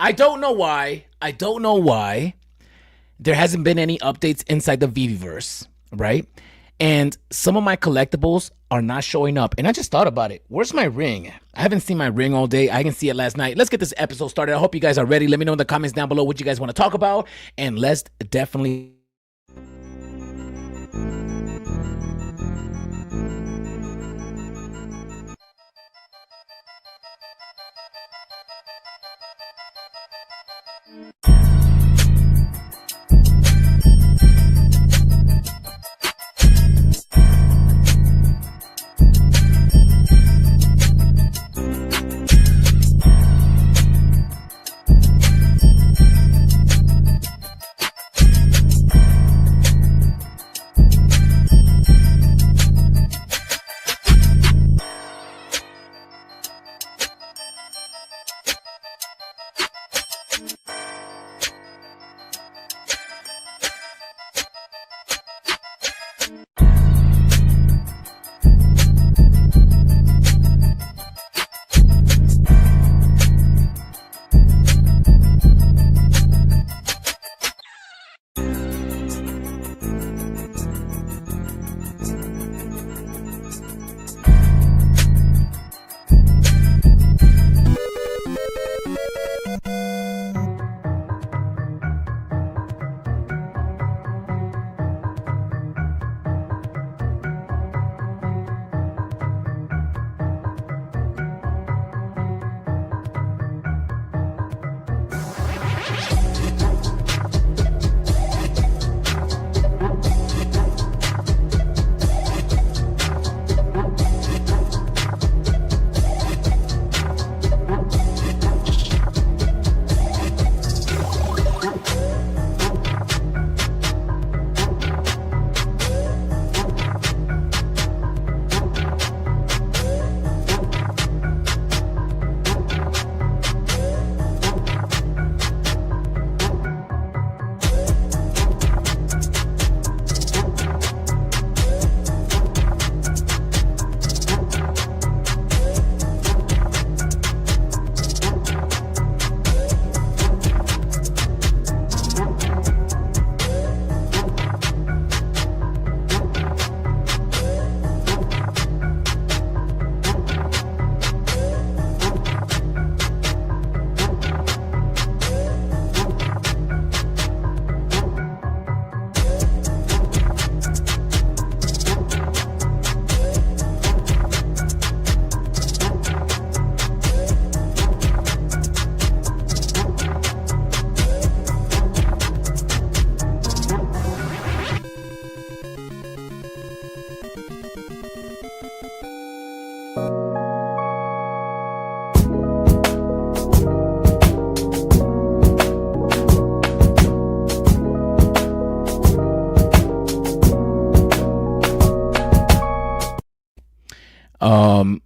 I don't know why. I don't know why there hasn't been any updates inside the VeVeverse, right? And some of my collectibles are not showing up. And I just thought about it. Where's my ring? I haven't seen my ring all day. I can see it last night. Let's get this episode started. I hope you guys are ready. Let me know in the comments down below what you guys want to talk about. And let's definitely...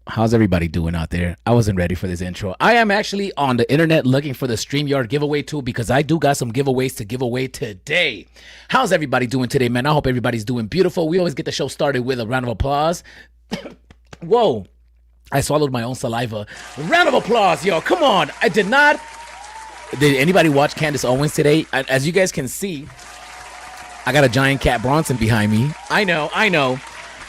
How's everybody doing out there? I wasn't ready for this intro. I am actually on the internet looking for the StreamYard giveaway tool because I do got some giveaways to give away today. How's everybody doing today, man? I hope everybody's doing beautiful. We always get the show started with a round of applause. Whoa, I swallowed my own saliva. Round of applause, yo. Come on. I did not. Did anybody watch Candace Owens today? As you guys can see, I got a giant Cat Bronson behind me. I know. I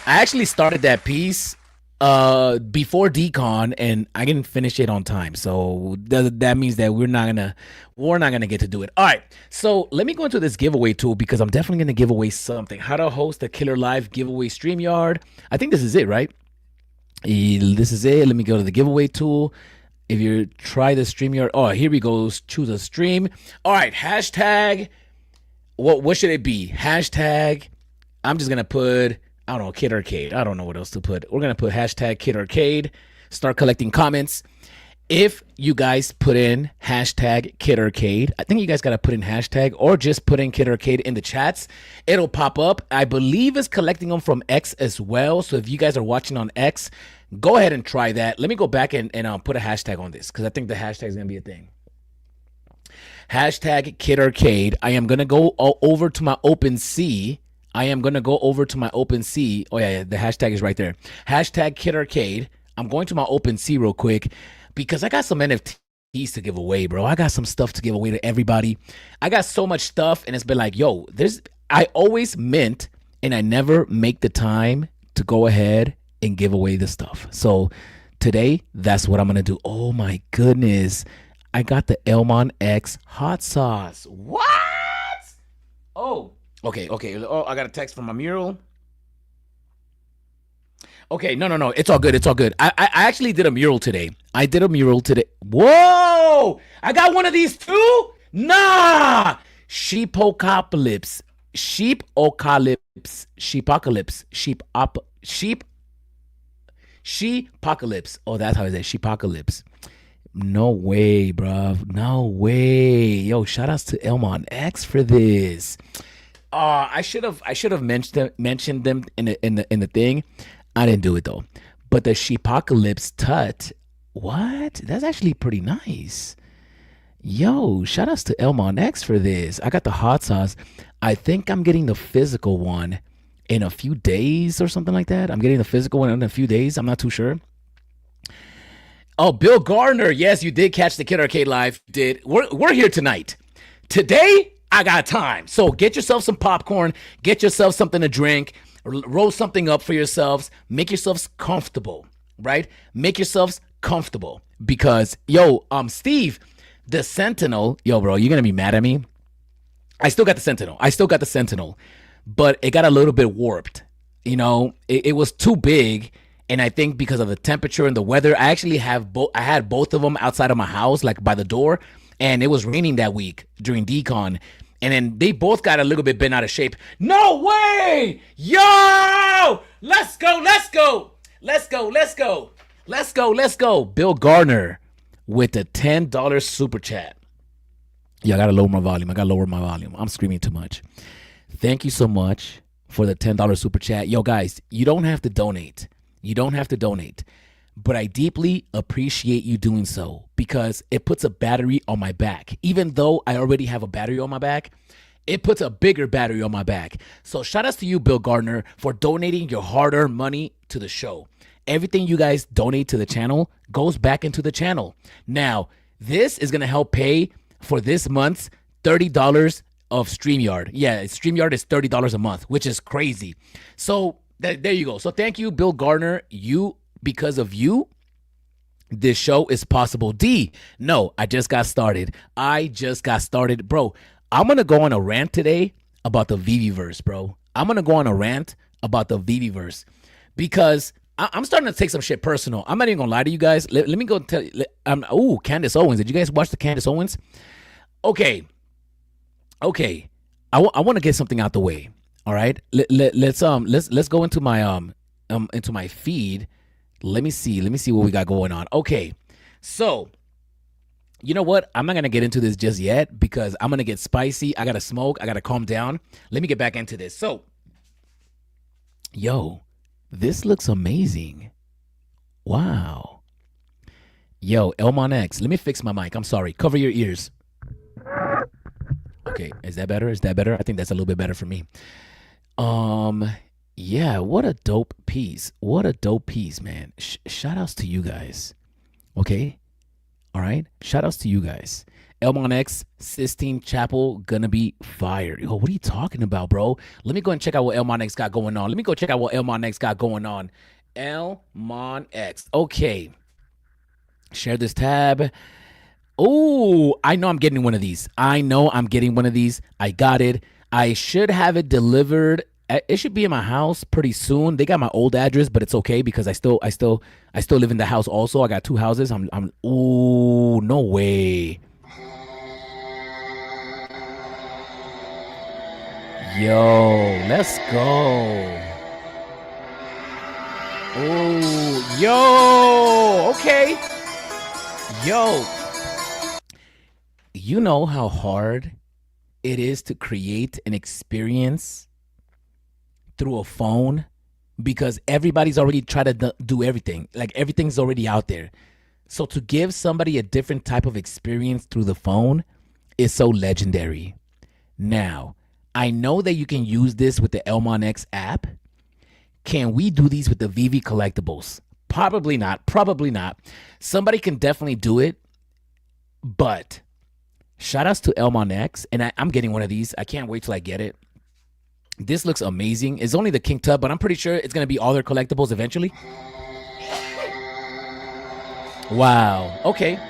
actually started that piece before decon and I didn't finish it on time, so that means that we're not gonna get to do it. All right, so let me go into this giveaway tool because I'm definitely gonna give away something. How to host a killer live giveaway StreamYard. I think this is it, right? This is it. Let me go to the giveaway tool. If you try the StreamYard, oh, here we go. Choose a stream. All right, hashtag. What should it be? Hashtag. I'm just gonna put, I don't know, Kid Arcade. I don't know what else to put. We're going to put hashtag Kid Arcade. Start collecting comments. If you guys put in hashtag Kid Arcade, I think you guys got to put in hashtag or just put in Kid Arcade in the chats. It'll pop up. I believe it's collecting them from X as well. So if you guys are watching on X, go ahead and try that. Let me go back and put a hashtag on this because I think the hashtag is going to be a thing. Hashtag Kid Arcade. I am going to go over to my OpenSea. Oh, yeah, the hashtag is right there. Hashtag Kid Arcade. I'm going to my OpenSea real quick because I got some NFTs to give away, bro. I got some stuff to give away to everybody. I got so much stuff, and it's been like, yo, there's. I always mint, and I never make the time to go ahead and give away the stuff. So today, that's what I'm gonna do. Oh my goodness, I got the Elmon X hot sauce. What? Oh, okay, okay. Oh, I got a text from my mural. Okay, no. It's all good. It's all good. I actually did a mural today. I did a mural today. Whoa! I got one of these too? Nah! Sheepocalypse. Sheepocalypse. Sheepocalypse. Sheepocalypse. Oh, that's how it is. Sheepocalypse. No way, bruv. No way. Yo, shout outs to Elmon X for this. I should have mentioned them in the thing. I didn't do it though. But the Sheepocalypse Tut, what? That's actually pretty nice. Yo, shout outs to Elmon X for this. I got the hot sauce. I think I'm getting the physical one in a few days or something like that. I'm getting the physical one in a few days. I'm not too sure. Oh, Bill Gardner. Yes, you did catch the Kid Arcade Live. Did we're here tonight. Today, I got time. So get yourself some popcorn, get yourself something to drink, roll something up for yourselves, make yourselves comfortable, right? Make yourselves comfortable because Steve, the Sentinel, bro, you're gonna be mad at me. I still got the Sentinel. But it got a little bit warped. It was too big. And I think because of the temperature and the weather, I actually I had both of them outside of my house, like by the door. And it was raining that week during decon. And then they both got a little bit bent out of shape. No way! Yo! Let's go! Bill Gardner with the $10 super chat. Yeah, I gotta lower my volume. I'm screaming too much. Thank you so much for the $10 super chat. Yo, guys, you don't have to donate. But I deeply appreciate you doing so because it puts a battery on my back. Even though I already have a battery on my back, it puts a bigger battery on my back. So shout outs to you, Bill Gardner, for donating your hard-earned money to the show. Everything you guys donate to the channel goes back into the channel. Now, this is going to help pay for this month's $30 of StreamYard. Yeah, StreamYard is $30 a month, which is crazy. So there you go. So thank you, Bill Gardner. Because of you, this show is possible. No, I just got started. Bro. I'm going to go on a rant today about the VeVe-verse, bro. I'm going to go on a rant about the VeVe-verse because I'm starting to take some shit personal. I'm not even going to lie to you guys. Let me go tell you. Candace Owens. Did you guys watch the Candace Owens? Okay. I want to get something out the way. All right. Let's go into my feed. Let me see what we got going on. Okay. So, you know what? I'm not going to get into this just yet because I'm going to get spicy. I got to smoke. I got to calm down. Let me get back into this. So, this looks amazing. Wow. Elmon X. Let me fix my mic. I'm sorry. Cover your ears. Okay. Is that better? I think that's a little bit better for me. Yeah, what a dope piece, man. Shout outs to you guys. Okay. All right. Shout outs to you guys. Elmon X, Sistine Chapel, gonna be fire. What are you talking about, bro? Let me go and check out what Elmon X got going on. Elmon X. Okay. Share this tab. Oh, I know I'm getting one of these. I got it. I should have it delivered. It should be in my house pretty soon. They got my old address, but it's okay because I still live in the house also. I got two houses. Oh, no way. Let's go. Oh, okay. You know how hard it is to create an experience through a phone because everybody's already tried to do everything. Like everything's already out there. So to give somebody a different type of experience through the phone is so legendary. Now, I know that you can use this with the Elmon X app. Can we do these with the VeVe collectibles? Probably not. Somebody can definitely do it. But shout outs to Elmon X, and I'm getting one of these. I can't wait till I get it. This looks amazing. It's only the King Tub, but I'm pretty sure it's gonna be all their collectibles eventually. Wow. Okay.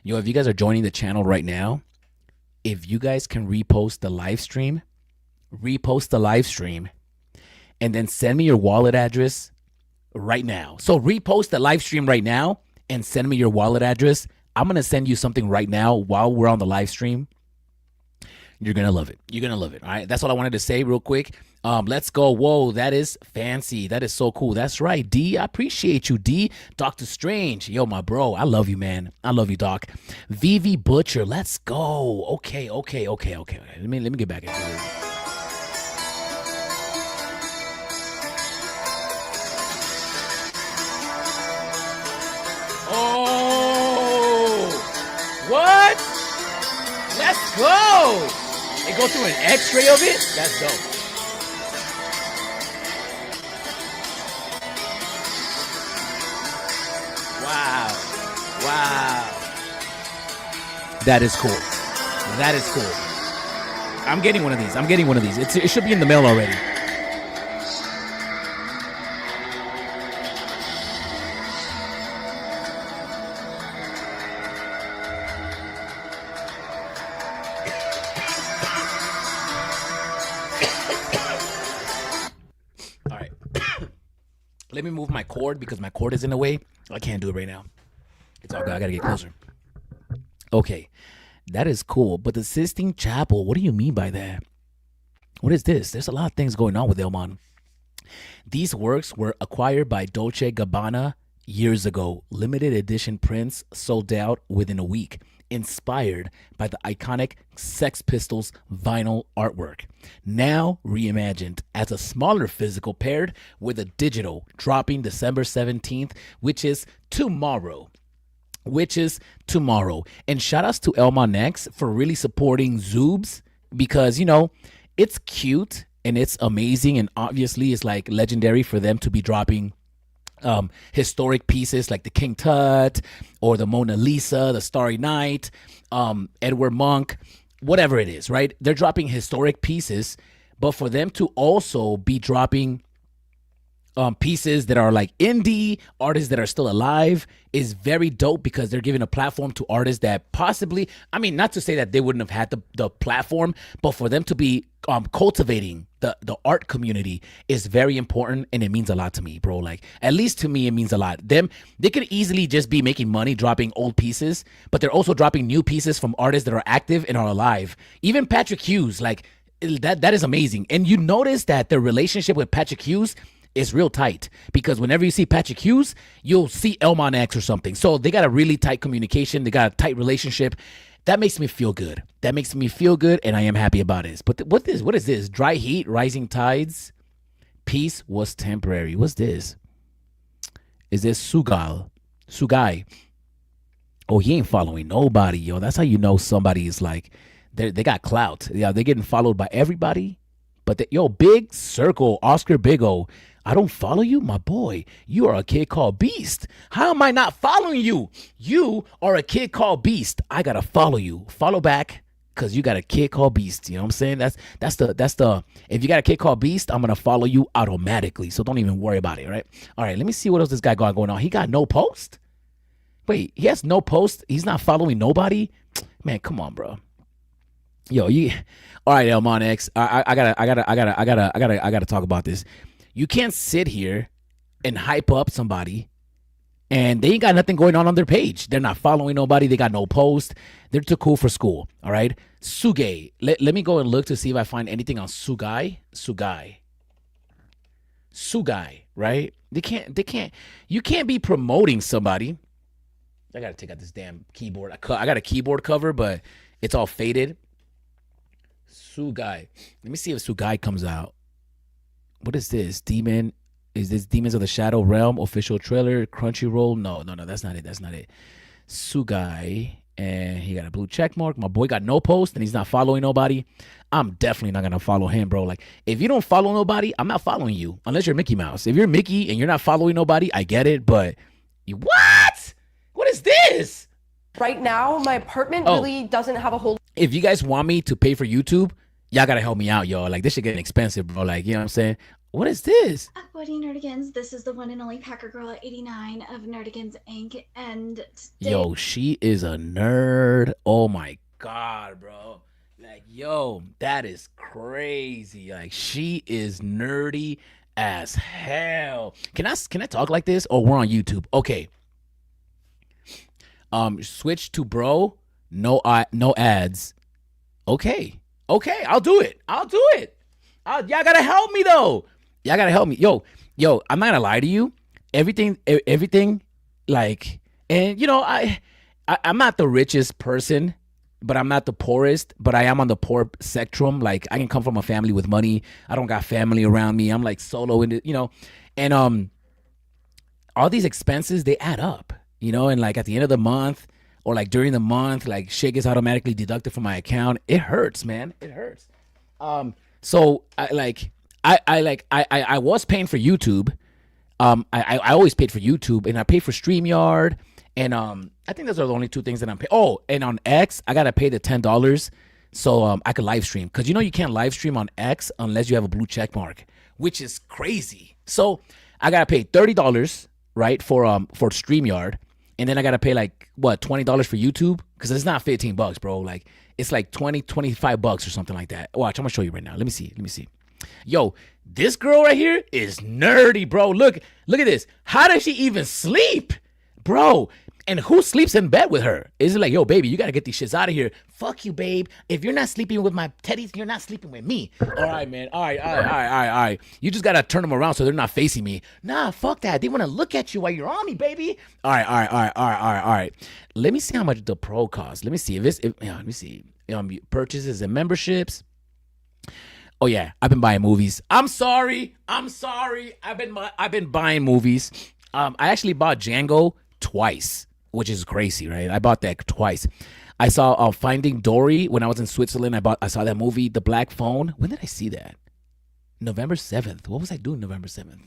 Yo, if you guys are joining the channel right now, if you guys can repost the live stream, and then send me your wallet address right now. So repost the live stream right now and send me your wallet address. I'm going to send you something right now while we're on the live stream. You're going to love it. You're going to love it. All right. That's all I wanted to say real quick. Let's go. Whoa, that is fancy. That is so cool. That's right, D. I appreciate you, D. Dr. Strange. Yo, my bro. I love you, man. I love you, Doc. VeVe Butcher. Let's go. Okay. Let me get back into it. Oh, what? Let's go. They go through an x-ray of it? That's dope. Wow. That is cool. I'm getting one of these. It should be in the mail already. All right. Let me move my cord because my cord is in the way. I can't do it right now. It's all good. I gotta get closer. Okay. That is cool. But the Sistine Chapel, what do you mean by that? What is this? There's a lot of things going on with Elmon. These works were acquired by Dolce & Gabbana years ago. Limited edition prints sold out within a week. Inspired by the iconic Sex Pistols vinyl artwork. Now reimagined as a smaller physical paired with a digital, dropping December 17th, which is tomorrow. And shout outs to Elmon X for really supporting Zoobs because, you know, it's cute and it's amazing. And obviously it's like legendary for them to be dropping historic pieces like the King Tut or the Mona Lisa, the Starry Night, Edward Munch, whatever it is, right? They're dropping historic pieces, but for them to also be dropping pieces that are like indie artists that are still alive is very dope because they're giving a platform to artists that possibly, I mean, not to say that they wouldn't have had the platform, but for them to be cultivating the art community is very important, and it means a lot to me, bro. Like, at least to me, it means a lot. They could easily just be making money dropping old pieces, but they're also dropping new pieces from artists that are active and are alive. Even Patrick Hughes, like, that is amazing. And you notice that the relationship with Patrick Hughes is real tight because whenever you see Patrick Hughes, you'll see Elmon X or something. So they got a really tight communication. They got a tight relationship. That makes me feel good. And I am happy about it. But what is this? Dry heat, rising tides. Peace was temporary. What's this? Is this Sugai? Oh, he ain't following nobody, yo. That's how you know somebody is like, they got clout. Yeah, they're getting followed by everybody. But Big Circle, Oscar Big O. I don't follow you, my boy. You are a kid called Beast. How am I not following you? You are a kid called Beast. I gotta follow you. Follow back, cause you got a kid called Beast. You know what I'm saying? That's the. If you got a kid called Beast, I'm gonna follow you automatically. So don't even worry about it, right? All right. Let me see what else this guy got going on. He got no post. Wait, he has no post. He's not following nobody. Man, come on, bro. Yo, all right, Elmon X. I gotta talk about this. You can't sit here and hype up somebody and they ain't got nothing going on their page. They're not following nobody. They got no post. They're too cool for school. All right. Sugai. Let me go and look to see if I find anything on Sugai, right? You can't be promoting somebody. I got to take out this damn keyboard. I got a keyboard cover, but it's all faded. Sugai. Let me see if Sugai comes out. What is this? Is this Demons of the Shadow Realm official trailer? Crunchyroll? No, that's not it. Sugai. and he got a blue check mark. My boy got no post and he's not following nobody. I'm definitely not gonna follow him, bro. Like, if you don't follow nobody, I'm not following you unless you're Mickey Mouse. If you're Mickey and you're not following nobody, I get it, but what? What is this? Right now, my apartment really doesn't have a whole. If you guys want me to pay for YouTube, y'all gotta help me out, y'all. Like, this shit getting expensive, bro. Like, you know what I'm saying? What is this? Buddy Nerdigans, this is the one and only Packer Girl 89 of Nerdigans Inc. And today... Yo, she is a nerd. Oh my God, bro. Like, yo, that is crazy. Like, she is nerdy as hell. Can I talk like this? Oh, we're on YouTube. Okay. Switch to bro. No ads. Okay. I'll do it. Y'all gotta help me though. Y'all gotta help me. Yo, I'm not gonna lie to you. Everything, like, and you know, I'm not the richest person, but I'm not the poorest, but I am on the poor spectrum. Like, I can come from a family with money. I don't got family around me. I'm like solo in it, you know, and all these expenses, they add up, you know, and like at the end of the month or like during the month, like shit gets automatically deducted from my account. It hurts, man. It hurts. So I was paying for YouTube. I always paid for YouTube, and I paid for StreamYard, and I think those are the only two things that I'm paying. Oh, and on X, I gotta pay the $10 so I could live stream, because you know you can't live stream on X unless you have a blue check mark, which is crazy. So I gotta pay $30, right, for StreamYard, and then I gotta pay like what, $20 for YouTube, because it's not $15, bro. Like, it's like $25 or something like that. Watch, I'm gonna show you right now. Let me see. Yo, this girl right here is nerdy, bro. Look at this. How does she even sleep, bro? And who sleeps in bed with her? Is it like, yo, baby, you gotta get these shits out of here? Fuck you, babe. If you're not sleeping with my teddies, you're not sleeping with me. All right, man. All right. You just gotta turn them around so they're not facing me. Nah, fuck that. They wanna look at you while you're on me, baby. All right. Let me see how much the pro costs. Let me see let me see. Purchases and memberships. Oh yeah, I've been buying movies. I'm sorry. I've been buying movies. I actually bought Django twice, which is crazy, right? I bought that twice. I saw Finding Dory when I was in Switzerland. I saw that movie, The Black Phone. When did I see that? November 7th. What was I doing November 7th?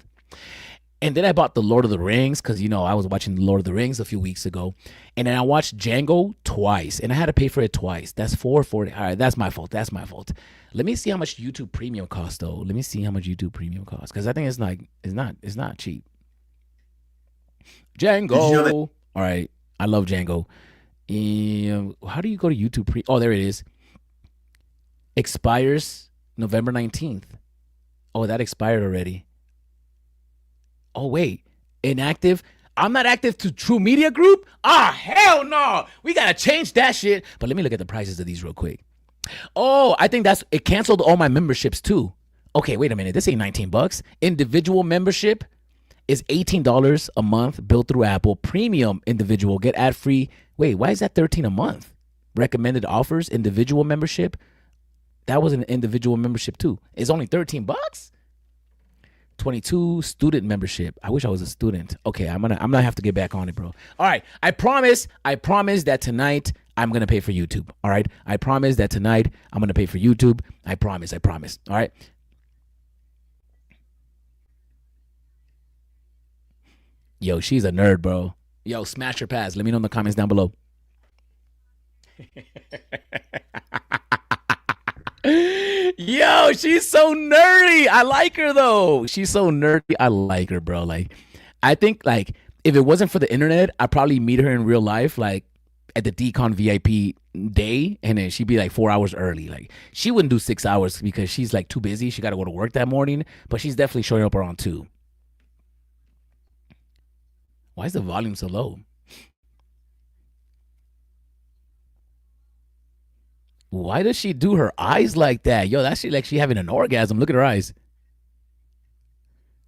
And then I bought The Lord of the Rings because, you know, I was watching The Lord of the Rings a few weeks ago. And then I watched Django twice. And I had to pay for it twice. That's $4.40. All right, that's my fault. Let me see how much YouTube Premium costs, though. Let me see how much YouTube Premium costs. Because I think it's not cheap. Django. You know all right. I love Django. How do you go to YouTube Premium? Oh, there it is. Expires November 19th. Oh, that expired already. Oh, wait. Inactive? I'm not active to True Media Group? Hell no. We got to change that shit. But let me look at the prices of these real quick. Oh, I think it canceled all my memberships too. Okay, wait a minute. This ain't $19. Individual membership is $18 a month billed through Apple. Premium individual, get ad free. Wait, why is that $13 a month? Recommended offers, individual membership. That was an individual membership too. It's only $13. 22 student membership. I wish I was a student. Okay, I'm gonna have to get back on it, bro. All right, I promise that tonight I'm gonna pay for YouTube. All right, I promise that tonight I'm gonna pay for YouTube. I promise. All right. Yo, she's a nerd, bro. Yo, smash her pass. Let me know in the comments down below. Yo, she's so nerdy. I like her though. She's so nerdy. I like her, bro. Like, I think like if it wasn't for the internet, I'd probably meet her in real life, like at the Decon VIP day, and then she'd be like 4 hours early. Like, she wouldn't do 6 hours because she's like too busy. She got to go to work that morning, but she's definitely showing up around 2. Why is the volume so low? Why does she do her eyes like that? Yo, that's like she having an orgasm. Look at her eyes.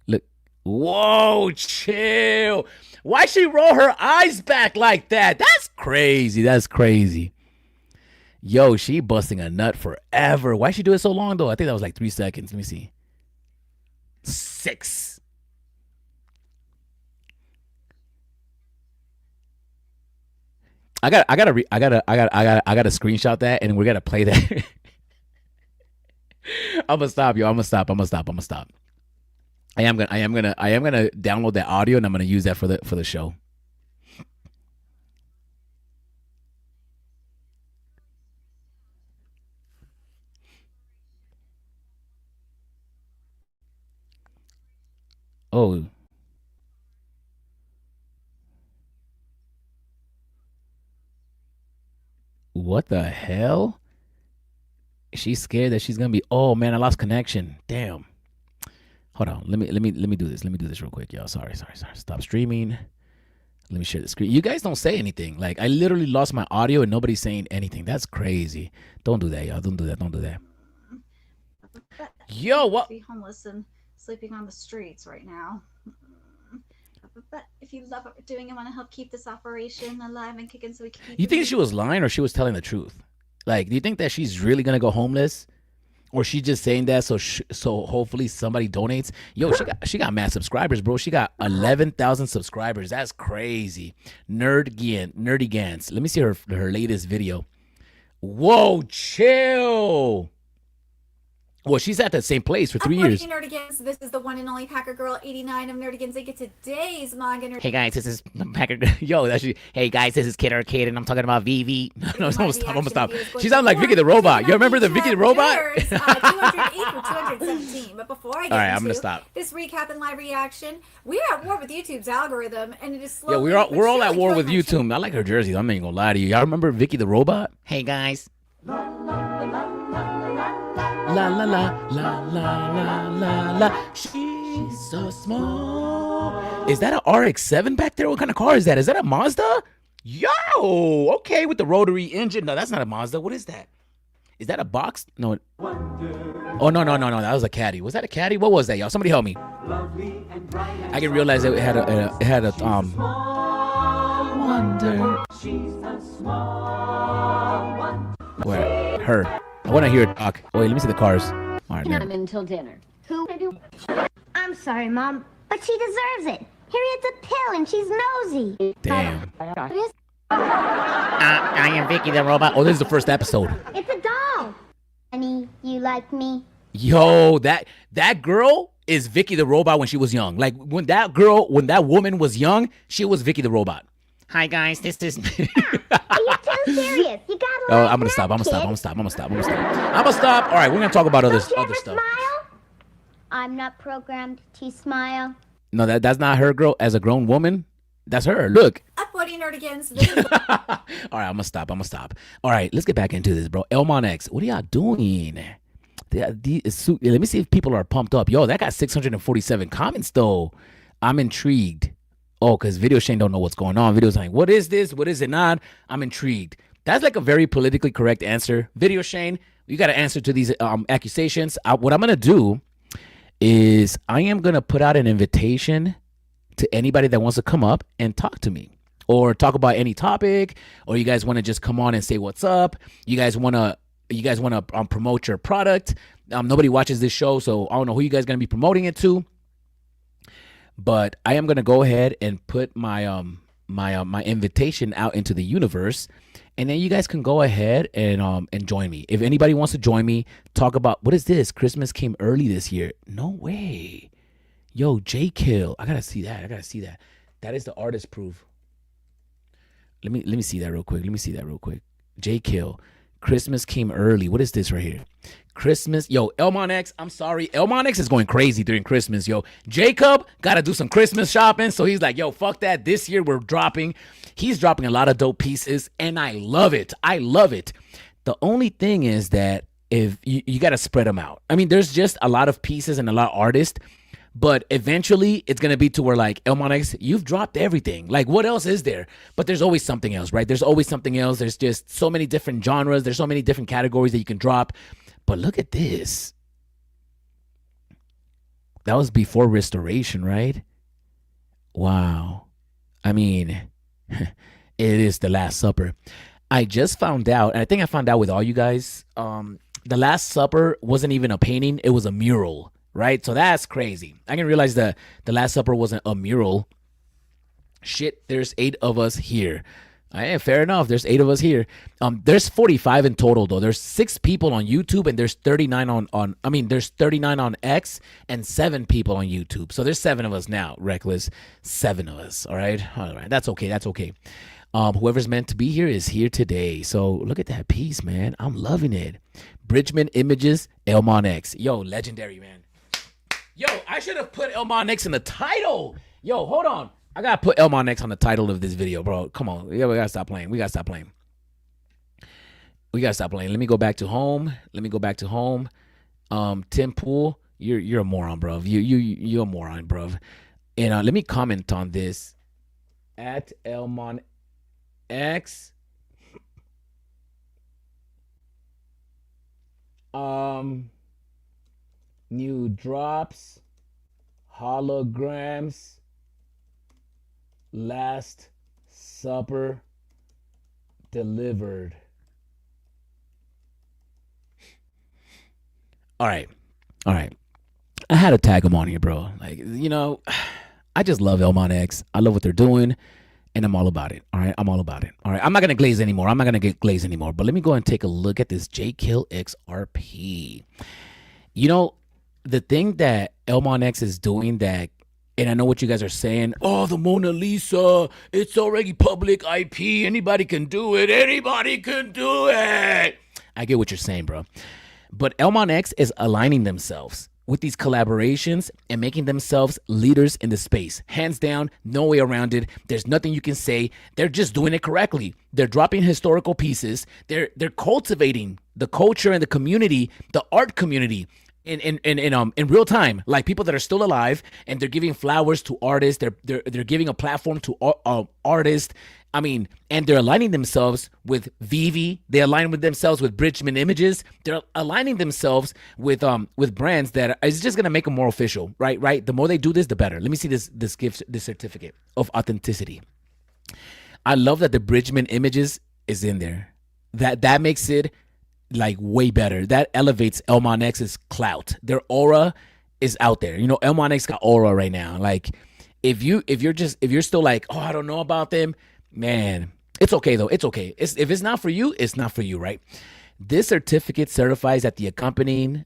Look. Whoa, chill. Why she roll her eyes back like that? That's crazy. Yo, she busting a nut forever. Why she do it so long, though? I think that was like 3 seconds. Let me see. 6. I gotta screenshot that, and we're gonna play that. I'm gonna stop, yo. I'm gonna stop. I am gonna download that audio, and I'm gonna use that for the show. Oh, what the hell? She's scared that she's gonna be. Oh man, I lost connection. Damn. Hold on. Let me do this. Let me do this real quick, y'all. Sorry. Stop streaming. Let me share the screen. You guys don't say anything. Like I literally lost my audio and nobody's saying anything. That's crazy. Don't do that, y'all. Don't do that. Don't do that. Yo, what? Be homeless and sleeping on the streets right now. But if you love what we're doing and want to help keep this operation alive and kicking, so we can keep. You think she was lying or she was telling the truth? Like, do you think that she's really gonna go homeless, or she just saying that so hopefully somebody donates? Yo, she got mad subscribers, bro. She got 11,000 subscribers. That's crazy. Nerdy Gans. Let me see her latest video. Whoa, chill. Well, she's at the same place for 3 years. Nerdigans, this is the one and only Packer Girl 89 of Nerdigans. They get today's manga. Hey guys, this is Packer. Yo, hey guys, this is Kid Arcade, and I'm talking about VeVe. No, I'm gonna stop. She sounds like Vicky the Robot. You remember the Vicky the Robot? 208 for 217. But before I get I'm gonna stop. This recap and live reaction, we're at war with YouTube's algorithm, and it is slowly. Yeah, we're all at war with YouTube. I like her jersey. I'm not even gonna lie to you. Y'all remember Vicky the Robot? Hey guys. La la la la la la la la. She's so small. Is that an RX-7 back there? What kind of car is that? Is that a Mazda? Yo, okay, with the rotary engine. No, that's not a Mazda. What is that? Is that a box? No. Oh no. That was a Caddy. Was that a Caddy? What was that, y'all? Somebody help me. I didn't realize it had a wonder. Where? Her. I want to hear it talk. Oh, wait, let me see the cars. All right, Not until dinner. Who do? I'm sorry, Mom, but she deserves it. Harriet's a pill and she's nosy. Damn. I am Vicky the Robot. Oh, this is the first episode. It's a doll. Honey, you like me? Yo, that girl is Vicky the Robot when she was young. Like when that woman was young, she was Vicky the Robot. Hi guys, this is. You're too serious. You gotta. Oh, I'm gonna stop. All right, we're gonna talk about other stuff. Smile? I'm not programmed to smile. No, that's not her, girl. As a grown woman, that's her. Look. Uploading Nerdigans. All right, I'm gonna stop. All right, let's get back into this, bro. Elmon X, what are y'all doing? Let me see if people are pumped up. Yo, that got 647 comments though. I'm intrigued. Oh, because Video Shane don't know what's going on. Video's like, what is this? What is it not? I'm intrigued. That's like a very politically correct answer. Video Shane, you got to answer to these accusations. What I'm going to do is I am going to put out an invitation to anybody that wants to come up and talk to me or talk about any topic, or you guys want to just come on and say what's up. You guys want to promote your product. Nobody watches this show, so I don't know who you guys going to be promoting it to. But I am gonna go ahead and put my my invitation out into the universe, and then you guys can go ahead and join me. If anybody wants to join me, talk about what is this? Christmas came early this year. No way. Yo, J Kill. I gotta see that. That is the artist proof. Let me see that real quick. J Kill. Christmas came early. What is this right here? Christmas. Yo, Elmon X, I'm sorry. Elmon X is going crazy during Christmas, yo. Jacob got to do some Christmas shopping. So he's like, yo, fuck that. This year he's dropping a lot of dope pieces, and I love it. The only thing is that if you got to spread them out. I mean, there's just a lot of pieces and a lot of artists, but eventually it's going to be to where like, Elmon X, you've dropped everything. Like, what else is there? But there's always something else, right? There's always something else. There's just so many different genres. There's so many different categories that you can drop. But look at this. That was before restoration, right? Wow. I mean, it is The Last Supper. I just found out, and I think I found out with all you guys, The Last Supper wasn't even a painting. It was a mural, right? So that's crazy. I didn't realize that The Last Supper wasn't a mural. Shit, there's 8 of us here. Fair enough. There's 8 of us here. There's 45 in total though. There's 6 people on YouTube and there's 39 there's 39 on X and 7 people on YouTube. So there's 7 of us now, Reckless. 7 of us. All right. That's okay. That's okay. Whoever's meant to be here is here today. So look at that piece, man. I'm loving it. Bridgman Images, Elmon X. Yo, legendary, man. Yo, I should have put Elmon X in the title. Yo, hold on. I gotta put Elmon X on the title of this video, bro. Come on. Yeah, we gotta stop playing. We gotta stop playing. Let me go back to home. Tim Pool, you're a moron, bro. You're a moron, bro. And let me comment on this. At Elmon X. New drops, holograms, Last Supper delivered. All right. I had to tag them on here, bro. Like, I just love Elmon X. I love what they're doing, and I'm all about it. All right, I'm all about it. All right, I'm not gonna glaze anymore. But let me go and take a look at this JKill XRP. The thing that Elmon X is doing that. And I know what you guys are saying. Oh, the Mona Lisa, it's already public IP. Anybody can do it. I get what you're saying, bro. But Elmon X is aligning themselves with these collaborations and making themselves leaders in the space. Hands down, no way around it. There's nothing you can say. They're just doing it correctly. They're dropping historical pieces. They're cultivating the culture and the community, the art community. In real time, like people that are still alive, and they're giving flowers to artists. They're giving a platform to artists. And they're aligning themselves with VeVe. They align with themselves with Bridgman Images. They're aligning themselves with brands that is just gonna make them more official, right? The more they do this, the better. Let me see this certificate of authenticity. I love that the Bridgman Images is in there. That makes it like way better. That elevates Elmon X's clout. Their aura is out there. Elmon X got aura right now. Like if you're still like, oh, I don't know about them, man, it's okay though. It's okay. If it's not for you, it's not for you, right? This certificate certifies that the accompanying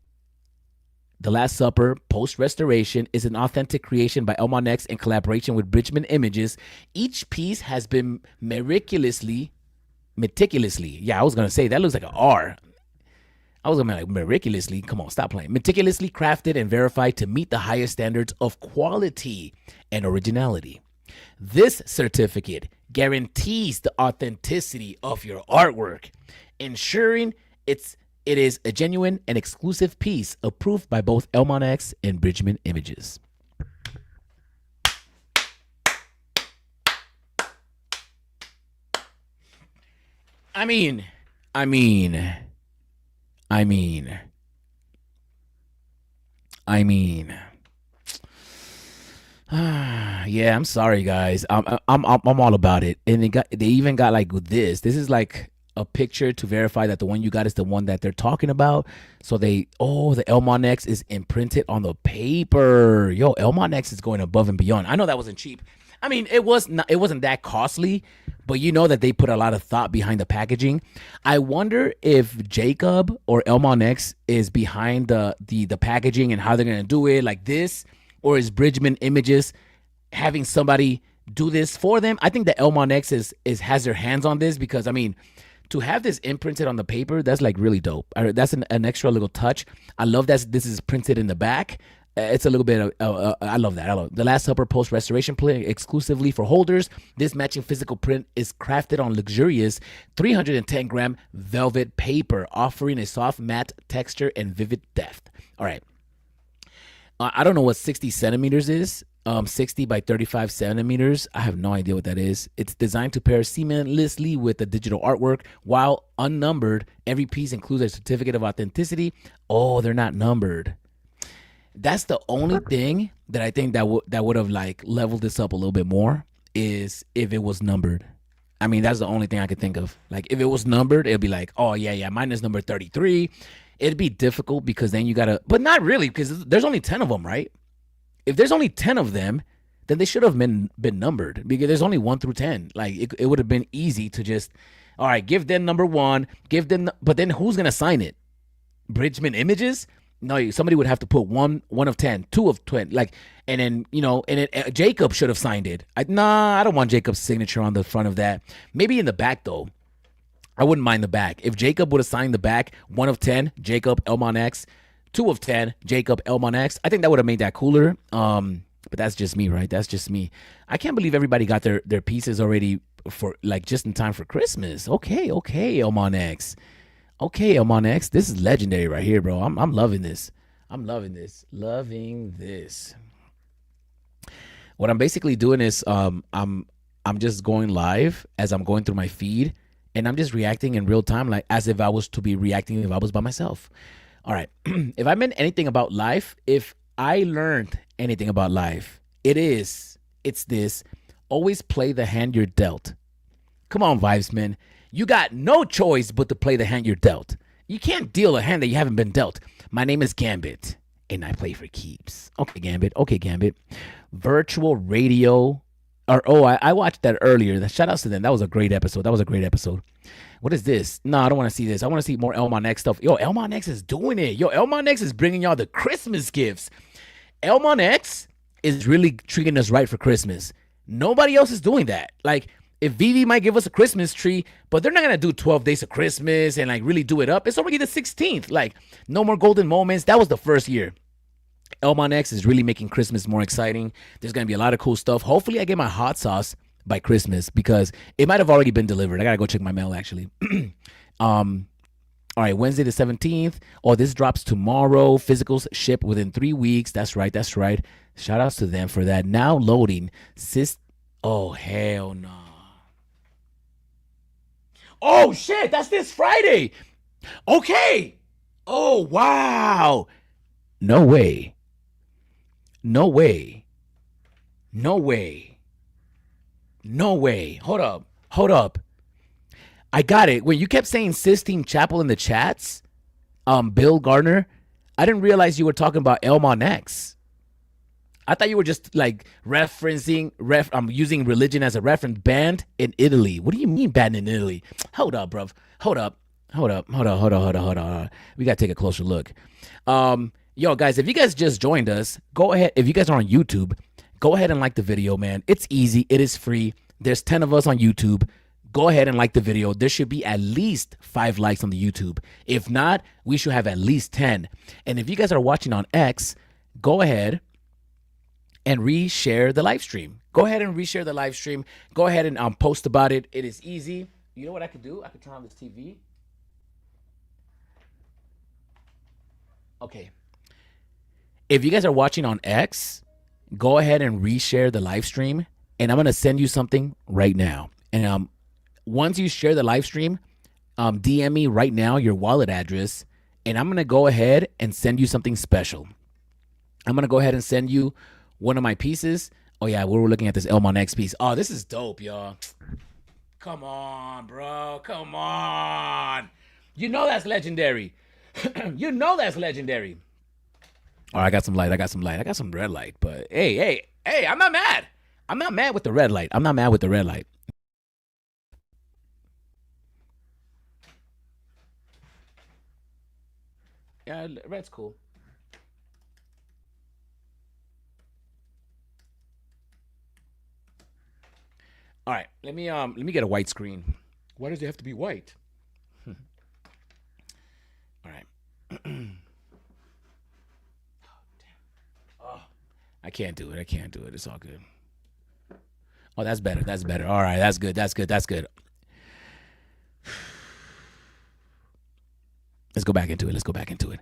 The Last Supper post restoration is an authentic creation by Elmon X in collaboration with Bridgman Images. Each piece has been meticulously. Yeah, I was gonna say that looks like an R. I was gonna be like meticulously. Come on, stop playing. Meticulously crafted and verified to meet the highest standards of quality and originality. This certificate guarantees the authenticity of your artwork, ensuring it is a genuine and exclusive piece approved by both Elmon X and Bridgman Images. I mean, yeah, I'm sorry, guys. I'm all about it. And they even got like this. This is like a picture to verify that the one you got is the one that they're talking about. So the Elmon X is imprinted on the paper. Yo, Elmon X is going above and beyond. I know that wasn't cheap. I mean, it wasn't that costly, but you know that they put a lot of thought behind the packaging. I wonder if Jacob or Elmon X is behind the packaging and how they're gonna do it like this, or is Bridgman Images having somebody do this for them? I think that Elmon X has their hands on this, because I mean, to have this imprinted on the paper, that's like really dope. That's an extra little touch. I love that this is printed in the back. It's a little bit of, I love that. I love it. The Last Supper post-restoration print exclusively for holders. This matching physical print is crafted on luxurious 310-gram velvet paper, offering a soft matte texture and vivid depth. All right. I don't know what 60 centimeters is. 60 by 35 centimeters. I have no idea what that is. It's designed to pair seamlessly with the digital artwork. While unnumbered, every piece includes a certificate of authenticity. Oh, they're not numbered. That's the only thing that I think that would have like leveled this up a little bit more, is if it was numbered. I mean, that's the only thing I could think of. Like if it was numbered, it'd be like, oh yeah, mine is number 33. It'd be difficult because then you gotta, but not really, because there's only 10 of them, right? If there's only 10 of them, then they should have been numbered, because there's only 1 through 10. Like it would have been easy to just, all right, give them number 1, give them, but then who's gonna sign it? Bridgman Images? No, somebody would have to put one of 10, 2 of 20, like, and then Jacob should have signed it. I don't want Jacob's signature on the front of that. Maybe in the back though. I wouldn't mind the back. If Jacob would have signed the back, 1 of 10, Jacob Elmon X, 2 of 10, Jacob Elmon X, I think that would have made that cooler. But that's just me, right? That's just me. I can't believe everybody got their pieces already for like just in time for Christmas. Okay, Elmon X. Okay, Elmon X. This is legendary right here, bro. I'm loving this. I'm loving this. Loving this. What I'm basically doing is I'm just going live as I'm going through my feed, and I'm just reacting in real time, like as if I was to be reacting if I was by myself. All right. If I meant anything about life, if I learned anything about life, it's this: always play the hand you're dealt. Come on, Vibesman. You got no choice but to play the hand you're dealt. You can't deal a hand that you haven't been dealt. My name is Gambit, and I play for keeps. Okay, Gambit. Virtual radio. I watched that earlier. Shout outs to them. That was a great episode. What is this? No, I don't want to see this. I want to see more Elmon X stuff. Yo, Elmon X is doing it. Yo, Elmon X is bringing y'all the Christmas gifts. Elmon X is really treating us right for Christmas. Nobody else is doing that. Like, if VeVe might give us a Christmas tree, but they're not going to do 12 days of Christmas and like really do it up. It's already the 16th. Like, no more golden moments. That was the first year. Elmon X is really making Christmas more exciting. There's going to be a lot of cool stuff. Hopefully I get my hot sauce by Christmas, because it might have already been delivered. I got to go check my mail actually. All right, Wednesday the 17th. Oh, this drops tomorrow. Physicals ship within 3 weeks. That's right. Shout outs to them for that. Now loading. Oh, hell no. Oh, shit. That's this Friday. Okay. Oh, wow. No way. Hold up. I got it. When you kept saying Sistine Chapel in the chats, Bill Gardner, I didn't realize you were talking about Elmon X. I thought you were just like using religion as a reference. Banned in Italy. What do you mean banned in Italy? Hold up, bro. Hold up. We got to take a closer look. Yo, guys, if you guys just joined us, go ahead. If you guys are on YouTube, go ahead and like the video, man. It's easy. It is free. There's 10 of us on YouTube. Go ahead and like the video. There should be at least 5 likes on the YouTube. If not, we should have at least 10. And if you guys are watching on X, go ahead and reshare the live stream. Go ahead and post about it. It is easy. You know what I could do? I could turn on this TV. Okay. If you guys are watching on X, go ahead and reshare the live stream, and I'm going to send you something right now. And once you share the live stream, DM me right now your wallet address, and I'm going to go ahead and send you something special. I'm going to go ahead and send you one of my pieces. Oh, yeah, we were looking at this Elmon X piece. Oh, this is dope, y'all. Come on, bro. Come on. You know that's legendary. Oh, I got some light. I got some red light. But hey, I'm not mad. I'm not mad with the red light. Yeah, red's cool. All right, let me get a white screen. Why does it have to be white? All right. I can't do it. It's all good. Oh, that's better. All right, that's good. Let's go back into it.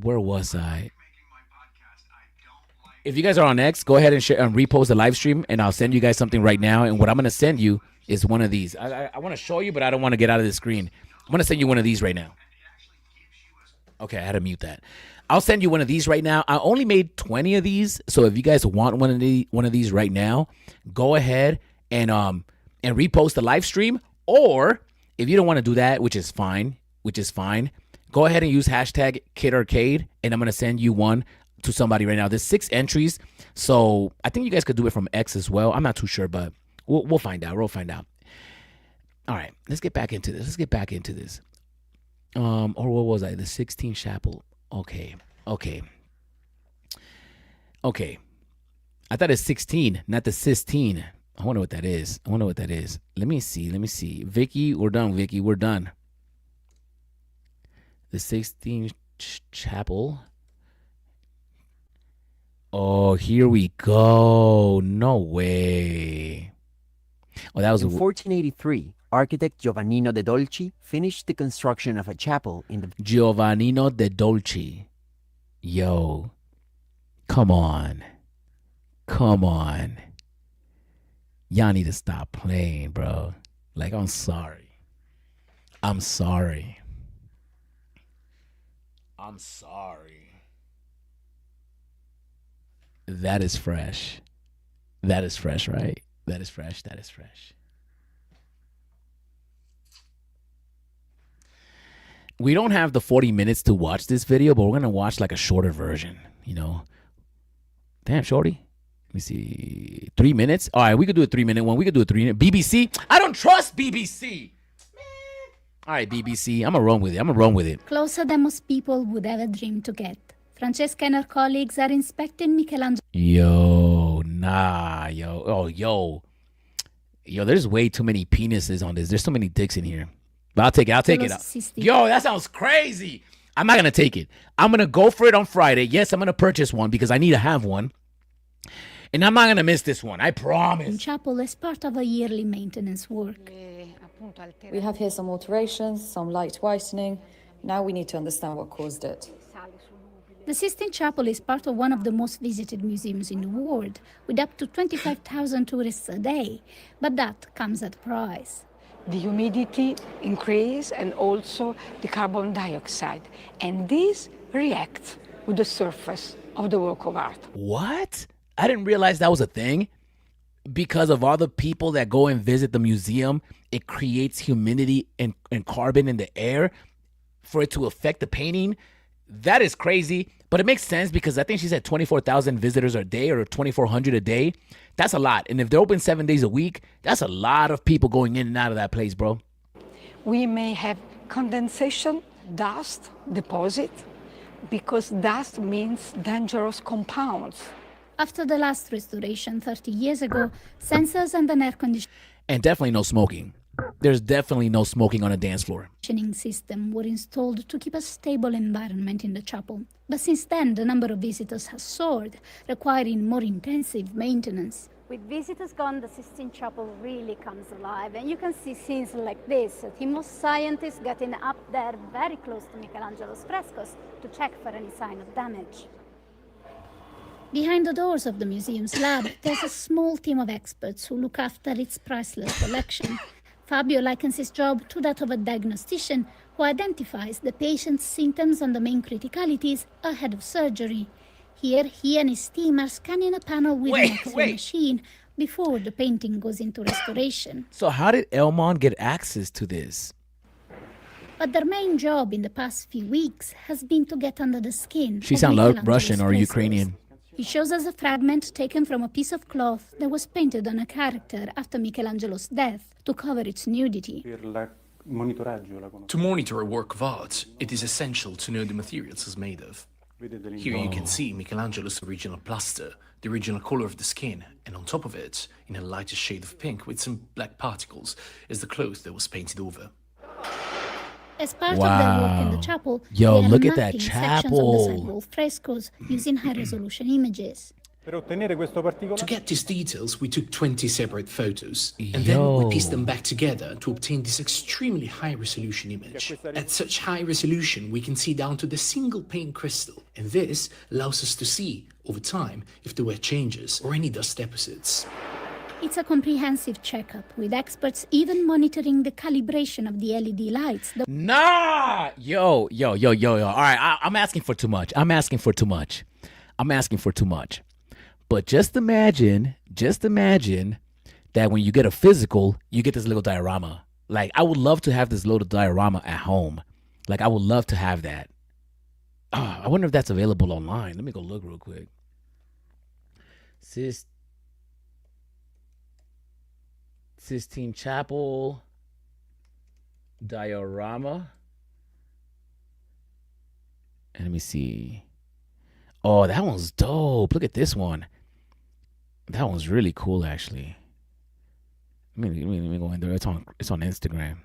Where was I? If you guys are on X, go ahead and share and repost the live stream, and I'll send you guys something right now. And what I'm going to send you is one of these. I want to show you, but I don't want to get out of the screen. I'm going to send you one of these right now. Okay, I had to mute that. I'll send you one of these right now. I only made 20 of these, so if you guys want one of these right now, go ahead and repost the live stream. Or if you don't want to do that, which is fine, go ahead and use hashtag Kid Arcade, and I'm gonna send you one to somebody right now. There's 6 entries, so I think you guys could do it from X as well. I'm not too sure, but we'll find out. We'll find out. All right, let's get back into this. Or what was I? The 16 Chapel. Okay. I thought it's 16, not the 16. I wonder what that is. Let me see. Vicky, we're done. We're done. The 16 Chapel. Oh, here we go. No way. Oh, that was in 1483. Architect Giovannino de Dolci finished the construction of a chapel in the Giovannino de Dolci. Yo, come on. Y'all need to stop playing, bro. Like, I'm sorry. That is fresh. That is fresh, right? That is fresh. We don't have the 40 minutes to watch this video, but we're going to watch like a shorter version, Damn, shorty. Let me see. 3 minutes? All right, we could do a 3-minute one. We could do a 3-minute. BBC? I don't trust BBC. All right, BBC. I'm going to run with it. Closer than most people would ever dream to get. Francesca and her colleagues are inspecting Michelangelo. Yo, there's way too many penises on this. There's so many dicks in here. But I'll take it. Yo, that sounds crazy. I'm not going to take it. I'm going to go for it on Friday. Yes, I'm going to purchase one because I need to have one. And I'm not going to miss this one. I promise. Chapel as part of a yearly maintenance work. We have here some alterations, some light whitening. Now we need to understand what caused it. The Sistine Chapel is part of one of the most visited museums in the world, with up to 25,000 tourists a day. But that comes at a price. The humidity increase and also the carbon dioxide. And these react with the surface of the work of art. What? I didn't realize that was a thing. Because of all the people that go and visit the museum, it creates humidity and carbon in the air for it to affect the painting. That is crazy, but it makes sense because I think she said 24,000 visitors a day or 2,400 a day. That's a lot. And if they're open 7 days a week, that's a lot of people going in and out of that place, bro. We may have condensation, dust, deposit, because dust means dangerous compounds. After the last restoration 30 years ago, sensors and an air conditioning And definitely no smoking. There's definitely no smoking on a dance floor. System were installed to keep a stable environment in the chapel. But since then, the number of visitors has soared, requiring more intensive maintenance. With visitors gone, the Sistine Chapel really comes alive. And you can see scenes like this. A team of scientists getting up there very close to Michelangelo's frescoes to check for any sign of damage. Behind the doors of the museum's lab, there's a small team of experts who look after its priceless collection. Fabio likens his job to that of a diagnostician who identifies the patient's symptoms and the main criticalities ahead of surgery. Here, he and his team are scanning a panel with an X-ray machine before the painting goes into restoration. So how did Elmon get access to this? But their main job in the past few weeks has been to get under the skin. She sounds like Russian or Ukrainian. He shows us a fragment taken from a piece of cloth that was painted on a character after Michelangelo's death to cover its nudity. To monitor a work of art, it is essential to know the materials it's made of. Here you can see Michelangelo's original plaster, the original color of the skin, and on top of it, in a lighter shade of pink with some black particles, is the cloth that was painted over. As part of their work in the chapel, Yo, they are look at that mapping sections of the chapel. sidewall frescoes using high-resolution images. To get these details, we took 20 separate photos, and then we pieced them back together to obtain this extremely high-resolution image. At such high resolution, we can see down to the single pane crystal, and this allows us to see, over time, if there were changes or any dust deposits. It's a comprehensive checkup, with experts even monitoring the calibration of the LED lights. Nah! Yo. All right, I'm asking for too much. But just imagine that when you get a physical, you get this little diorama. Like, I would love to have this little diorama at home. Like, I would love to have that. I wonder if that's available online. Let me go look real quick. Sistine Chapel diorama. And let me see. Oh, that one's dope. Look at this one. That one's really cool, actually. Let me go in there. It's on Instagram.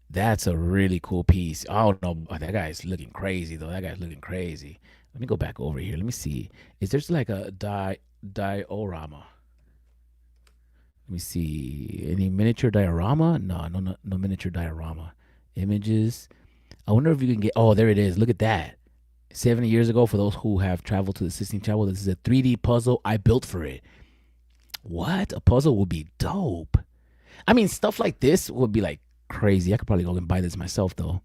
That's a really cool piece. I don't know. That guy's looking crazy, though. That guy's looking crazy. Let me go back over here. Let me see. Is there like a diorama? Let me see. Any miniature diorama? No miniature diorama. Images. I wonder if you can get. Oh, there it is. Look at that. 70 years ago, for those who have traveled to the Sistine Chapel, this is a 3D puzzle I built for it. What? A puzzle would be dope. I mean, stuff like this would be like crazy. I could probably go and buy this myself, though.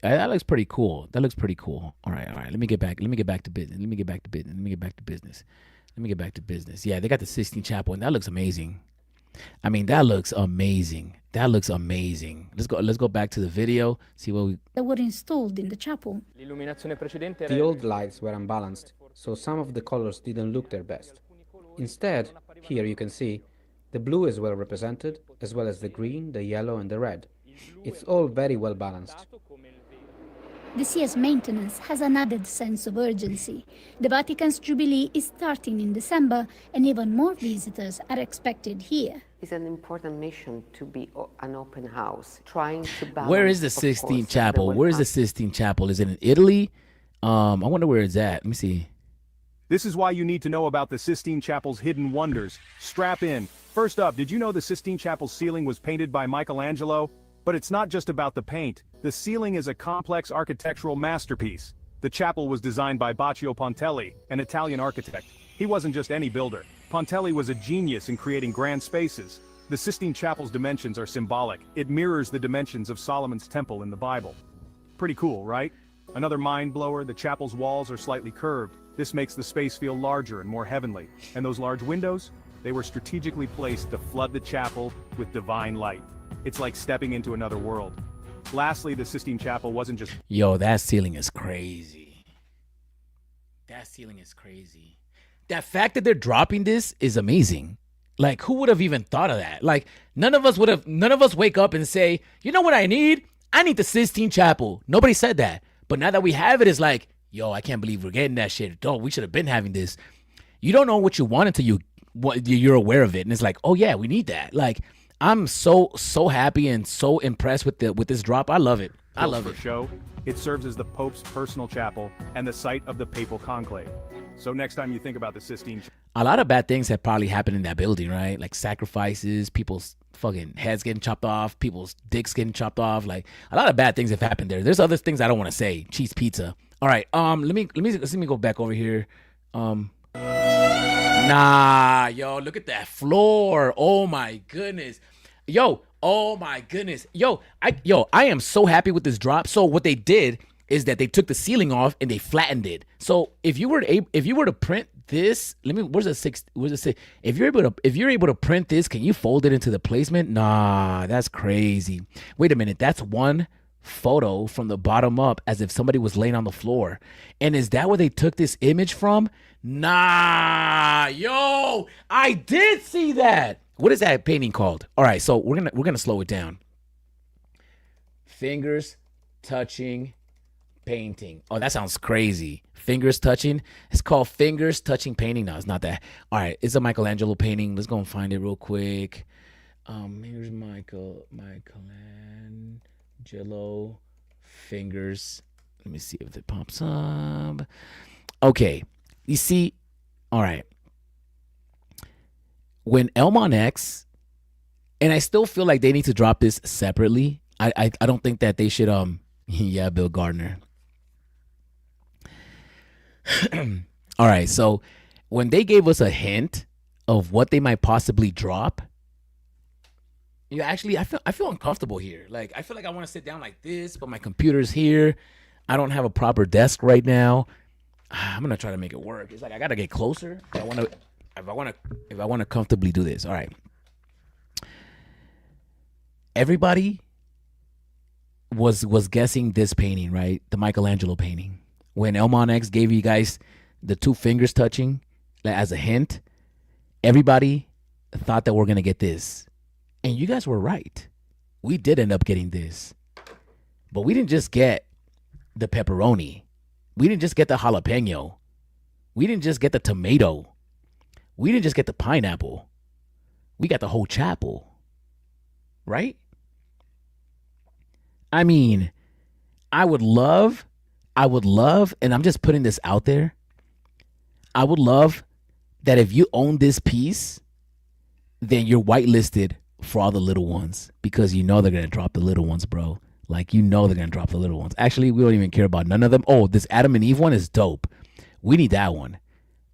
That looks pretty cool. That looks pretty cool. All right. Let me get back to business. Yeah, they got the Sistine Chapel, and that looks amazing. I mean, that looks amazing. Let's go back to the video. See what that were installed in the chapel. The old lights were unbalanced, so some of the colors didn't look their best. Instead, here you can see, the blue is well represented, as well as the green, the yellow, and the red. It's all very well balanced. This year's maintenance has an added sense of urgency. The Vatican's Jubilee is starting in December, and even more visitors are expected here. It's an important mission to be an open house, trying to balance. Where is the Sistine Chapel? Where is the Sistine Chapel? Is it in Italy? I wonder where it's at. Let me see. This is why you need to know about the Sistine Chapel's hidden wonders. Strap in. First up, did you know the Sistine Chapel's ceiling was painted by Michelangelo? But it's not just about the paint. The ceiling is a complex architectural masterpiece. The chapel was designed by Baccio Pontelli, an Italian architect. He wasn't just any builder. Pontelli was a genius in creating grand spaces. The Sistine Chapel's dimensions are symbolic. It mirrors the dimensions of Solomon's temple in the Bible. Pretty cool, right? Another mind blower, the chapel's walls are slightly curved. This makes the space feel larger and more heavenly. And those large windows? They were strategically placed to flood the chapel with divine light. It's like stepping into another world. Lastly, the Sistine Chapel wasn't just... Yo, that ceiling is crazy. That fact that they're dropping this is amazing. Like, who would have even thought of that? Like, none of us wake up and say, you know what I need? I need the Sistine Chapel. Nobody said that. But now that we have it, it's like, yo, I can't believe we're getting that shit. Oh, we should have been having this. You don't know what you want until you're aware of it. And it's like, oh yeah, we need that. Like, I'm so happy and so impressed with this drop. I love it. Show. It serves as the Pope's personal chapel and the site of the papal conclave. So next time you think about the Sistine, a lot of bad things have probably happened in that building, right? Like sacrifices, people's fucking heads getting chopped off, people's dicks getting chopped off. Like, a lot of bad things have happened there. There's other things I don't want to say. Cheese pizza. All right. Let me go back over here. Nah, yo, look at that floor. Oh my goodness. Yo, oh my goodness. I am so happy with this drop. So what they did is that they took the ceiling off and they flattened it. So if you were to print this, where's the six? If you're able to print this, can you fold it into the placement? Nah, that's crazy. Wait a minute, that's one photo from the bottom up as if somebody was laying on the floor. And is that where they took this image from? Nah, yo, I did see that. What is that painting called? All right, so we're gonna slow it down. Fingers touching painting. Oh, that sounds crazy. Fingers touching. It's called fingers touching painting. No, it's not that. All right, it's a Michelangelo painting. Let's go and find it real quick. Here's Michelangelo fingers. Let me see if it pops up. Okay, you see. All right. When Elmon X, and I still feel like they need to drop this separately. I don't think that they should. Yeah, Bill Gardner. All right, so when they gave us a hint of what they might possibly drop, actually, I feel uncomfortable here. Like, I feel like I want to sit down like this, but my computer's here. I don't have a proper desk right now. I'm gonna try to make it work. It's like I gotta get closer. If I want to comfortably do this. All right. Everybody was guessing this painting, right? The Michelangelo painting. When Elmon X gave you guys the two fingers touching as a hint, everybody thought that we're going to get this. And you guys were right. We did end up getting this. But we didn't just get the pepperoni. We didn't just get the jalapeno. We didn't just get the tomato. We didn't just get the pineapple. We got the whole chapel. Right? I mean, I would love, and I'm just putting this out there, I would love that if you own this piece, then you're whitelisted for all the little ones, because you know they're going to drop the little ones, bro. Like, you know they're going to drop the little ones. Actually, we don't even care about none of them. Oh, this Adam and Eve one is dope. We need that one.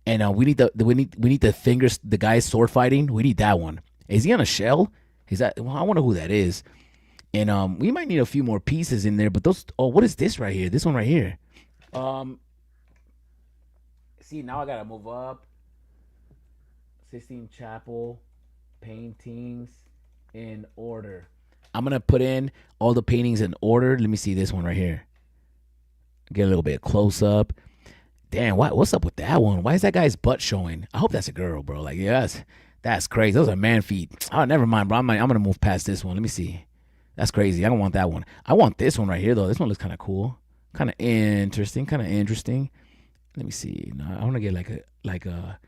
And we need the fingers, the guy's sword fighting. We need that one. Is he on a shell? Is that, well, I wonder who that is. And we might need a few more pieces in there, but those, oh, what is this right here? This one right here. See, now I gotta move up. Sistine Chapel paintings in order. I'm gonna put in all the paintings in order. Let me see this one right here. Get a little bit close up. Damn, what's up with that one? Why is that guy's butt showing? I hope that's a girl, bro. Like, yes, that's crazy. Those are man feet. Oh, never mind, bro. I'm gonna move past this one. Let me see. That's crazy. I don't want that one. I want this one right here, though. This one looks kind of cool. Kind of interesting. Let me see. No, I want to get like a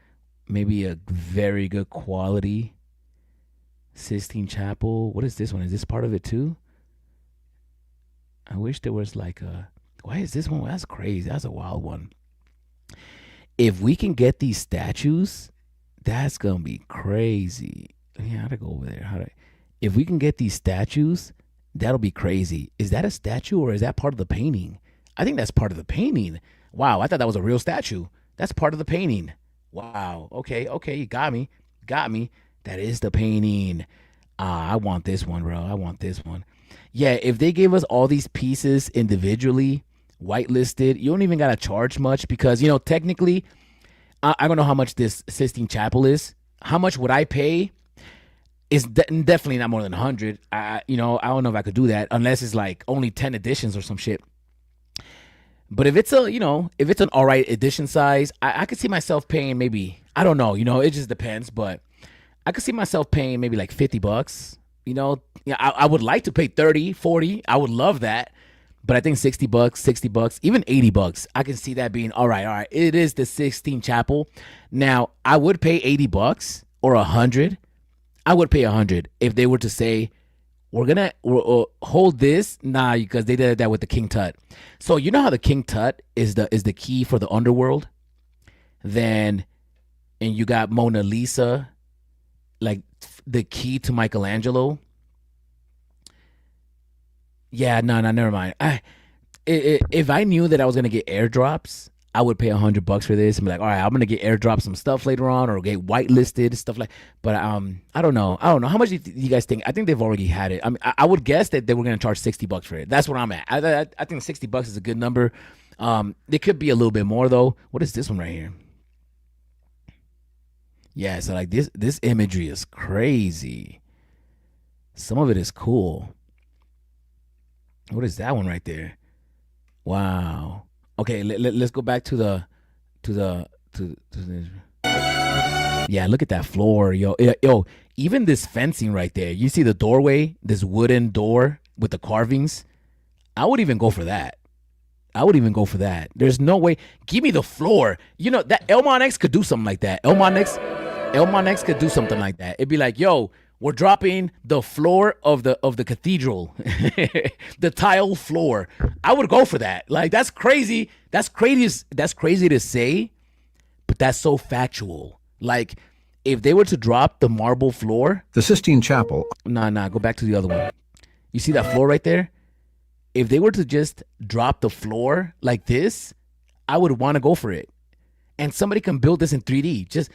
maybe a very good quality Sistine Chapel. What is this one? Is this part of it too? I wish there was like a... Why is this one? That's crazy. That's a wild one. If we can get these statues, that's going to be crazy. Yeah, how to go over there? If we can get these statues, that'll be crazy. Is that a statue or is that part of the painting? I think that's part of the painting. Wow, I thought that was a real statue. That's part of the painting. Wow. Okay, you got me. That is the painting. I want this one, bro. I want this one. Yeah, if they gave us all these pieces individually, whitelisted, you don't even got to charge much because, you know, technically, I don't know how much this Sistine Chapel is. How much would I pay? It's definitely not more than 100. I don't know if I could do that unless it's like only 10 editions or some shit. But if it's an all right edition size, I could see myself paying maybe, I don't know, it just depends. But I could see myself paying maybe like $50. I would like to pay 30, 40. I would love that. But I think $60, $60, even $80. I can see that being all right. It is the Sistine Chapel. Now I would pay $80 or 100. I would pay 100 if they were to say, we're gonna hold this. Nah, because they did that with the King Tut. So you know how the King Tut is the key for the underworld? And you got Mona Lisa, like the key to Michelangelo. Yeah, no, never mind. If I knew that I was gonna get airdrops, I would pay $100 for this and be like, all right, I'm gonna get airdrop some stuff later on or get whitelisted stuff like. But I don't know. How much do you guys think? I think they've already had it. I mean, I would guess that they were gonna charge $60 for it. That's where I'm at. I think $60 is a good number. It could be a little bit more though. What is this one right here? Yeah, so like this imagery is crazy. Some of it is cool. What is that one right there? Wow. Okay, let's go back to the yeah, look at that floor, yo. Even this fencing right there. You see the doorway, this wooden door with the carvings? I would even go for that. There's no way. Give me the floor. That Elmon X could do something like that. Elmon X could do something like that. It'd be like, yo, we're dropping the floor of the cathedral, the tile floor. I would go for that. Like, that's crazy. That's crazy to say, but that's so factual. Like, if they were to drop the marble floor, the Sistine Chapel. Nah. Go back to the other one. You see that floor right there? If they were to just drop the floor like this, I would want to go for it. And somebody can build this in 3D. Just,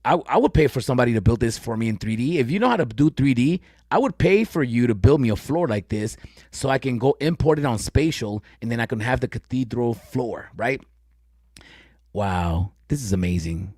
I would pay for somebody to build this for me in 3D. If you know how to do 3D, I would pay for you to build me a floor like this so I can go import it on Spatial and then I can have the cathedral floor, right? Wow, this is amazing.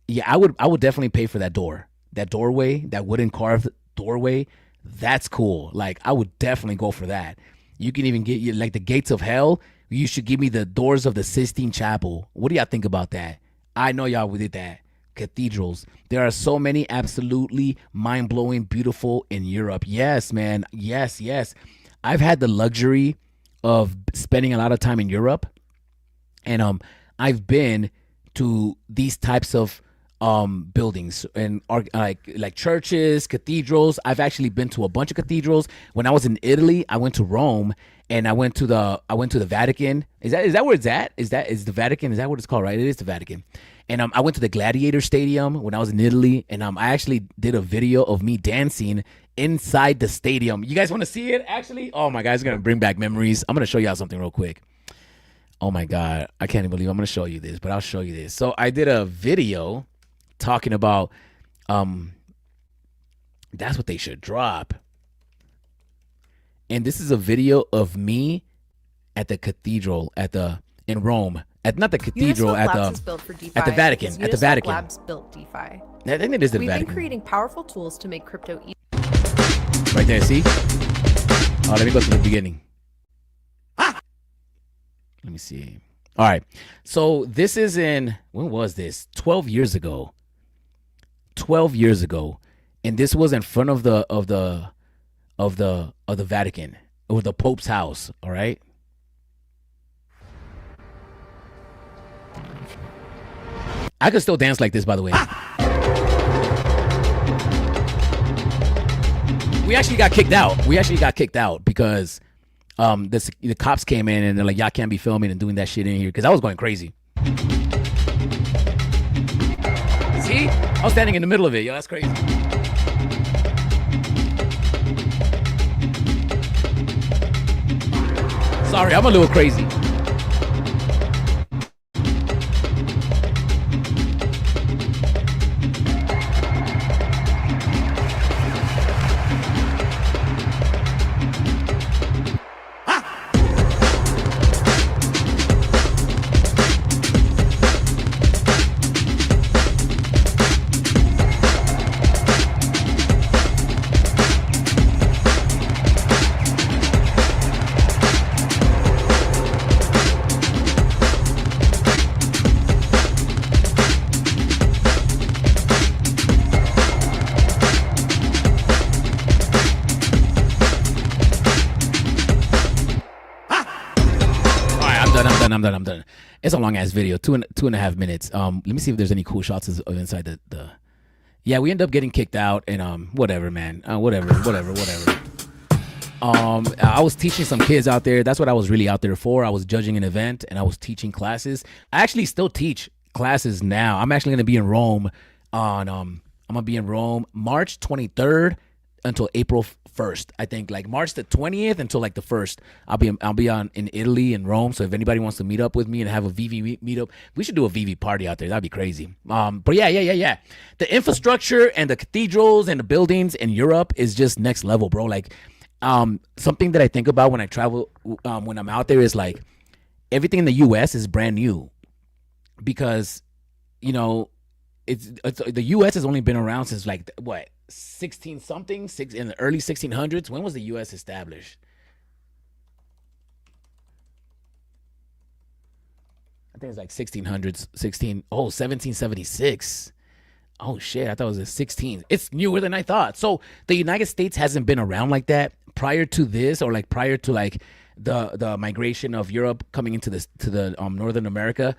Yeah, I would definitely pay for that door. That doorway, that wooden carved doorway, that's cool. Like, I would definitely go for that. You can even get you like the gates of hell. You should give me the doors of the Sistine Chapel. What do y'all think about that? I know y'all did that. Cathedrals. There are so many absolutely mind-blowing, beautiful in Europe. Yes, man. Yes, yes. I've had the luxury of spending a lot of time in Europe, and I've been to these types of buildings and like churches, cathedrals. I've actually been to a bunch of cathedrals. When I was in Italy, I went to Rome and I went to the Vatican. Is that where it's at? Is the Vatican? Is that what it's called? Right? It is the Vatican. And I went to the Gladiator Stadium when I was in Italy, and I actually did a video of me dancing inside the stadium. You guys want to see it? Actually, oh my God, it's gonna bring back memories. I'm gonna show y'all something real quick. Oh my God, I can't even believe I'm gonna show you this, but I'll show you this. So I did a video talking about that's what they should drop. And this is a video of me at the cathedral in Rome. Not the cathedral, at the Vatican. At the Vatican. Labs built DeFi. I think it is the We've Vatican. been creating powerful tools to make crypto easy. Right there, see? Oh, let me go to the beginning. Let me see. All right. So this is when was this? 12 years ago. 12 years ago. And this was in front of the Vatican, or the Pope's house, all right? I could still dance like this, by the way. We actually got kicked out. Because the cops came in and they're like, y'all can't be filming and doing that shit in here, because I was going crazy. See? I was standing in the middle of it. Yo, that's crazy. Sorry, I'm a little crazy. I'm done. It's a long ass video, two and a half minutes. Let me see if there's any cool shots of inside the. Yeah, we end up getting kicked out, and whatever, man. Whatever. I was teaching some kids out there. That's what I was really out there for. I was judging an event and I was teaching classes. I actually still teach classes now. I'm actually gonna be in Rome I'm gonna be in Rome March 23rd until April 1st. I think like March the 20th until like the 1st. I'll be in Italy and Rome. So if anybody wants to meet up with me and have a VeVe meetup, we should do a VeVe party out there. That'd be crazy. But yeah. The infrastructure and the cathedrals and the buildings in Europe is just next level, bro. Like something that I think about when I travel, when I'm out there, is like everything in the US is brand new, because you know it's the US has only been around since like what, 16 something, in the early 1600s. When was the US established? I think it's like 1600s, 1776. Oh shit, I thought it was the 16th. It's newer than I thought. So the United States hasn't been around like that prior to this, or like prior to like the migration of Europe coming into this to the Northern America.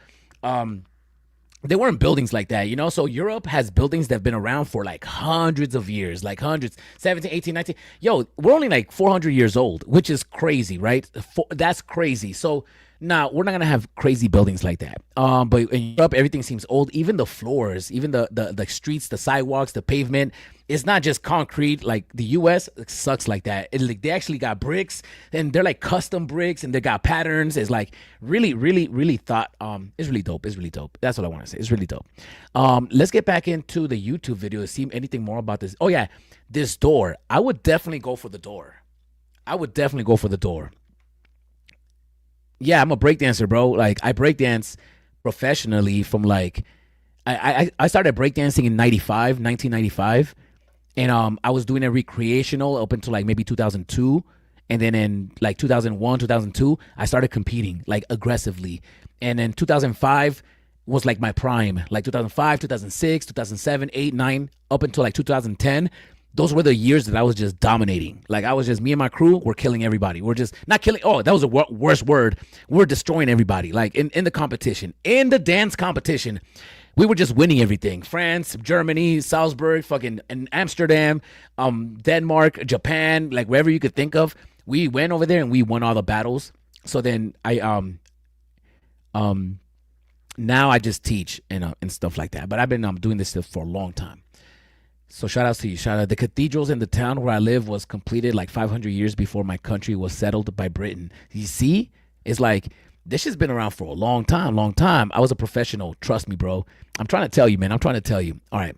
They weren't buildings like that, you know? So Europe has buildings that have been around for like hundreds of years, like hundreds, 17, 18, 19. Yo, we're only like 400 years old, which is crazy, right? That's crazy. So now we're not going to have crazy buildings like that. But in Europe, everything seems old. Even the floors, even the streets, the sidewalks, the pavement, it's not just concrete. Like the US sucks like that. Like they actually got bricks, and they're like custom bricks, and they got patterns. It's like really, really, really thought. It's really dope. It's really dope. That's what I want to say. It's really dope. Let's get back into the YouTube video to see anything more about this. Oh yeah, this door. I would definitely go for the door. Yeah, I'm a breakdancer, bro. Like I breakdance professionally from like I started breakdancing in 1995. And I was doing it recreational up until like maybe 2002. And then in like 2001, 2002, I started competing like aggressively. And then 2005 was like my prime, like 2005, 2006, 2007, 8, 9, up until like 2010. Those were the years that I was just dominating. Like I was just, me and my crew were killing everybody. We're just not killing. Oh, that was a worst word. We're destroying everybody. Like in the competition, in the dance competition, we were just winning everything. France, Germany, Salzburg, fucking in Amsterdam, Denmark, Japan, like wherever you could think of. We went over there and we won all the battles. So then now I just teach and stuff like that. But I've been doing this stuff for a long time. So shout outs to you. Shout out. The cathedrals in the town where I live was completed like 500 years before my country was settled by Britain. You see, it's like this shit's been around for a long time, long time. I was a professional. Trust me, bro. I'm trying to tell you, man. I'm trying to tell you. All right.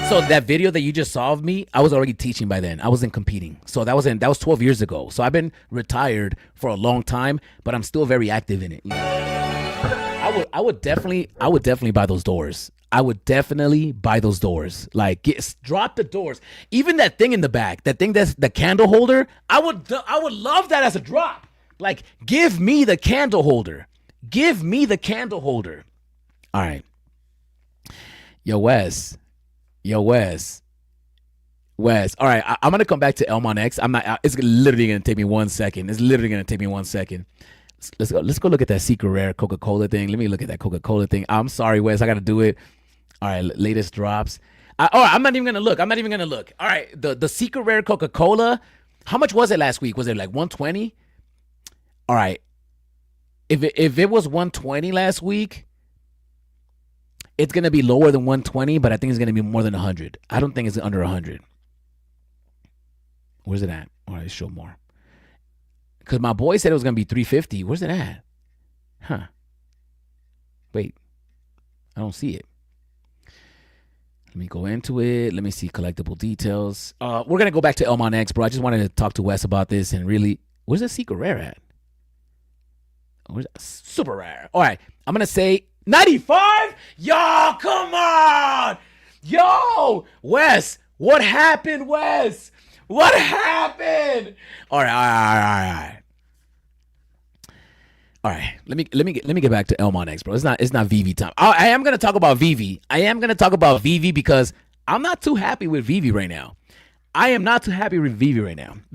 So that video that you just saw of me, I was already teaching by then. I wasn't competing. So that was 12 years ago. So I've been retired for a long time, but I'm still very active in it. You know? I would definitely buy those doors. I would definitely buy those doors. Like, drop the doors. Even that thing in the back, that thing that's the candle holder, I would love that as a drop. Like, give me the candle holder. Give me the candle holder. All right. Yo, Wes. All right, I'm going to come back to Elmon X. It's literally going to take me 1 second. Let's go look at that secret rare Coca-Cola thing. Let me look at that Coca-Cola thing. I'm sorry, Wes. I got to do it. All right, latest drops. I'm not even going to look. All right, the secret rare Coca-Cola, how much was it last week? Was it like 120? All right. If it was 120 last week, it's going to be lower than 120, but I think it's going to be more than 100. I don't think it's under 100. Where's it at? All right, show more. Because my boy said it was going to be 350. Where's it at? Huh. Wait. I don't see it. Let me go into it. Let me see collectible details. We're going to go back to Elmon X, bro. I just wanted to talk to Wes about this and really, where's the secret rare at? Where's that? Super rare. All right. I'm going to say 95? Yo, come on. Yo, Wes, what happened, Wes? What happened? All right. Let me get back to Elmon X, bro. It's not VeVe time. I am gonna talk about VeVe. Because I'm not too happy with VeVe right now.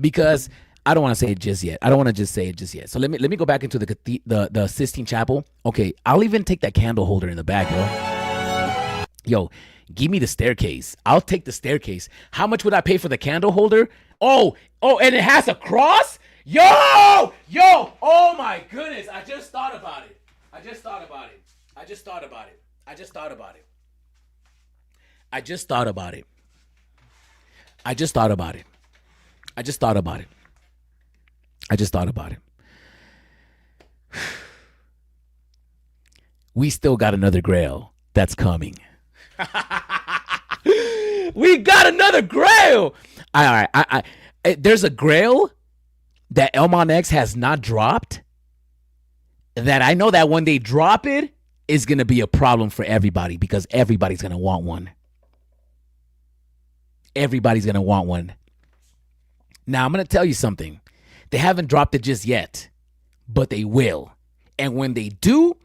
Because I don't want to say it just yet. So let me go back into the Sistine Chapel. Okay, I'll even take that candle holder in the back, bro. Yo, give me the staircase. I'll take the staircase. How much would I pay for the candle holder? Oh, and it has a cross? Yo, oh my goodness. I just thought about it. We still got another grail that's coming. We got another grail. All right. There's a grail that Elmon X has not dropped that I know that when they drop it is going to be a problem for everybody because everybody's going to want one. Now, I'm going to tell you something. They haven't dropped it just yet, but they will. And when they do,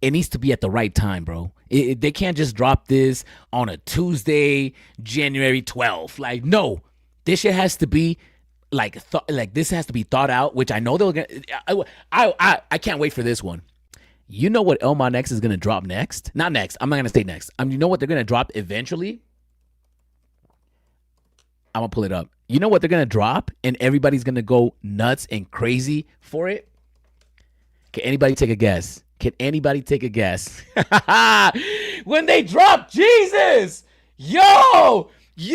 it needs to be at the right time, bro. They can't just drop this on a Tuesday, January 12th. Like, no, this shit has to be this has to be thought out, which I know they're gonna. I can't wait for this one. You know what Elmon X is gonna drop next? Not next. I'm not gonna say next. You know what they're gonna drop eventually? I'm gonna pull it up. You know what they're gonna drop, and everybody's gonna go nuts and crazy for it. Can anybody take a guess? When they drop Jesus, yo, they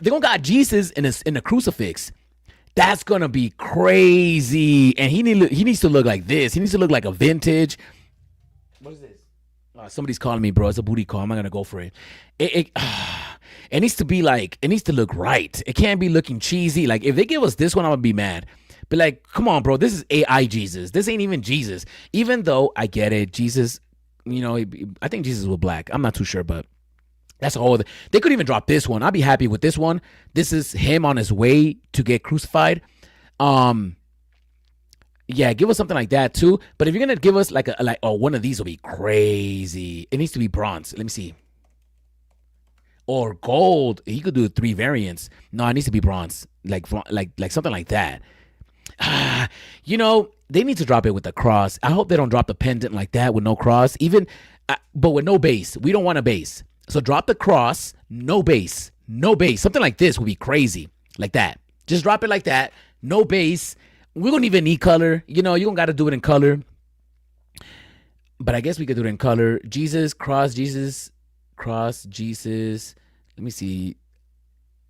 don't got Jesus in a crucifix. That's gonna be crazy, and he needs to look like this. He needs to look like a vintage. What is this? Somebody's calling me, bro. It's a booty call. I'm not gonna go for it. It needs to be like, it needs to look right. It can't be looking cheesy. Like if they give us this one, I'm gonna be mad. But like, come on, bro. This is AI Jesus. This ain't even Jesus. Even though I get it, Jesus. I think Jesus was black. I'm not too sure, but That's all. They could even drop this one. I'd be happy with this one. This is him on his way to get crucified. Yeah, give us something like that too. But if you're gonna give us like one of these will be crazy. It needs to be bronze. Let me see. Or gold. He could do 3 variants. No, it needs to be bronze. Like something like that. You know, they need to drop it with a cross. I hope they don't drop the pendant like that with no cross. Even, but with no base. We don't want a base. So drop the cross, no base, no base. Something like this would be crazy, like that. Just drop it like that, no base. We don't even need color. You know, you don't got to do it in color. But I guess we could do it in color. Jesus, cross, Jesus. Let me see.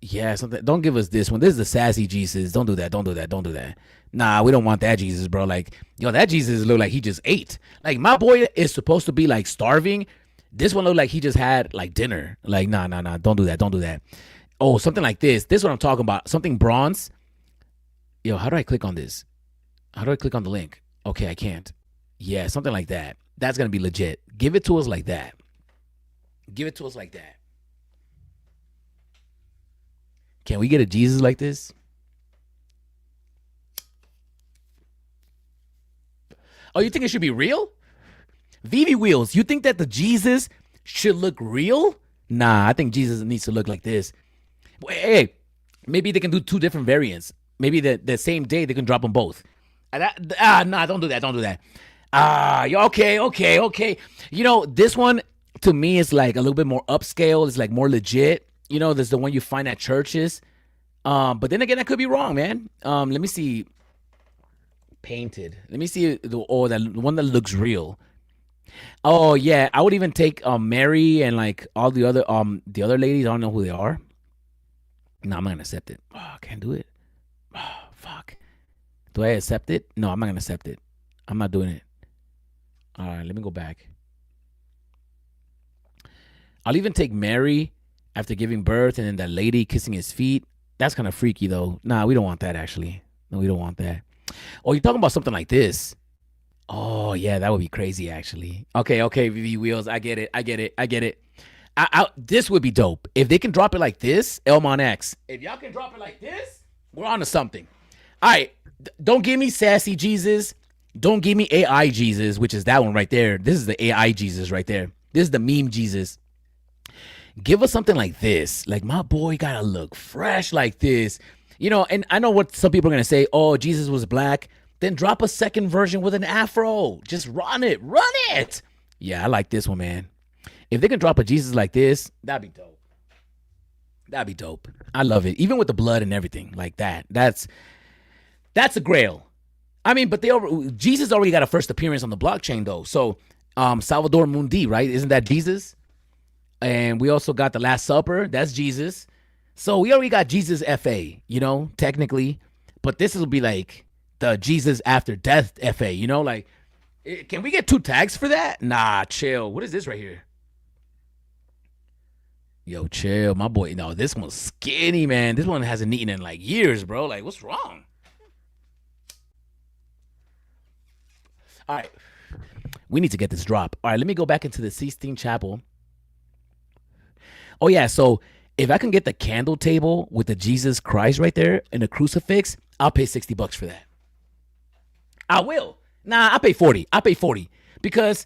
Yeah, something. Don't give us this one. This is the sassy Jesus. Don't do that. Don't do that. Don't do that. Nah, we don't want that Jesus, bro. Like, yo, that Jesus look like he just ate. Like, my boy is supposed to be like starving. This one looked like he just had like dinner. Like, nah. Don't do that. Don't do that. Oh, something like this. This is what I'm talking about. Something bronze. Yo, how do I click on this? How do I click on the link? Okay, I can't. Yeah, something like that. That's going to be legit. Give it to us like that. Give it to us like that. Can we get a Jesus like this? Oh, you think it should be real? VeVe Wheels, you think that the Jesus should look real? Nah, I think Jesus needs to look like this. Hey, maybe they can do 2 different variants. Maybe the same day they can drop them both. Nah, don't do that. Don't do that. Okay. You know, this one to me is like a little bit more upscale. It's like more legit. You know, there's the one you find at churches. But then again, I could be wrong, man. Let me see. Painted. Let me see the one that looks real. Oh yeah, I would even take Mary and like all the other ladies. I don't know who they are. No, I'm not gonna accept it. Oh, I can't do it. Oh, fuck. Do I accept it? No, I'm not gonna accept it. I'm not doing it. All right, let me go back. I'll even take Mary after giving birth and then that lady kissing his feet. That's kind of freaky though. Nah, we don't want that actually. No, we don't want that. Oh, you're talking about something like this. Oh, yeah, that would be crazy, actually. Okay, VeVe Wheels. I get it. This would be dope. If they can drop it like this, Elmon X. If y'all can drop it like this, we're on to something. All right, don't give me sassy Jesus. Don't give me AI Jesus, which is that one right there. This is the AI Jesus right there. This is the meme Jesus. Give us something like this. Like, my boy gotta look fresh like this. You know, and I know what some people are going to say. Oh, Jesus was black. Then drop a second version with an afro. Just run it. Run it. Yeah, I like this one, man. If they can drop a Jesus like this, that'd be dope. That'd be dope. I love it. Even with the blood and everything like that. That's a grail. I mean, but Jesus already got a first appearance on the blockchain, though. So, Salvador Mundi, right? Isn't that Jesus? And we also got the Last Supper. That's Jesus. So we already got Jesus FA, you know, technically. But this will be like the Jesus after death FA, you know? Like, can we get 2 tags for that? Nah, chill. What is this right here? Yo, chill. My boy, no, this one's skinny, man. This one hasn't eaten in like years, bro. Like, what's wrong? All right. We need to get this drop. All right, let me go back into the Sistine Chapel. Oh, yeah, so if I can get the candle table with the Jesus Christ right there and the crucifix, I'll pay $60 for that. I will. Nah, I'll pay 40. I'll pay 40 because,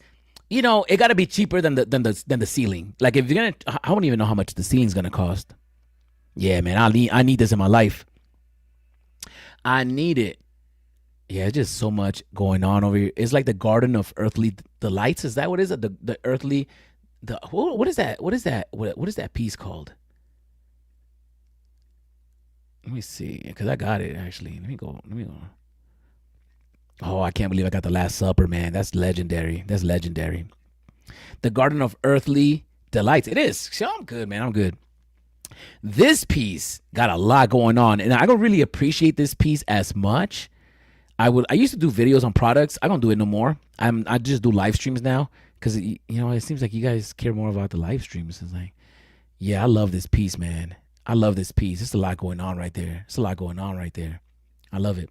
you know, it got to be cheaper than the ceiling. Like, if you're gonna, I don't even know how much the ceiling's gonna cost. Yeah, man, I need this in my life. I need it. Yeah, it's just so much going on over here. It's like the Garden of Earthly Delights. Is that what is it? The earthly, what is that? What is that? What is that piece called? Let me see, because I got it, actually. Let me go. Oh, I can't believe I got the Last Supper, man. That's legendary. That's legendary. The Garden of Earthly Delights. It is. So I'm good, man. I'm good. This piece got a lot going on, and I don't really appreciate this piece as much. I used to do videos on products. I don't do it no more. I just do live streams now because, you know, it seems like you guys care more about the live streams. It's like, yeah, I love this piece, man. I love this piece. There's a lot going on right there. It's a lot going on right there. I love it.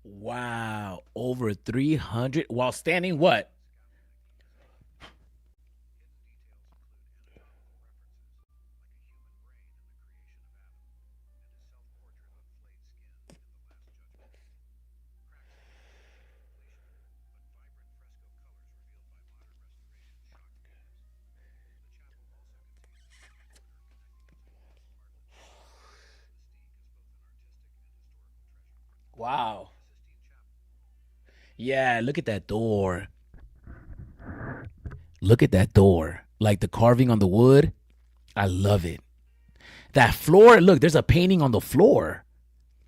Wow. Over 300 while standing what? Wow. Yeah, look at that door. Look at that door. Like the carving on the wood. I love it. That floor, look, there's a painting on the floor.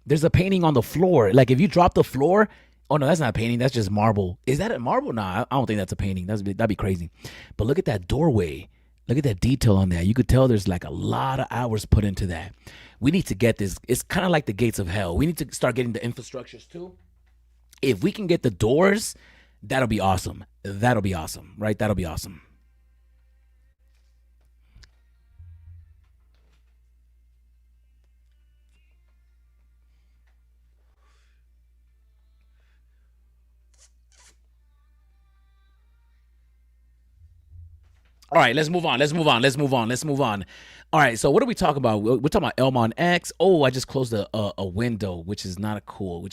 There's a painting on the floor. Like if you drop the floor, oh no, that's not a painting. That's just marble. Is that a marble? Nah, I don't think that's a painting. That'd be crazy. But look at that doorway. Look at that detail on that. You could tell there's like a lot of hours put into that. We need to get this. It's kind of like the gates of hell. We need to start getting the infrastructures too. If we can get the doors, that'll be awesome. That'll be awesome, right? That'll be awesome. All right, let's move on. All right, so what are we talking about? We're talking about Elmon X. Oh, I just closed a window, which is not cool.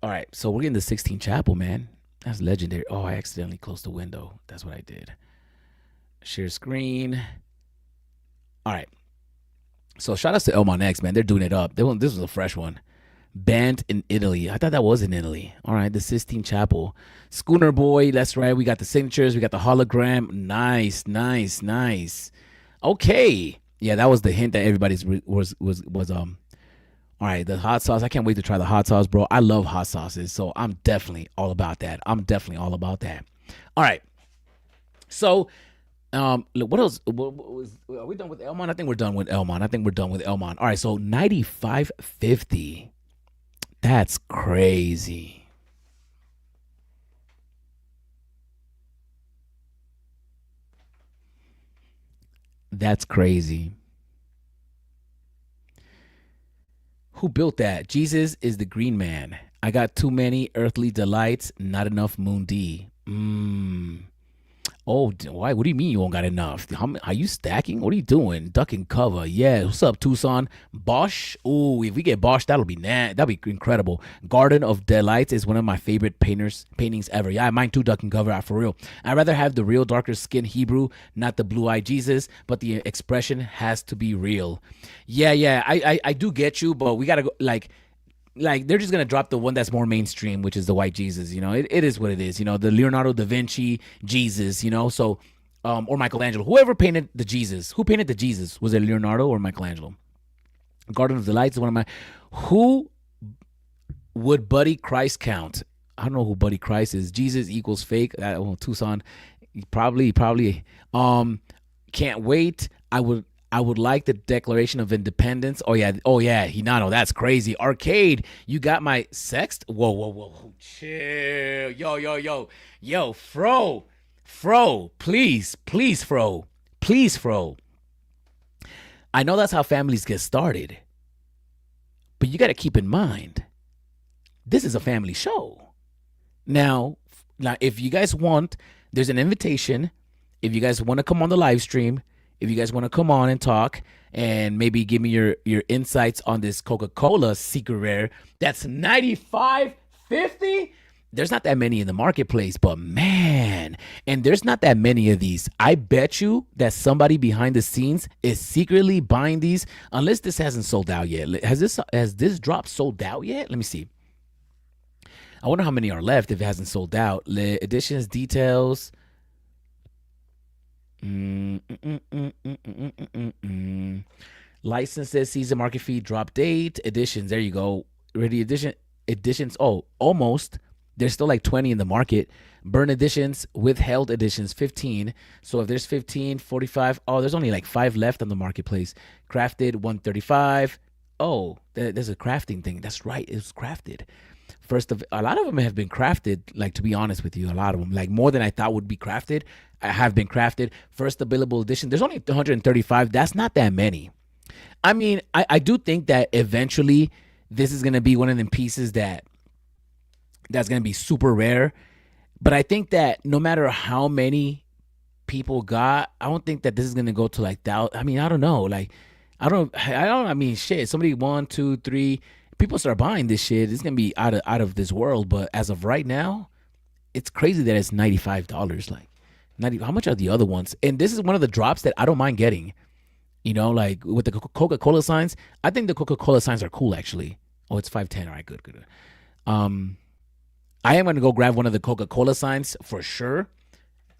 All right, so we're getting the 16 Chapel, man. That's legendary. Oh, I accidentally closed the window. That's what I did. Share screen. All right. So shout outs to Elmon X, man. They're doing it up. This was a fresh one. Banned in Italy. I thought that was in Italy. All right, the Sistine Chapel. Schooner Boy, that's right. We got the signatures. We got the hologram. Nice. Okay. Yeah, that was the hint that everybody's was all right, the hot sauce. I can't wait to try the hot sauce, bro. I love hot sauces, so I'm definitely all about that. All right. So, what else? Are we done with Elmon? I think we're done with Elmon. All right, so 95.50. That's crazy. That's crazy. Who built that? Jesus is the green man. I got too many earthly delights, not enough moon D. Oh, why? What do you mean you don't got enough? Are you stacking? What are you doing? Duck and cover. Yeah. What's up, Tucson? Bosch. Ooh, if we get Bosch, that'll be incredible. Garden of Delights is one of my favorite paintings ever. Yeah, mine too. Duck and cover. For real. I'd rather have the real darker skin Hebrew, not the blue-eyed Jesus, but the expression has to be real. Yeah. I do get you, but we gotta go like they're just gonna drop the one that's more mainstream, which is the white Jesus. It is what it is. The Leonardo da Vinci Jesus. So or Michelangelo, whoever painted the Jesus. Who painted the Jesus? Was it Leonardo or Michelangelo? Garden of Delights is one of my. Who would Buddy Christ count? I don't know who Buddy Christ is. Jesus equals fake. Tucson, probably. Can't wait. I would like the Declaration of Independence. Oh yeah, Hinano, that's crazy. Arcade, you got my sext? Whoa. Chill. Yo, Fro, please, Fro. I know that's how families get started. But you got to keep in mind, this is a family show. Now, if you guys want, there's an invitation. If you guys want to come on the live stream, if you guys want to come on and talk and maybe give me your insights on this Coca-Cola secret rare, that's $95.50. There's not that many in the marketplace, but man, and there's not that many of these. I bet you that somebody behind the scenes is secretly buying these, unless this hasn't sold out yet. Has this drop sold out yet? Let me see. I wonder how many are left if it hasn't sold out. Editions, details. Licenses, season, market fee, drop date, editions. There you go. Ready editions. Oh, almost. There's still like 20 in the market. Burn editions, withheld editions, 15. So if there's 15, 45. Oh, there's only like 5 left on the marketplace. Crafted, 135. Oh, there's a crafting thing. That's right. It was crafted. A lot of them have been crafted, like, to be honest with you, a lot of them, like more than I thought would be crafted, have been crafted. First available edition, there's only 135. That's not that many. I mean, I do think that eventually this is gonna be one of them pieces that's gonna be super rare. But I think that no matter how many people got, I don't think that this is gonna go to like thousands. I mean, I don't know. Like, I mean, shit. Somebody 1, 2, 3 people start buying this shit. It's gonna be out of this world. But as of right now, it's crazy that it's $95. Like, 90. How much are the other ones? And this is one of the drops that I don't mind getting. You know, like with the Coca-Cola signs. I think the Coca-Cola signs are cool, actually. Oh, it's 510. All right, good. I am gonna go grab one of the Coca-Cola signs for sure.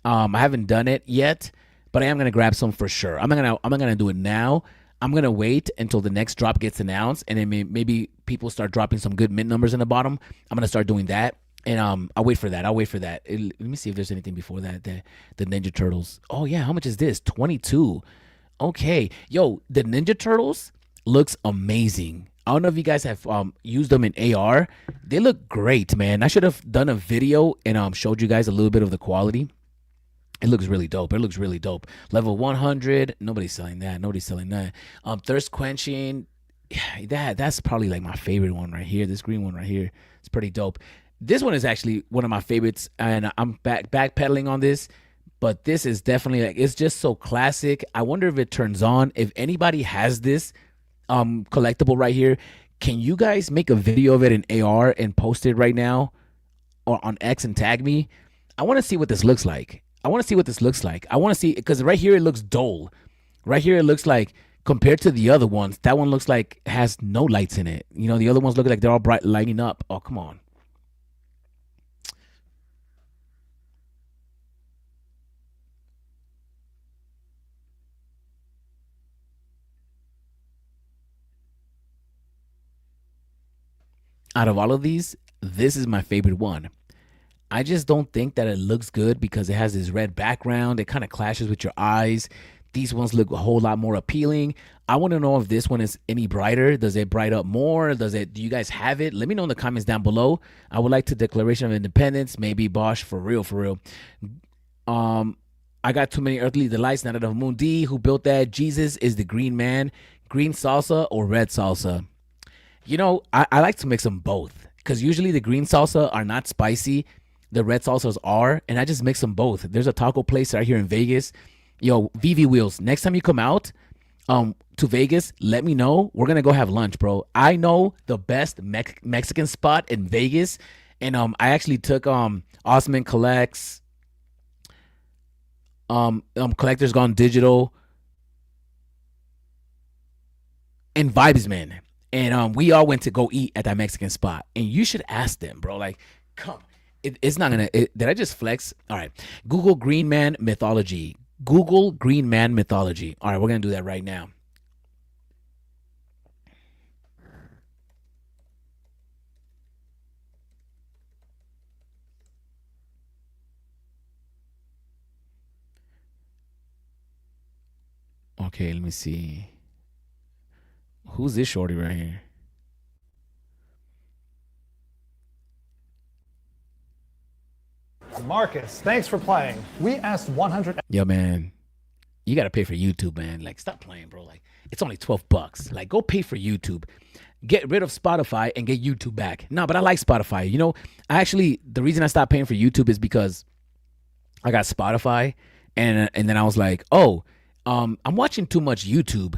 I haven't done it yet, but I am gonna grab some for sure. I'm not gonna do it now. I'm gonna wait until the next drop gets announced, and then maybe people start dropping some good mint numbers in the bottom. I'm gonna start doing that, and I'll wait for that. Let me see if there's anything before that. The Ninja Turtles. Oh yeah, how much is this? 22. Okay, yo, the Ninja Turtles looks amazing. I don't know if you guys have used them in AR. They look great, man. I should have done a video and showed you guys a little bit of the quality. It looks really dope. Level 100. Nobody's selling that. Thirst quenching. Yeah, that's probably like my favorite one right here. This green one right here. It's pretty dope. This one is actually one of my favorites, and I'm backpedaling on this. But this is definitely like, it's just so classic. I wonder if it turns on. If anybody has this collectible right here, can you guys make a video of it in AR and post it right now or on X and tag me? I want to see what this looks like. I want to see, because right here it looks dull. Right here it looks like, compared to the other ones, that one looks like has no lights in it. You know, the other ones look like they're all bright, lighting up. Oh, come on. Out of all of these, this is my favorite one. I just don't think that it looks good because it has this red background. It kind of clashes with your eyes. These ones look a whole lot more appealing. I want to know if this one is any brighter. Does it bright up more? Do you guys have it? Let me know in the comments down below. I would like the Declaration of Independence. Maybe Bosch, for real. I got too many earthly delights. Not enough Moon D. Who built that? Jesus is the green man. Green salsa or red salsa? You know, I like to mix them both because usually the green salsa are not spicy. The red salsas are, and I just mix them both. There's a taco place right here in Vegas. Yo, VeVe Wheels, next time you come out to Vegas, let me know. We're going to go have lunch, bro. I know the best Mexican spot in Vegas, and I actually took Osman Collects, Collectors Gone Digital, and Vibesman. And we all went to go eat at that Mexican spot. And you should ask them, bro. Like, come. It's not going to... Did I just flex? All right. Google Green Man Mythology. Google Green Man Mythology. All right, we're going to do that right now. Okay, let me see. Who's this shorty right here? Marcus, thanks for playing. We asked 100. Yo, man, you got to pay for YouTube, man. Like, stop playing, bro. Like, it's only $12. Like, go pay for YouTube. Get rid of Spotify and get YouTube back. No, but I like Spotify. You know, the reason I stopped paying for YouTube is because I got Spotify, and then I was like, oh, I'm watching too much YouTube.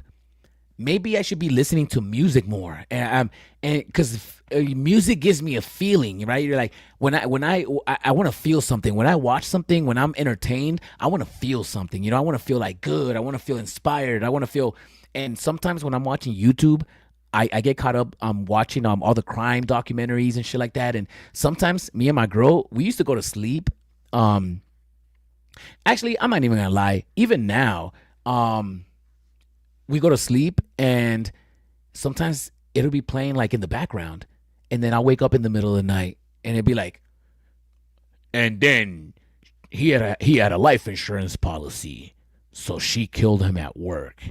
Maybe I should be listening to music more, and because music gives me a feeling, right? You're like, when I want to feel something. When I watch something, when I'm entertained, I want to feel something. You know, I want to feel like good. I want to feel inspired. I want to feel. And sometimes when I'm watching YouTube, I get caught up watching all the crime documentaries and shit like that. And sometimes me and my girl, we used to go to sleep. Actually, I'm not even gonna lie. Even now, we go to sleep and sometimes it'll be playing like in the background, and then I'll wake up in the middle of the night and it'll be like, and then he had a life insurance policy, so she killed him at work,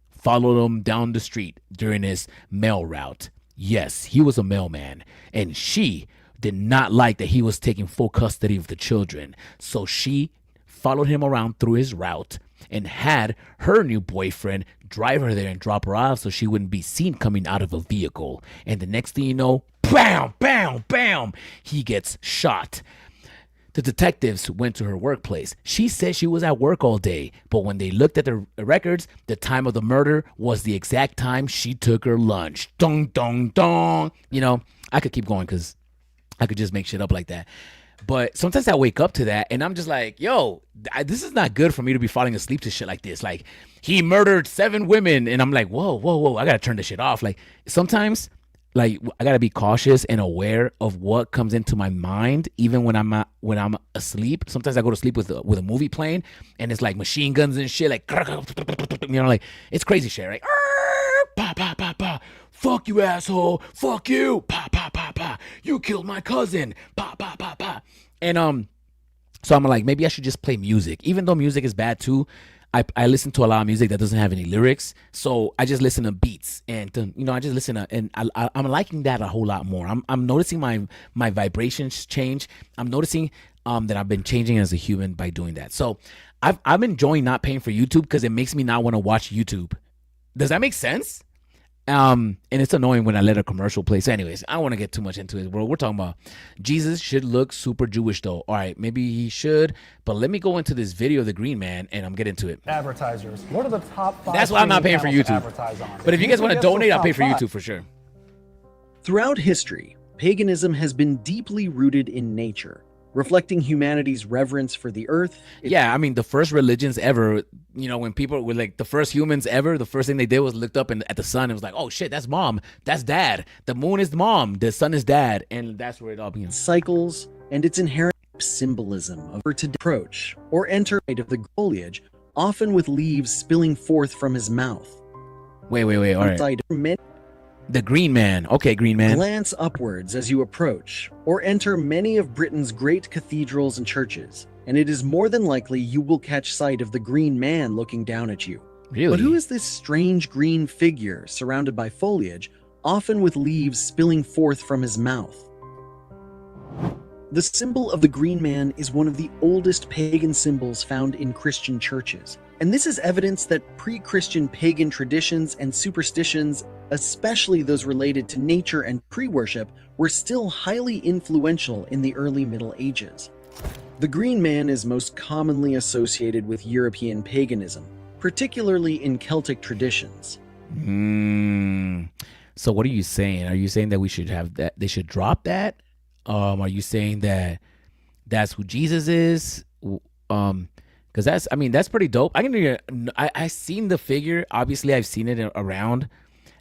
followed him down the street during his mail route. Yes, he was a mailman, and she did not like that he was taking full custody of the children, so she followed him around through his route and had her new boyfriend drive her there and drop her off so she wouldn't be seen coming out of a vehicle. And the next thing you know, bam, bam, bam, he gets shot. The detectives went to her workplace. She said she was at work all day, but when they looked at the records, the time of the murder was the exact time she took her lunch. Dong, dong, dong. You know, I could keep going because I could just make shit up like that. But sometimes I wake up to that and I'm just like, yo, this is not good for me to be falling asleep to shit like this. Like, he murdered 7 women. And I'm like, whoa, I got to turn this shit off. Like, sometimes, like, I got to be cautious and aware of what comes into my mind, even when I'm asleep. Sometimes I go to sleep with a movie playing and it's like machine guns and shit. Like, you know, like, it's crazy shit, right? Pa, pa, pa, pa. Fuck you, asshole. Fuck you. Pa, pa, pa, pa. You killed my cousin. Pa, pa, pa, pa. And so I'm like, maybe I should just play music. Even though music is bad too, I listen to a lot of music that doesn't have any lyrics. So I just listen to beats and, I just listen to, and I'm liking that a whole lot more. I'm noticing my vibrations change. I'm noticing that I've been changing as a human by doing that. So I'm enjoying not paying for YouTube because it makes me not want to watch YouTube. Does that make sense? And it's annoying when I let a commercial play. So anyways, I don't want to get too much into it, bro. We're talking about Jesus should look super Jewish though. All right, maybe he should, but let me go into this video of the Green Man and I'm getting into it. Advertisers. What are the top 5? That's why I'm not paying for YouTube. But if you guys want to donate, I'll pay for YouTube for sure. Throughout history, paganism has been deeply rooted in nature, reflecting humanity's reverence for the earth. Yeah, I mean, the first religions ever, when people were like the first humans ever, the first thing they did was looked up at the sun. It was like, oh shit, that's mom, that's dad. The moon is mom, the sun is dad. And that's where it all begins. Cycles and its inherent symbolism of to approach or enter of the foliage, often with leaves spilling forth from his mouth. Wait, all right. The Green Man. Okay, Green Man. Glance upwards as you approach, or enter many of Britain's great cathedrals and churches, and it is more than likely you will catch sight of the Green Man looking down at you. Really? But who is this strange green figure surrounded by foliage, often with leaves spilling forth from his mouth? The symbol of the Green Man is one of the oldest pagan symbols found in Christian churches, and this is evidence that pre-Christian pagan traditions and superstitions, especially those related to nature and pre-worship, were still highly influential in the early Middle Ages. The Green Man is most commonly associated with European paganism, particularly in Celtic traditions. So what are you saying? Are you saying that we should have that? They should drop that? Are you saying that that's who Jesus is? Because that's pretty dope. I seen the figure. Obviously, I've seen it around.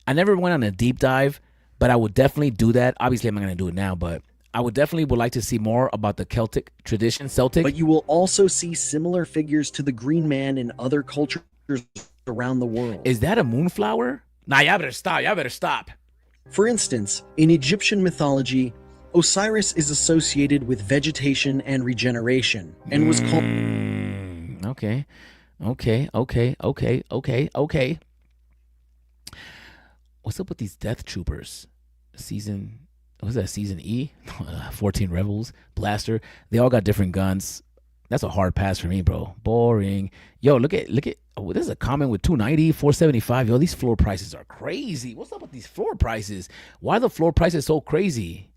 I never went on a deep dive, but I would definitely do that. Obviously, I'm not going to do it now, but I would like to see more about the Celtic tradition, But you will also see similar figures to the Green Man in other cultures around the world. Is that a moonflower? Nah, y'all better stop. For instance, in Egyptian mythology, Osiris is associated with vegetation and regeneration, and was called... Okay. What's up with these Death Troopers? Season E? 14 Rebels, Blaster. They all got different guns. That's a hard pass for me, bro. Boring. Yo, look at. Oh, there's a comment with 290, 475. Yo, these floor prices are crazy. What's up with these floor prices? Why are the floor prices so crazy?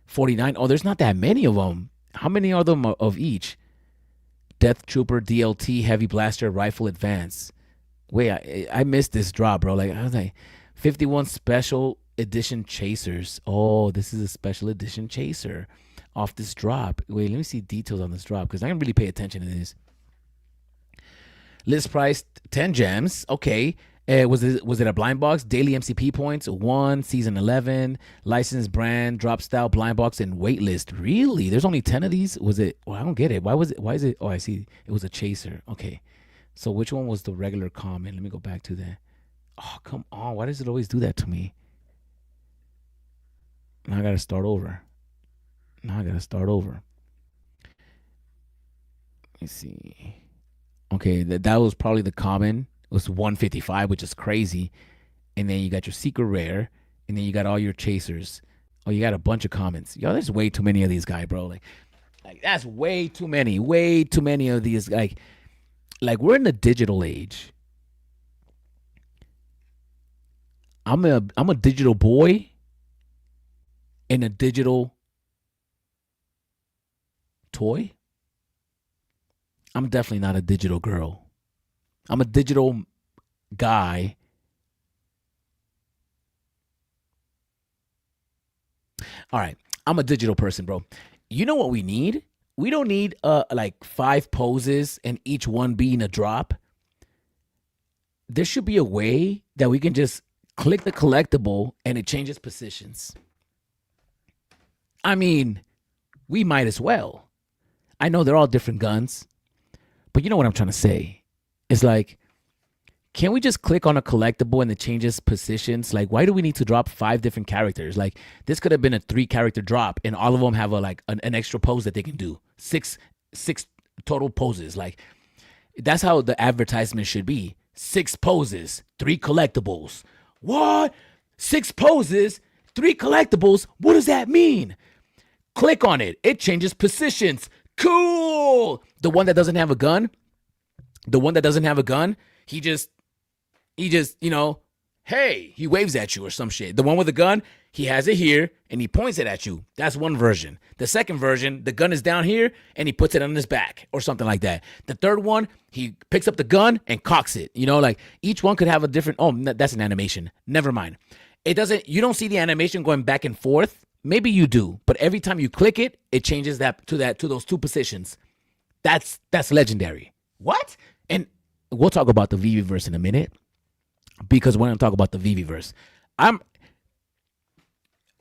49. Oh, there's not that many of them. How many are them of each? Death Trooper, DLT, Heavy Blaster, Rifle Advance. Wait, I missed this drop, bro. Like, I was like, 51 Special Edition Chasers. Oh, this is a Special Edition Chaser off this drop. Wait, let me see details on this drop because I didn't really pay attention to this. List price 10 gems. Okay. Was it a blind box? Daily MCP points 1, season 11, licensed brand, drop style, blind box, and wait list. Really? There's only 10 of these? Was it? Well, I don't get it. Why is it? Oh, I see. It was a chaser. Okay. So which one was the regular common? Let me go back to that. Oh, come on. Why does it always do that to me? Now I got to start over. Let me see. Okay, that was probably the common. It was 155, which is crazy. And then you got your secret rare. And then you got all your chasers. Oh, you got a bunch of comments. Yo, there's way too many of these guys, bro. Like that's way too many. Way too many of these. Like like we're in the digital age. I'm a digital boy in a digital toy. I'm definitely not a digital girl. I'm a digital guy. All right. I'm a digital person, bro. You know what we need? We don't need like 5 poses and each one being a drop. There should be a way that we can just click the collectible and it changes positions. I mean, we might as well. I know they're all different guns, but you know what I'm trying to say? It's like, can we just click on a collectible and it changes positions? Like, why do we need to drop 5 different characters? Like, this could have been a 3-character drop, and all of them have an extra pose that they can do. 6 total poses. Like, that's how the advertisement should be. 6 poses, 3 collectibles. What? 6 poses, 3 collectibles? What does that mean? Click on it. It changes positions. Cool. The one that doesn't have a gun, he just, you know, hey, he waves at you or some shit. The one with the gun, he has it here and he points it at you. That's one version. The second version, the gun is down here and he puts it on his back or something like that. The third one, he picks up the gun and cocks it. You know, like each one could have a different, that's an animation. Never mind. You don't see the animation going back and forth. Maybe you do, but every time you click it, it changes to those 2 positions. That's legendary. What? And we'll talk about the VeVe-verse in a minute, because we're going to talk about the VeVe-verse.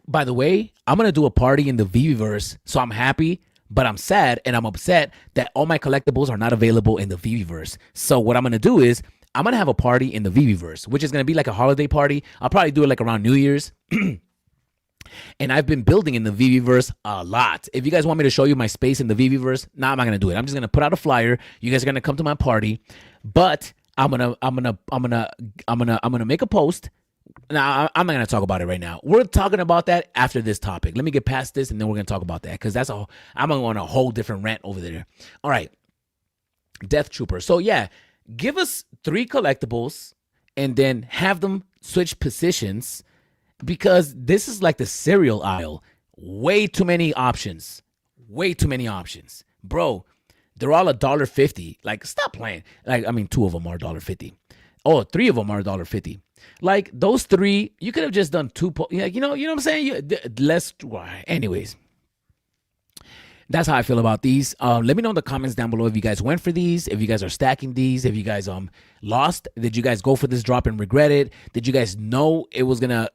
By the way, I'm going to do a party in the VeVe-verse, so I'm happy, but I'm sad and I'm upset that all my collectibles are not available in the VeVe-verse. So what I'm going to do is I'm going to have a party in the VeVe-verse, which is going to be like a holiday party. I'll probably do it like around New Year's. And I've been building in the VeVe-verse a lot. If you guys want me to show you my space in the VeVe-verse, I'm not gonna do it. I'm just gonna put out a flyer. You guys are gonna come to my party, but I'm gonna make a post. Now I'm not gonna talk about it right now. We're talking about that after this topic. Let me get past this, and then we're gonna talk about that, because I'm gonna go on a whole different rant over there. All right, Death Trooper. So yeah, give us 3 collectibles, and then have them switch positions. Because this is like the cereal aisle. Way too many options. Bro, they're all $1.50. Like, stop playing. Like, I mean, 2 of them are $1.50. Oh, 3 of them are $1.50. Like, those 3, you could have just done 2. You know what I'm saying? Anyways. That's how I feel about these. Let me know in the comments down below if you guys went for these, if you guys are stacking these, if you guys lost. Did you guys go for this drop and regret it? Did you guys know it was gonna?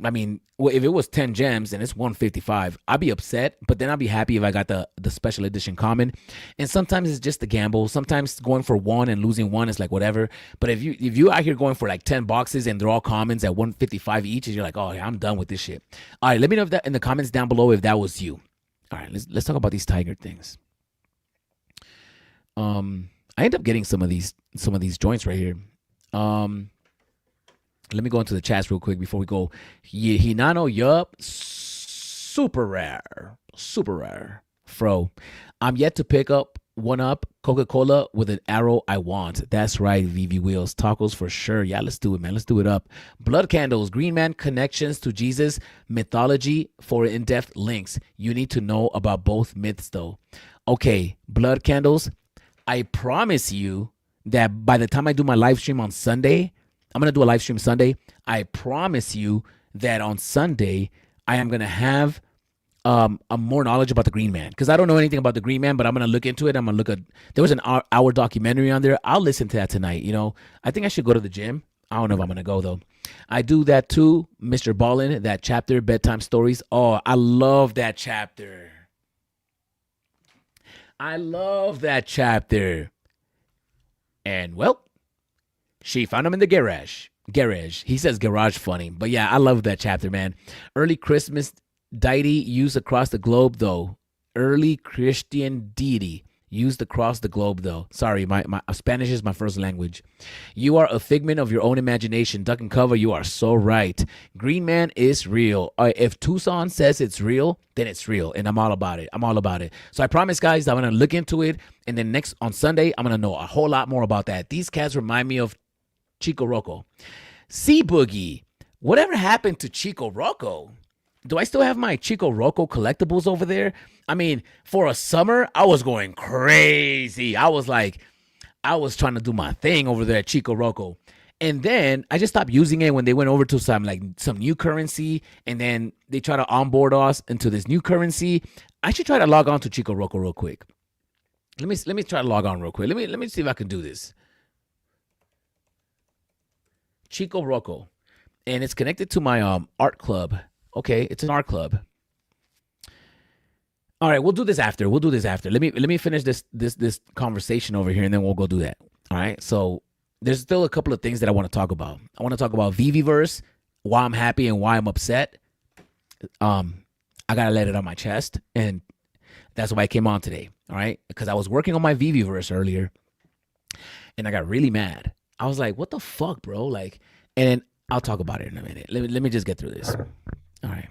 I mean, if it was 10 gems and it's 155, I'd be upset, but then I'd be happy if I got the special edition common. And sometimes it's just a gamble. Sometimes going for 1 and losing 1 is like whatever. But if you out here going for like 10 boxes and they're all commons at 155 each, and you're like, oh yeah, I'm done with this shit. All right, let me know if that in the comments down below if that was you. All right, let's talk about these tiger things. I end up getting some of these joints right here. Let me go into the chats real quick before we go. Hinano, yup, super rare. Fro, I'm yet to pick up one up Coca-Cola with an arrow I want. That's right, VeVe Wheels. Tacos for sure. Yeah, let's do it, man. Let's do it up. Blood candles. Green Man connections to Jesus mythology for in-depth links. You need to know about both myths, though. Okay, blood candles. I promise you that by the time I do my live stream on Sunday, I'm going to do a live stream Sunday. I promise you that on Sunday, I am going to have more knowledge about the Green Man, because I don't know anything about the Green Man, but I'm gonna look into it. I'm gonna look at, there was an hour documentary on there. I'll listen to that tonight. You know, I think I should go to the gym. I don't know if I'm gonna go though. I do that too, Mr. Ballin, that chapter, bedtime stories. Oh, I love that chapter. And well, she found him in the garage. He says garage funny, but yeah, I love that chapter, man. Early Christmas deity used across the globe, though. Early Christian deity used across the globe, though. Sorry, my Spanish is my first language. You are a figment of your own imagination. Duck and cover, you are so right. Green Man is real. If Tucson says it's real, then it's real, and I'm all about it. I'm all about it. So I promise, guys, I'm going to look into it, and then on Sunday, I'm going to know a whole lot more about that. These cats remind me of Chico Rocco. Sea Boogie, whatever happened to Chico Rocco? Do I still have my Chico Rocco collectibles over there? I mean, for a summer, I was going crazy. I was trying to do my thing over there at Chico Rocco. And then I just stopped using it when they went over to some new currency, and then they try to onboard us into this new currency. I should try to log on to Chico Rocco real quick. Let me try to log on real quick. Let me see if I can do this. Chico Rocco. And it's connected to my art club. Okay, it's an art club. All right, we'll do this after. Let me finish this conversation over here, and then we'll go do that. All right. So there's still a couple of things that I want to talk about. I want to talk about VeVeverse, why I'm happy and why I'm upset. I gotta let it on my chest, and that's why I came on today. All right, because I was working on my VeVeverse earlier, and I got really mad. I was like, "What the fuck, bro?" Like, and then I'll talk about it in a minute. Let me just get through this. All right.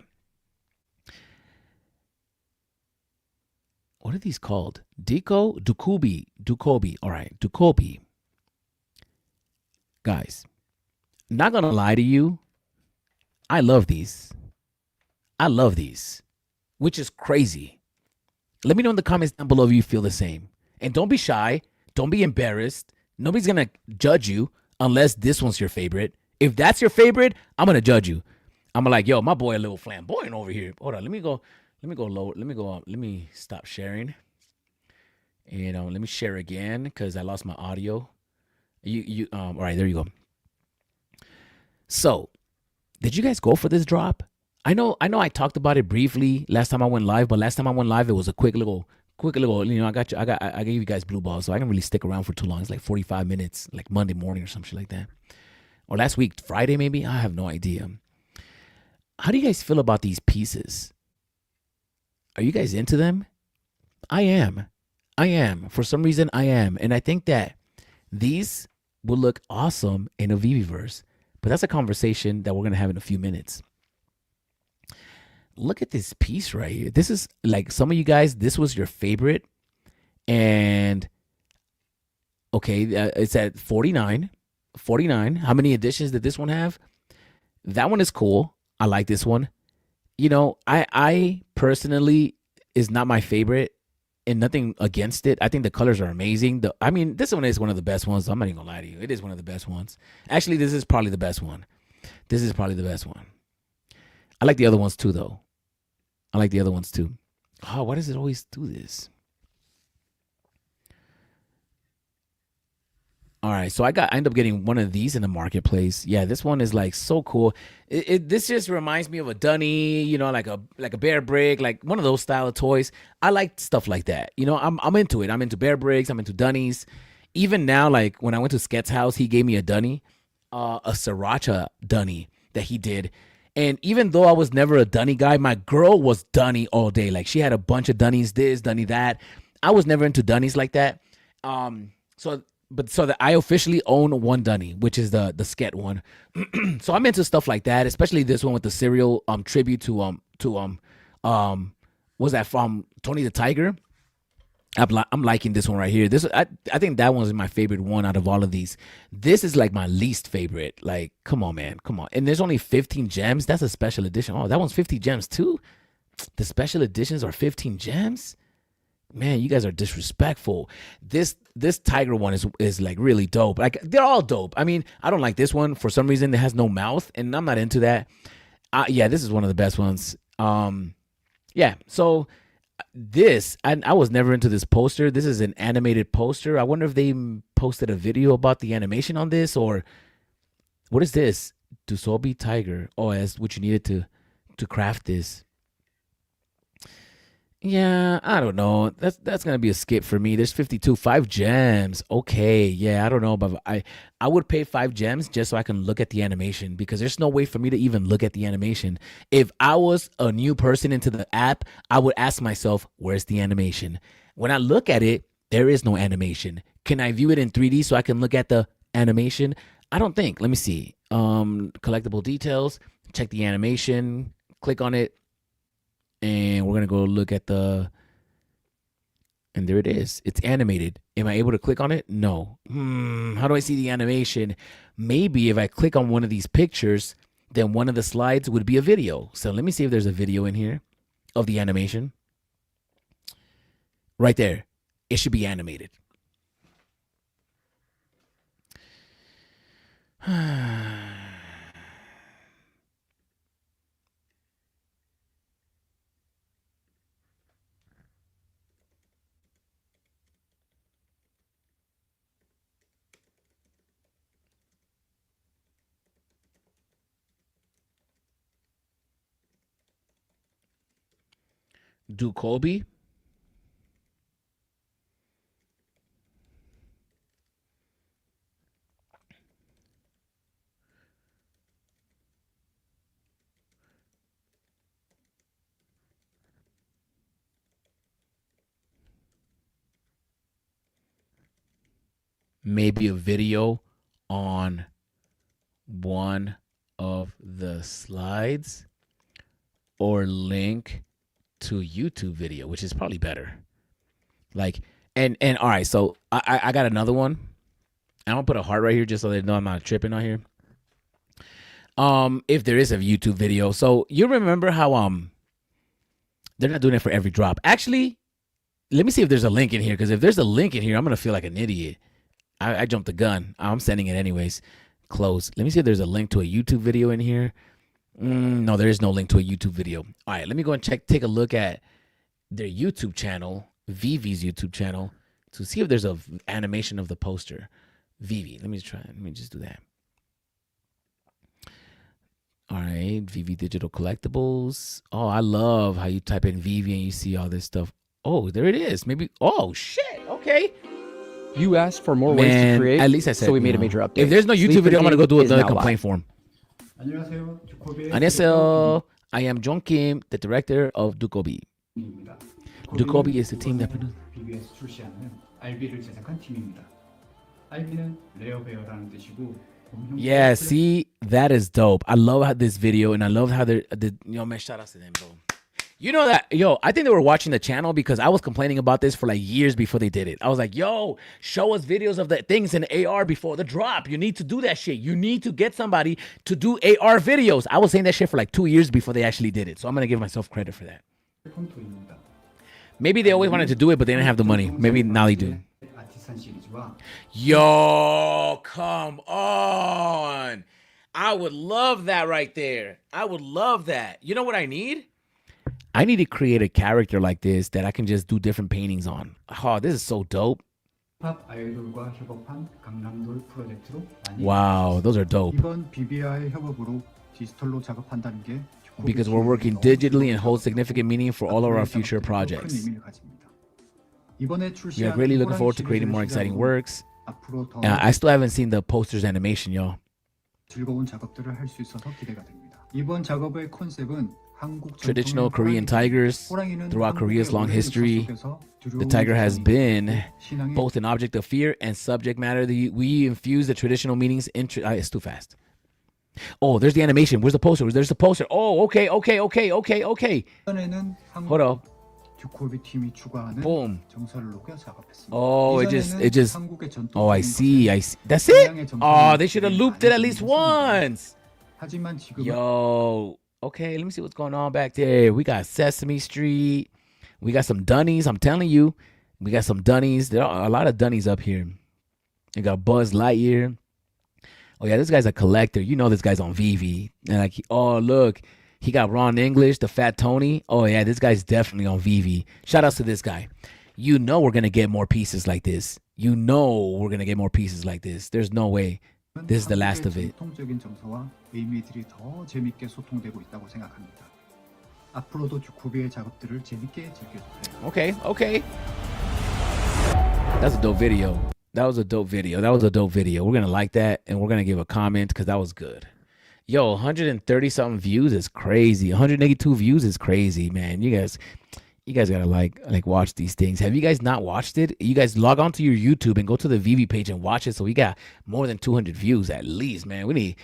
What are these called? Dukobi. All right, Dukobi. Guys, not gonna lie to you, I love these, which is crazy. Let me know in the comments down below if you feel the same. And don't be shy. Don't be embarrassed. Nobody's gonna judge you unless this one's your favorite. If that's your favorite, I'm gonna judge you. I'm like, yo, my boy a little flamboyant over here. Hold on, let me go low. Let me stop sharing. And let me share again because I lost my audio. All right, there you go. So, did you guys go for this drop? I know I talked about it briefly last time I went live, but last time I went live, it was a quick little, I gave you guys blue balls, so I didn't really stick around for too long. It's like 45 minutes, like Monday morning or some shit like that. Or last week, Friday maybe? I have no idea. How do you guys feel about these pieces? Are you guys into them? I am. For some reason, I am. And I think that these will look awesome in a VeVeverse. But that's a conversation that we're going to have in a few minutes. Look at this piece right here. This is like some of you guys, this was your favorite. And, okay, it's at 49. How many editions did this one have? That one is cool. I like this one. I personally is not my favorite, and nothing against it. I think the colors are amazing. This one is one of the best ones. I'm not even gonna lie to you. It is one of the best ones. Actually, this is probably the best one. I like the other ones too, though. Oh, why does it always do this? All right, so I ended up getting one of these in the marketplace. Yeah, this one is like so cool. This just reminds me of a dunny, like a bear brick, like one of those style of toys. I like stuff like that. I'm into it. I'm into bear bricks. I'm into dunnies. Even now, like when I went to Sket's house, he gave me a dunny, a sriracha dunny that he did. And even though I was never a dunny guy, my girl was dunny all day. Like she had a bunch of dunnies, this, dunny, that. I was never into dunnies like that. So that I officially own one dunny, which is the Sket one. So I'm into stuff like that, especially this one with the cereal tribute to was that from Tony the Tiger? I'm liking this one right here. I think that one's my favorite one out of all of these. This is like my least favorite. Like, come on, man, come on. And there's only 15 gems. That's a special edition. Oh, that one's 50 gems too. The special editions are 15 gems. Man, you guys are disrespectful. This tiger one is like really dope. Like they're all dope. I don't like this one for some reason. It has no mouth, and I'm not into that. Yeah, this is one of the best ones. Yeah. So this, I was never into this poster. This is an animated poster. I wonder if they posted a video about the animation on this, or what is this? Dusobi Tiger. Oh, that's what you needed to craft this. Yeah, I don't know. That's gonna be a skip for me. There's 5 gems. Okay, yeah, I don't know, but I would pay 5 gems just so I can look at the animation, because there's no way for me to even look at the animation. If I was a new person into the app, I would ask myself, where's the animation? When I look at it, There is no animation. Can I view it in 3D so I can look at the animation? I don't think. Let me see. Collectible details. Check the animation. Click on it. And we're going to go look at the... And there it is. It's animated. Am I able to click on it? No. How do I see the animation? Maybe if I click on one of these pictures, then one of the slides would be a video. So let me see if there's a video in here of the animation. Right there. It should be animated. Do Colby? Maybe a video on one of the slides or link to a YouTube video, which is probably better. Like, and all right, so I got another one. I'm gonna put a heart right here just so they know I'm not tripping on here. If there is a YouTube video. So you remember how they're not doing it for every drop. Actually, let me see if there's a link in here, because if there's a link in here, I'm gonna feel like an idiot. I jumped the gun. I'm sending it anyways. Close. Let me see if there's a link to a YouTube video in here. No, there is no link to a YouTube video. All right, let me go and take a look at their YouTube channel, VeVe's YouTube channel, to see if there's a animation of the poster. VeVe. Let me just do that. All right, VeVe Digital Collectibles. Oh, I love how you type in VeVe and you see all this stuff. Oh, there it is. Maybe. Oh, shit. Okay. You asked for more ways to create, at least I said, so we made a major update. If there's no YouTube video, I'm going to go do another complaint live. form. 안녕하세요. I am John Kim, the director of Dukobi. Dukobi is the team that produced. VeVe에서 출시하는 RB를 제작한 팀입니다. RB는 레어 베어라는 뜻이고 Yeah, see, that is dope. I love how this video, and I love how yo, man, shout out to them, bro. You know that, yo, I think they were watching the channel because I was complaining about this for like years before they did it. I was like, yo, show us videos of the things in AR before the drop. You need to do that shit. You need to get somebody to do AR videos. I was saying that shit for like 2 years before they actually did it. So I'm going to give myself credit for that. Maybe they always wanted to do it, but they didn't have the money. Maybe now they do. Yo, come on. I would love that right there. I would love that. You know what I need? I need to create a character like this that I can just do different paintings on. Oh, this is so dope. Wow, those are dope. Because we're working digitally and holds significant meaning for all of our future projects. We are greatly looking forward to creating more exciting works. I still haven't seen the posters animation, y'all. Traditional Korean tigers. Throughout Korea's long history, the tiger has been both an object of fear and subject matter. We infuse the traditional meanings in... it's too fast. Oh, there's the animation. Where's the poster? There's the poster. Oh, okay. Hold up. Boom. Oh, it just. Oh, I see. That's it. Oh, they should have looped it at least once. Yo. Okay, let me see what's going on back there. We got Sesame Street. We got some Dunnies. I'm telling you, we got some Dunnies. There are a lot of Dunnies up here. We got Buzz Lightyear. Oh yeah, this guy's a collector. You know this guy's on VeVe. And like, oh look, he got Ron English, the Fat Tony. Oh yeah, this guy's definitely on VeVe. Shout outs to this guy. You know we're gonna get more pieces like this. You know we're gonna get more pieces like this. There's no way. This is the last of it. Okay. That's a dope video. That was a dope video. We're gonna like that, and we're gonna give a comment because that was good. Yo, 130 something views is crazy. 182 views is crazy, man. You guys, You guys gotta like watch these things. Have you guys not watched it? You guys log on to your YouTube and go to the VeVe page and watch it. So we got more than 200 views at least, man. We need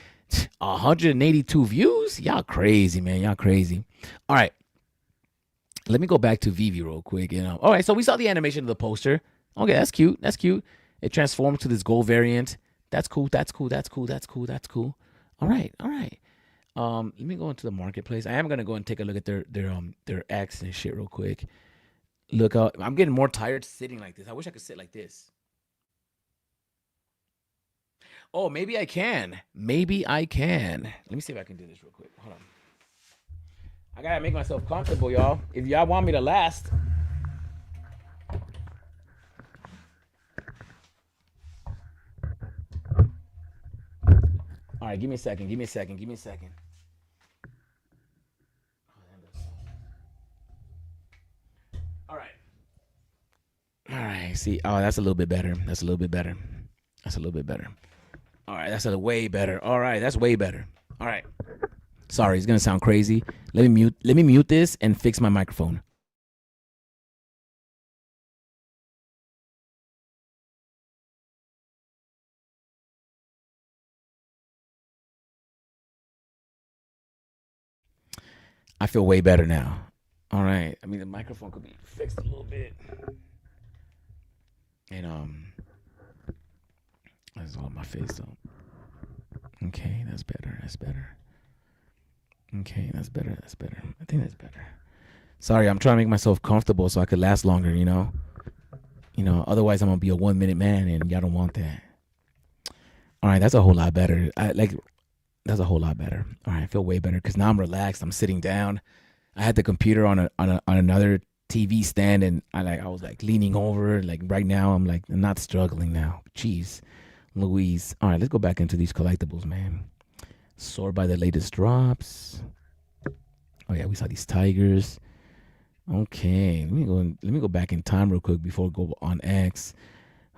182 views. Y'all crazy, man. Y'all crazy. All right. Let me go back to VeVe real quick. All right. So we saw the animation of the poster. Okay, that's cute. That's cute. It transformed to this gold variant. That's cool. That's cool. That's cool. That's cool. That's cool. All right. All right. Let me go into the marketplace. I am gonna go and take a look at their X and shit real quick. Look out. I'm getting more tired sitting like this. I wish I could sit like this. Oh, maybe I can. Maybe I can. Let me see if I can do this real quick. Hold on. I gotta make myself comfortable, y'all. If y'all want me to last. All right, give me a second. Give me a second. Give me a second. All right. All right. See, oh, that's a little bit better. That's a little bit better. That's a little bit better. All right, that's a way better. All right, that's way better. All right. Sorry, it's gonna sound crazy. Let me mute this and fix my microphone. I feel way better now. All right. I mean, the microphone could be fixed a little bit. And that's all on my face though. Okay, that's better. That's better. Okay, that's better. That's better. I think that's better. Sorry, I'm trying to make myself comfortable so I could last longer, you know? Otherwise I'm gonna be a 1 minute man and y'all don't want that. All right, that's a whole lot better. That's a whole lot better. All right, I feel way better because now I'm relaxed. I'm sitting down. I had the computer on another TV stand, and I was like leaning over. Like right now, I'm not struggling now. Jeez, Louise. All right, let's go back into these collectibles, man. Sort by the latest drops. Oh yeah, we saw these tigers. Okay, let me go back in time real quick before we go on X.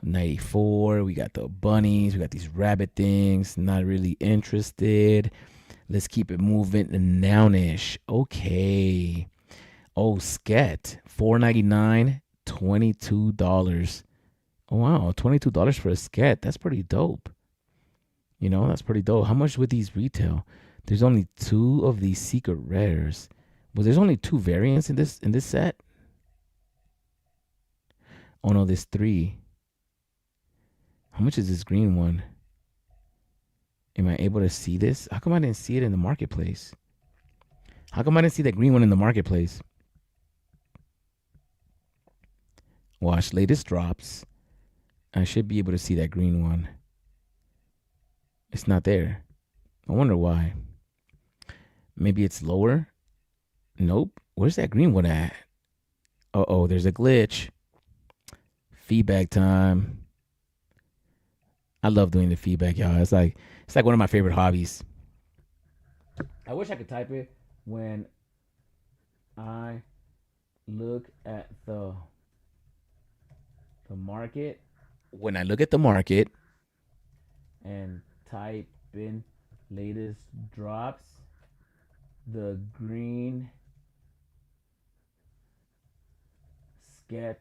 94, we got the bunnies, we got these rabbit things. Not really interested. Let's keep it moving. Nounish. Okay. Oh, sket. $4.99, $22. Oh wow, $22 for a sket. That's pretty dope. That's pretty dope. How much would these retail? There's only 2 of these secret rares. Well, there's only 2 variants in this set. Oh no, there's 3. How much is this green one? Am I able to see this? How come I didn't see it in the marketplace? How come I didn't see that green one in the marketplace? Watch latest drops. I should be able to see that green one. It's not there. I wonder why. Maybe it's lower? Nope. Where's that green one at? Uh-oh, there's a glitch. Feedback time. I love doing the feedback, y'all. It's like one of my favorite hobbies. I wish I could type it. When I look at the market. When I look at the market and type in latest drops, the green sket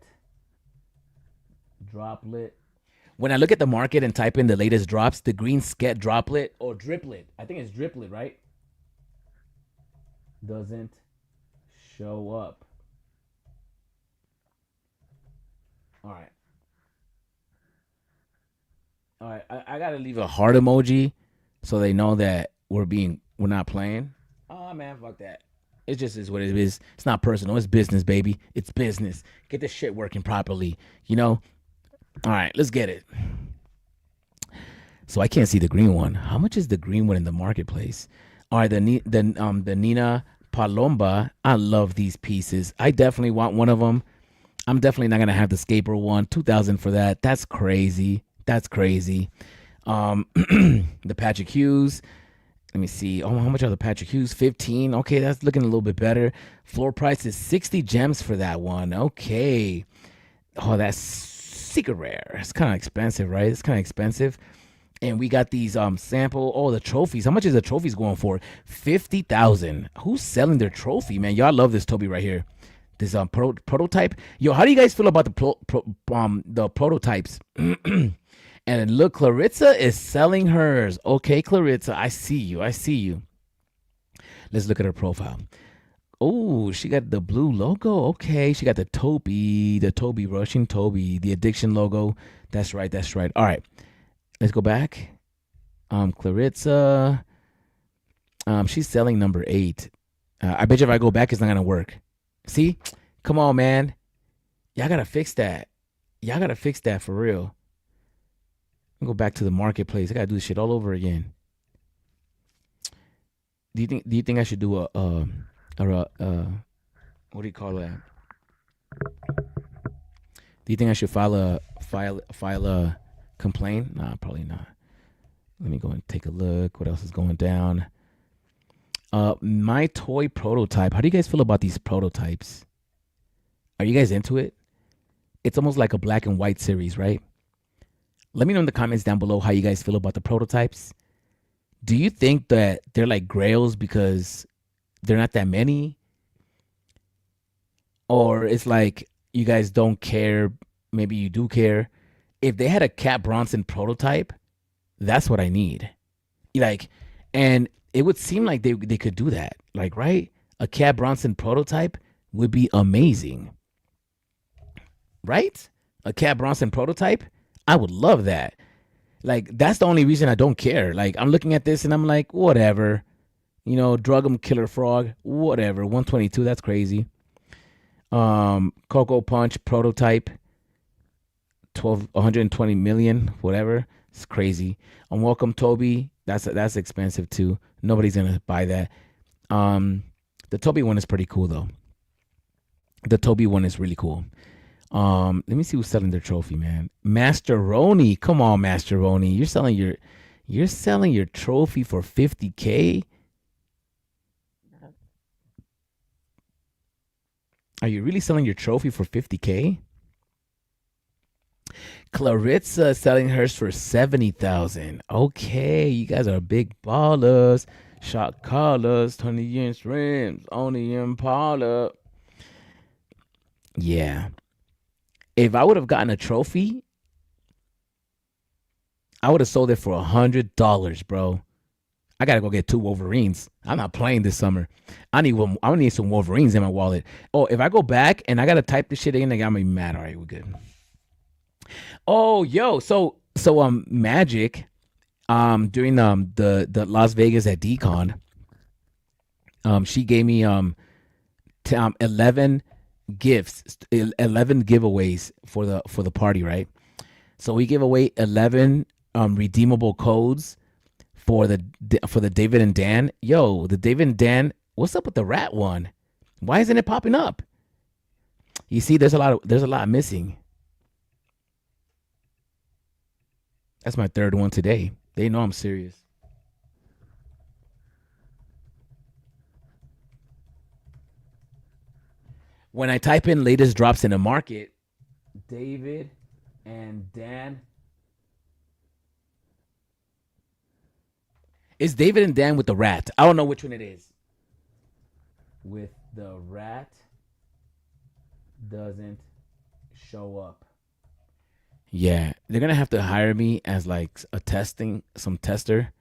droplet. When I look at the market and type in the latest drops, the green sket droplet or driplet, I think it's driplet, right? Doesn't show up. All right. All right. I gotta leave a heart emoji so they know that we're not playing. Oh man, fuck that. It just is what it is. It's not personal. It's business, baby. It's business. Get this shit working properly. All right, let's get it. So I can't see the green one. How much is the green one in the marketplace? All right, the Nina Palomba. I love these pieces. I definitely want one of them. I'm definitely not gonna have the Scaper one. $2,000 for that. That's crazy. That's crazy. The Patrick Hughes. Let me see. Oh, how much are the Patrick Hughes? 15. Okay, that's looking a little bit better. Floor price is 60 gems for that one. Okay. Oh, that's secret rare. It's kind of expensive, right? It's kind of expensive. And we got these sample. Oh, the trophies. How much is the trophies going for? 50,000. Who's selling their trophy, man? Y'all love this Toby right here. this prototype. Yo, how do you guys feel about the prototypes? And look, Clarissa is selling hers. Okay, Clarissa, I see you. Let's look at her profile. Oh, she got the blue logo. Okay, she got the Toby Russian Toby, the addiction logo. That's right. All right, let's go back. Clarissa, she's selling number 8. I bet you if I go back, it's not gonna work. See, come on, man, y'all gotta fix that. For real. Go back to the marketplace. I gotta do this shit all over again. Do you think I should do a what do you call that? Do you think I should file a complaint? Nah, probably not. Let me go and take a look. What else is going down? My toy prototype. How do you guys feel about these prototypes? Are you guys into it? It's almost like a black and white series, right? Let me know in the comments down below how you guys feel about the prototypes. Do you think that they're like grails because they're not that many? Or it's like you guys don't care, maybe you do care. If they had a Cat Bronson prototype, that's what I need. Like, and it would seem like they could do that. Like, right? A Cat Bronson prototype would be amazing. Right? A Cat Bronson prototype? I would love that. Like, that's the only reason I don't care. Like, I'm looking at this and I'm like, whatever. You know, drug 'em, killer frog, whatever. 122, that's crazy. Cocoa Punch prototype, 120 million, whatever. It's crazy. Welcome Toby, that's expensive too. Nobody's gonna buy that. The Toby one is pretty cool though. The Toby one is really cool. Let me see who's selling their trophy, man. Masteroni, come on, Masteroni, you're selling your trophy for 50K. Are you really selling your trophy for 50K? Clarissa selling hers for 70,000. Okay, you guys are big ballers. Shot callers, 20-inch rims on the Impala. Yeah. If I would have gotten a trophy, I would have sold it for $100, bro. I gotta go get 2 Wolverines. I'm not playing this summer. I need some Wolverines in my wallet. Oh, if I go back and I gotta type this shit in, I'm gonna be mad. All right, we're good. Oh, yo, so Magic, during the Las Vegas at DCon, she gave me 11 gifts, 11 giveaways for the party, right? So we give away 11 redeemable codes for the David and Dan. Yo, the David and Dan, what's up with the rat one? Why isn't it popping up? You see, there's a lot missing. That's my 3rd one today. They know I'm serious. When I type in latest drops in the market, David and Dan. It's David and Dan with the rat. I don't know which one it is. With the rat doesn't show up. Yeah, they're gonna have to hire me as like some tester.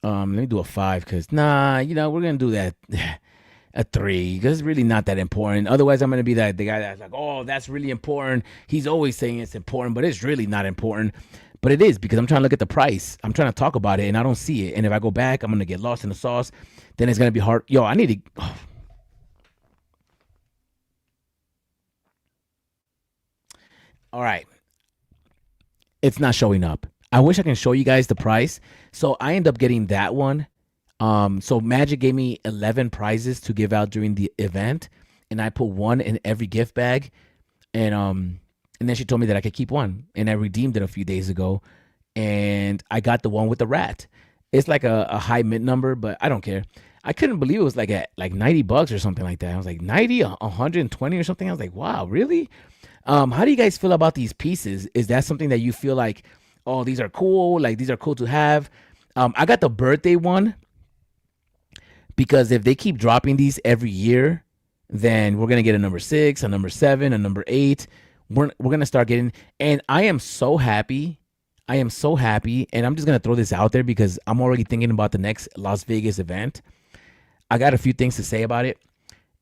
Let me do a 5 because we're gonna do that. A 3 because it's really not that important. Otherwise, I'm gonna be the guy that's like, oh, that's really important. He's always saying it's important, but it's really not important. But it is because I'm trying to look at the price. I'm trying to talk about it and I don't see it. And if I go back, I'm gonna get lost in the sauce. Then it's gonna be hard. Yo, I need to. Oh. All right. It's not showing up. I wish I can show you guys the price. So I end up getting that one. So Magic gave me 11 prizes to give out during the event, and I put 1 in every gift bag. And then she told me that I could keep 1, and I redeemed it a few days ago, and I got the one with the rat. It's like a high mint number, but I don't care. I couldn't believe it was like at like $90 or something like that. I was like 90, 120 or something. I was like, wow, really? How do you guys feel about these pieces? Is that something that you feel like, oh, these are cool? Like these are cool to have. I got the birthday one because if they keep dropping these every year, then we're gonna get a number 6, a number 7, a number 8. We're gonna start getting, and I am so happy. And I'm just gonna throw this out there because I'm already thinking about the next Las Vegas event. I got a few things to say about it,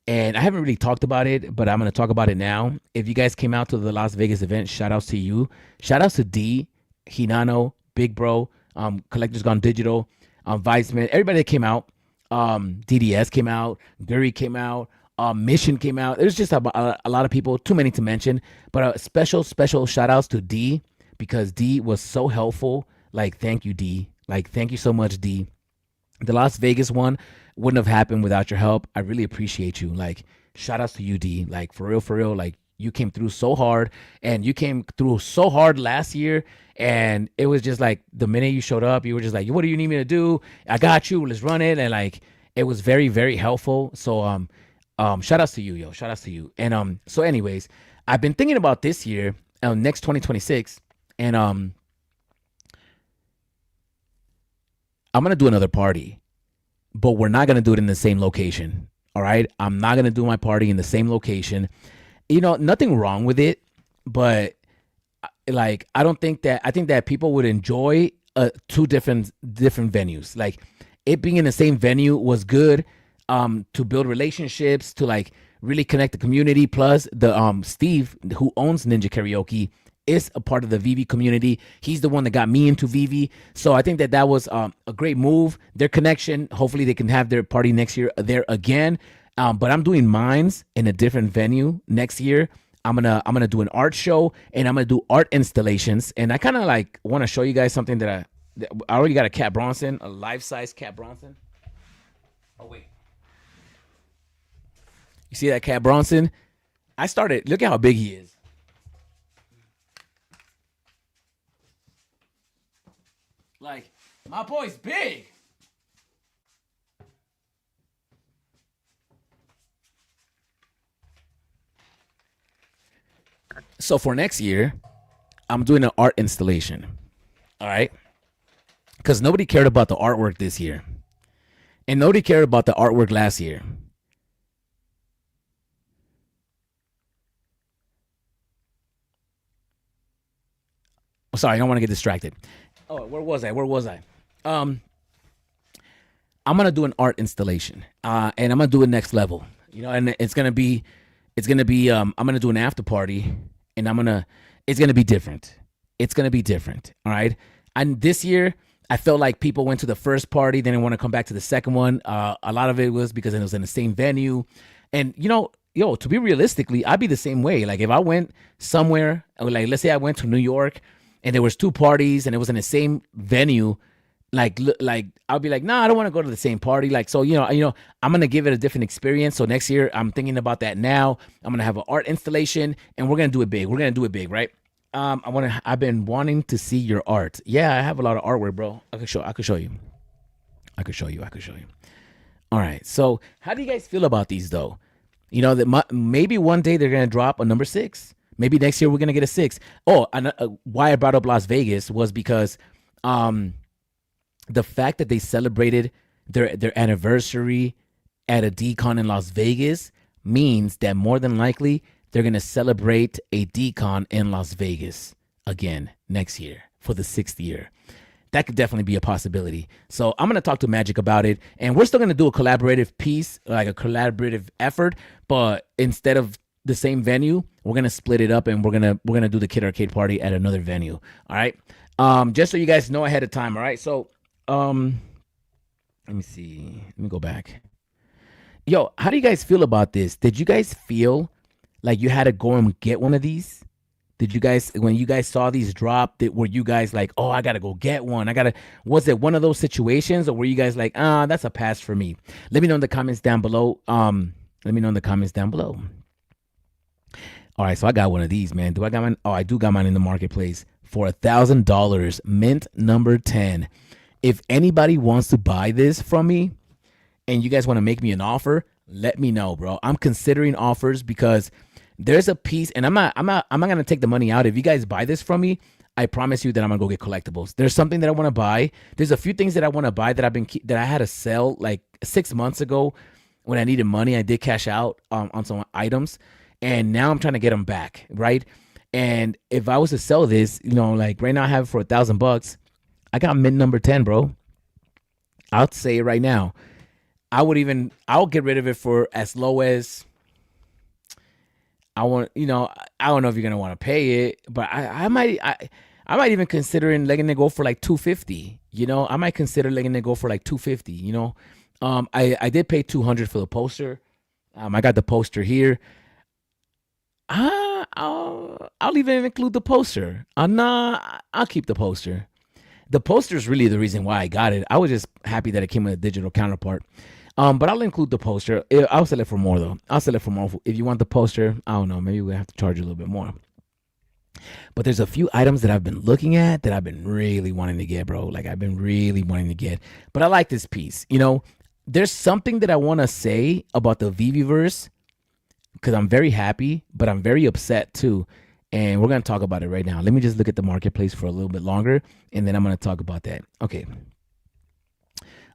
and I haven't really talked about it, but I'm gonna talk about it now. If you guys came out to the Las Vegas event, shout outs to you. Shout outs to D, Hinano, Big Bro, Collectors Gone Digital, Viceman, everybody that came out. DDS came out, Guri came out, Mission came out. There's just a lot of people, too many to mention, but a special shout outs to D, because D was so helpful. Like, thank you, D. Like, thank you so much, D. The Las Vegas one wouldn't have happened without your help. I really appreciate you. Like, shout outs to you, D. Like, for real, like, you came through so hard, and you came through so hard last year, and it was just like the minute you showed up, you were just like, what do you need me to do? I got you. Let's run it. And like, it was very, very helpful. So shout outs to you, yo. Shout outs to you. And so anyways, I've been thinking about this year, next 2026, and I'm gonna do another party, but we're not gonna do it in the same location. All right, I'm not gonna do my party in the same location. You know, nothing wrong with it, but like, I think that people would enjoy two different venues. Like, it being in the same venue was good to build relationships, to like really connect the community. Plus, the Steve, who owns Ninja Karaoke, is a part of the VeVe community. He's the one that got me into VeVe. So I think that was a great move. Their connection. Hopefully, they can have their party next year there again. But I'm doing mines in a different venue next year. I'm gonna do an art show, and I'm gonna do art installations. And I kind of like want to show you guys something that I already got a Cat Bronson, a life-size Cat Bronson. Oh wait, you see that Cat Bronson? I started. Look at how big he is. Like, my boy's big. So for next year, I'm doing an art installation. All right. Because nobody cared about the artwork this year. And nobody cared about the artwork last year. Oh, sorry, I don't want to get distracted. Oh, where was I? I'm gonna do an art installation. And I'm gonna do it next level. You know, and it's gonna be I'm gonna do an after party, and it's gonna be different. It's gonna be different. All right. And this year, I felt like people went to the first party, then they want to come back to the second one. A lot of it was because it was in the same venue. And, you know, to be realistically, I'd be the same way. Like, if I went somewhere, like, let's say I went to New York and there was two parties and it was in the same venue, like I'll be like, nah, I don't want to go to the same party. Like, so, you know, I'm going to give it a different experience. So next year, I'm thinking about that now. I'm going to have an art installation, and we're going to do it big. We're going to do it big, right? I've been wanting to see your art. Yeah, I have a lot of artwork, bro. I could show you. All right. So how do you guys feel about these though? You know, that maybe one day they're going to drop a number 6. Maybe next year we're going to get a 6. Oh, and why I brought up Las Vegas was because, the fact that they celebrated their anniversary at a DCon in Las Vegas means that more than likely they're going to celebrate a DCon in Las Vegas again next year for the 6th year. That could definitely be a possibility. So I'm going to talk to Magic about it, and we're still going to do a collaborative piece, like a collaborative effort, but instead of the same venue, we're going to split it up, and we're going to do the Kid Arcade party at another venue. All right. Just so you guys know ahead of time. All right. So, let me see. Let me go back. Yo, how do you guys feel about this? Did you guys feel like you had to go and get one of these? Did you guys, when you guys saw these drop, were you guys like, oh, I got to go get one? Was it one of those situations, or were you guys like, that's a pass for me? Let me know in the comments down below. All right, so I got one of these, man. Do I got mine? Oh, I do got mine in the marketplace for $1,000, mint number 10. If anybody wants to buy this from me and you guys want to make me an offer, let me know, bro. I'm considering offers because there's a piece, and I'm not gonna take the money out. If you guys buy this from me, I promise you that I'm gonna go get collectibles. There's something that I want to buy. There's a few things that I want to buy that I had to sell like 6 months ago, when I needed money. I did cash out on some items, and now I'm trying to get them back, right? And if I was to sell this, like right now I have it for $1,000. I got mint number 10, bro. I'll say it right now. I'll get rid of it for as low as I want. I don't know if you're gonna want to pay it, but I might even consider letting it go for like $250. I might consider letting it go for like $250. I did pay $200 for the poster. I got the poster here. I'll even include the poster. I'll keep the poster. The poster is really the reason why I got it. I was just happy that it came with a digital counterpart. But I'll include the poster. I'll sell it for more though. I'll sell it for more. If you want the poster, I don't know. Maybe we'll have to charge you a little bit more. But there's a few items that I've been looking at that I've been really wanting to get, bro. Like I've been really wanting to get. But I like this piece. There's something that I want to say about the VeVeverse because I'm very happy, but I'm very upset too. And we're going to talk about it right now. Let me just look at the marketplace for a little bit longer, and then I'm going to talk about that. Okay.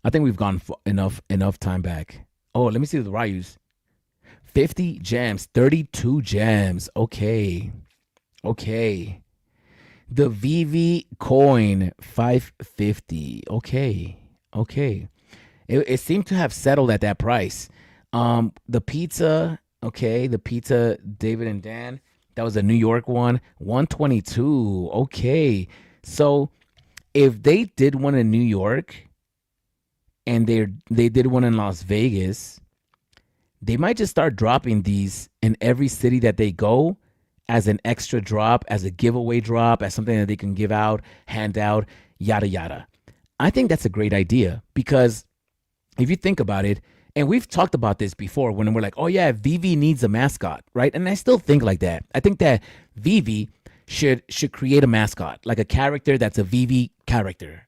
I think we've gone enough time back. Oh, let me see the Ryus. 50 gems, 32 gems. Okay. The VeVe coin, 550. Okay. It seemed to have settled at that price. The pizza, the pizza, David and Dan, that was a New York one, 122. Okay. So if they did one in New York and they did one in Las Vegas, they might just start dropping these in every city that they go as an extra drop, as a giveaway drop, as something that they can give out, hand out, yada, yada. I think that's a great idea because if you think about it, and we've talked about this before when we're like, oh yeah, VeVe needs a mascot, right? And I still think like that. I think that VeVe should create a mascot, like a character that's a VeVe character.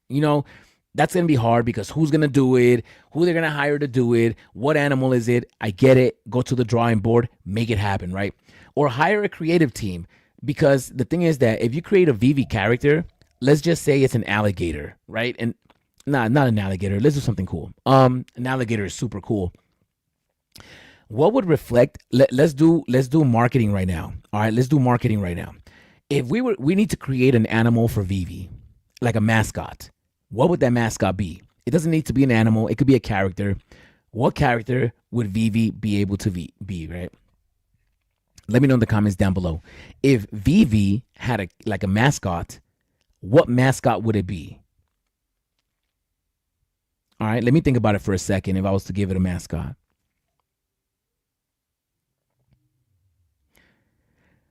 That's going to be hard because who's going to do it? Who they're going to hire to do it? What animal is it? I get it. Go to the drawing board, make it happen, right? Or hire a creative team because the thing is that if you create a VeVe character, let's just say it's an alligator, right? And not an alligator. Let's do something cool. An alligator is super cool. What would reflect? Let's do marketing right now. All right, let's do marketing right now. If we need to create an animal for VeVe, like a mascot. What would that mascot be? It doesn't need to be an animal. It could be a character. What character would VeVe be able to be, right? Let me know in the comments down below. If VeVe had a mascot, what mascot would it be? All right, let me think about it for a second if I was to give it a mascot.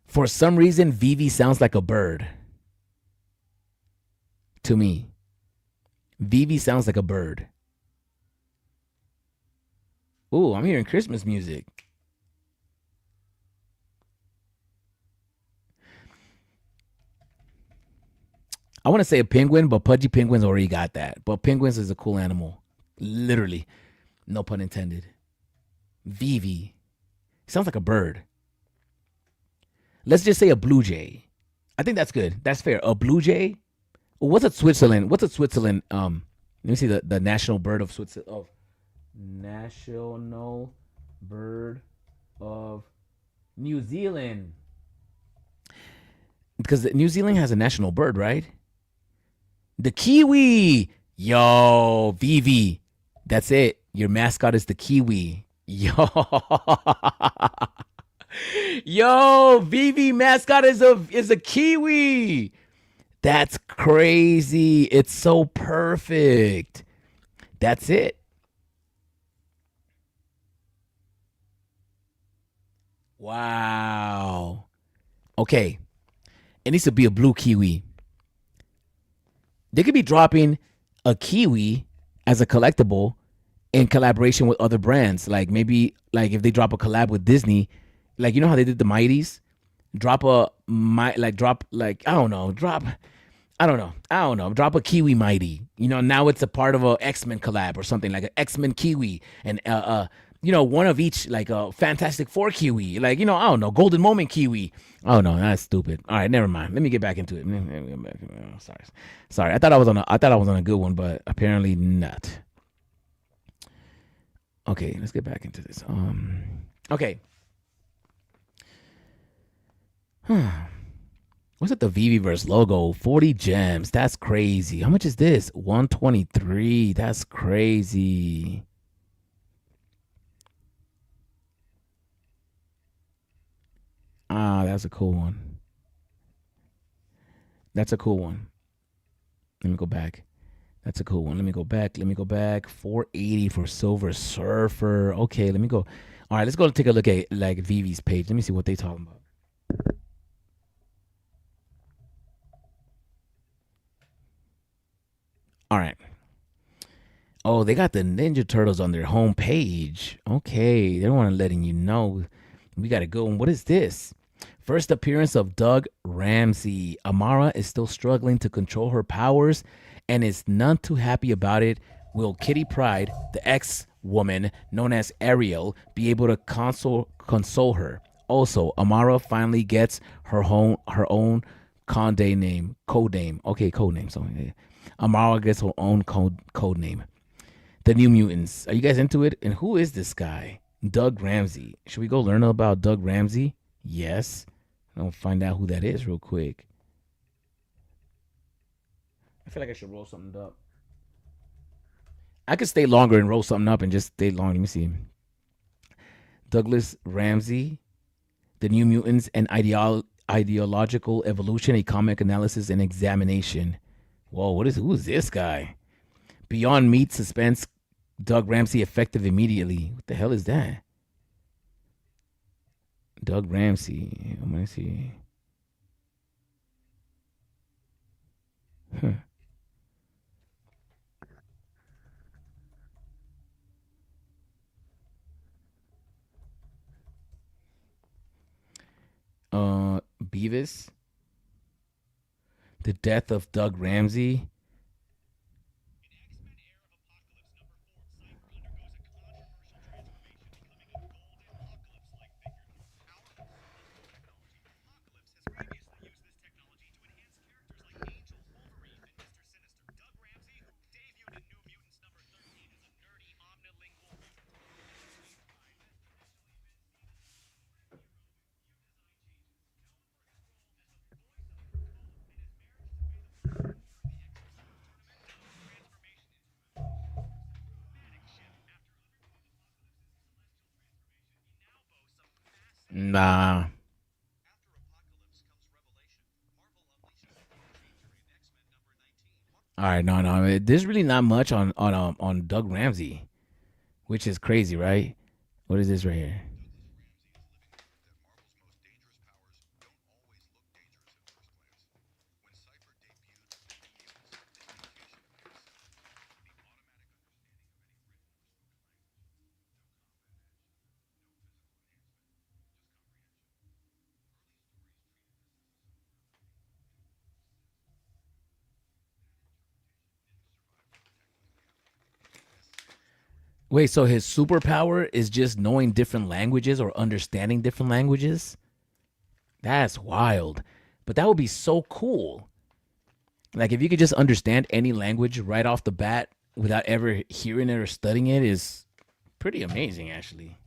For some reason, VeVe sounds like a bird. To me. VeVe sounds like a bird. Ooh, I'm hearing Christmas music. I want to say a penguin, but Pudgy Penguins already got that. But penguins is a cool animal. Literally. No pun intended. VeVe. Sounds like a bird. Let's just say a blue jay. I think that's good. That's fair. A blue jay? What's a Switzerland? Let me see the national bird of Switzerland. Oh, national bird of New Zealand. Because New Zealand has a national bird, right? The kiwi. Yo, VeVe. That's it. Your mascot is the kiwi. Yo. Yo, VeVe mascot is a kiwi. That's crazy. It's so perfect. That's it. Wow. Okay. It needs to be a blue kiwi. They could be dropping a kiwi as a collectible in collaboration with other brands. Like maybe if they drop a collab with Disney, like you know how they did the Mighties? Drop a Kiwi Mighty. Now it's a part of a X-Men collab or something like an X-Men Kiwi and one of each, like a Fantastic Four Kiwi, Golden Moment Kiwi. Oh no, that's stupid. All right, never mind. Let me get back into it. Sorry. I thought I was on a good one, but apparently not. Okay, let's get back into this. Okay. What's it? The VeVeverse logo, 40 gems. That's crazy. How much is this? 123. That's crazy. Ah, that's a cool one. That's a cool one. Let me go back. That's a cool one. Let me go back. 480 for Silver Surfer. Okay, let me go. All right, let's go take a look at like VeVe's page. Let me see what they talking about. All right. Oh, they got the Ninja Turtles on their homepage. Okay, they don't want to letting you know. We got to go. And what is this? First appearance of Doug Ramsey. Amara is still struggling to control her powers and is none too happy about it. Will Kitty Pryde, the ex-woman known as Ariel, be able to console her? Also, Amara finally gets her own code name. Okay, code name. So Amara gets her own code name. The New Mutants. Are you guys into it? And who is this guy? Doug Ramsey. Should we go learn about Doug Ramsey? Yes. I'll find out who that is real quick. I feel like I should roll something up. I could stay longer and roll something up and just stay long. Let me see. Douglas Ramsey, The New Mutants and Ideological Evolution, a comic analysis and examination. Whoa, who is this guy? Beyond Meat Suspense, Doug Ramsey effective immediately. What the hell is that? Doug Ramsey. I'm gonna see. Beavis. The death of Doug Ramsey. Nah. All right, no. There's really not much on Doug Ramsey, which is crazy, right? What is this right here? Wait, so his superpower is just knowing different languages or understanding different languages? That's wild. But that would be so cool. Like if you could just understand any language right off the bat without ever hearing it or studying it is pretty amazing, actually.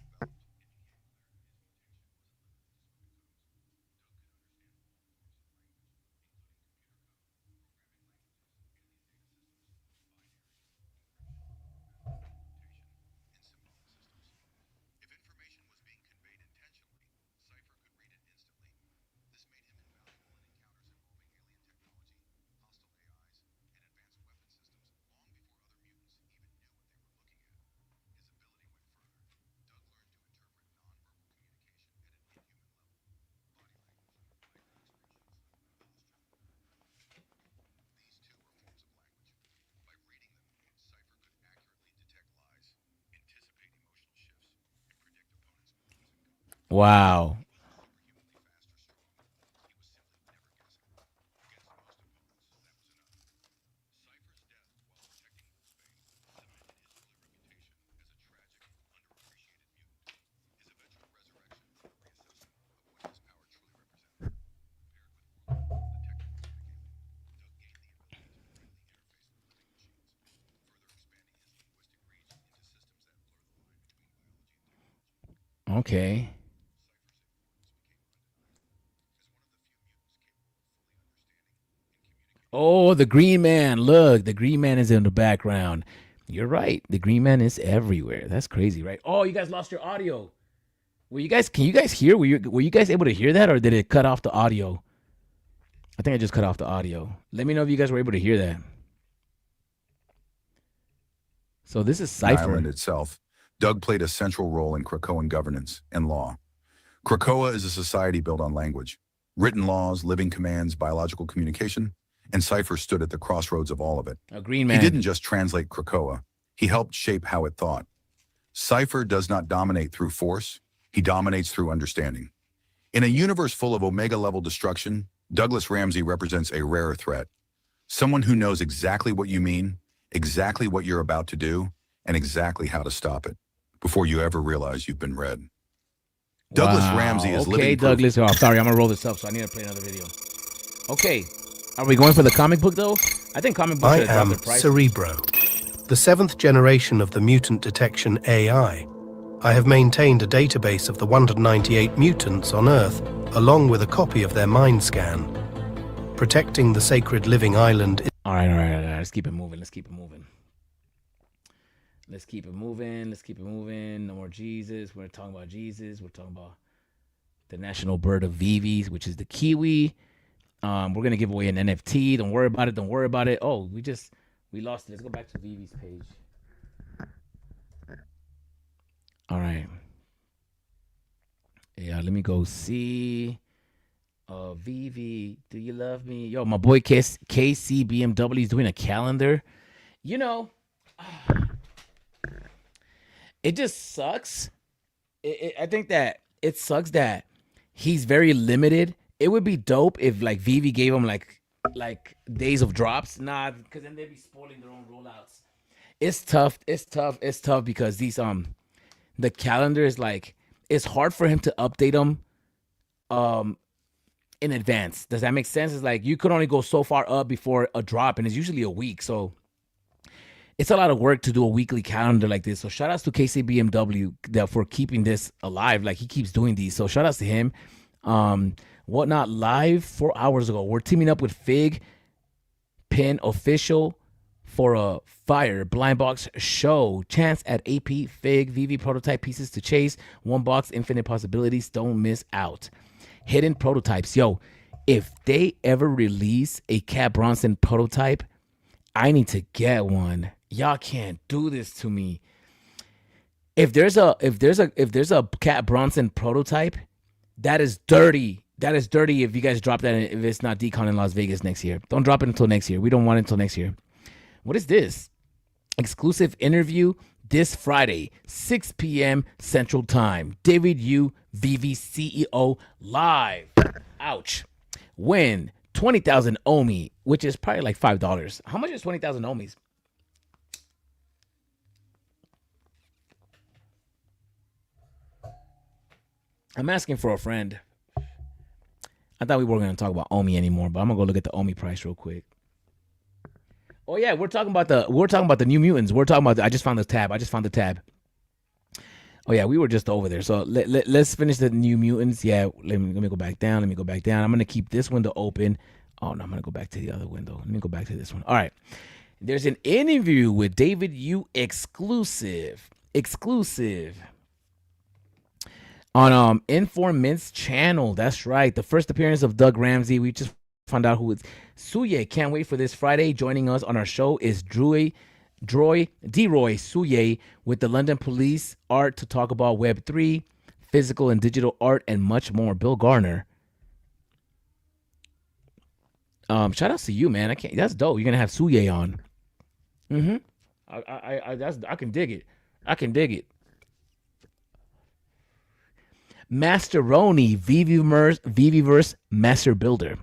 Wow. Okay. Oh, the green man. Look, the green man is in the background. You're right. The green man is everywhere. That's crazy, right? Oh, you guys lost your audio. Can you guys hear? Were you guys able to hear that, or did it cut off the audio? I think I just cut off the audio. Let me know if you guys were able to hear that. So this is The Cypher. island itself, Doug played a central role in Krakoan governance and law. Krakoa is a society built on language, written laws, living commands, biological communication, and Cypher stood at the crossroads of all of it. A green man. He didn't just translate Krakoa, he helped shape how it thought. Cypher does not dominate through force, he dominates through understanding. In a universe full of Omega-level destruction, Douglas Ramsey represents a rare threat. Someone who knows exactly what you mean, exactly what you're about to do, and exactly how to stop it, before you ever realize you've been read. Douglas Ramsey is living proof. Douglas. Oh, sorry, I'm gonna roll this up, so I need to play another video. Okay, are we going for the comic book though? I think comic book I should have am dropped the price. Cerebro, the 7th generation of the mutant detection AI. I have maintained a database of the 198 mutants on Earth, along with a copy of their mind scan. Protecting the sacred living island is... All right. Let's keep it moving. Let's keep it moving. No more Jesus. We're talking about Jesus. We're talking about the national bird of VeVe, which is the kiwi. We're going to give away an NFT. Don't worry about it. Oh, we lost it. Let's go back to VeVe's page. All right. Yeah, let me go see. VeVe, do you love me? Yo, my boy KC BMW is doing a calendar. You know, it just sucks. I think that it sucks that he's very limited. It would be dope if like VeVe gave him like days of drops. Nah, because then they'd be spoiling their own rollouts. It's tough because these the calendar is like, it's hard for him to update them in advance. Does that make sense? It's like you could only go so far up before a drop, and it's usually a week. So it's a lot of work to do a weekly calendar like this. So shout outs to KCBMW for keeping this alive. Like he keeps doing these. So shout outs to him. Whatnot Live 4 hours ago. We're teaming up with Fig Pin Official for a fire blind box show. Chance at AP Fig VeVe prototype pieces to chase. One box, infinite possibilities. Don't miss out. Hidden prototypes. Yo, if they ever release a Cat Bronson prototype, I need to get one. Y'all can't do this to me. If there's a Cat Bronson prototype, that is dirty. That is dirty if you guys drop that, if it's not Decon in Las Vegas next year. Don't drop it until next year. We don't want it until next year. What is this? Exclusive interview this Friday, 6 p.m. Central Time. David Yu, VeVe CEO, live. Ouch. Win 20,000 Omi, which is probably like $5. How much is 20,000 Omis? I'm asking for a friend. I thought we weren't going to talk about Omi anymore, but I'm going to go look at the Omi price real quick. Oh yeah, we're talking about the New Mutants. I just found the tab. Oh yeah, we were just over there. So let's finish the New Mutants. Yeah, let me go back down. I'm going to keep this window open. Oh no, I'm going to go back to the other window. Let me go back to this one. All right. There's an interview with David Yu exclusive on Informint's channel. That's right. The first appearance of Doug Ramsey. We just found out who it's Suye. Can't wait for this Friday. Joining us on our show is Droy Suye with the London Police Art to talk about Web3, physical and digital art, and much more. Bill Garner. Shout outs to you, man. That's dope. You're gonna have Suye on. I can dig it. Masteroni, VeVeverse Master Builder.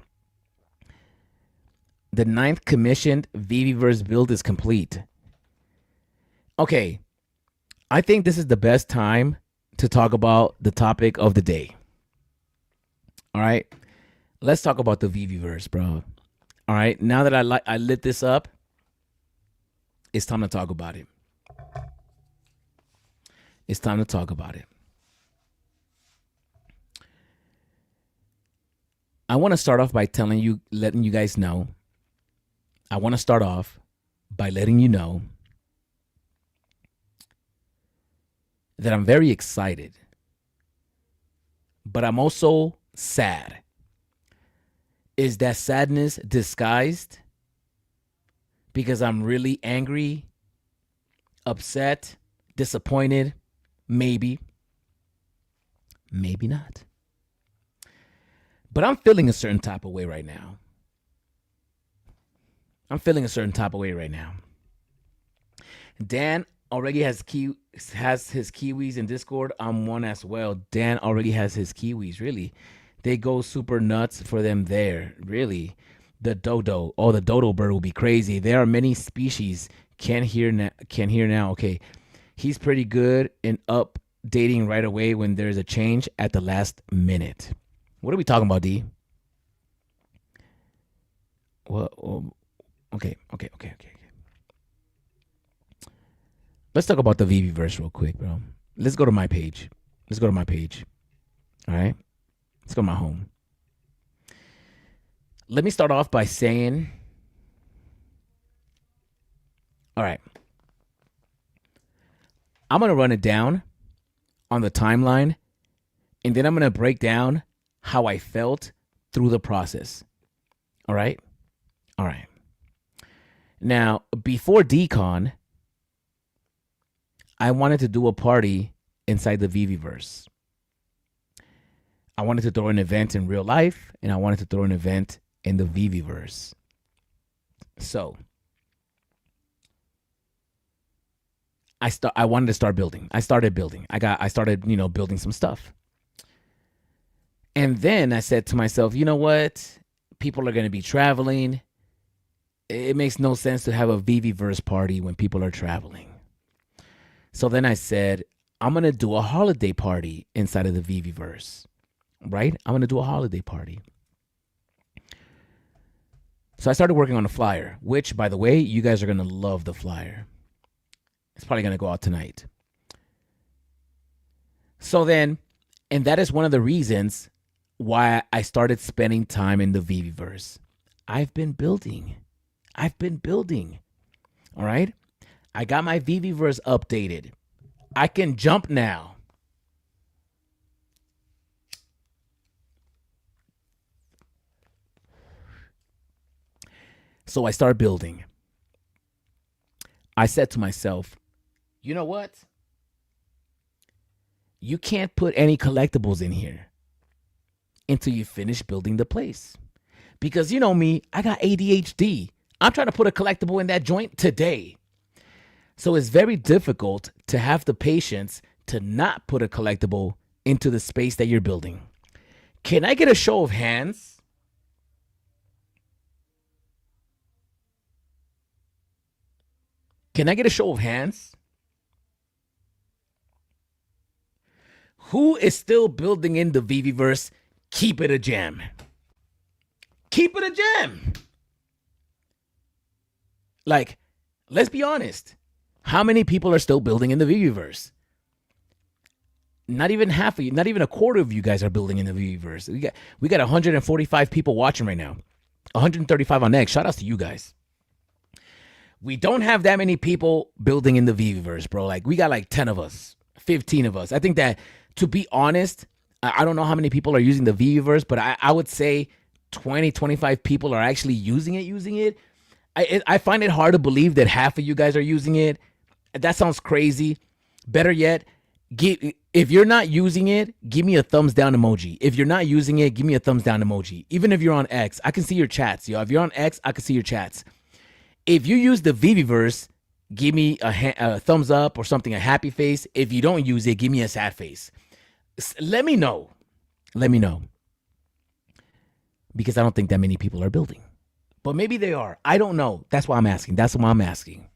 The 9th commissioned VeVeverse build is complete. Okay, I think this is the best time to talk about the topic of the day. All right, let's talk about the VeVeverse, bro. All right, now that I lit this up, it's time to talk about it. I want to start off by letting you guys know. I want to start off by letting you know that I'm very excited, but I'm also sad. Is that sadness disguised because I'm really angry, upset, disappointed? Maybe. Maybe not. But I'm feeling a certain type of way right now. I'm feeling a certain type of way right now. Dan already has his Kiwis in Discord. I'm one as well. Dan already has his Kiwis, really. They go super nuts for them there, really. The dodo. Oh, the dodo bird will be crazy. There are many species. Can't hear now. Okay. He's pretty good in updating right away when there's a change at the last minute. What are we talking about, D? Well, okay. Let's talk about the VeVe real quick, bro. Let's go to my page. All right? Let's go to my home. Let me start off by saying, all right, I'm going to run it down on the timeline, and then I'm going to break down how I felt through the process. All right? All right. Now, before DCon, I wanted to do a party inside the VeVeverse. I wanted to throw an event in real life, and I wanted to throw an event in the VeVeverse. So, I wanted to start building. I started building. I started, building some stuff. And then I said to myself, you know what? People are going to be traveling. It makes no sense to have a VeVeverse party when people are traveling. So then I said, I'm going to do a holiday party inside of the VeVeverse, right? I'm going to do a holiday party. So I started working on a flyer, which, by the way, you guys are going to love the flyer. It's probably going to go out tonight. So then, and that is one of the reasons why I started spending time in the VeVeverse. I've been building. All right? I got my VeVeverse updated. I can jump now. So I started building. I said to myself, you know what? You can't put any collectibles in here until you finish building the place. Because you know me, I got ADHD. I'm trying to put a collectible in that joint today. So it's very difficult to have the patience to not put a collectible into the space that you're building. Can I get a show of hands? Can I get a show of hands? Who is still building in the VeVeverse? Keep it a gem. Keep it a gem. Like, let's be honest. How many people are still building in the VeVeverse? Not even half of you, not even a quarter of you guys are building in the VeVeverse. We got 145 people watching right now. 135 on X. Shout outs to you guys. We don't have that many people building in the VeVeverse, bro. Like, we got like 10 of us, 15 of us. I think that, to be honest, I don't know how many people are using the VeVeverse, but I would say 20, 25 people are actually using it. I find it hard to believe that half of you guys are using it. That sounds crazy. Better yet, if you're not using it, give me a thumbs down emoji. If you're not using it, give me a thumbs down emoji. Even if you're on X, I can see your chats, yo. If you're on X, I can see your chats. If you use the VeVeverse, give me a thumbs up or something, a happy face. If you don't use it, give me a sad face. Let me know. Because I don't think that many people are building. But maybe they are. I don't know. That's why I'm asking.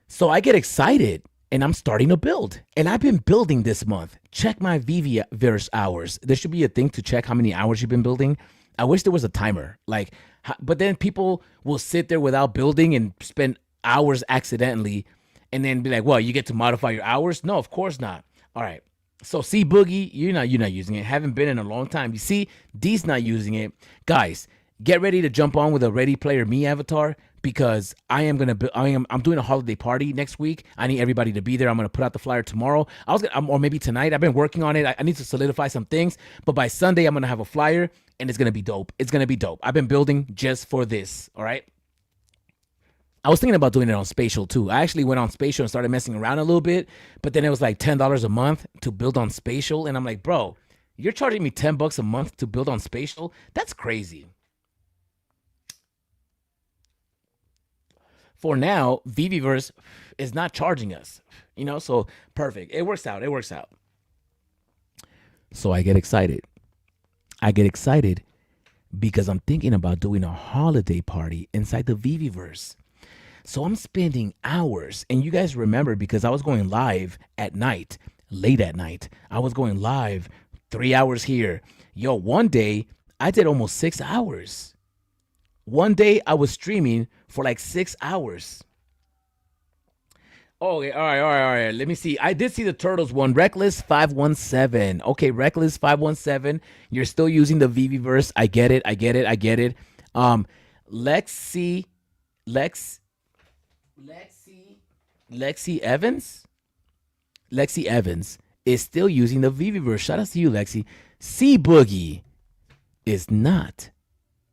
So I get excited and I'm starting to build. And I've been building this month. Check my VeVeverse hours. There should be a thing to check how many hours you've been building. I wish there was a timer. But then people will sit there without building and spend hours accidentally and then be like, well, you get to modify your hours? No, of course not. All right. So C Boogie, you're not using it. Haven't been in a long time. You see, D's not using it. Guys, get ready to jump on with a Ready Player Me avatar because I'm doing a holiday party next week. I need everybody to be there. I'm gonna put out the flyer tomorrow. Or maybe tonight. I've been working on it. I need to solidify some things, but by Sunday I'm gonna have a flyer and it's gonna be dope. It's gonna be dope. I've been building just for this. All right. I was thinking about doing it on Spatial too. I actually went on Spatial and started messing around a little bit, but then it was like $10 a month to build on Spatial. And I'm like, bro, you're charging me $10 a month to build on Spatial? That's crazy. For now, VeVeverse is not charging us, so perfect. It works out. So I get excited. Because I'm thinking about doing a holiday party inside the VeVeverse. So I'm spending hours, and you guys remember because I was going live at night, late at night. I was going live 3 hours here. Yo, one day I did almost 6 hours. One day I was streaming for like 6 hours. Okay, all right. Let me see. I did see the Turtles one. Reckless 517. Okay, Reckless 517. You're still using the VeVeverse. I get it. Lexi Evans is still using the VeVeverse. Shout out to you, Lexi. C Boogie is not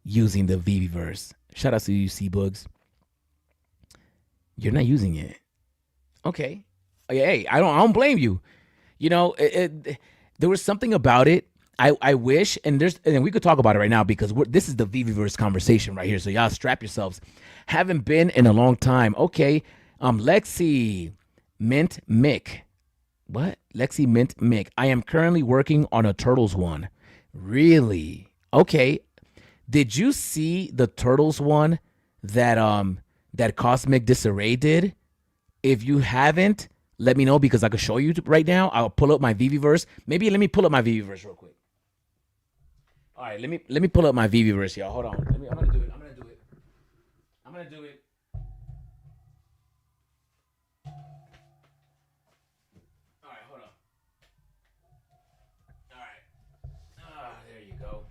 using the VeVeverse. Shout out to you, C Boogs. You're not using it. Okay. Hey, I don't blame you. There was something about it. I wish, and we could talk about it right now because this is the VeVeverse conversation right here. So y'all strap yourselves. Haven't been in a long time. Okay. Lexi Mint Mick. What? Lexi Mint Mick. I am currently working on a Turtles one. Really? Okay. Did you see the Turtles one that Cosmic Disarray did? If you haven't, let me know because I could show you right now. I'll pull up my VeVeverse. Maybe let me pull up my VeVeverse real quick. All right, let me pull up my VeVeverse, y'all. Hold on. I'm gonna do it. All right, hold on. All right. There you go.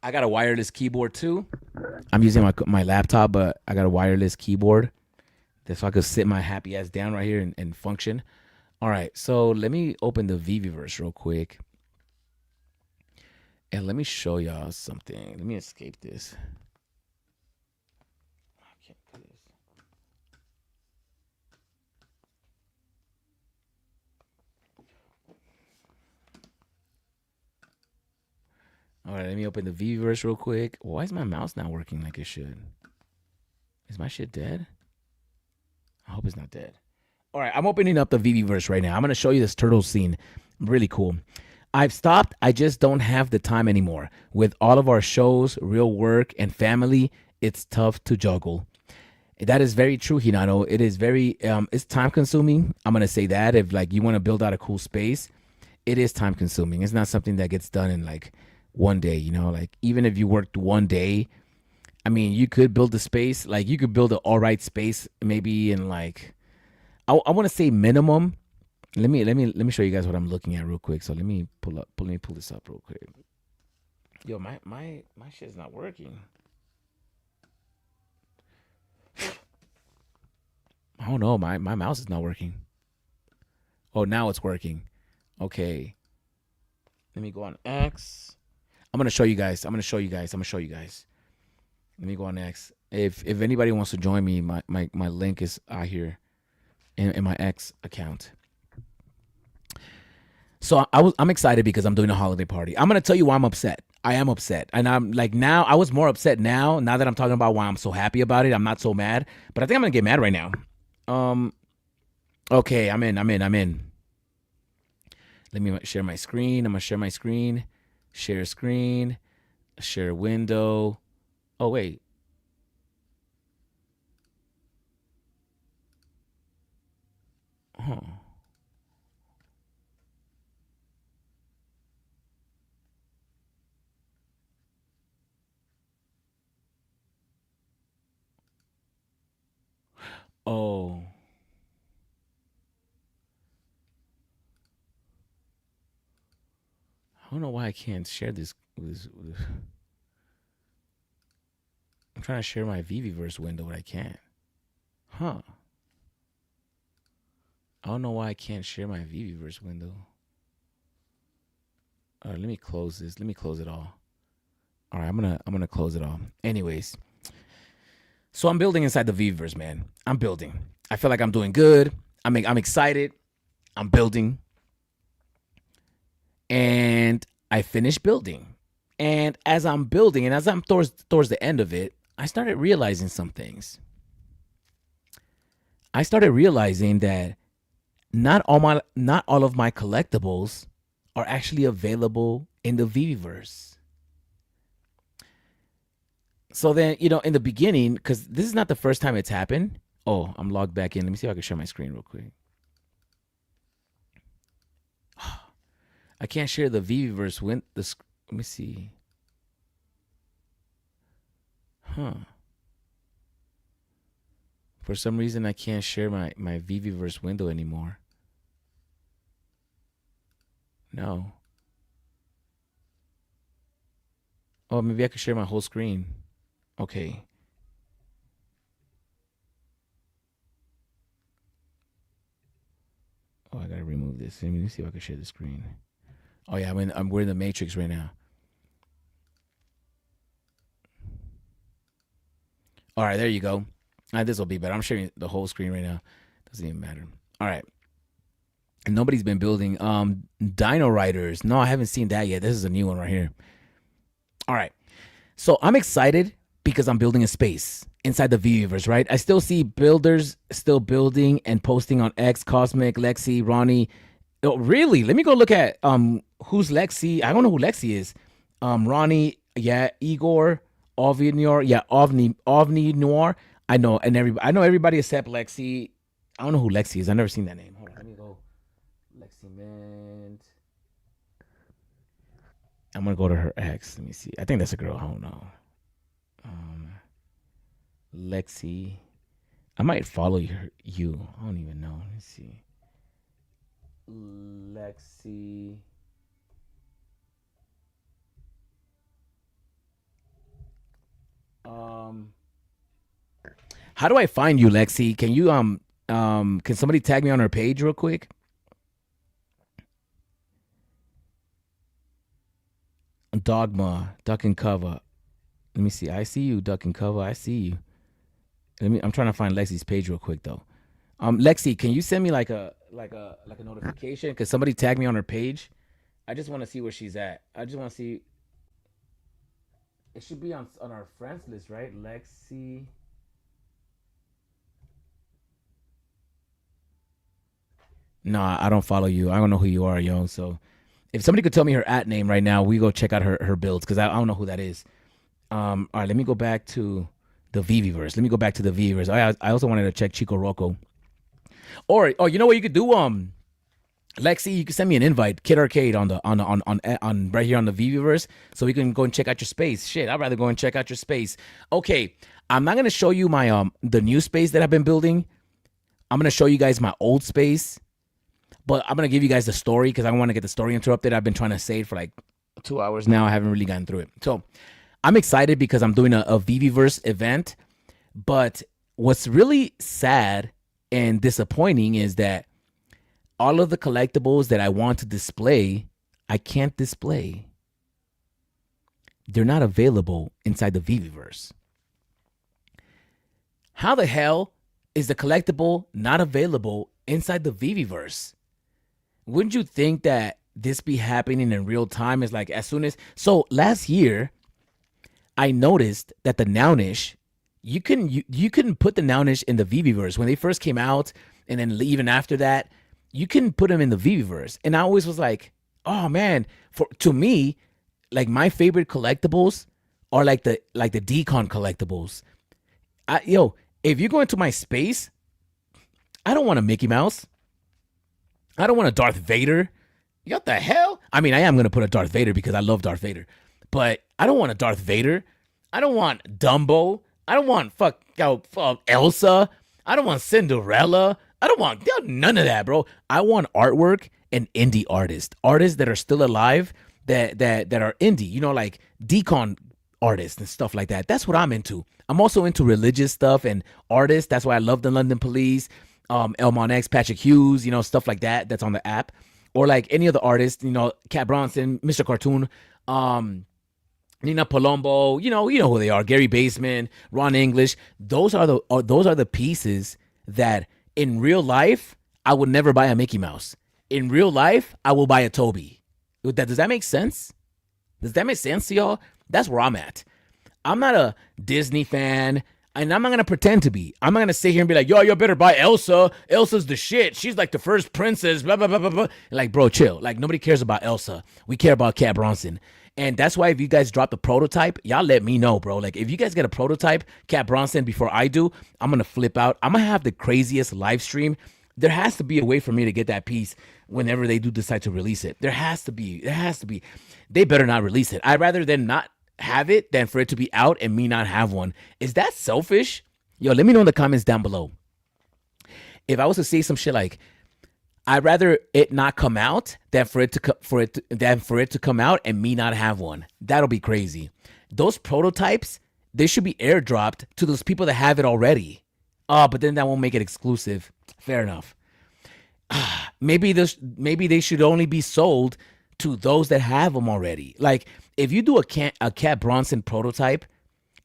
I got a wireless keyboard too. I'm using my laptop, but I got a wireless keyboard. So I could sit my happy ass down right here and function. All right, so let me open the VeVeverse real quick. And let me show y'all something. Let me escape this. I can't do this. All right, let me open the VeVeverse real quick. Why is my mouse not working like it should? Is my shit dead? I hope it's not dead. All right, I'm opening up the VeVeverse right now. I'm going to show you this turtle scene. Really cool. I've stopped. I just don't have the time anymore. With all of our shows, real work, and family, it's tough to juggle. That is very true, Hinano. It is very, it's time consuming. I'm going to say that. If like you want to build out a cool space, it is time consuming. It's not something that gets done in like one day, like even if you worked one day, I mean, you could build a space, like you could build an all right space, maybe in like, I want to say minimum. Let me show you guys what I'm looking at real quick. So let me pull this up real quick. Yo, my shit's not working. Oh no, my mouse is not working. Oh, now it's working. Okay. Let me go on X. I'm gonna show you guys. Let me go on X. If anybody wants to join me, my link is out here in my X account. So I'm excited because I'm doing a holiday party. I'm gonna tell you why I'm upset. I am upset, and I'm like now. I was more upset now that I'm talking about why I'm so happy about it. I'm not so mad, but I think I'm gonna get mad right now. Okay, I'm in. Let me share my screen. I'm gonna share my screen. Share screen. Share window. Oh, wait. Huh. Oh. don't know why I can't share this. I'm trying to share my VeVeverse window, but I can't. Huh. I don't know why I can't share my VeVeverse window. All right, let me close this. Let me close it all. All right, I'm gonna close it all. Anyways, so I'm building inside the VeVeverse, man. I'm building. I feel like I'm doing good. I'm excited. I'm building. And I finished building. And as I'm building, and as I'm towards the end of it, I started realizing some things. I started realizing that not all of my collectibles are actually available in the VeVeverse. So then, in the beginning, because this is not the first time it's happened. Oh, I'm logged back in. Let me see if I can share my screen real quick. I can't share the VeVeverse let me see. Huh. For some reason, I can't share my VeVeverse window anymore. No. Oh, maybe I could share my whole screen. Okay. Oh, I gotta remove this. Let me see if I can share the screen. Oh yeah, we're in the Matrix right now. All right, there you go. This will be better. I'm sharing the whole screen right now. Doesn't even matter. All right. And nobody's been building Dino Riders. No, I haven't seen that yet. This is a new one right here. All right. So I'm excited because I'm building a space inside the VeVeverse, right? I still see builders still building and posting on X, Cosmic, Lexi, Ronnie. Oh, really? Let me go look at who's Lexi. I don't know who Lexi is. Ronnie, yeah, Igor, Ovni Noir, yeah, Ovni Noir. I know, and I know everybody except Lexi. I don't know who Lexi is. I've never seen that name. Hold on, let me go. Lexi Mint. I'm gonna go to her ex. Let me see. I think that's a girl. I don't know. Lexi. I might follow you. I don't even know. Let me see. Lexi. How do I find you, Lexi? Can you can somebody tag me on her page real quick? Dogma, duck and cover. Let me see. I see you, duck and cover. I see you. I'm trying to find Lexi's page real quick though. Lexi, can you send me like a notification? Cause somebody tag me on her page. I just want to see where she's at. I just want to see. It should be on our friends list, right? Lexi. No, I don't follow you. I don't know who you are, yo. So if somebody could tell me her @ name right now, we go check out her builds because I don't know who that is. All right, let me go back to the VeVeverse. Let me go back to the VeVeverse. I also wanted to check Chico Rocco. Or you know what you could do? Lexi, you can send me an invite, Kid Arcade on right here on the VeVeverse, so we can go and check out your space. Shit, I'd rather go and check out your space. Okay, I'm not gonna show you my the new space that I've been building. I'm gonna show you guys my old space. But I'm going to give you guys the story because I want to get the story interrupted. I've been trying to say it for like 2 hours now. I haven't really gotten through it. So I'm excited because I'm doing a VeVeverse event. But what's really sad and disappointing is that all of the collectibles that I want to display, I can't display. They're not available inside the VeVeverse. How the hell is the collectible not available inside the VeVeverse? Wouldn't you think that this be happening in real time? Is like as soon as last year, I noticed that the Nounish, you couldn't put the Nounish in the VeVeverse when they first came out, and then even after that, you couldn't put them in the VeVeverse. And I always was like, oh man, to me, like my favorite collectibles are like the Decon collectibles. If you go into my space, I don't want a Mickey Mouse. I don't want a Darth Vader. What the hell? I mean, I am going to put a Darth Vader because I love Darth Vader. But I don't want a Darth Vader. I don't want Dumbo. I don't want Elsa. I don't want Cinderella. I don't want none of that, bro. I want artwork and indie artists. Artists that are still alive that are indie, you know, like decon artists and stuff like that. That's what I'm into. I'm also into religious stuff and artists. That's why I love the London Police, Elmon X, Patrick Hughes, you know, stuff like that. That's on the app, or like any other artist, you know, Cat Bronson, Mr. Cartoon, Nina Palumbo, you know who they are. Gary Baseman, Ron English. Those are the pieces that in real life I would never buy a Mickey Mouse. In real life, I will buy a Toby. Does that make sense? Does that make sense to y'all? That's where I'm at. I'm not a Disney fan, and I'm not going to pretend to be. I'm not going to sit here and be like, yo, you better buy Elsa. Elsa's the shit. She's like the first princess, blah, blah, blah, blah, blah. Like, bro, chill. Like, nobody cares about Elsa. We care about Cat Bronson. And that's why if you guys drop the prototype, y'all let me know, bro. Like, if you guys get a prototype, Cat Bronson, before I do, I'm going to flip out. I'm going to have the craziest live stream. There has to be a way for me to get that piece whenever they do decide to release it. There has to be. They better not release it. I'd rather than not have it than for it to be out and me not have one. Is that selfish? Yo, let me know in the comments down below. If I was to say some shit like, I'd rather it not come out than for it to come out and me not have one. That'll be crazy. Those prototypes, they should be airdropped to those people that have it already. Oh, but then that won't make it exclusive. Fair enough. Maybe they should only be sold to those that have them already. Like, if you do a Cat Bronson prototype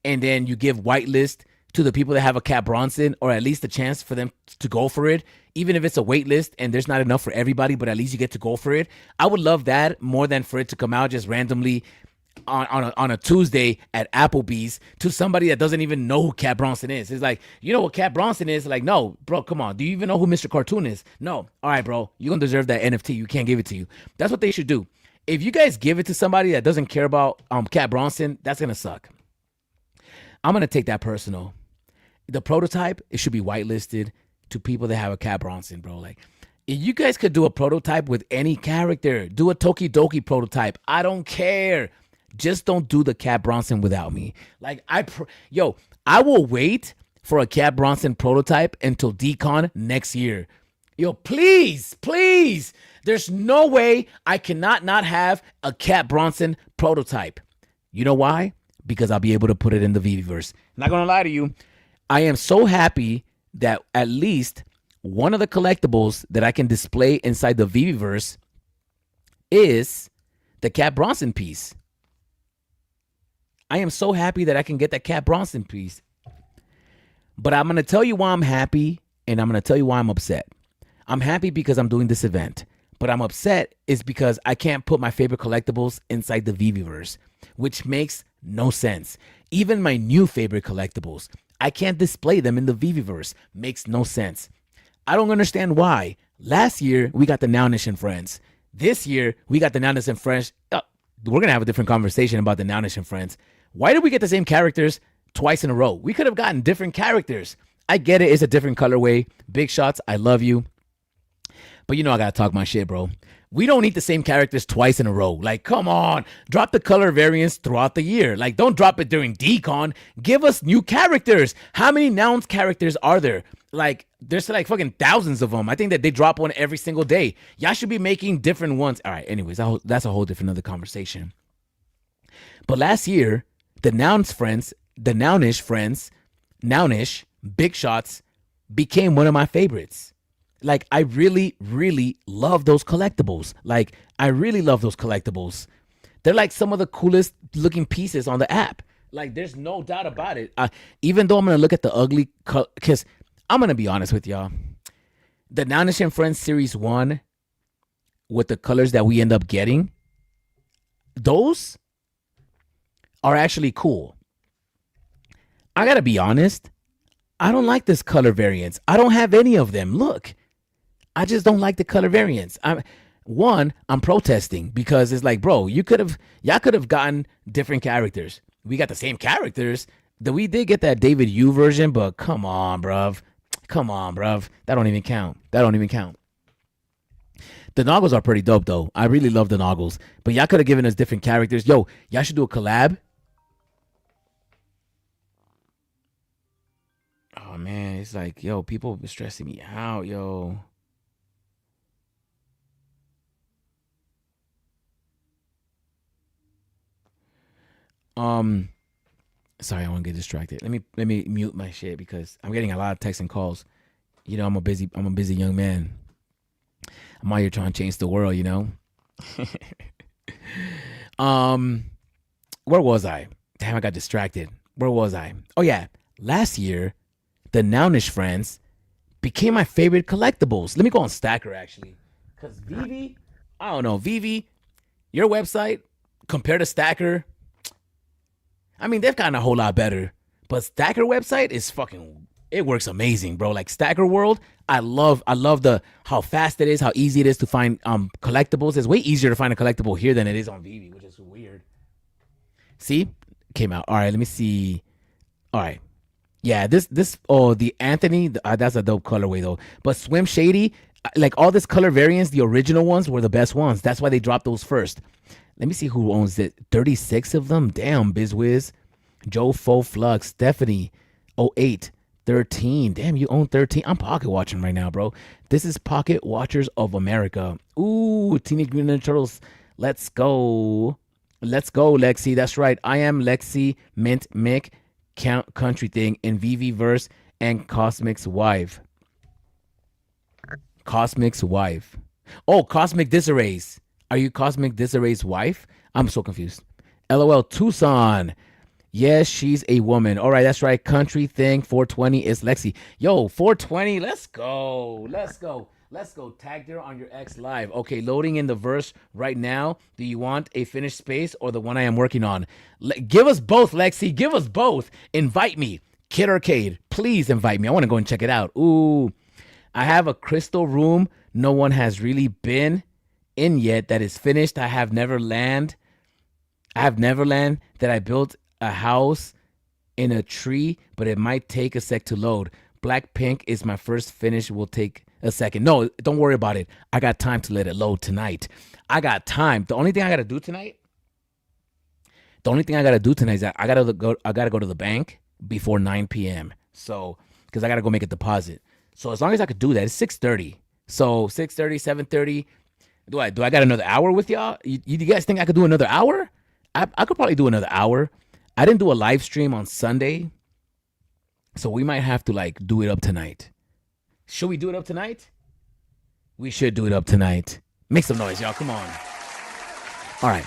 and then you give whitelist to the people that have a Cat Bronson, or at least a chance for them to go for it, even if it's a wait list and there's not enough for everybody, but at least you get to go for it. I would love that more than for it to come out just randomly on a Tuesday at Applebee's to somebody that doesn't even know who Cat Bronson is. It's like, you know what Cat Bronson is? Like, no, bro, come on. Do you even know who Mr. Cartoon is? No. All right, bro. You're going to deserve that NFT. You can't give it to you. That's what they should do. If you guys give it to somebody that doesn't care about Cat Bronson, that's going to suck. I'm going to take that personal. The prototype, it should be whitelisted to people that have a Cat Bronson, bro. Like, if you guys could do a prototype with any character, do a Tokidoki prototype. I don't care. Just don't do the Cat Bronson without me. Like, I will wait for a Cat Bronson prototype until Decon next year. Yo, please. There's no way I cannot not have a Cat Bronson prototype. You know why? Because I'll be able to put it in the VeVeverse. Not gonna lie to you. I am so happy that at least one of the collectibles that I can display inside the VeVeverse is the Cat Bronson piece. I am so happy that I can get that Cat Bronson piece. But I'm going to tell you why I'm happy, and I'm going to tell you why I'm upset. I'm happy because I'm doing this event, but I'm upset is because I can't put my favorite collectibles inside the VeVeverse, which makes no sense. Even my new favorite collectibles, I can't display them in the VeVeverse. Makes no sense. I don't understand why. Last year, we got the Nownish and Friends. This year, we got the Nownish and Friends. We're going to have a different conversation about the Nownish and Friends. Why did we get the same characters twice in a row? We could have gotten different characters. I get it. It's a different colorway. Big Shots, I love you. But you know I got to talk my shit, bro. We don't need the same characters twice in a row. Like, come on. Drop the color variants throughout the year. Like, don't drop it during Decon. Give us new characters. How many Nouns characters are there? Like, there's like fucking thousands of them. I think that they drop one every single day. Y'all should be making different ones. All right, anyways, that's a whole different other conversation. But last year, the Nownish friends, Nownish, Big Shots became one of my favorites. Like, I really, really love those collectibles. Like, I really love those collectibles. They're like some of the coolest looking pieces on the app. Like, there's no doubt about it. Even though I'm going to look at the ugly, because I'm going to be honest with y'all. The Nownish and Friends Series 1, with the colors that we end up getting, those are actually cool. I got to be honest. I don't like this color variants. I don't have any of them. Look. I just don't like the color variants. I'm protesting because it's like, bro, y'all could have gotten different characters. We got the same characters. We did get that David Yu version, but come on, bruv. That don't even count. The Noggles are pretty dope, though. I really love the Noggles. But y'all could have given us different characters. Yo, y'all should do a collab. Oh, man. It's like, yo, people have been stressing me out, yo. Sorry, I want to get distracted. Let me mute my shit because I'm getting a lot of texts and calls. You know, I'm a busy young man. I'm out here trying to change the world, you know. Where was I? Damn, I got distracted. Where was I? Oh yeah, last year, the Nownish friends became my favorite collectibles. Let me go on Stacker actually, because VeVe, I don't know, VeVe, your website compared to Stacker, I mean they've gotten a whole lot better, but Stacker website is fucking, it works amazing, bro. Like Stacker World, I love the how fast it is, how easy it is to find collectibles. It's way easier to find a collectible here than it is on VeVe, which is weird. See, came out. All right, let me see. All right. Yeah, the Anthony, that's a dope colorway though. But Swim Shady, like all this color variants, the original ones were the best ones. That's why they dropped those first. Let me see who owns it. 36 of them. Damn, BizWiz. Joe Fo Flux, Stephanie, 08, 13. Damn, you own 13. I'm pocket watching right now, bro. This is Pocket Watchers of America. Ooh, Teenage Mutant Ninja Turtles. Let's go. Let's go, Lexi. That's right. I am Lexi Mint Mick. Country thing in VeVe verse and Cosmic's wife. Cosmic's wife. Oh, Cosmic Disarrays. Are you Cosmic Disarray's wife? I'm so confused. LOL Tucson. Yes, she's a woman. All right, that's right. Country thing 420 is Lexi. Yo, 420. Let's go. Let's go. Let's go. Tagged her on your X live. Okay, loading in the verse right now. Do you want a finished space or the one I am working on? Give us both, Lexi. Give us both. Invite me. Kid Arcade, please invite me. I want to go and check it out. Ooh, I have a crystal room no one has really been in yet that is finished. I have Neverland that I built a house in a tree, but it might take a sec to load. Blackpink is my first finish. Will take a second. No, don't worry about it. I got time to let it load tonight. I got time. The only thing I gotta do tonight is that I gotta go to the bank before 9 p.m. So, because I gotta go make a deposit. So as long as I could do that, it's 6:30. So 6:30, 7:30. Do I got another hour with y'all? You guys think I could do another hour? I could probably do another hour. I didn't do a live stream on Sunday, so we might have to like do it up tonight. Should we do it up tonight? We should do it up tonight. Make some noise, y'all. Come on. All right.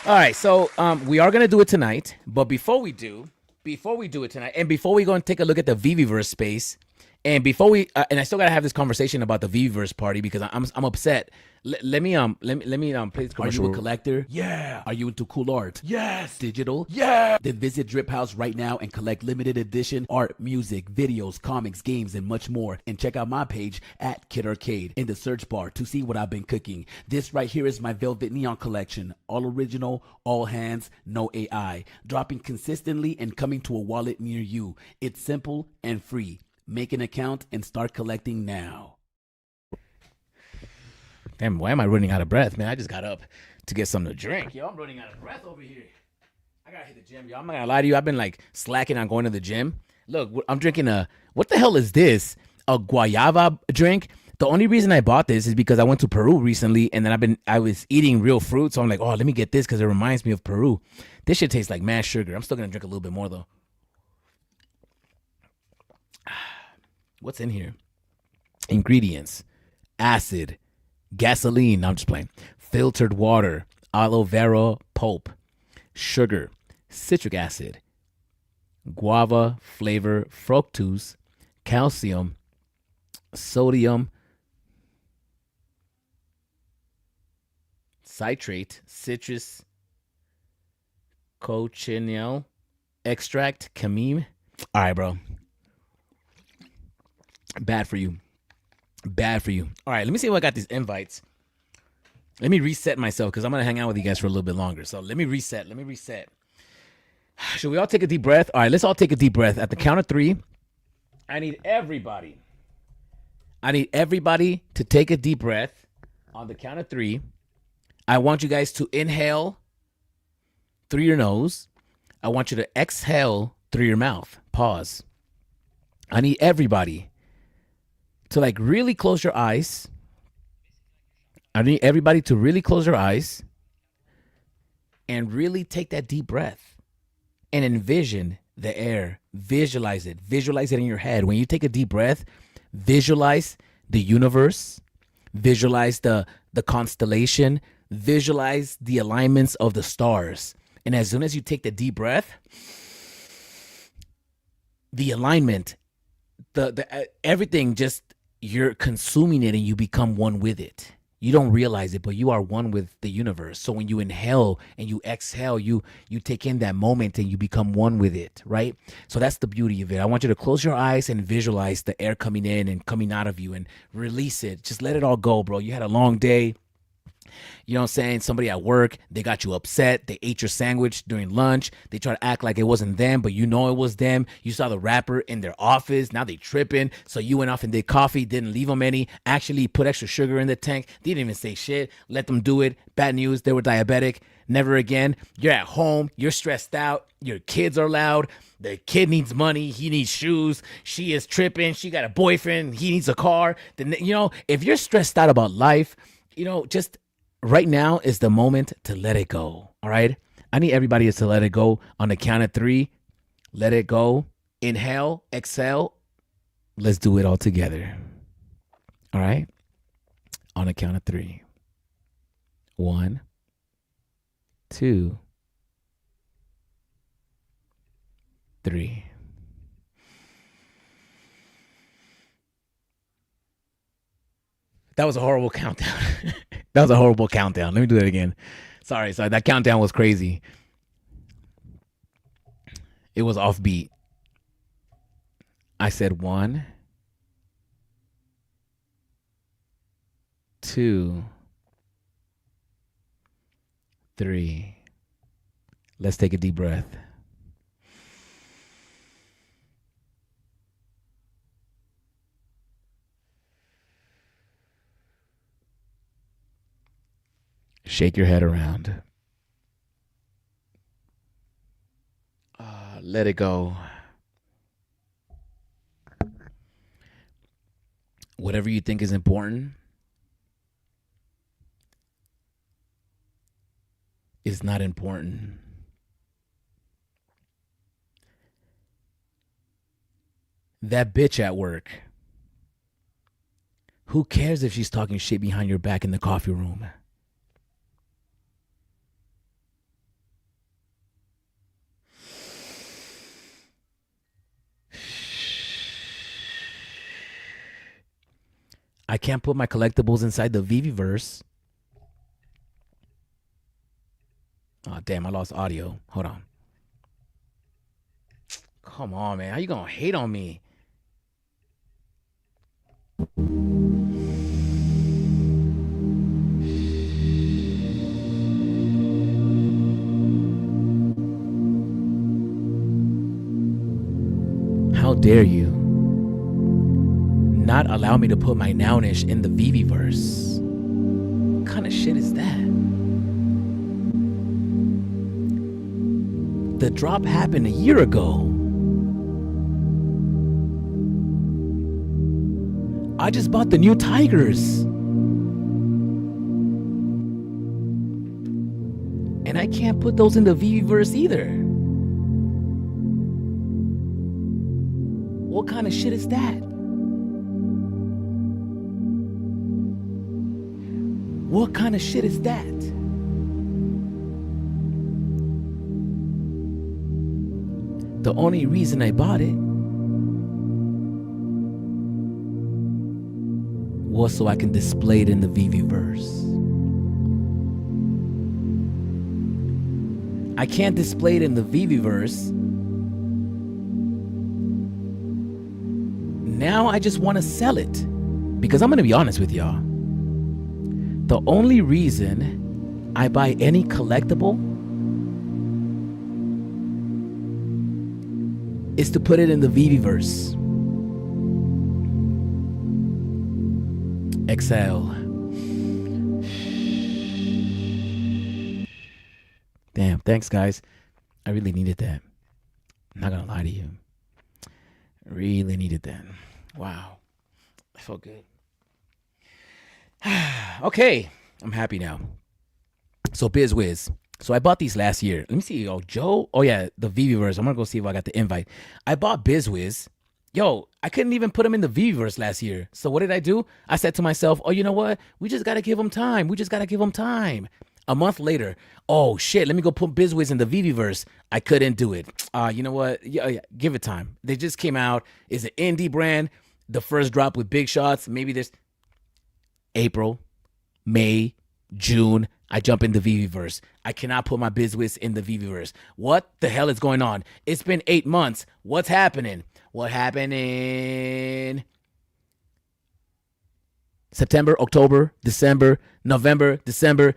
All right. So we are gonna do it tonight, but before we do it tonight, and before we go and take a look at the VeVeverse space, and before we and I still gotta have this conversation about the VeVeverse party because I'm upset. Let me play this commercial. Are you a collector? Yeah. Are you into cool art? Yes. Digital? Yeah. Then visit Drip House right now and collect limited edition art, music, videos, comics, games, and much more. And check out my page at Kid Arcade in the search bar to see what I've been cooking. This right here is my Velvet Neon collection. All original, all hands, no AI. Dropping consistently and coming to a wallet near you. It's simple and free. Make an account and start collecting now. Damn, why am I running out of breath, man? I just got up to get something to drink. Yo, I'm running out of breath over here. I gotta hit the gym, yo. I'm not gonna lie to you. I've been like slacking on going to the gym. Look, I'm drinking what the hell is this? A guayaba drink. The only reason I bought this is because I went to Peru recently and then I was eating real fruit. So I'm like, oh, let me get this because it reminds me of Peru. This shit tastes like mad sugar. I'm still gonna drink a little bit more though. What's in here? Ingredients: acid, gasoline, no, I'm just playing, filtered water, aloe vera pulp, sugar, citric acid, guava flavor, fructose, calcium, sodium citrate, citrus cochineal extract, cameme. All right, bro. Bad for you. Bad for you. All right, let me see if I got these invites. Let me reset myself because I'm going to hang out with you guys for a little bit longer. So let me reset. Should we all take a deep breath? All right, let's all take a deep breath. At the count of 3, I need everybody to take a deep breath. On the count of 3, I want you guys to inhale through your nose. I want you to exhale through your mouth. Pause. I need everybody to like really close your eyes. I need everybody to really close your eyes and really take that deep breath and envision the air. Visualize it. Visualize it in your head. When you take a deep breath, visualize the universe, visualize the constellation, visualize the alignments of the stars. And as soon as you take the deep breath, the alignment, the everything, just you're consuming it and you become one with it. You don't realize it, but you are one with the universe. So when you inhale and you exhale, you take in that moment and you become one with it, right? So that's the beauty of it. I want you to close your eyes and visualize the air coming in and coming out of you and release it. Just let it all go, bro. You had a long day. You know what I'm saying? Somebody at work, they got you upset. They ate your sandwich during lunch. They try to act like it wasn't them, but you know it was them. You saw the rapper in their office. Now they tripping. So you went off and did coffee, didn't leave them any. Actually put extra sugar in the tank. They didn't even say shit. Let them do it. Bad news. They were diabetic. Never again. You're at home. You're stressed out. Your kids are loud. The kid needs money. He needs shoes. She is tripping. She got a boyfriend. He needs a car. Then, you know, if you're stressed out about life, you know, just right now is the moment to let it go. All right. I need everybody to let it go on the count of 3. Let it go. Inhale, exhale. Let's do it all together. All right. On the count of 3. 1, 2, 3. That was a horrible countdown. That was a horrible countdown. Let me do that again. Sorry. That countdown was crazy. It was offbeat. I said 1, 2, 3. Let's take a deep breath. Shake your head around. Let it go. Whatever you think is important is not important. That bitch at work, who cares if she's talking shit behind your back in the coffee room? I can't put my collectibles inside the VeVe-verse. Oh, damn, I lost audio. Hold on. Come on, man. How you gonna hate on me? How dare you not allow me to put my Nounish in the VeVe-verse? What kind of shit is that? The drop happened a year ago. I just bought the new Tigers. And I can't put those in the VeVe-verse either. What kind of shit is that? What kind of shit is that? The only reason I bought it was so I can display it in the VeVe-verse. I can't display it in the VeVe-verse. Now I just want to sell it. Because I'm going to be honest with y'all. The only reason I buy any collectible is to put it in the VeVe-verse. Exhale. Damn, thanks guys. I really needed that. I'm not gonna lie to you. Really needed that. Wow. I felt good. Okay, I'm happy now. So BizWiz, So I bought these last year. Let me see. Oh, Joe. Oh, yeah, the VeVeverse. I'm going to go see if I got the invite. I bought BizWiz. Yo, I couldn't even put them in the VeVeverse last year. So what did I do? I said to myself, oh, you know what? We just got to give them time. We just got to give them time. A month later, oh, shit, let me go put BizWiz in the VeVeverse. I couldn't do it. You know what? Yeah, give it time. They just came out. It's an indie brand. The first drop with big shots. Maybe there's April, May, June. I jump in the VeVeverse. I cannot put my BizWiz in the VeVeverse. What the hell is going on? It's been 8 months. What's happening? What happened in September, October, December, November, December,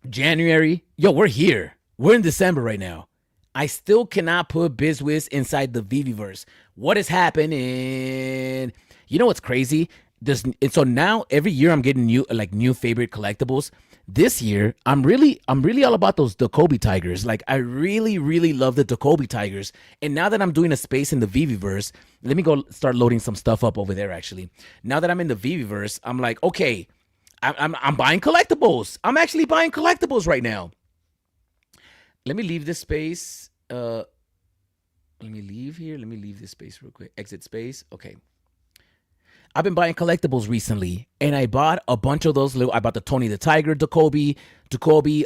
January? Yo, we're here. We're in December right now. I still cannot put BizWiz inside the VeVeverse. What is happening? You know what's crazy? And so now every year I'm getting new favorite collectibles. This year I'm really all about the Kobe Tigers. Like I really love the Kobe Tigers. And now that I'm doing a space in the VeVeverse, let me go start loading some stuff up over there. Actually, now that I'm in the VeVeverse, I'm like, okay, I'm buying collectibles. I'm actually buying collectibles right now. Let me leave this space. Let me leave here. Let me leave this space real quick. Exit space. Okay. I've been buying collectibles recently, and I bought a bunch of those. I bought the Tony the Tiger, Kobe.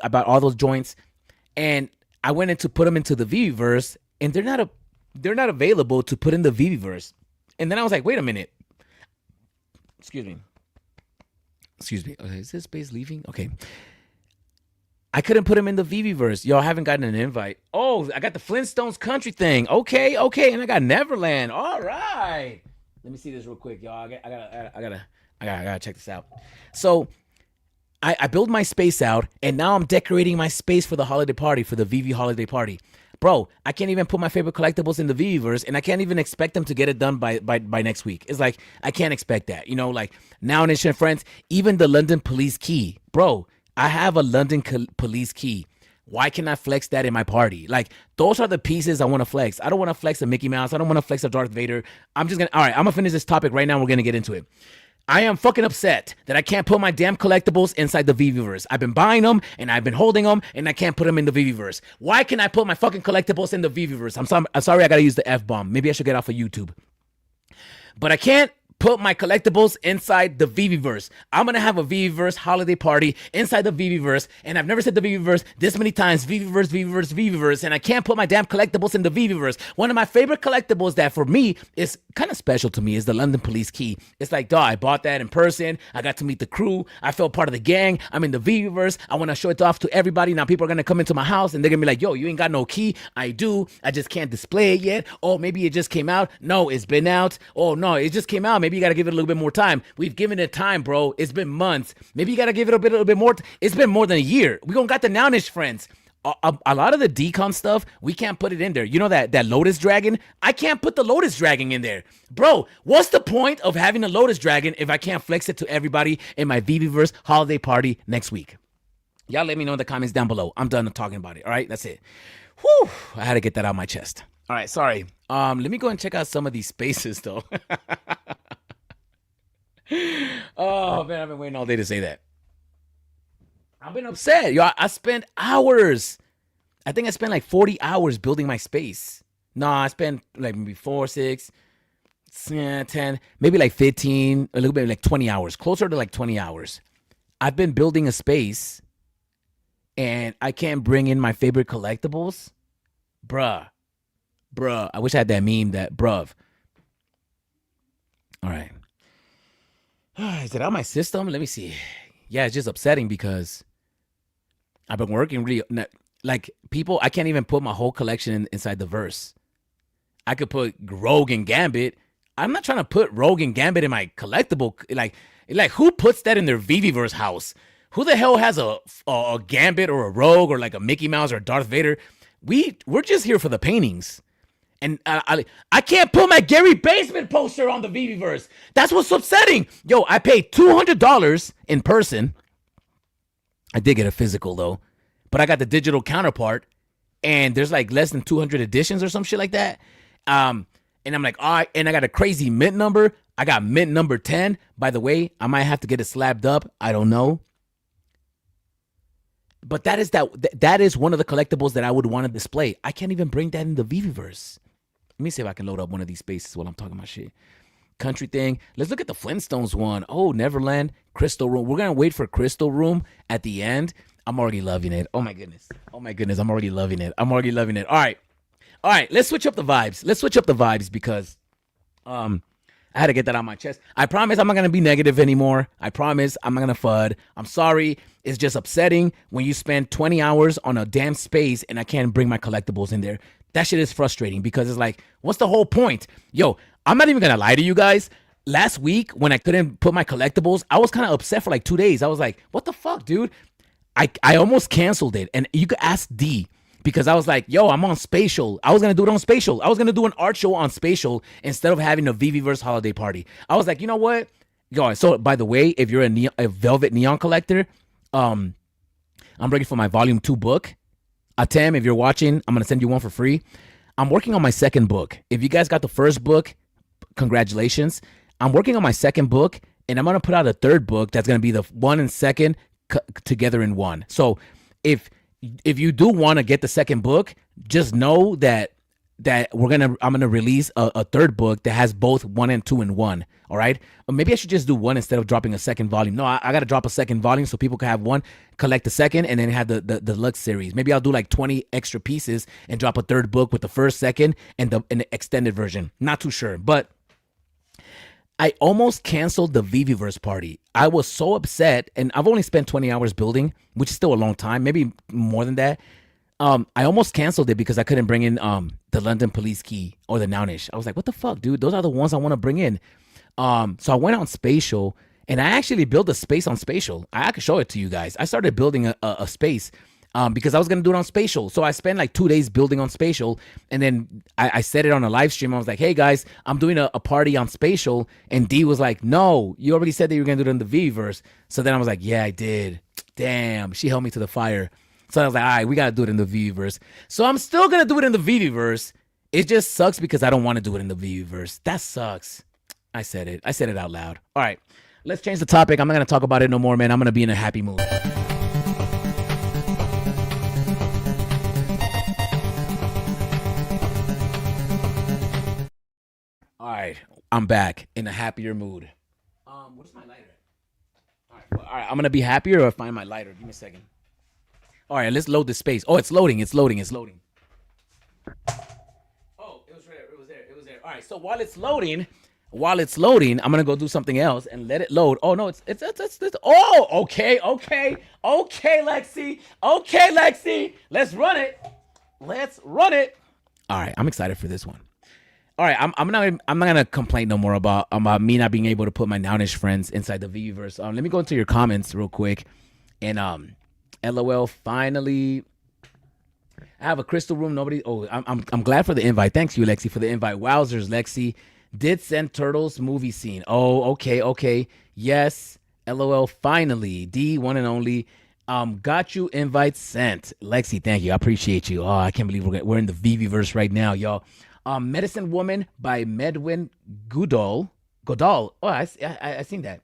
I bought all those joints, and I went in to put them into the VeVeverse, and they're not available to put in the VeVeverse. And then I was like, wait a minute. Excuse me. Okay, is this space leaving? Okay. I couldn't put them in the VeVeverse. Y'all haven't gotten an invite. Oh, I got the Flintstones country thing. Okay, and I got Neverland. All right. Let me see this real quick, y'all. I gotta check this out. So I build my space out, and now I'm decorating my space for the holiday party, for the VeVe holiday party. Bro, I can't even put my favorite collectibles in the VeVeverse, and I can't even expect them to get it done by next week. It's like, I can't expect that. You know, like, now, Nation friends, even the London police key. Bro, I have a London police key. Why can't I flex that in my party? Like, those are the pieces I want to flex. I don't want to flex a Mickey Mouse. I don't want to flex a Darth Vader. All right, I'm going to finish this topic right now. We're going to get into it. I am fucking upset that I can't put my damn collectibles inside the VeVeverse. I've been buying them, and I've been holding them, and I can't put them in the VeVeverse. Why can't I put my fucking collectibles in the VeVeverse? I'm sorry I got to use the F-bomb. Maybe I should get off of YouTube. But I can't put my collectibles inside the VeVeverse. I'm going to have a VeVeverse holiday party inside the VeVeverse, and I've never said the VeVeverse this many times. VeVeverse, and I can't put my damn collectibles in the VeVeverse. One of my favorite collectibles that for me is kind of special to me is the London Police Key. It's like, dog, I bought that in person. I got to meet the crew. I felt part of the gang. I'm in the VeVeverse. I want to show it off to everybody. Now people are going to come into my house, and they're going to be like, yo, you ain't got no key. I do. I just can't display it yet. Oh, maybe it just came out. No, it's been out. Oh, no, it just came out. Maybe you got to give it a little bit more time. We've given it time, bro. It's been months. Maybe you got to give it a little bit more. It's been more than a year. We gonna got the Nowish friends. A lot of the decon stuff, we can't put it in there. You know that Lotus Dragon? I can't put the Lotus Dragon in there. Bro, what's the point of having a Lotus Dragon if I can't flex it to everybody in my VeVeverse holiday party next week? Y'all let me know in the comments down below. I'm done talking about it. All right, that's it. Whew, I had to get that out of my chest. All right, sorry. Let me go and check out some of these spaces, though. Oh, man, I've been waiting all day to say that. I've been upset. Yo, I spent hours. I think I spent like 40 hours building my space. No, I spent like maybe 4, 6, 10, maybe like 15, a little bit like 20 hours, closer to like 20 hours. I've been building a space, and I can't bring in my favorite collectibles. Bruh. I wish I had that meme that, bruv. All right. Is it out of my system? Let me see. Yeah, it's just upsetting because I've been working really, like, people, I can't even put my whole collection inside the verse. I could put Rogue and Gambit. I'm not trying to put Rogue and Gambit in my collectible. Like who puts that in their VeVeverse house? Who the hell has a Gambit or a Rogue or like a Mickey Mouse or Darth Vader? We're just here for the paintings. And I can't put my Gary Basement poster on the VeVeverse. That's what's upsetting. Yo, I paid $200 in person. I did get a physical, though. But I got the digital counterpart. And there's like less than 200 editions or some shit like that. And I'm like, all right. And I got a crazy mint number. I got mint number 10. By the way, I might have to get it slabbed up. I don't know. But that is one of the collectibles that I would want to display. I can't even bring that in the VeVeverse. Let me see if I can load up one of these spaces while I'm talking about shit. Country thing. Let's look at the Flintstones one. Oh, Neverland, Crystal Room. We're gonna wait for Crystal Room at the end. I'm already loving it. Oh my goodness. I'm already loving it. All right. Let's switch up the vibes because I had to get that on my chest. I promise I'm not gonna be negative anymore. I promise I'm not gonna FUD. I'm sorry. It's just upsetting when you spend 20 hours on a damn space and I can't bring my collectibles in there. That shit is frustrating because it's like, what's the whole point? Yo, I'm not even gonna lie to you guys. Last week when I couldn't put my collectibles, I was kind of upset for like 2 days. I was like, what the fuck, dude? I almost canceled it. And you could ask D because I was like, yo, I'm on Spatial. I was gonna do it on Spatial. I was gonna do an art show on Spatial instead of having a VeVeverse holiday party. I was like, you know what? Yo, so by the way, if you're a Velvet Neon collector, I'm ready for my volume 2 book. Atem, if you're watching, I'm going to send you one for free. I'm working on my second book. If you guys got the first book, congratulations. I'm working on my second book, and I'm going to put out a third book that's going to be the one and second together in one. So if you do want to get the second book, just know that I'm going to release a third book that has both 1 and 2 in one. All right. Or maybe I should just do one instead of dropping a second volume. No, I got to drop a second volume so people can have one, collect the second, and then have the deluxe series. Maybe I'll do like 20 extra pieces and drop a third book with the first, second, and the extended version. Not too sure. But I almost canceled the VeVeverse party. I was so upset, and I've only spent 20 hours building, which is still a long time, maybe more than that. I almost canceled it because I couldn't bring in the London Police Key or the Nounish. I was like, what the fuck, dude? Those are the ones I want to bring in. So I went on Spatial, and I actually built a space on Spatial. I could show it to you guys. I started building a space because I was going to do it on Spatial. So I spent like 2 days building on Spatial, and then I said it on a live stream. I was like, hey, guys, I'm doing a party on Spatial. And D was like, no, you already said that you were going to do it in the VeVeverse. So then I was like, yeah, I did. Damn, she held me to the fire. So I was like, all right, we got to do it in the VeVeverse. So I'm still going to do it in the VeVeverse. It just sucks because I don't want to do it in the VeVeverse. That sucks. I said it out loud. All right, let's change the topic. I'm not going to talk about it no more, man. I'm going to be in a happy mood. All right, I'm back in a happier mood. What's my lighter? All right, I'm going to be happier or find my lighter. Give me a second. All right, let's load this space. Oh, it's loading. Oh, it was there. All right, so while it's loading, I'm gonna go do something else and let it load. Oh no, it's oh, okay, Lexi. Let's run it. All right, I'm excited for this one. All right, I'm not gonna complain no more about me not being able to put my Nounish friends inside the VeVeverse. Let me go into your comments real quick, and LOL. Finally, I have a crystal room. Nobody. Oh, I'm glad for the invite. Thanks you, Lexi, for the invite. Wowzers, Lexi. Did send Turtles movie scene. Oh, okay. Yes. LOL. Finally. D, one and only. Got you invite sent. Lexi, thank you. I appreciate you. Oh, I can't believe we're in the VeVeverse right now, y'all. Medicine Woman by Medwin Goodall. Oh, I seen that.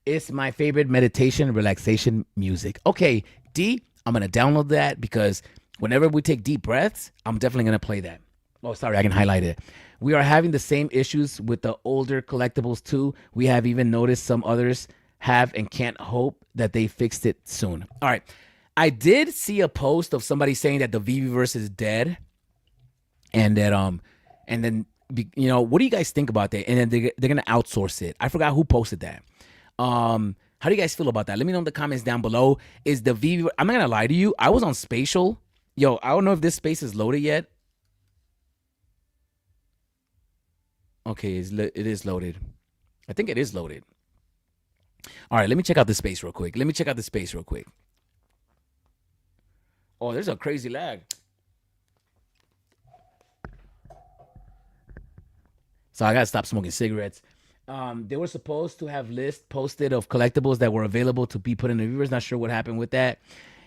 It's my favorite meditation relaxation music. Okay, D, I'm going to download that because whenever we take deep breaths, I'm definitely going to play that. Oh, sorry, I can highlight it. We are having the same issues with the older collectibles too. We have even noticed some others have and can't hope that they fixed it soon. All right. I did see a post of somebody saying that the VeVeverse is dead. And that, and then, you know, what do you guys think about that? And then they're going to outsource it. I forgot who posted that. How do you guys feel about that? Let me know in the comments down below. Is the VeVe, I'm not gonna lie to you, I was on Spatial. Yo, I don't know if this space is loaded yet. Okay, it is loaded. I think it is loaded. All right, let me check out the space real quick. Oh, there's a crazy lag. So I gotta stop smoking cigarettes. They were supposed to have lists posted of collectibles that were available to be put in the viewers. Not sure what happened with that.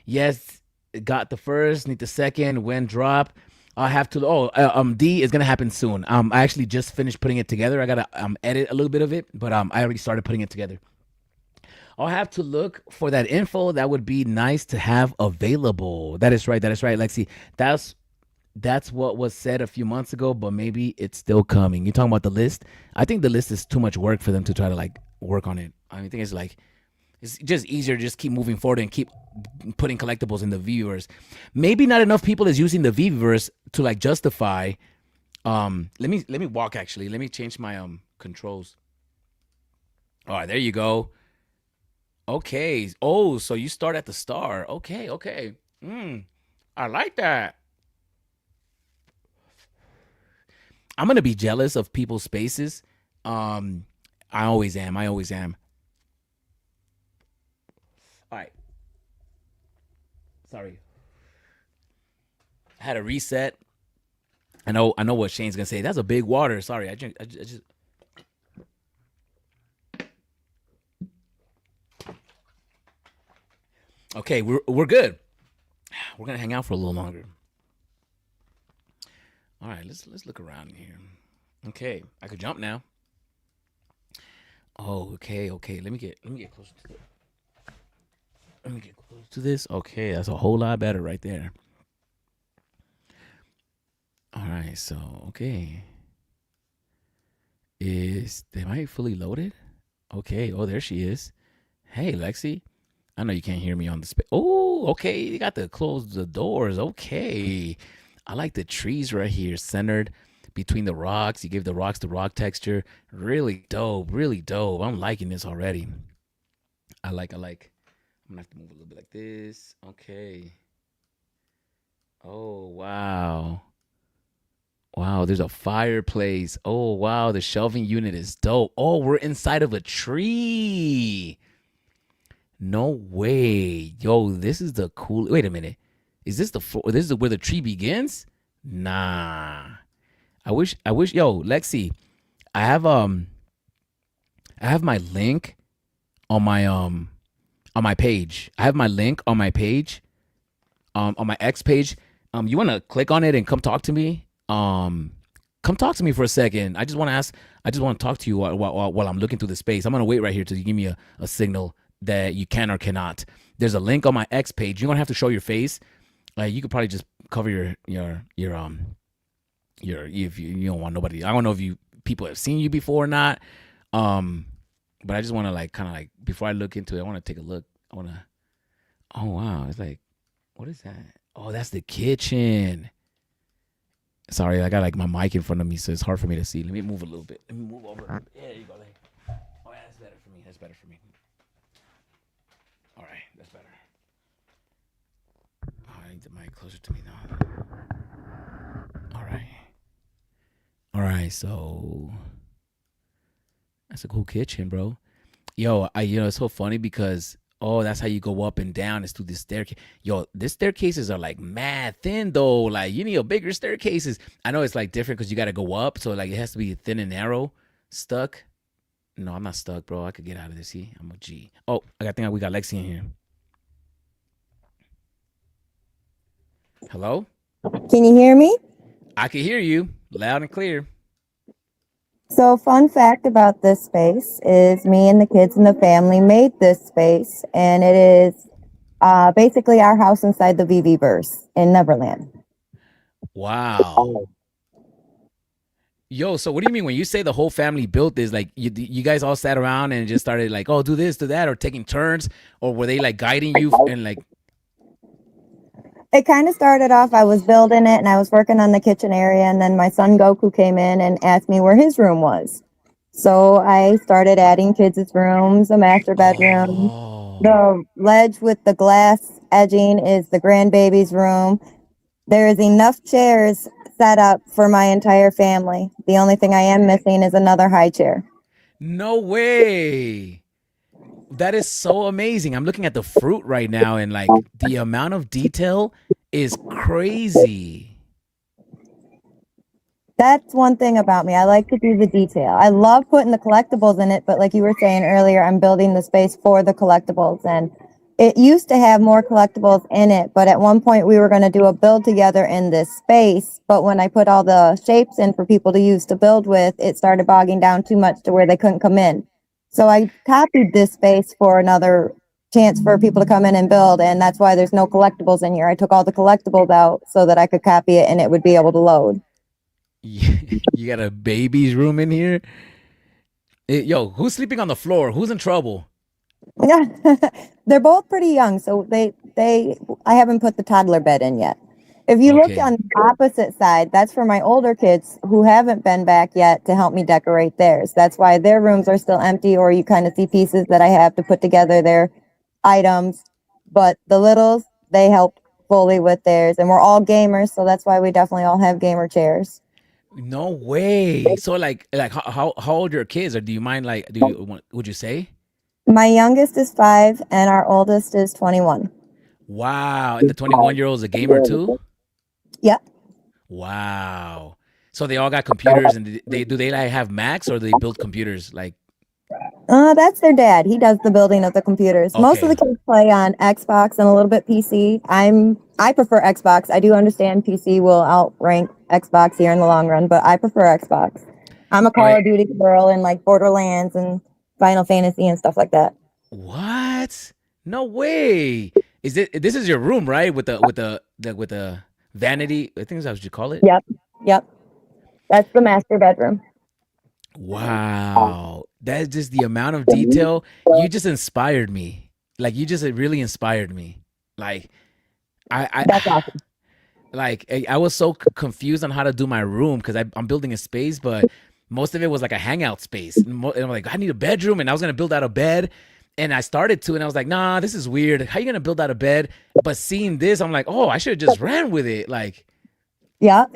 Yes, got the first, need the second. When drop, I have to. D is gonna happen soon. I actually just finished putting it together. I gotta edit a little bit of it, but I already started putting it together. I'll have to look for that info. That would be nice to have available. That is right. That is right, Lexi. That's what was said a few months ago, but maybe it's still coming. You talking about the list? I think the list is too much work for them to try to like work on it. I think it's just easier to just keep moving forward and keep putting collectibles in the viewers. Maybe not enough people is using the VeVeverse to like justify. Let me walk actually. Let me change my controls. All right, there you go. Okay. Oh, so you start at the star. Okay. I like that. I'm gonna be jealous of people's spaces. I always am. All right. Sorry. I had a reset. I know what Shane's gonna say. That's a big water. Sorry, I just. Okay, we're good. We're gonna hang out for a little longer. All right, let's look around here. Okay, I could jump now. Oh, okay. Let me get closer to this. Let me get close to this. Okay, that's a whole lot better right there. All right, so okay. Am I fully loaded? Okay. Oh, there she is. Hey, Lexi. I know you can't hear me on the space. Oh, okay. You got to close the doors. Okay. I like the trees right here centered between the rocks. You give the rocks the rock texture. Really dope. I'm liking this already. I like. I'm going to have to move a little bit like this. Okay. Oh, wow. Wow, there's a fireplace. Oh, wow, the shelving unit is dope. Oh, we're inside of a tree. No way. Yo, this is the cool. Wait a minute. Is this the floor? This is where the tree begins? Nah. I wish, yo, Lexi, I have my link on my page. I have my link on my page, on my X page. You want to click on it and come talk to me? Come talk to me for a second. I just want to talk to you while I'm looking through the space. I'm going to wait right here till you give me a signal that you can or cannot. There's a link on my X page. You don't have to show your face. You could probably just cover your if you don't want nobody. I don't know if people have seen you before or not. But I just want to like kind of like before I look into it, I want to take a look. Oh wow, it's like, what is that? Oh, that's the kitchen. Sorry, I got like my mic in front of me, so it's hard for me to see. Let me move a little bit. Let me move over. Yeah, there you go. Oh yeah, that's better for me. All right, that's better. Oh, I need the mic closer to me now. All right, so that's a cool kitchen, bro. Yo, it's so funny because that's how you go up and down. It's through this staircase. Yo, these staircases are like mad thin though. Like you need a bigger staircases. I know it's like different because you got to go up, so like it has to be thin and narrow. Stuck? No, I'm not stuck, bro. I could get out of this. See, I'm a G. Oh, I think we got Lexi in here. Hello? Can you hear me? I can hear you loud and clear. So, fun fact about this space is me and the kids and the family made this space, and it is basically our house inside the VeVeverse in Neverland. Wow. Yo, so what do you mean when you say the whole family built this? Like you guys all sat around and just started like, oh, do this, do that, or taking turns, or were they like guiding you and like? It kind of started off, I was building it and I was working on the kitchen area, and then my son Goku came in and asked me where his room was. So I started adding kids' rooms, a master bedroom. The ledge with the glass edging is the grandbaby's room. There is enough chairs set up for my entire family. The only thing I am missing is another high chair. No way. That is so amazing. I'm looking at the fruit right now, and like the amount of detail is crazy. That's one thing about me. I like to do the detail. I love putting the collectibles in it, but like you were saying earlier, I'm building the space for the collectibles, and it used to have more collectibles in it, but at one point we were going to do a build together in this space, but when I put all the shapes in for people to use to build with, it started bogging down too much to where they couldn't come in. So I copied this space for another chance for people to come in and build, and that's why there's no collectibles in here. I took all the collectibles out so that I could copy it and it would be able to load. You got a baby's room in here? Yo, who's sleeping on the floor? Who's in trouble? Yeah, they're both pretty young, so I haven't put the toddler bed in yet. If you look on the opposite side, that's for my older kids who haven't been back yet to help me decorate theirs. That's why their rooms are still empty, or you kind of see pieces that I have to put together their items. But the littles, they help fully with theirs, and we're all gamers, so that's why we definitely all have gamer chairs. No way. So like how old are your kids, or do you mind would you say? My youngest is 5 and our oldest is 21. Wow. And the 21-year-old is a gamer too? Yep. Wow. So they all got computers, and do they like have Macs, or do they build computers like? That's their dad. He does the building of the computers. Most of the kids play on Xbox and a little bit PC. I prefer Xbox. I do understand PC will outrank Xbox here in the long run, but I prefer Xbox. I'm a Call of Duty girl and like Borderlands and Final Fantasy and stuff like that. What? No way. This is your room, right? With the vanity. I think that's what you call it. Yep. That's the master bedroom. Wow. That's just the amount of detail. You just inspired me. Like, you just really inspired me. Like, That's awesome. Like, I was so confused on how to do my room because I'm building a space, but most of it was like a hangout space. And I'm like, I need a bedroom, and I was gonna build out a bed, and I started to, and I was like, nah, this is weird. How you gonna build out a bed? But seeing this, I'm like, oh, I should have just ran with it. Like, yeah.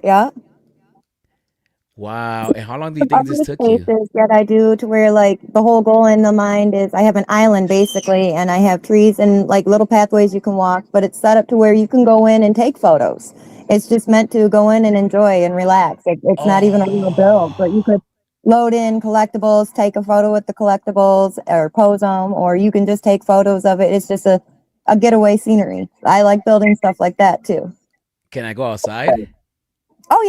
Wow. And how long do you think this took you? That I do to where like the whole goal in the mind is I have an island basically, and I have trees and like little pathways you can walk, but it's set up to where you can go in and take photos. It's just meant to go in and enjoy and relax. It's not even a real build, but you could load in collectibles, take a photo with the collectibles or pose them, or you can just take photos of it. It's just a getaway scenery. I like building stuff like that too. Can I go outside? Oh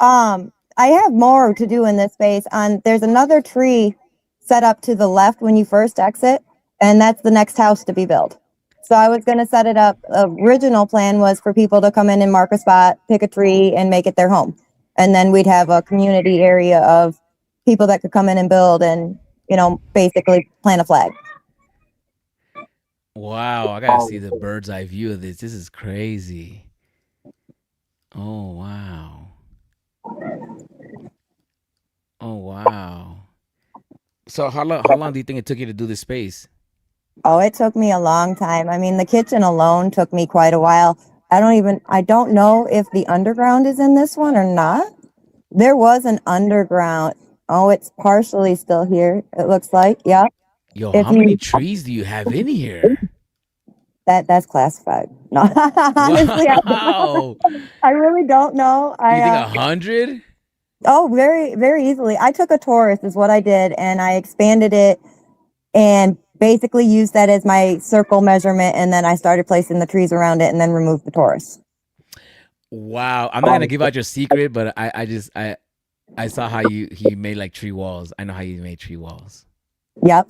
yeah. I have more to do in this space. There's another tree set up to the left when you first exit, and that's the next house to be built. So I was going to set it up. Original plan was for people to come in and mark a spot, pick a tree, and make it their home. And then we'd have a community area of people that could come in and build and, basically plant a flag. Wow, I gotta see the bird's eye view of this. This is crazy. Oh, wow. Oh, wow. So how long do you think it took you to do this space? Oh, it took me a long time. I mean, the kitchen alone took me quite a while. I don't know if the underground is in this one or not. There was an underground. Oh, it's partially still here. It looks like, yeah. Yo, how many trees do you have in here? That's classified. No, honestly, Wow. I really don't know. You think 100? Oh, very, very easily. I took a torus is what I did, and I expanded it and basically used that as my circle measurement, and then I started placing the trees around it and then removed the torus. Wow. I'm not gonna give out your secret, but I saw how he made like tree walls. I know how you made tree walls. Yep.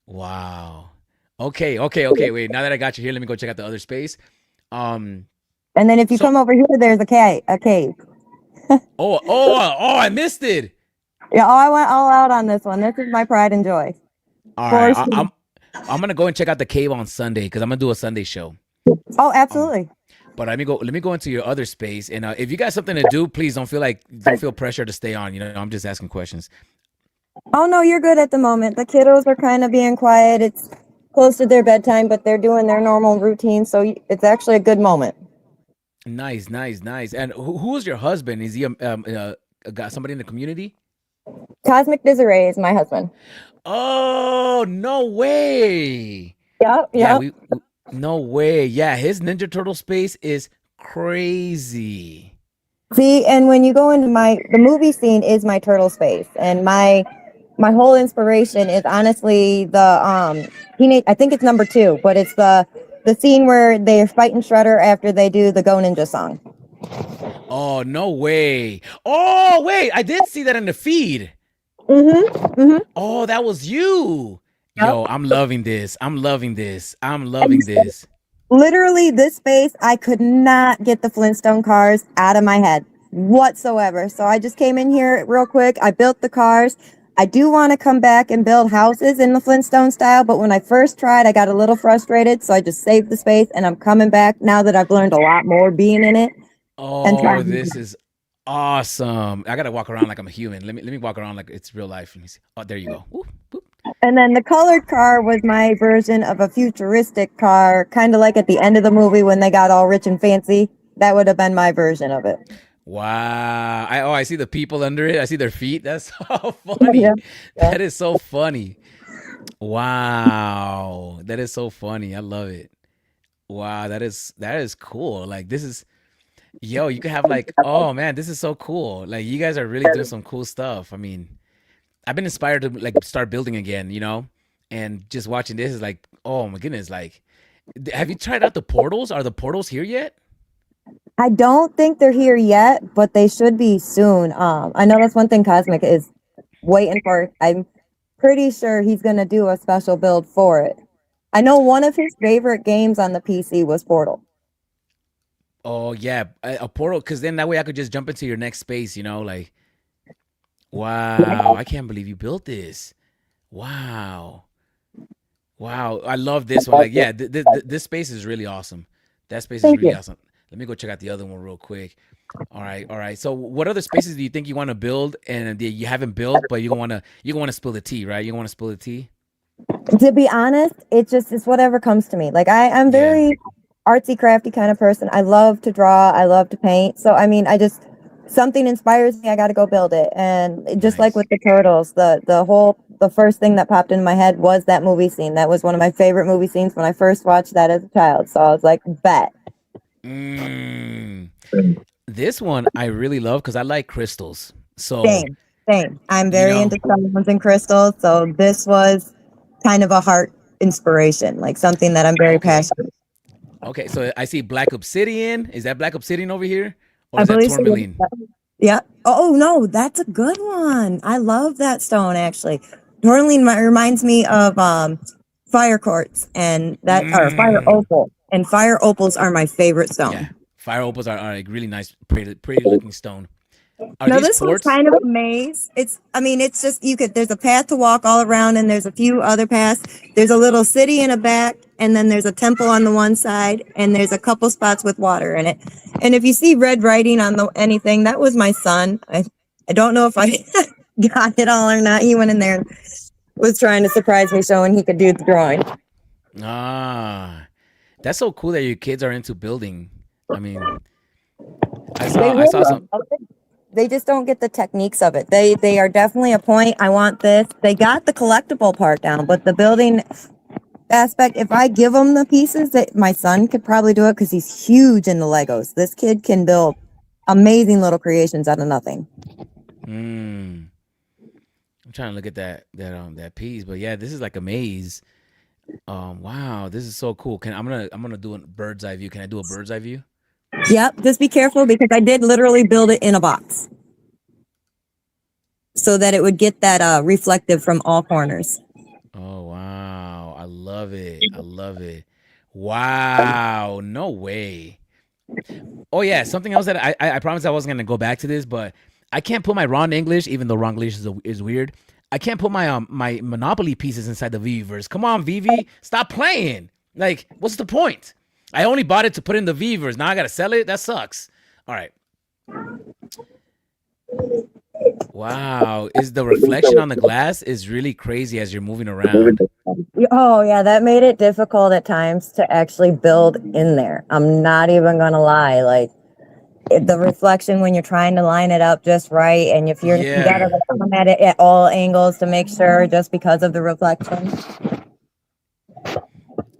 Wow. Okay. Wait, now that I got you here, let me go check out the other space. And then if you come over here, there's a cave. Oh, I missed it. Yeah, I went all out on this one. This is my pride and joy. All right, I'm gonna go and check out the cave on Sunday because I'm gonna do a Sunday show. Oh, absolutely. But let me go into your other space, and if you got something to do, please don't feel pressure to stay on. I'm just asking questions. Oh no, you're good at the moment. The kiddos are kind of being quiet. It's close to their bedtime, but they're doing their normal routine, so it's actually a good moment. Nice. And who is your husband? Is he got somebody in the community? Cosmic Desiree is my husband. Oh, no way. Yep. Yeah, no way. Yeah, his Ninja Turtle space is crazy. See, and when you go into the movie scene is my turtle space, and my whole inspiration is honestly the teenage. I think it's number 2, but it's the scene where they're fighting Shredder after they do the Go Ninja song. Oh, no way. Oh, wait, I did see that in the feed. Oh, that was you. Yep. Yo, I'm loving this. I'm loving this. I'm loving this. Literally, this space, I could not get the Flintstone cars out of my head whatsoever. So I just came in here real quick. I built the cars. I do want to come back and build houses in the Flintstone style, but when I first tried, I got a little frustrated. So I just saved the space, and I'm coming back now that I've learned a lot more being in it. Oh, this is awesome. I gotta walk around like I'm a human. Let me walk around like it's real life. Let me see. Oh, there you go. Woo, woo. And then the colored car was my version of a futuristic car, kind of like at the end of the movie when they got all rich and fancy. That would have been my version of it. Wow. I see the people under it. I see their feet. That's so funny. Yeah. That is so funny. Wow. That is so funny. I love it. Wow, that is cool. Like this is yo, you can have like, oh man, this is so cool. Like you guys are really doing some cool stuff. I mean, I've been inspired to like start building again, you know? And just watching this is like, oh my goodness, like have you tried out the portals? Are the portals here yet? I don't think they're here yet, but they should be soon. I know that's one thing Cosmic is waiting for. I'm pretty sure he's gonna do a special build for it. I know one of his favorite games on the PC was Portal. Oh yeah, a portal, because then that way I could just jump into your next space, you know, like wow, I can't believe you built this. Wow. Wow, I love this one. Like, yeah, this space is really awesome. That space is really awesome. Let me go check out the other one real quick. All right. So, what other spaces do you think you want to build and that you haven't built, but you want to spill the tea, right? You want to spill the tea. To be honest, it's whatever comes to me. Like I'm very artsy, crafty kind of person. I love to draw. I love to paint. So I mean, something inspires me. I got to go build it. And just like with the turtles, the first thing that popped into my head was that movie scene. That was one of my favorite movie scenes when I first watched that as a child. So I was like, bet. This one I really love because I like crystals. So Same. I'm very into stones and crystals. So this was kind of a heart inspiration, like something that I'm very passionate. Okay, so I see black obsidian. Is that black obsidian over here, or I is that believe so. tourmaline? Yeah. Oh no, that's a good one. I love that stone actually. Tourmaline reminds me of fire quartz and that or fire opal. And fire opals are my favorite stone. Yeah, fire opals are like really nice, pretty looking stone. Are No, these this quartz? one's kind of a maze. It's just there's a path to walk all around and there's a few other paths. There's a little city in the back and then there's a temple on the one side and there's a couple spots with water in it. And if you see red writing on anything, that was my son. I don't know if I got it all or not. He went in there and was trying to surprise me showing he could do the drawing. That's so cool that your kids are into building. I mean, I saw some. They just don't get the techniques of it. They are definitely a point. I want this. They got the collectible part down, but the building aspect, if I give them the pieces, that my son could probably do it because he's huge in the Legos. This kid can build amazing little creations out of nothing. I'm trying to look at that piece, but yeah, this is like a maze. Wow, this is so cool. I'm gonna do a bird's eye view. Can I do a bird's eye view? Yep, just be careful because I did literally build it in a box so that it would get that reflective from all corners. Oh wow, I love it. Wow, no way. Oh yeah, something else that I promised I wasn't gonna go back to this, but I can't put my raw English, even though raw English is weird. I can't put my my Monopoly pieces inside the VeVeverse. Come on, VeVe, stop playing. Like, what's the point? I only bought it to put in the VeVeverse. Now I gotta sell it. That sucks. All right. Wow, is the reflection on the glass is really crazy as you're moving around. Oh yeah, that made it difficult at times to actually build in there. I'm not even gonna lie. Like the reflection when you're trying to line it up just right, and if you gotta come at it at all angles to make sure, just because of the reflection.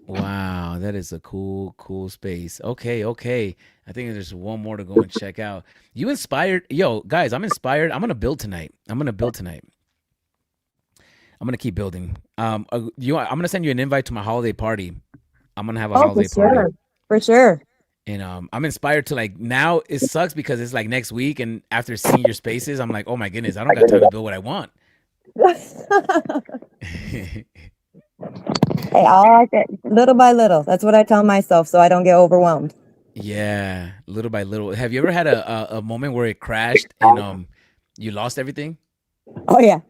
Wow, that is a cool space. Okay. I think there's one more to go and check out. You inspired, yo, guys, I'm inspired. I'm gonna build tonight. I'm gonna keep building. I'm gonna send you an invite to my holiday party. I'm gonna have a holiday party. For sure. And I'm inspired to like now it sucks because it's like next week and after seeing your spaces, I'm like, oh my goodness, I don't got time to build what I want. Hey, little by little. That's what I tell myself so I don't get overwhelmed. Yeah, little by little. Have you ever had a moment where it crashed and you lost everything? Oh yeah.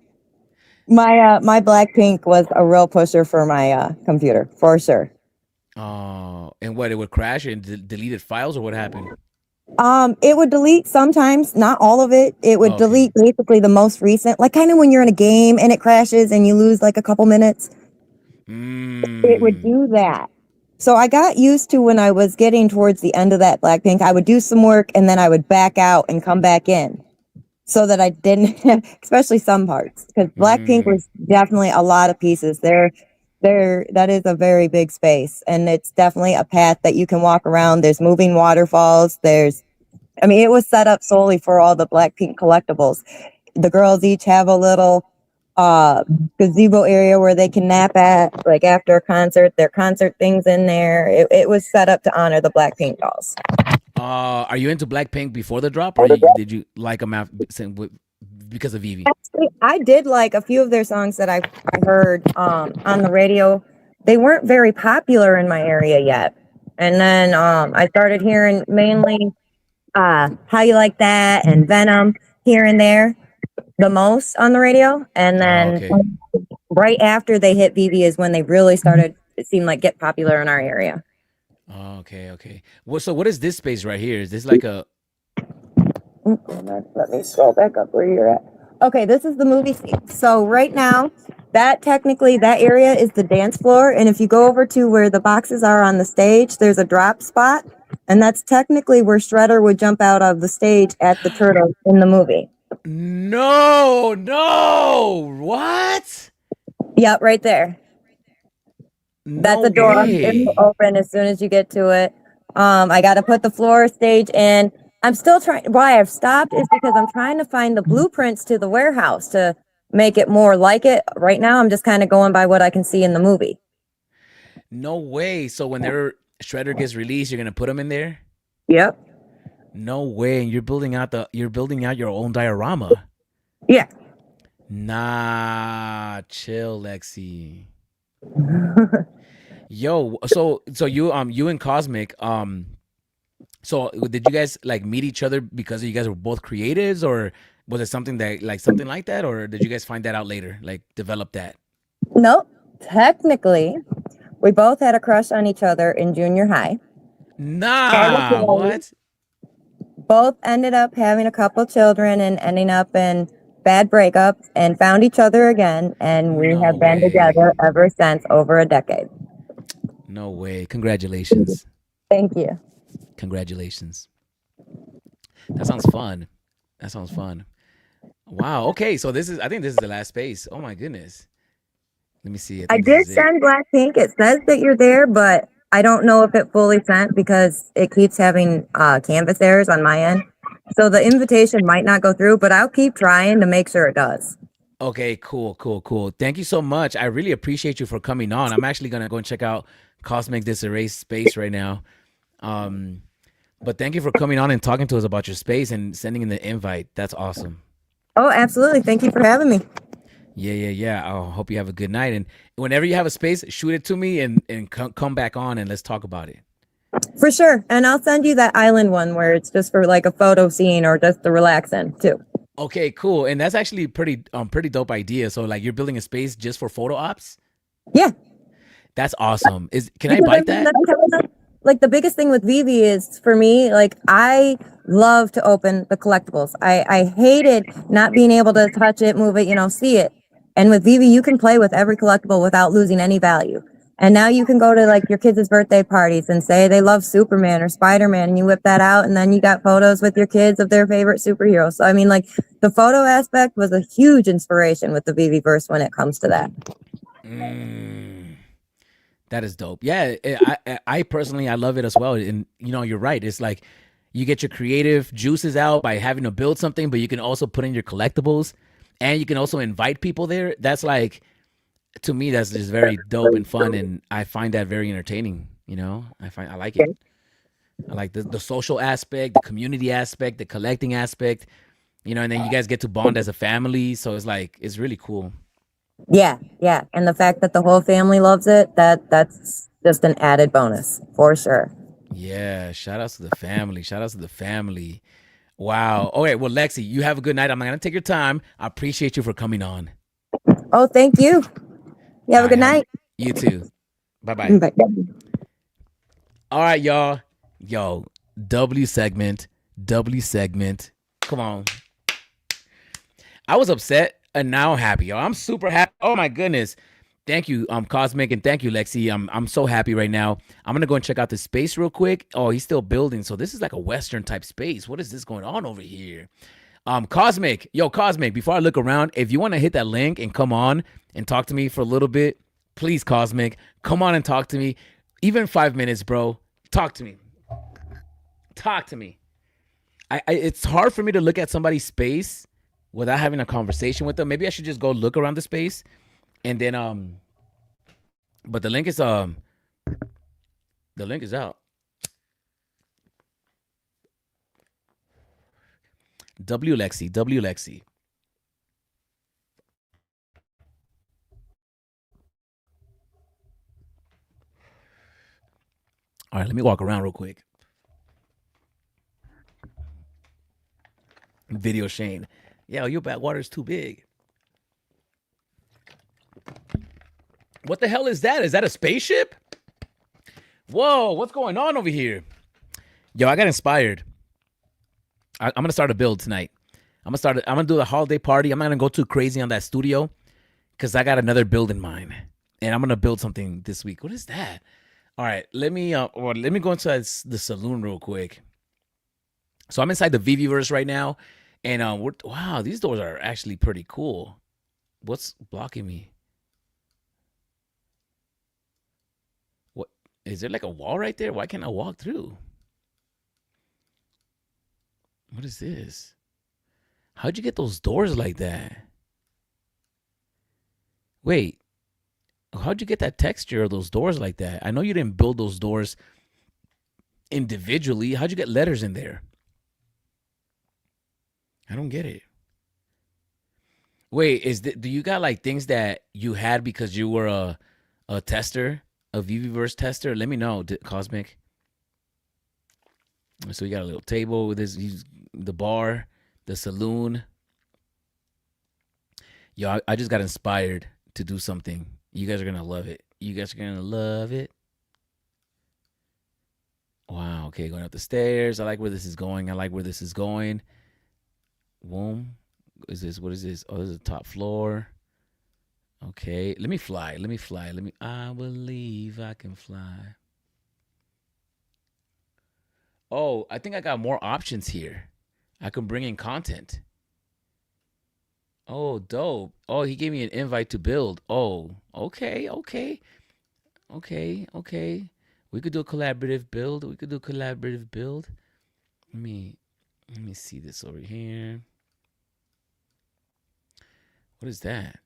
My Blackpink was a real pusher for my computer, for sure. Oh, and what, it would crash and deleted files, or what happened? It would delete sometimes, not all of it. It would delete basically the most recent, like kind of when you're in a game and it crashes and you lose like a couple minutes. It would do that. So I got used to when I was getting towards the end of that Blackpink, I would do some work and then I would back out and come back in so that I didn't, especially some parts, because Blackpink was definitely a lot of pieces. That is a very big space, and it's definitely a path that you can walk around. There's moving waterfalls. It was set up solely for all the Blackpink collectibles. The girls each have a little gazebo area where they can nap at, like after a concert. Their concert things in there. It was set up to honor the Blackpink dolls. Are you into Blackpink before the drop, or did you like them because of VeVe? Actually, I did like a few of their songs that I heard on the radio. They weren't very popular in my area yet, and then I started hearing mainly How You Like That and Venom here and there the most on the radio, and then right after they hit VeVe is when they really started, it seemed like, get popular in our area. Okay. Well, so what is this space right here? Is this like a... Let me scroll back up where you're at. Okay, this is the movie scene. So right now, that area is the dance floor, and if you go over to where the boxes are on the stage, there's a drop spot, and that's technically where Shredder would jump out of the stage at the turtle in the movie. No, what? Yep, right there. That's a door. It'll open as soon as you get to it. I got to put the floor stage in. I'm still trying. Why I've stopped is because I'm trying to find the blueprints to the warehouse to make it more like it. Right now, I'm just kind of going by what I can see in the movie. No way. So when Shredder gets released, you're gonna put them in there? Yep. No way. And you're building out your own diorama. Yeah. Nah, chill, Lexi. Yo, so you and Cosmic, so did you guys like meet each other because you guys were both creatives, or was it something like that, or did you guys find that out later, like develop that? Nope. Technically, we both had a crush on each other in junior high. Nah, what? Both ended up having a couple children and ending up in bad breakups and found each other again, and we have been together ever since, over a decade. No way. Congratulations. Thank you. Congratulations. That sounds fun. Wow. Okay, so I think this is the last space. Oh my goodness. Let me see. I did send Blackpink. It says that you're there, but I don't know if it fully sent because it keeps having canvas errors on my end. So the invitation might not go through, but I'll keep trying to make sure it does. Okay, cool. Thank you so much. I really appreciate you for coming on. I'm actually going to go and check out Cosmic Disarray space right now. But thank you for coming on and talking to us about your space and sending in the invite. That's awesome. Oh, absolutely. Thank you for having me. Yeah. I hope you have a good night. And whenever you have a space, shoot it to me and come back on and let's talk about it. For sure. And I'll send you that island one where it's just for like a photo scene or just to relax in too. Okay, cool. And that's actually pretty dope idea. So like you're building a space just for photo ops? Yeah. That's awesome. Can I bite that? Like the biggest thing with VeVe is for me, like I love to open the collectibles. I hated not being able to touch it, move it, see it. And with VeVe, you can play with every collectible without losing any value. And now you can go to like your kids' birthday parties and say they love Superman or Spider-Man, and you whip that out, and then you got photos with your kids of their favorite superheroes. So I mean, like the photo aspect was a huge inspiration with the VeVe-verse when it comes to that. That is dope. Yeah, I personally, I love it as well. And you're right. It's like you get your creative juices out by having to build something, but you can also put in your collectibles, and you can also invite people there. That's like, to me, that's just very dope and fun, and I find that very entertaining. I like it. I like the social aspect, the community aspect, the collecting aspect. You know, and then you guys get to bond as a family. So it's like, it's really cool. Yeah, yeah. And the fact that the whole family loves it, that's just an added bonus for sure. Yeah, shout outs to the family. Shout outs to the family. Wow. Okay, well, Lexi, you have a good night. I'm not gonna take your time. I appreciate you for coming on. Oh, thank you. You have a good night. You too. Bye-bye. Bye. All right, y'all. Yo, W segment. Come on. I was upset and now I'm happy, y'all. I'm super happy. Oh my goodness. Thank you, Cosmic, and thank you, Lexi. I'm so happy right now. I'm gonna go and check out the space real quick. Oh, he's still building. So this is like a Western type space. What is this going on over here? Cosmic, before I look around, if you want to hit that link and come on and talk to me for a little bit, please, Cosmic, come on and talk to me. Even 5 minutes, bro. Talk to me. It's hard for me to look at somebody's space without having a conversation with them. Maybe I should just go look around the space and then but the link is out. W Lexi. All right, let me walk around real quick. Video Shane. Yeah, your backwater is too big. What the hell is that? Is that a spaceship? Whoa, what's going on over here? Yo, I got inspired. I'm gonna start a build tonight. I'm gonna do the holiday party. I'm not gonna go too crazy on that studio because I got another build in mind, and I'm gonna build something this week. What is that? All right, let me go inside the saloon real quick. So I'm inside the VeVe-verse right now, and wow, these doors are actually pretty cool. What's blocking me? What is there like a wall right there? Why can't I walk through? What is this? How'd you get those doors like that? Wait, how'd you get that texture of those doors like that? I know you didn't build those doors individually. How'd you get letters in there? I don't get it. Wait, do you got like things that you had because you were a tester, a VeVe-verse tester? Let me know, Cosmic. So you got a little table with this, the bar, the saloon. Yo, I just got inspired to do something. You guys are gonna love it. Wow. Okay, going up the stairs. I like where this is going. Boom. What is this? Oh, this is the top floor. Okay, let me fly. I believe I can fly. Oh, I think I got more options here. I can bring in content. Oh, dope. Oh, he gave me an invite to build. Oh, okay. We could do a collaborative build. Let me see this over here. What is that?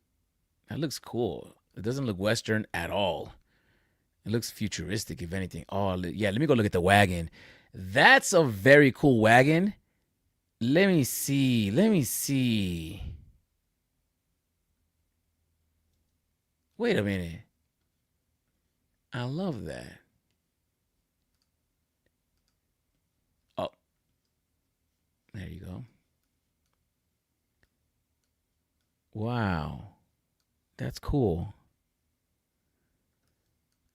That looks cool. It doesn't look Western at all. It looks futuristic, if anything. Oh, yeah, let me go look at the wagon. That's a very cool wagon. Let me see. Wait a minute. I love that. Oh. There you go. Wow. That's cool.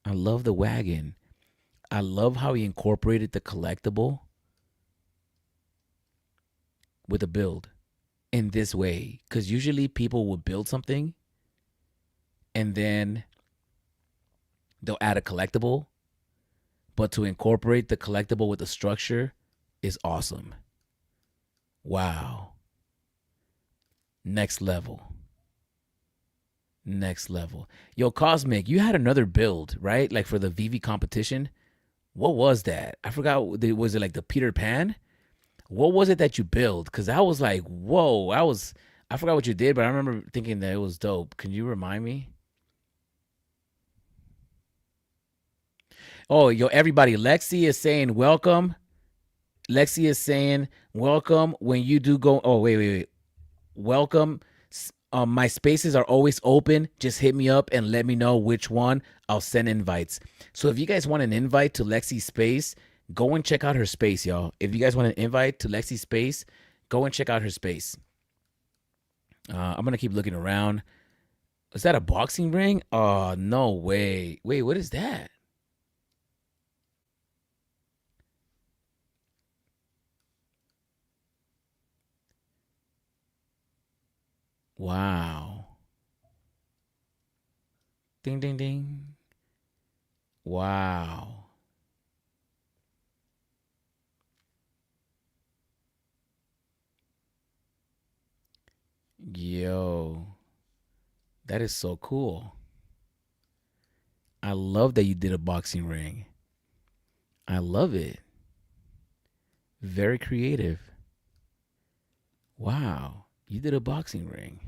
I love the wagon. I love how he incorporated the collectible with a build in this way. Because usually people will build something and then they'll add a collectible. But to incorporate the collectible with the structure is awesome. Wow. Next level. Yo, Cosmic, you had another build, right? Like for the VeVe competition. What was that? I forgot. Was it like the Peter Pan? What was it that you built? Because I was like, whoa. I forgot what you did, but I remember thinking that it was dope. Can you remind me? Oh, yo, everybody. Lexi is saying welcome. Lexi is saying, welcome when you do go. Oh, wait. Welcome. My spaces are always open. Just hit me up and let me know which one. I'll send invites. So if you guys want an invite to Lexi's space, go and check out her space, y'all. If you guys want an invite to Lexi's space, go and check out her space. I'm going to keep looking around. Is that a boxing ring? Oh, no way. Wait, what is that? Wow. Ding, ding, ding. Wow. Yo. That is so cool. I love that you did a boxing ring. I love it. Very creative. Wow. You did a boxing ring.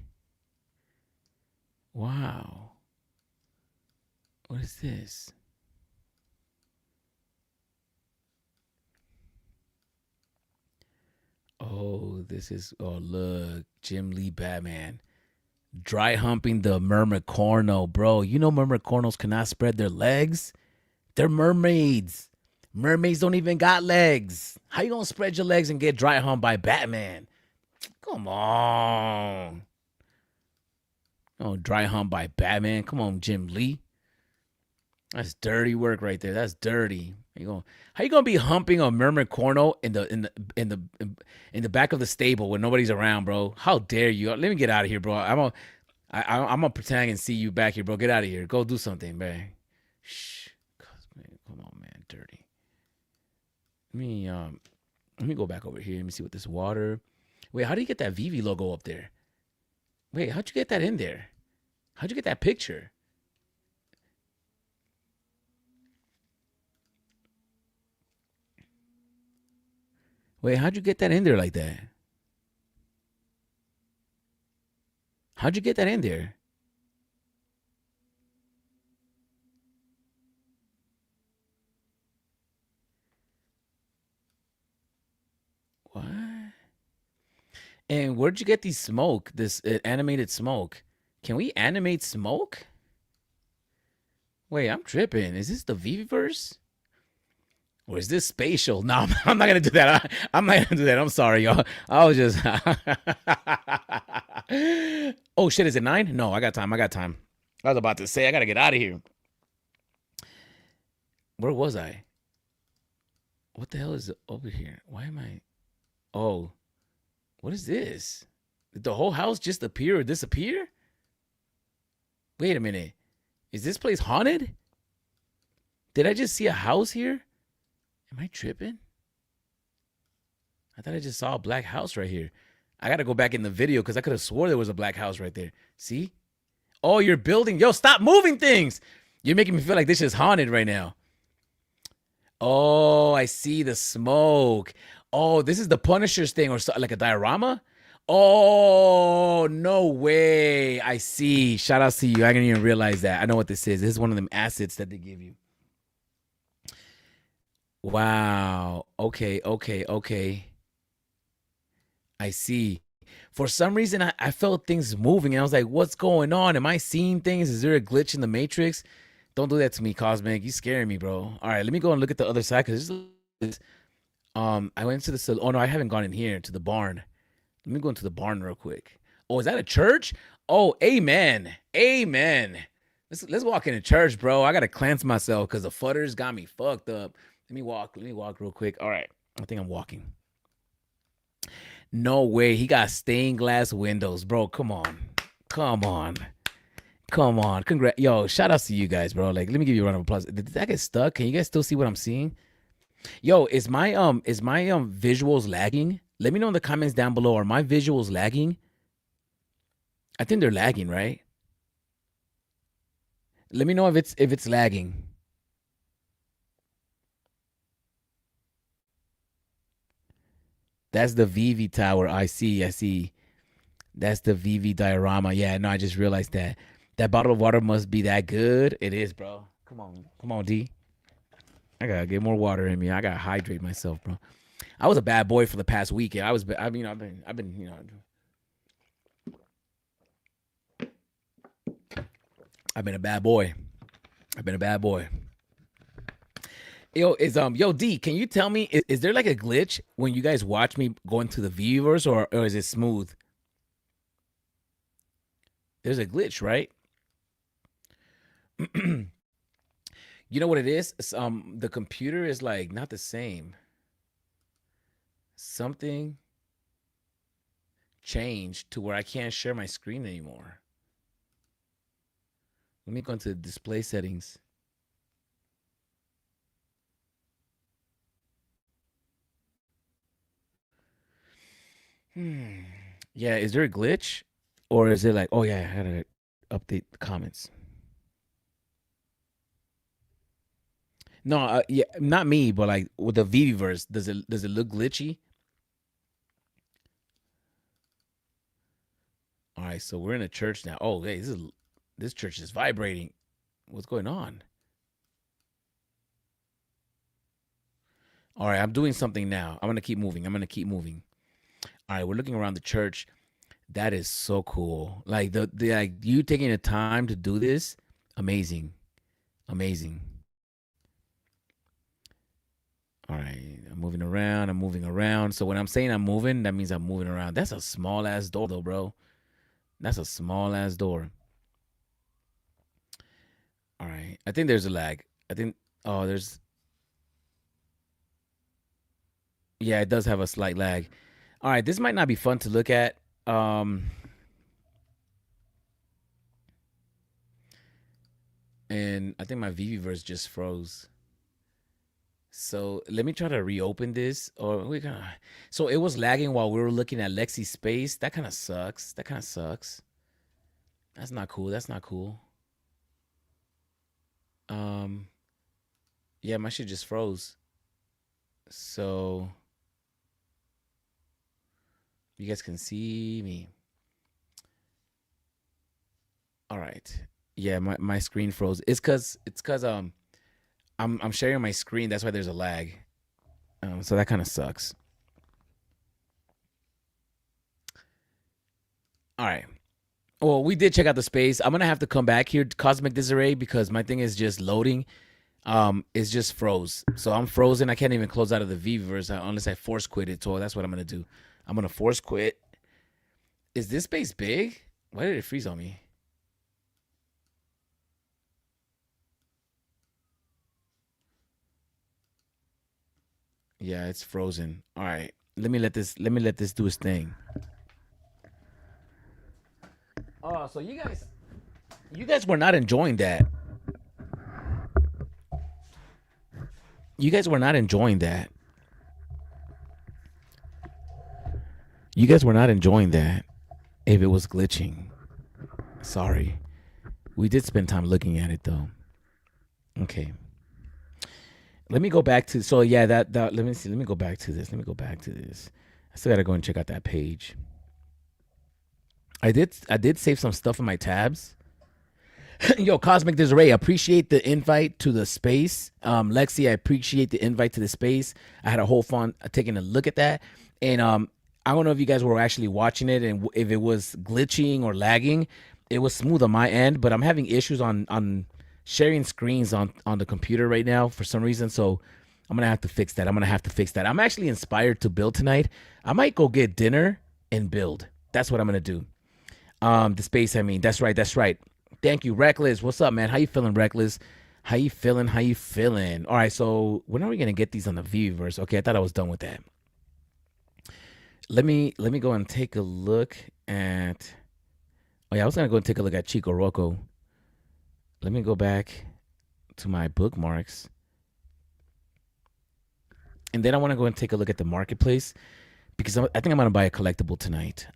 Wow. What is this? Oh, this is, oh, look. Jim Lee Batman. Dry humping the mermaid corno, bro. You know mermaid cornos cannot spread their legs? They're mermaids. Mermaids don't even got legs. How you gonna spread your legs and get dry humped by Batman? Come on. Oh, dry hump by Batman. Come on, Jim Lee. That's dirty work right there. That's dirty. How you gonna be humping a mermaid corno in the back of the stable when nobody's around, bro? How dare you? Let me get out of here, bro. I'm gonna pretend I can see you back here, bro. Get out of here. Go do something, man. Shh. Come on, man. Dirty. Let me go back over here. Let me see what this water. Wait, how do you get that VeVe logo up there? Wait, how'd you get that in there? How'd you get that picture? Wait, how'd you get that in there like that? How'd you get that in there? What? And where'd you get these smoke? This animated smoke? Can we animate smoke? Wait, I'm tripping. Is this the VeVe-verse? Or is this spatial? No, I'm not going to do that. I'm not going to do that. I'm sorry, y'all. I was just... Oh, shit. Is it 9? No, I got time. I was about to say, I got to get out of here. Where was I? What the hell is over here? Why am I... Oh, what is this? Did the whole house just appear or disappear? Wait a minute. Is this place haunted? Did I just see a house here? Am I tripping? I thought I just saw a black house right here. I got to go back in the video because I could have swore there was a black house right there. See? Oh, you're building. Yo, stop moving things. You're making me feel like this is haunted right now. Oh, I see the smoke. Oh, this is the Punisher's thing or so, like a diorama? Oh, no way. I see. Shout out to you. I didn't even realize that. I know what this is. This is one of them assets that they give you. Wow. Okay. I see. For some reason, I felt things moving. And I was like, what's going on? Am I seeing things? Is there a glitch in the Matrix? Don't do that to me, Cosmic. You scaring me, bro. All right, let me go and look at the other side. Because I went to the... Oh, no, I haven't gone in here to the barn. Let me go into the barn real quick. Oh, is that a church? Oh, amen. Let's walk into church, bro. I got to cleanse myself because the fudders got me fucked up. Let me walk real quick. All right. I think I'm walking. No way. He got stained glass windows, bro. Come on. Congrats. Yo, shout outs to you guys, bro. Like, let me give you a round of applause. Did that get stuck? Can you guys still see what I'm seeing? Yo, is my visuals lagging? Let me know in the comments down below. Are my visuals lagging? I think they're lagging, right? Let me know if it's lagging. That's the VeVe tower. I see. That's the VeVe diorama. Yeah, no, I just realized that. That bottle of water must be that good. It is, bro. Come on, D. I gotta get more water in me. I gotta hydrate myself, bro. I was a bad boy for the past weekend. I've been, I've been a bad boy. I've been a bad boy. Yo, D, can you tell me, is there like a glitch when you guys watch me going to the viewers, or is it smooth? There's a glitch, right? You know what it is? The computer is like not the same. Something changed to where I can't share my screen anymore. Let me go into display settings. Yeah, is there a glitch? Or is it like, oh yeah, I gotta update the comments. No, yeah, not me, but like with the VeVe, does it look glitchy? All right, so we're in a church now. Oh, hey, this church is vibrating. What's going on? All right, I'm doing something now. I'm gonna keep moving. All right, we're looking around the church. That is so cool. Like the like you taking the time to do this, amazing. All right, I'm moving around. So when I'm saying I'm moving, that means I'm moving around. That's a small ass door though, bro. That's a small ass door. All right, I think there's a lag. Yeah, it does have a slight lag. All right, this might not be fun to look at. And I think my VeVe just froze. So let me try to reopen this. So it was lagging while we were looking at Lexi's space. That kind of sucks. That's not cool. Yeah, my shit just froze. So you guys can see me. All right. Yeah, my screen froze. It's cause I'm sharing my screen. That's why there's a lag. So that kind of sucks. All right. Well, we did check out the space. I'm gonna have to come back here, Cosmic Disarray, because my thing is just loading. It's just froze. So I'm frozen. I can't even close out of the VeVe unless I force quit it. So that's what I'm gonna do. I'm gonna force quit. Is this space big? Why did it freeze on me? Yeah, it's frozen. All right. Let me let this do its thing. Oh, so you guys were not enjoying that. You guys were not enjoying that. If it was glitching. Sorry. We did spend time looking at it though. Okay. Let me go back to, so yeah, that let me see. Let me go back to this. I still gotta go and check out that page. I did save some stuff in my tabs. Yo, Cosmic Disarray, appreciate the invite to the space. Lexi, I appreciate the invite to the space. I had a whole fun taking a look at that. And I don't know if you guys were actually watching it and if it was glitching or lagging. It was smooth on my end, but I'm having issues on sharing screens on the computer right now for some reason. So I'm gonna have to fix that. I'm actually inspired to build tonight. I might go get dinner and build. That's what I'm gonna do. The space, I mean, that's right. Thank you, Reckless. What's up, man? How you feeling, Reckless? How you feeling? All right, so when are we gonna get these on the VeVe? Okay, I thought I was done with that. Let me go and take a look at. Oh yeah, I was gonna go and take a look at Chico Rocco. Let me go back to my bookmarks, and then I want to go and take a look at the marketplace because I think I'm gonna buy a collectible tonight.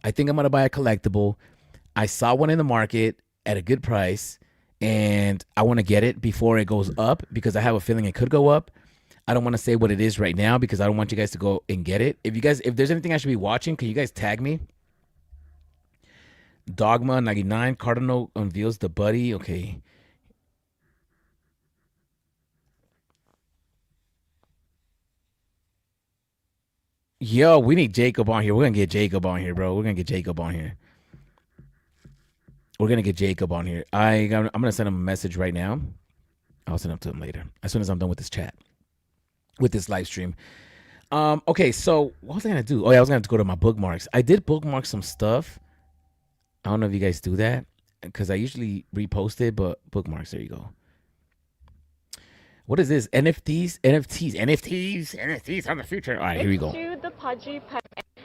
I saw one in the market at a good price, and I want to get it before it goes up because I have a feeling it could go up. I don't want to say what it is right now because I don't want you guys to go and get it. If there's anything I should be watching, can you guys tag me? Dogma 99, Cardinal unveils the buddy. Okay. Yo, we need Jacob on here. We're gonna get Jacob on here, bro. We're gonna get Jacob on here. We're gonna get Jacob on here. I'm gonna send him a message right now. I'll send it to him later, as soon as I'm done with this chat, with this live stream. Okay, so what was I gonna do? Oh yeah, I was gonna go to my bookmarks. I did bookmark some stuff. I don't know if you guys do that, because I usually repost it, but bookmarks, there you go. What is this? NFTs on the future. All right, here we go. To the Pudgy Penguin.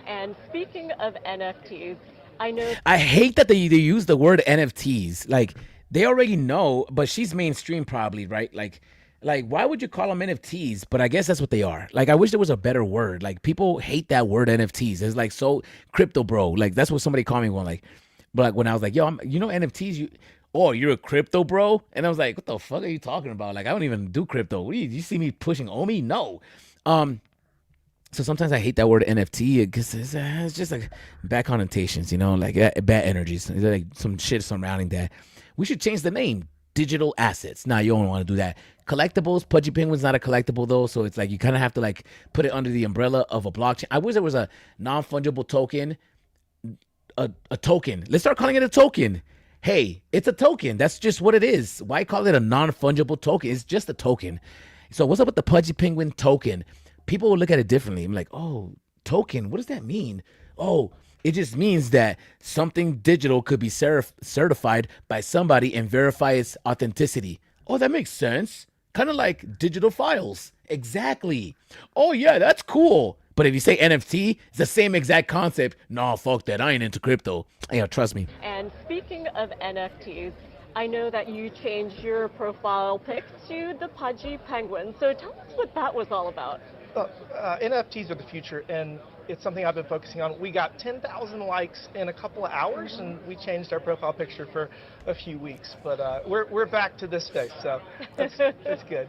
And speaking of NFTs, I know I hate that they use the word NFTs. Like, they already know, but she's mainstream probably, right? Like why would you call them NFTs? But I guess that's what they are. Like, I wish there was a better word. Like, people hate that word NFTs. It's like so crypto bro. Like, that's what somebody called me one. Like, but like when I was like, yo, you know NFTs, you're a crypto bro? And I was like, what the fuck are you talking about? Like, I don't even do crypto. What do you see me pushing Omi? No. So sometimes I hate that word NFT because it's just like bad connotations, like bad energies. It's like some shit surrounding that. We should change the name. Digital assets. Nah, you don't want to do that. Collectibles. Pudgy Penguin's not a collectible though, so it's like you kind of have to like put it under the umbrella of a blockchain. I wish there was a non-fungible token. A token. Let's start calling it a token. Hey, it's a token. That's just what it is. Why call it a non-fungible token? It's just a token. So what's up with the Pudgy Penguin token? People will look at it differently. I'm like, oh, token. What does that mean? Oh, it just means that something digital could be certified by somebody and verify its authenticity. Oh, that makes sense. Kind of like digital files. Exactly. Oh, yeah, that's cool. But if you say NFT, it's the same exact concept. Nah, fuck that. I ain't into crypto. Yeah, trust me. And speaking of NFTs, I know that you changed your profile pic to the Pudgy Penguin. So tell us what that was all about. NFTs are the future, and it's something I've been focusing on. We got 10,000 likes in a couple of hours, and we changed our profile picture for a few weeks. But we're back to this face, so that's good.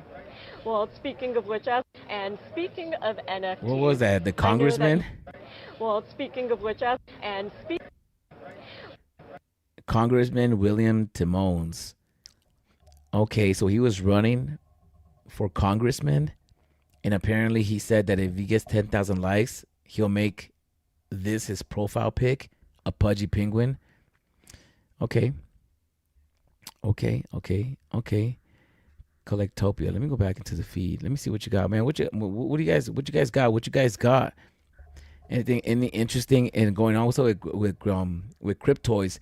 Well, speaking of which, and speaking of NFTs, what was that? The congressman? Speaking of which, and Congressman William Timmons. Okay, so he was running for congressman, and apparently he said that if he gets 10,000 likes, he'll make this his profile pic, a Pudgy Penguin. Okay. Collectopia. Let me go back into the feed. Let me see what you got, man. What you guys got? Anything interesting and going on? What's up with Cryptoys?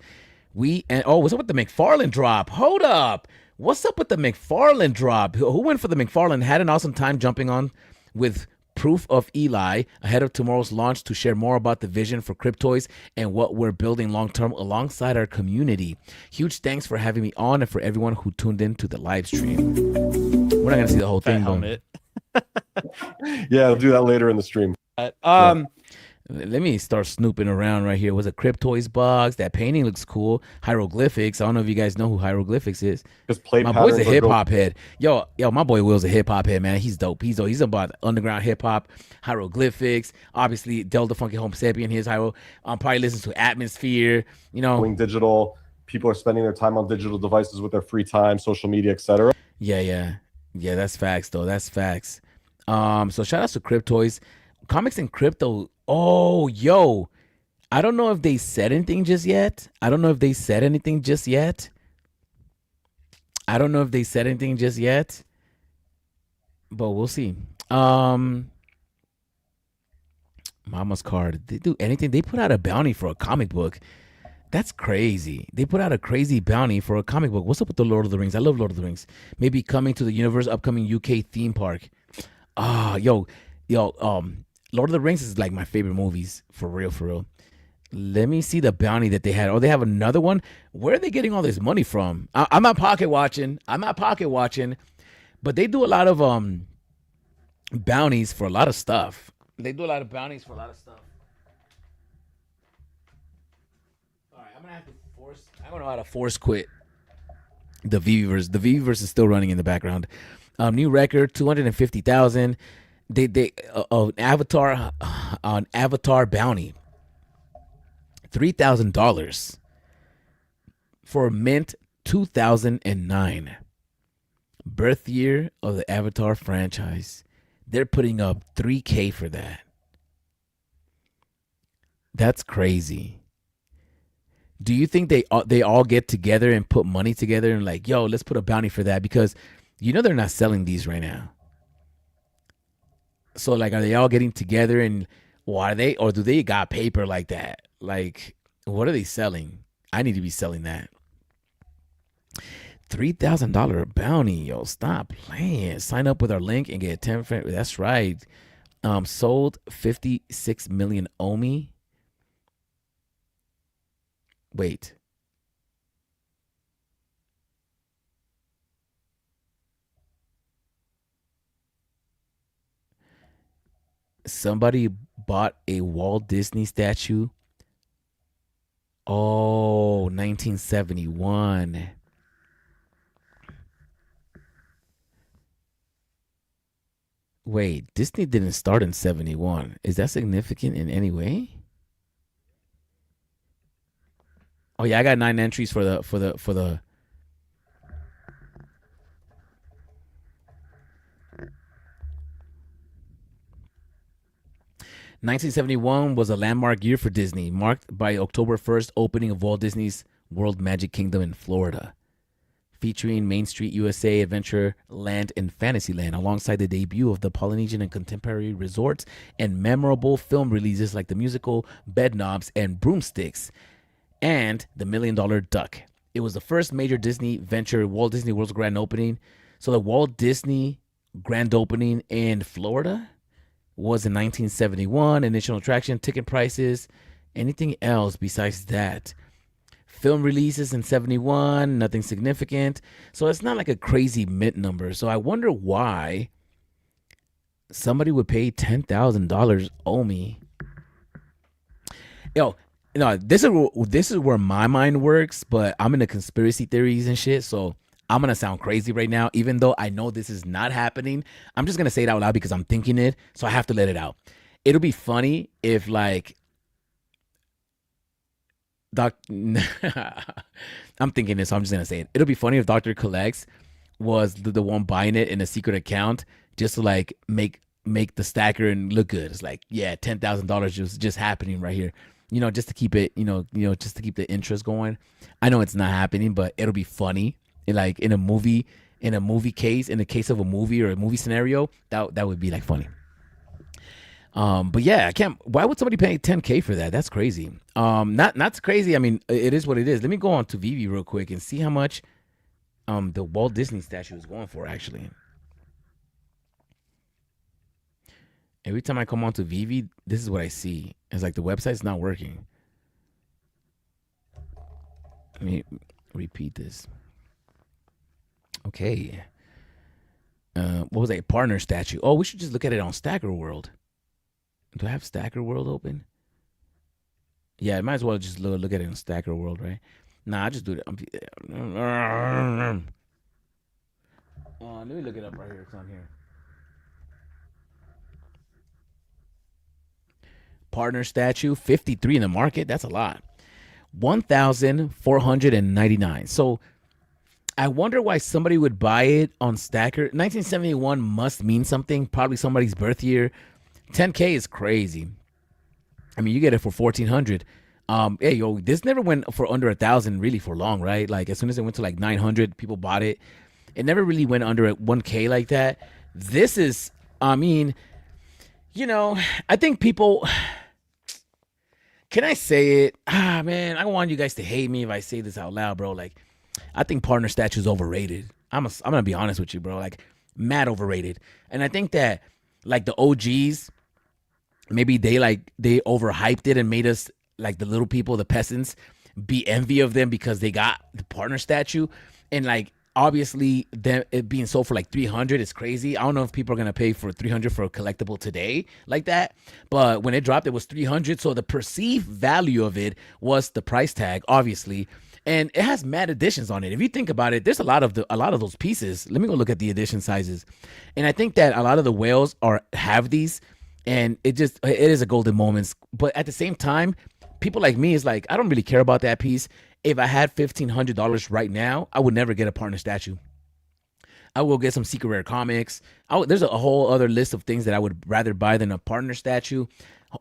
What's up with the McFarlane drop? Hold up. What's up with the McFarlane drop? Who went for the McFarlane? Had an awesome time jumping on with Proof of Eli ahead of tomorrow's launch to share more about the vision for Cryptoys and what we're building long-term alongside our community. Huge thanks for having me on and for everyone who tuned in to the live stream. We're not going to see the whole thing, though. Yeah, I'll do that later in the stream. Let me start snooping around right here. Was a Cryptoys box. That painting looks cool. Hieroglyphics. I don't know if you guys know who Hieroglyphics is. My boy's a hip hop head. Yo, my boy Will's a hip hop head, man. He's dope. He's about underground hip hop. Hieroglyphics. Obviously, Del the Funky Home Sapien. His Hyro. Probably listens to Atmosphere. Going digital. People are spending their time on digital devices with their free time, social media, etc. Yeah. That's facts, though. That's facts. So shout out to Cryptoys. Comics and crypto. Oh, yo. I don't know if they said anything just yet. But we'll see. Mama's Card. They do anything. They put out a bounty for a comic book. That's crazy. They put out a crazy bounty for a comic book. What's up with the Lord of the Rings? I love Lord of the Rings. Maybe coming to the universe, upcoming UK theme park. Lord of the Rings is like my favorite movies, for real. Let me see the bounty that they had. Oh, they have another one? Where are they getting all this money from? I'm not pocket watching, but they do a lot of bounties for a lot of stuff. All right, I don't know how to force quit the VeVe-verse. The VeVe-verse is still running in the background. New record, 250,000. They an avatar bounty, $3,000 for mint 2009, birth year of the Avatar franchise. They're putting up $3K for that. That's crazy. Do you think they all get together and put money together and like, yo, let's put a bounty for that? Because they're not selling these right now. So like, are they all getting together and or do they got paper like that? Like, what are they selling? I need to be selling that. $3,000 bounty, yo, stop playing. Sign up with our link and get 10. That's right. Sold 56 million Omi. Wait. Somebody bought a Walt Disney statue. Oh, 1971. Wait, Disney didn't start in 71. Is that significant in any way? Oh yeah, I got 9 entries for the 1971 was a landmark year for Disney, marked by October 1st opening of Walt Disney's World Magic Kingdom in Florida, featuring Main Street USA, Adventureland, and Fantasyland, alongside the debut of the Polynesian and contemporary resorts and memorable film releases like the musical Bedknobs and Broomsticks and The $1 Million Duck. It was the first major Disney venture, Walt Disney World's grand opening. So the Walt Disney grand opening in Florida was in 1971. Initial attraction, ticket prices, anything else besides that? Film releases in 71, nothing significant. So it's not like a crazy mint number. So I wonder why somebody would pay $10,000 Omi. Yo, no, this is where my mind works, but I'm into conspiracy theories and shit. So I'm going to sound crazy right now, even though I know this is not happening. I'm just going to say it out loud because I'm thinking it. So I have to let it out. It'll be funny if like, I'm thinking this, so I'm just going to say it. It'll be funny if Dr. Collects was the one buying it in a secret account just to like make the stacker and look good. It's like, yeah, $10,000 just happening right here. Just to keep it, just to keep the interest going. I know it's not happening, but it'll be funny. Like in a movie case, in the case of a movie or a movie scenario, that would be like funny. But yeah, why would somebody pay $10K for that? That's crazy. Not crazy. I mean, it is what it is. Let me go on to VeVe real quick and see how much the Walt Disney statue is going for actually. Every time I come on to VeVe, this is what I see. It's like the website's not working. Let me repeat this. Okay. What was that? Partner statue. Oh, we should just look at it on Stacker World. Do I have Stacker World open? Yeah, I might as well just look at it on Stacker World, right? Nah, I just do it. Let me look it up right here. It's on here. Partner statue, 53 in the market. That's a lot. 1,499. So I wonder why somebody would buy it on Stacker. 1971 must mean something. Probably somebody's birth year. 10K is crazy. I mean, you get it for 1,400. Hey, yo, this never went for under 1,000 really for long, right? Like as soon as it went to like 900, people bought it. It never really went under 1K like that. This is, I mean, I think people. Can I say it? Man, I don't want you guys to hate me if I say this out loud, bro. Like, I think partner statue is overrated. I'm gonna be honest with you, bro. Like, mad overrated. And I think that like the OGs, maybe they overhyped it and made us like the little people, the peasants, be envy of them because they got the partner statue. And like obviously them it being sold for like 300 is crazy. I don't know if people are gonna pay for 300 for a collectible today like that, but when it dropped it was 300. So the perceived value of it was the price tag, obviously. And it has mad editions on it. If you think about it, there's a lot of those pieces. Let me go look at the edition sizes. And I think that a lot of the whales have these, and it is a golden moments. But at the same time, people like me is like, I don't really care about that piece. If I had $1,500 right now, I would never get a partner statue. I will get some secret rare comics. There's a whole other list of things that I would rather buy than a partner statue.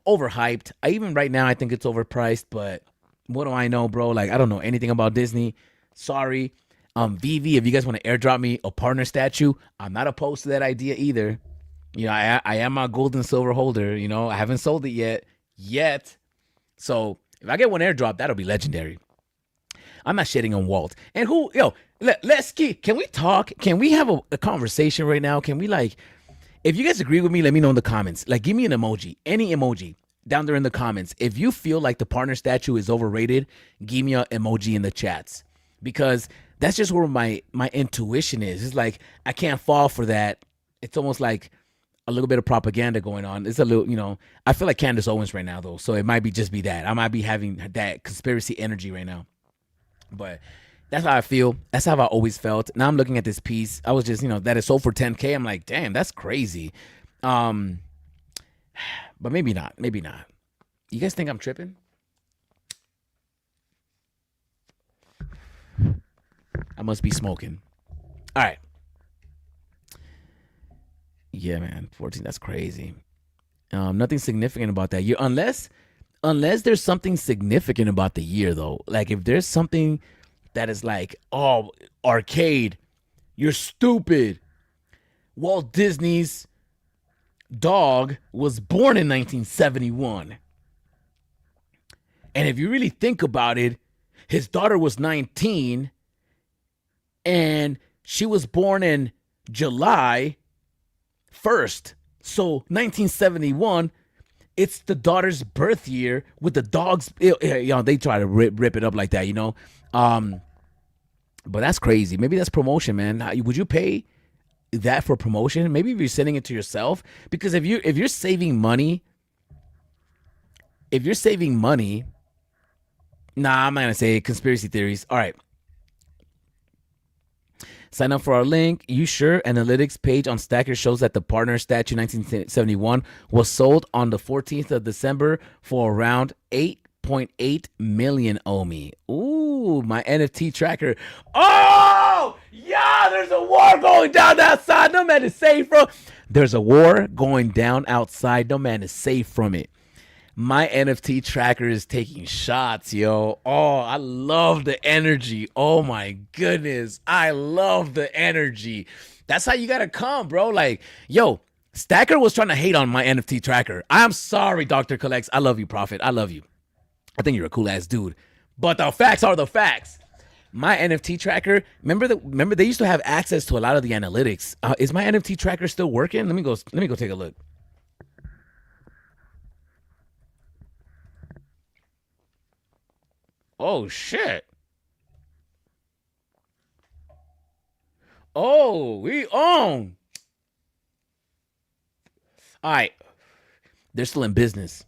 overhyped. Even right now, I think it's overpriced, but what do I know, bro? Like, I don't know anything about Disney. Sorry. VeVe, if you guys want to airdrop me a partner statue, I'm not opposed to that idea either. You know, I am my gold and silver holder. You know, I haven't sold it yet. So if I get one airdrop, that'll be legendary. I'm not shitting on Walt. And let's keep, can we talk? Can we have a conversation right now? Can we, like, if you guys agree with me, let me know in the comments. Like, give me an emoji, any emoji down there in the comments. If you feel like the partner statue is overrated, give me an emoji in the chats, because that's just where my intuition is. It's like, I can't fall for that. It's almost like a little bit of propaganda going on. It's a little, you know, I feel like Candace Owens right now, though. So it might be that. I might be having that conspiracy energy right now. But that's how I feel. That's how I always felt. Now I'm looking at this piece. I was just, you know, that is sold for 10K. I'm like, damn, that's crazy. But maybe not. Maybe not. You guys think I'm tripping? I must be smoking. All right. Yeah, man. 14, that's crazy. Nothing significant about that year. Unless there's something significant about the year, though. Like, if there's something that is like, oh, arcade, you're stupid. Walt Disney's dog was born in 1971. And if you really think about it, his daughter was 19 and she was born in July 1st. So 1971, it's the daughter's birth year with the dog's, you know, they try to rip it up like that, you know. But that's crazy. Maybe that's promotion, man. Would you pay that for promotion? Maybe if you're sending it to yourself, because if you're saving money, nah, I'm not gonna say conspiracy theories. All right. Sign up for our link. You sure? Analytics page on Stacker shows that the partner statue 1971 was sold on the 14th of December for around 8.8 million Omi. Ooh, my NFT tracker. Oh, yeah, there's a war going down outside. No man is safe from. There's a war going down outside. No man is safe from it. My NFT tracker is taking shots, yo. Oh, I love the energy. Oh, my goodness. I love the energy. That's how you got to come, bro. Like, yo, Stacker was trying to hate on my NFT tracker. I'm sorry, Dr. Collects. I love you, Prophet. I love you. I think you're a cool-ass dude. But the facts are the facts. My NFT tracker, remember they used to have access to a lot of the analytics. Is my NFT tracker still working? Let me go take a look. Oh, shit. Oh, we on. All right. They're still in business.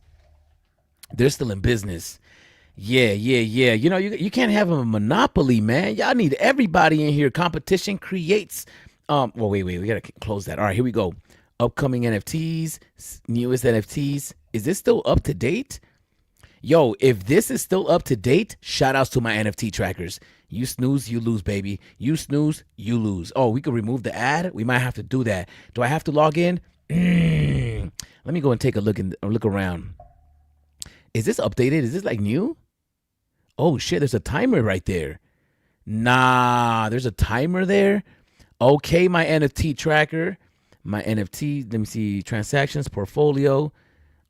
Yeah. You know, you can't have a monopoly, man. Y'all need everybody in here. Competition creates. Well, wait. We got to close that. All right, here we go. Upcoming NFTs, newest NFTs. Is this still up to date? Yo, if this is still up to date, shout outs to my NFT trackers. You snooze, you lose, baby. You snooze, you lose. Oh, we could remove the ad. We might have to do that. Do I have to log in? Let me go and take a look around. Is this updated? Is this like new? Oh shit, there's a timer right there. Nah, there's a timer there. Okay, my NFT tracker. My NFT, let me see, transactions, portfolio.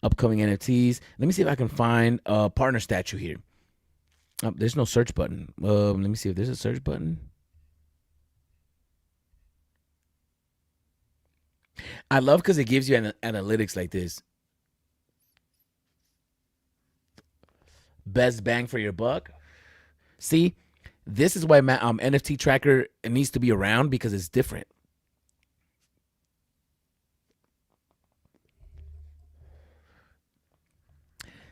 Upcoming NFTs. Let me see if I can find a partner statue here. There's no search button. Let me see if there's a search button. I love because it gives you analytics like this. Best bang for your buck. See, this is why my NFT tracker needs to be around, because it's different.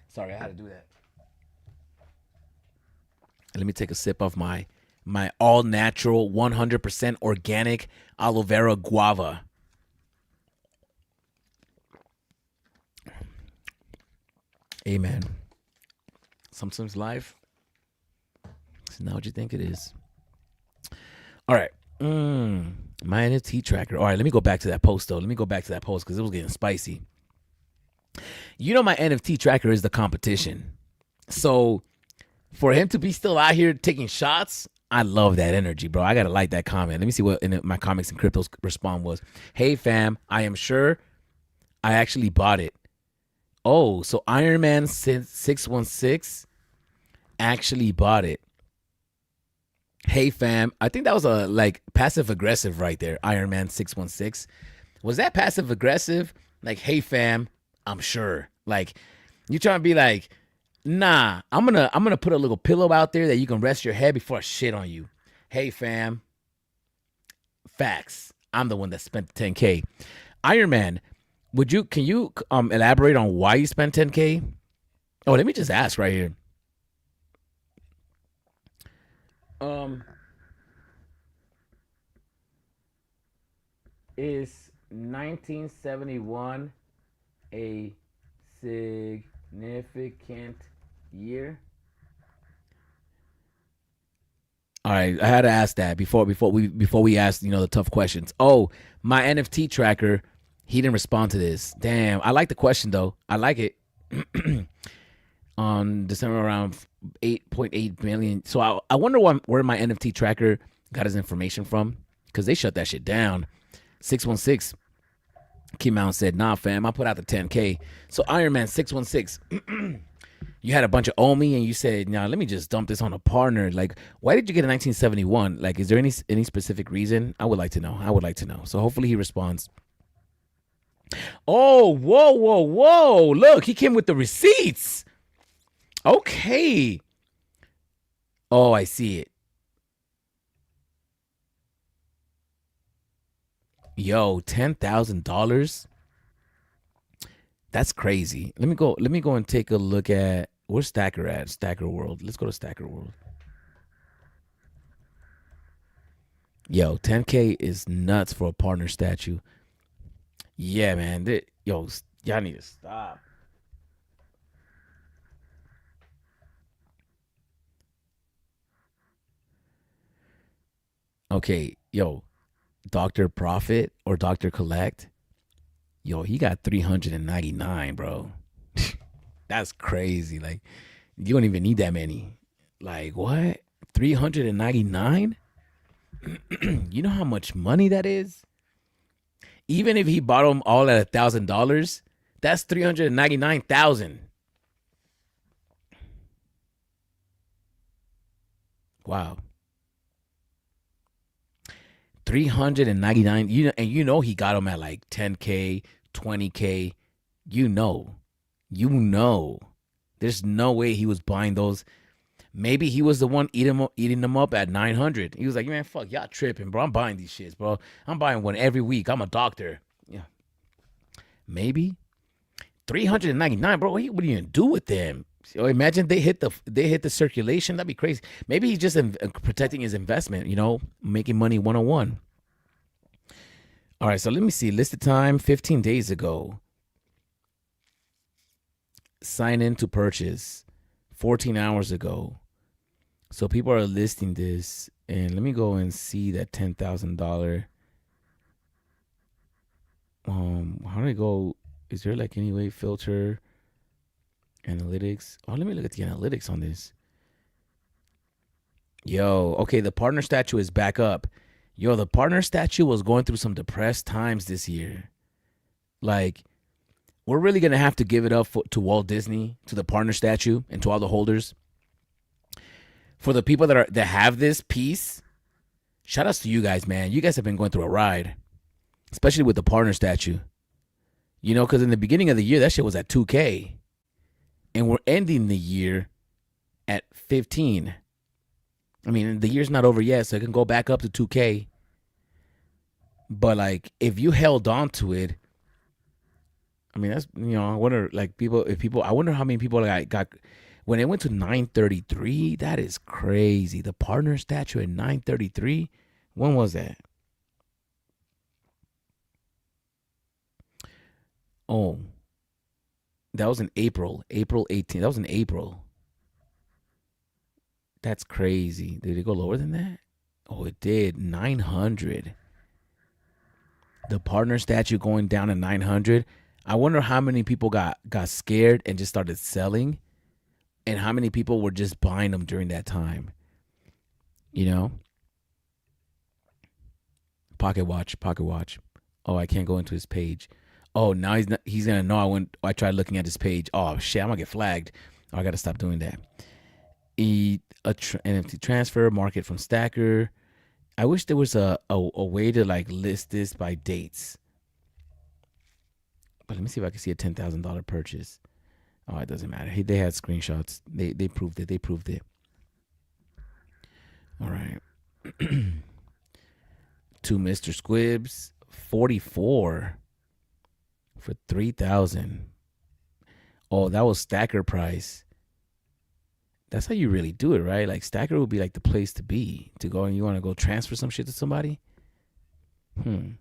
Sorry, I had to do that. Let me take a sip of my all natural 100% organic aloe vera guava. Amen. Sometimes life is not what you think it is. All right. My NFT tracker. All right, let me go back to that post, though. Let me go back to that post because it was getting spicy. You know, my NFT tracker is the competition. So for him to be still out here taking shots, I love that energy, bro. I gotta like that comment. Let me see what in my comics and cryptos response was. Hey fam, I am sure I actually bought it. Oh, so Iron Man 616 actually bought it. Hey fam, I think that was a like passive aggressive right there. Iron Man 616. Was that passive aggressive? Like, hey fam, I'm sure. Like, you trying to be like, nah, I'm gonna put a little pillow out there that you can rest your head before I shit on you. Hey fam. Facts. I'm the one that spent the 10K. Iron Man, can you elaborate on why you spent 10K? Oh, let me just ask right here. Is 1971 a significant year? All right, I had to ask that before we asked, the tough questions. Oh, my NFT tracker, he didn't respond to this. Damn, I like the question though. I like it. On December around 8.8 million. So I wonder where my NFT tracker got his information from, because they shut that shit down. 616 came out and said, nah, fam, I put out the 10K. So Iron Man 616, you had a bunch of Omi and you said, nah, let me just dump this on a partner. Like, why did you get a 1971? Like, is there any specific reason? I would like to know. So hopefully he responds. Oh, whoa. Look, he came with the receipts. Okay. Oh, I see it. Yo, $10,000. That's crazy. Let me go and take a look at where's Stacker at? Stacker World. Let's go to Stacker World. Yo, 10K is nuts for a partner statue. Yeah, man. Y'all need to stop. Okay, yo, Dr. Profit or Dr. Collect, yo, he got 399, bro. That's crazy. Like, you don't even need that many. Like, what? 399? You know how much money that is? Even if he bought them all at $1,000, that's 399,000. Wow. 399, he got them at like 10K, 20K. There's no way he was buying those. Maybe he was the one eating them up at 900. He was like, man, fuck, y'all tripping, bro. I'm buying these shits, bro. I'm buying one every week. I'm a doctor. Yeah. Maybe 399, bro. What are you gonna do with them? So imagine they hit the circulation. That'd be crazy. Maybe he's just protecting his investment, making money 101. All right, so let me see. Listed time 15 days ago. Sign in to purchase 14 hours ago. So people are listing this, and let me go and see that $10,000. How do I go? Is there like any way filter? Analytics. Oh, let me look at the analytics on this. Yo, okay, the partner statue is back up. Yo, the partner statue was going through some depressed times this year. Like, we're really going to have to give it up to Walt Disney, to the partner statue, and to all the holders. For the people that have this piece, shout outs to you guys, man. You guys have been going through a ride, especially with the partner statue. Because in the beginning of the year, that shit was at 2K. And we're ending the year at 15. I mean, the year's not over yet, so it can go back up to 2K. But like, if you held on to it, I mean, that's, I wonder, like, I wonder how many people got when it went to 933. That is crazy. The partner statue at 933. When was that? Oh. That was in April 18th. That was in April. That's crazy. Did it go lower than that? Oh, it did. 900. The partner statue going down to 900. I wonder how many people got scared and just started selling, and how many people were just buying them during that time. You know? Pocket watch. Oh, I can't go into his page. Oh, now he's gonna know I tried looking at his page. Oh shit, I'm gonna get flagged. Oh, I gotta stop doing that. NFT transfer market from Stacker. I wish there was a way to like list this by dates. But let me see if I can see a $10,000 purchase. Oh, it doesn't matter. They had screenshots. They proved it. All right. To Mr. Squibs, 44 for 3,000. Oh, that was Stacker price. That's how you really do it, right? Like Stacker would be like the place to be to go, and you want to go transfer some shit to somebody. And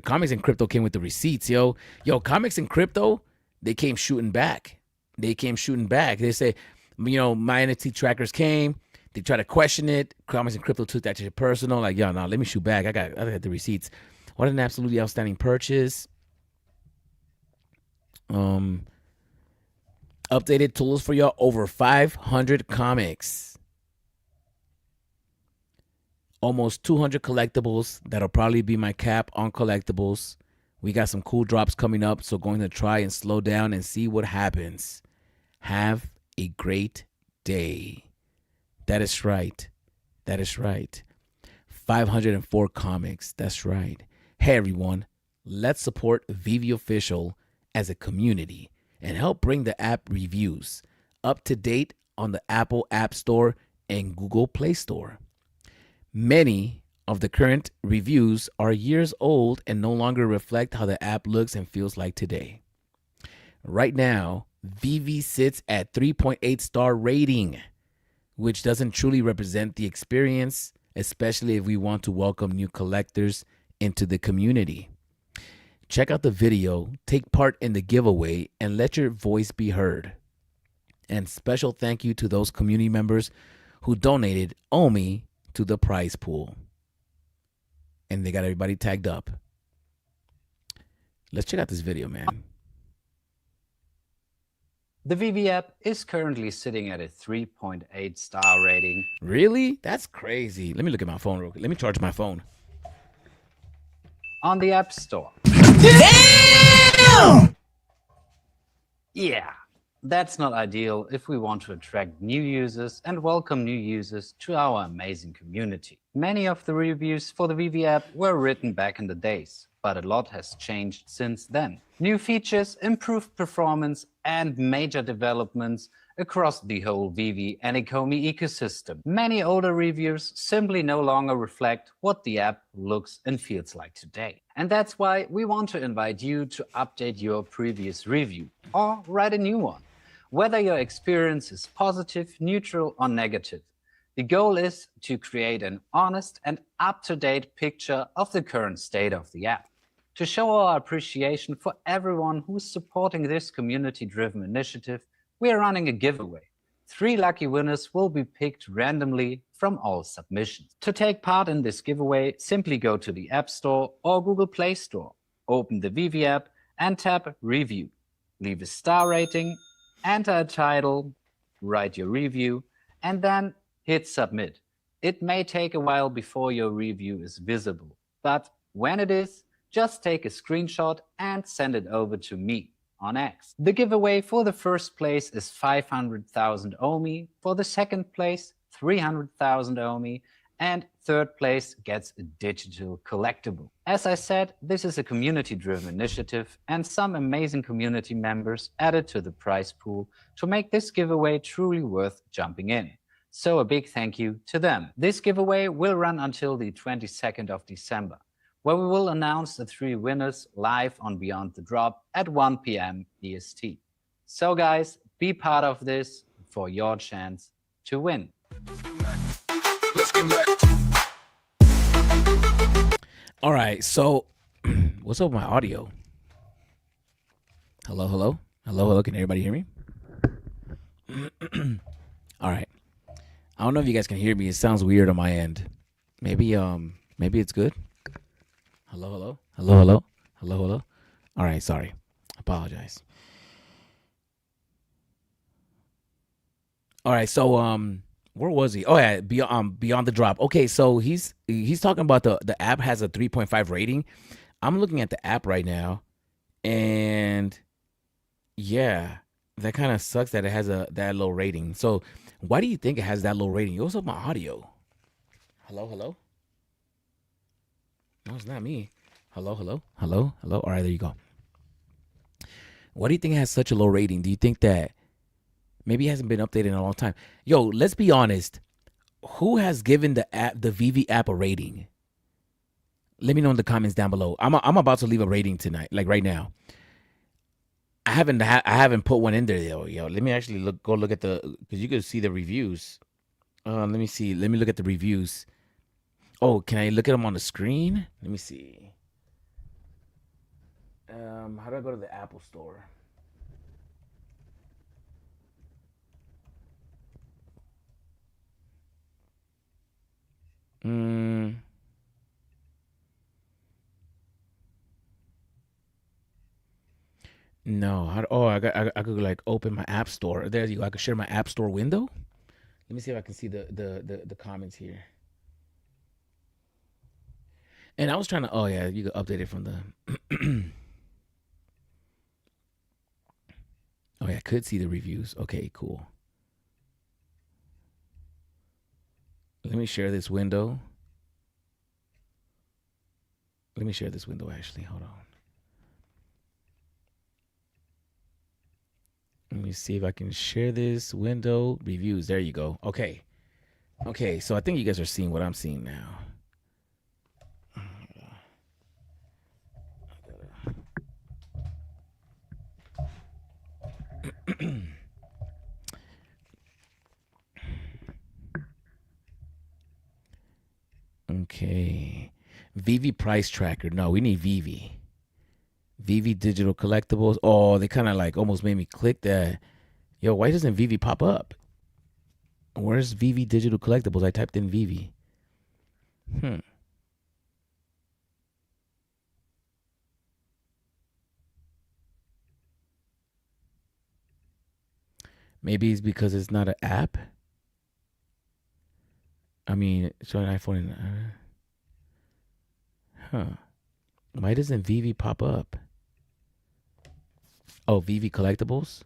Comics and Crypto came with the receipts, yo. Comics and Crypto, they came shooting back. They say, my NFT trackers came. They try to question it. Comics and Crypto took that to personal. Like, yo, no, let me shoot back. I got the receipts. What an absolutely outstanding purchase. Updated tools for y'all. Over 500 comics. Almost 200 collectibles. That'll probably be my cap on collectibles. We got some cool drops coming up, so going to try and slow down and see what happens. Have a great day. That is right. 504 comics. That's right. Hey, everyone. Let's support VeVe Official as a community and help bring the app reviews up to date on the Apple App Store and Google Play Store. Many of the current reviews are years old and no longer reflect how the app looks and feels like today. Right now, VeVe sits at 3.8 star rating, which doesn't truly represent the experience, especially if we want to welcome new collectors into the community. Check out the video, take part in the giveaway, and let your voice be heard. And special thank you to those community members who donated OMI to the prize pool. And they got everybody tagged up. Let's check out this video, man. The VeVe app is currently sitting at a 3.8 star rating. Really? That's crazy. Let me look at my phone real quick. Let me charge my phone. On the App Store. Damn! Yeah, that's not ideal if we want to attract new users and welcome new users to our amazing community. Many of the reviews for the VeVe app were written back in the days, but a lot has changed since then. New features, improved performance, and major developments across the whole VeVe and Ecomi ecosystem. Many older reviews simply no longer reflect what the app looks and feels like today. And that's why we want to invite you to update your previous review or write a new one. Whether your experience is positive, neutral, or negative, the goal is to create an honest and up-to-date picture of the current state of the app. To show our appreciation for everyone who's supporting this community-driven initiative, we are running a giveaway. 3 lucky winners will be picked randomly from all submissions. To take part in this giveaway, simply go to the App Store or Google Play Store, open the VeVe app and tap Review. Leave a star rating, enter a title, write your review, and then hit Submit. It may take a while before your review is visible, but when it is, just take a screenshot and send it over to me on X. The giveaway for the first place is 500,000 OMI, for the second place 300,000 OMI, and third place gets a digital collectible. As I said, this is a community-driven initiative and some amazing community members added to the prize pool to make this giveaway truly worth jumping in. So a big thank you to them. This giveaway will run until the 22nd of December. Where we will announce the 3 winners live on Beyond the Drop at 1 p.m. EST. So guys, be part of this for your chance to win. All right, so what's up with my audio? Hello, hello? Hello, hello, can everybody hear me? All right. I don't know if you guys can hear me. It sounds weird on my end. Maybe it's good. Hello, hello, hello, hello, hello, hello. All right, sorry. Apologize. All right, so where was he? Oh yeah, beyond the drop. Okay, so he's talking about the app has a 3.5 rating. I'm looking at the app right now, and yeah, that kind of sucks that it has that low rating. So why do you think it has that low rating? What's up my audio? Hello, hello. No, it's not me. Hello, hello, hello, hello. All right, there you go. Why do you think it has such a low rating? Do you think that maybe it hasn't been updated in a long time? Yo, let's be honest. Who has given the VeVe app a rating? Let me know in the comments down below. I'm about to leave a rating tonight, like right now. I haven't put one in there though. Yo, let me actually go look at because you can see the reviews. Let me see. Let me look at the reviews. Oh, can I look at them on the screen? Let me see. How do I go to the Apple Store? No. I could like open my App Store. There you go. I could share my App Store window. Let me see if I can see the comments here. And I was trying to. Oh yeah, you could update it from the. Oh yeah, I could see the reviews. Okay, cool. Let me share this window. Let me share this window actually. Hold on. Let me see if I can share this window. Reviews. There you go. Okay. Okay, so I think you guys are seeing what I'm seeing now. Okay. VeVe price tracker. No, we need VeVe. VeVe digital collectibles. Oh, they kind of like almost made me click that. Yo, why doesn't VeVe pop up? Where's VeVe digital collectibles? I typed in VeVe. Maybe it's because it's not an app. I mean, it's on iPhone. Why doesn't VeVe pop up? Oh, VeVe collectibles.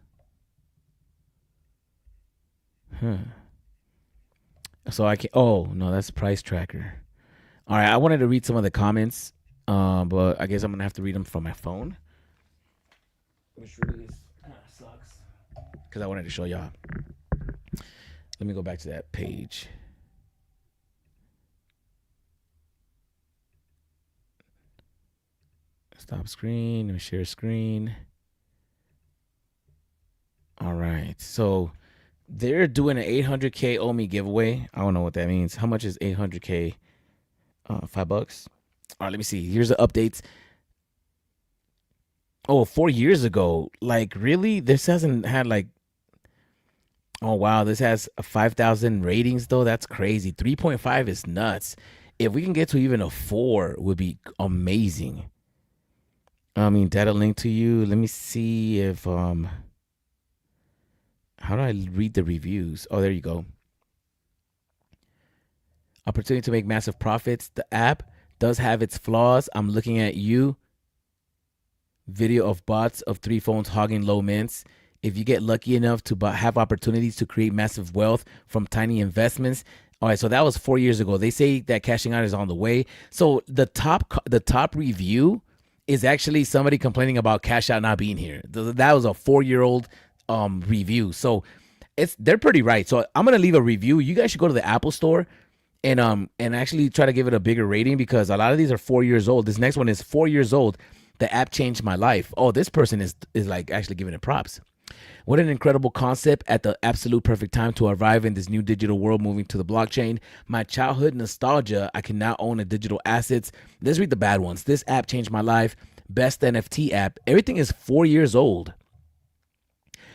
So I can. Oh no, that's price tracker. All right, I wanted to read some of the comments, but I guess I'm gonna have to read them from my phone, which really sucks because I wanted to show y'all. Let me go back to that page. Stop screen. Let me share screen. All right, so they're doing an 800K Omi giveaway. I don't know what that means. How much is 800K? $5. All right, let me see. Here's the updates. Oh, 4 years ago. Like, really? This hasn't had like. Oh wow, this has a 5,000 ratings though. That's crazy. 3.5 is nuts. If we can get to even a 4, would be amazing. I mean, data link to you. Let me see if how do I read the reviews? Oh, there you go. Opportunity to make massive profits. The app does have its flaws. I'm looking at you. Video of bots of 3 phones hogging low mints. If you get lucky enough to have opportunities to create massive wealth from tiny investments. All right, so that was 4 years ago. They say that cashing out is on the way. So the top review is actually somebody complaining about cash out not being here. That was a 4-year-old review. So they're pretty right. So I'm gonna leave a review. You guys should go to the Apple Store and actually try to give it a bigger rating because a lot of these are 4 years old. This next one is 4 years old. The app changed my life. Oh, this person is like actually giving it props. What an incredible concept at the absolute perfect time to arrive in this new digital world moving to the blockchain. My childhood nostalgia, I can now own a digital assets. Let's read the bad ones. This app changed my life. Best NFT app. Everything is 4 years old.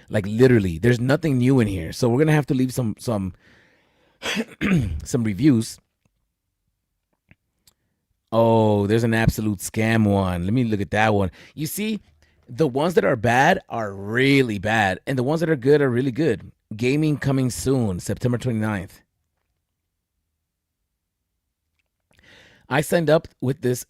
Like literally, there's nothing new in here. So we're going to have to leave some some reviews. Oh, there's an absolute scam one. Let me look at that one. You see, the ones that are bad are really bad, and the ones that are good are really good. Gaming coming soon, September 29th. I signed up with this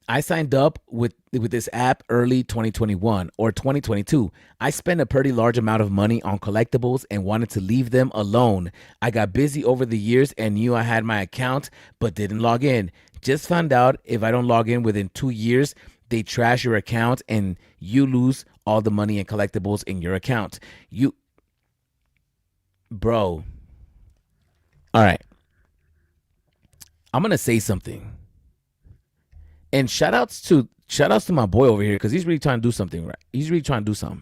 this app early 2021 or 2022. I spent a pretty large amount of money on collectibles and wanted to leave them alone. I got busy over the years and knew I had my account but didn't log in. Just found out if I don't log in within 2 years, they trash your account and you lose all the money and collectibles in your account. Bro. All right. I'm going to say something. And shout outs to my boy over here because he's really trying to do something right. He's really trying to do something.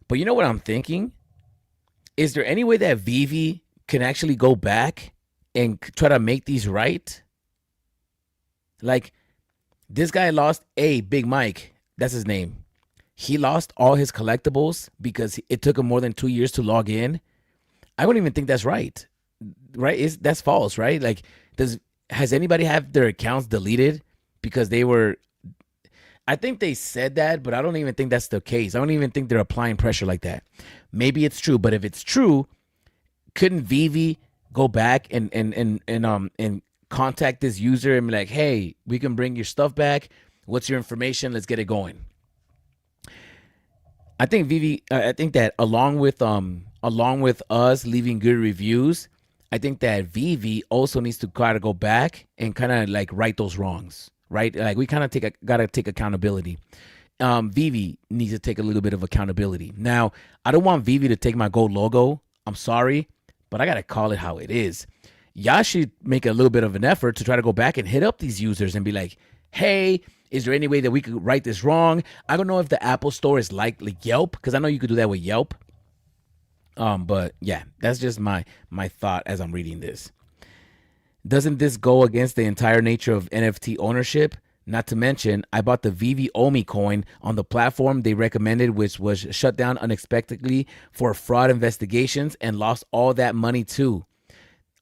But you know what I'm thinking? Is there any way that VeVe can actually go back and try to make these right? Like, this guy lost Big Mike. That's his name. He lost all his collectibles because it took him more than 2 years to log in. I don't even think that's right. Right? That's false, right? Like, has anybody have their accounts deleted because they were? I think they said that, but I don't even think that's the case. I don't even think they're applying pressure like that. Maybe it's true, but if it's true, couldn't VeVe go back and contact this user and be like, "Hey, we can bring your stuff back. What's your information? Let's get it going." I think VeVe. I think that along with us leaving good reviews, I think that VeVe also needs to kind of go back and kind of like right those wrongs, right? Like we kind of gotta take accountability. VeVe needs to take a little bit of accountability. Now, I don't want VeVe to take my gold logo. I'm sorry, but I gotta call it how it is. Y'all should make a little bit of an effort to try to go back and hit up these users and be like, "Hey, is there any way that we could right this wrong?" I don't know if the Apple Store is like Yelp, because I know you could do that with Yelp. But yeah, that's just my thought as I'm reading this. Doesn't this go against the entire nature of NFT ownership? Not to mention, I bought the VeVe Omi coin on the platform they recommended, which was shut down unexpectedly for fraud investigations and lost all that money too.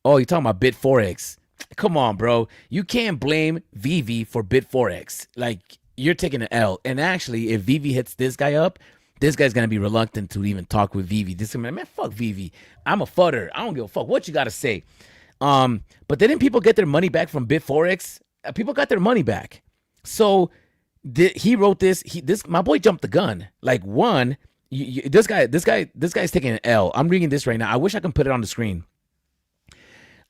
Oh, you're talking about BitForex. Come on, bro. You can't blame VeVe for BitForex. Like, you're taking an L. And actually, if VeVe hits this guy up, this guy's going to be reluctant to even talk with VeVe. This man, fuck VeVe. I'm a fudder. I don't give a fuck what you got to say. But didn't people get their money back from BitForex? People got their money back. So he wrote this. My boy jumped the gun. Like, one, this guy's taking an L. I'm reading this right now. I wish I can put it on the screen.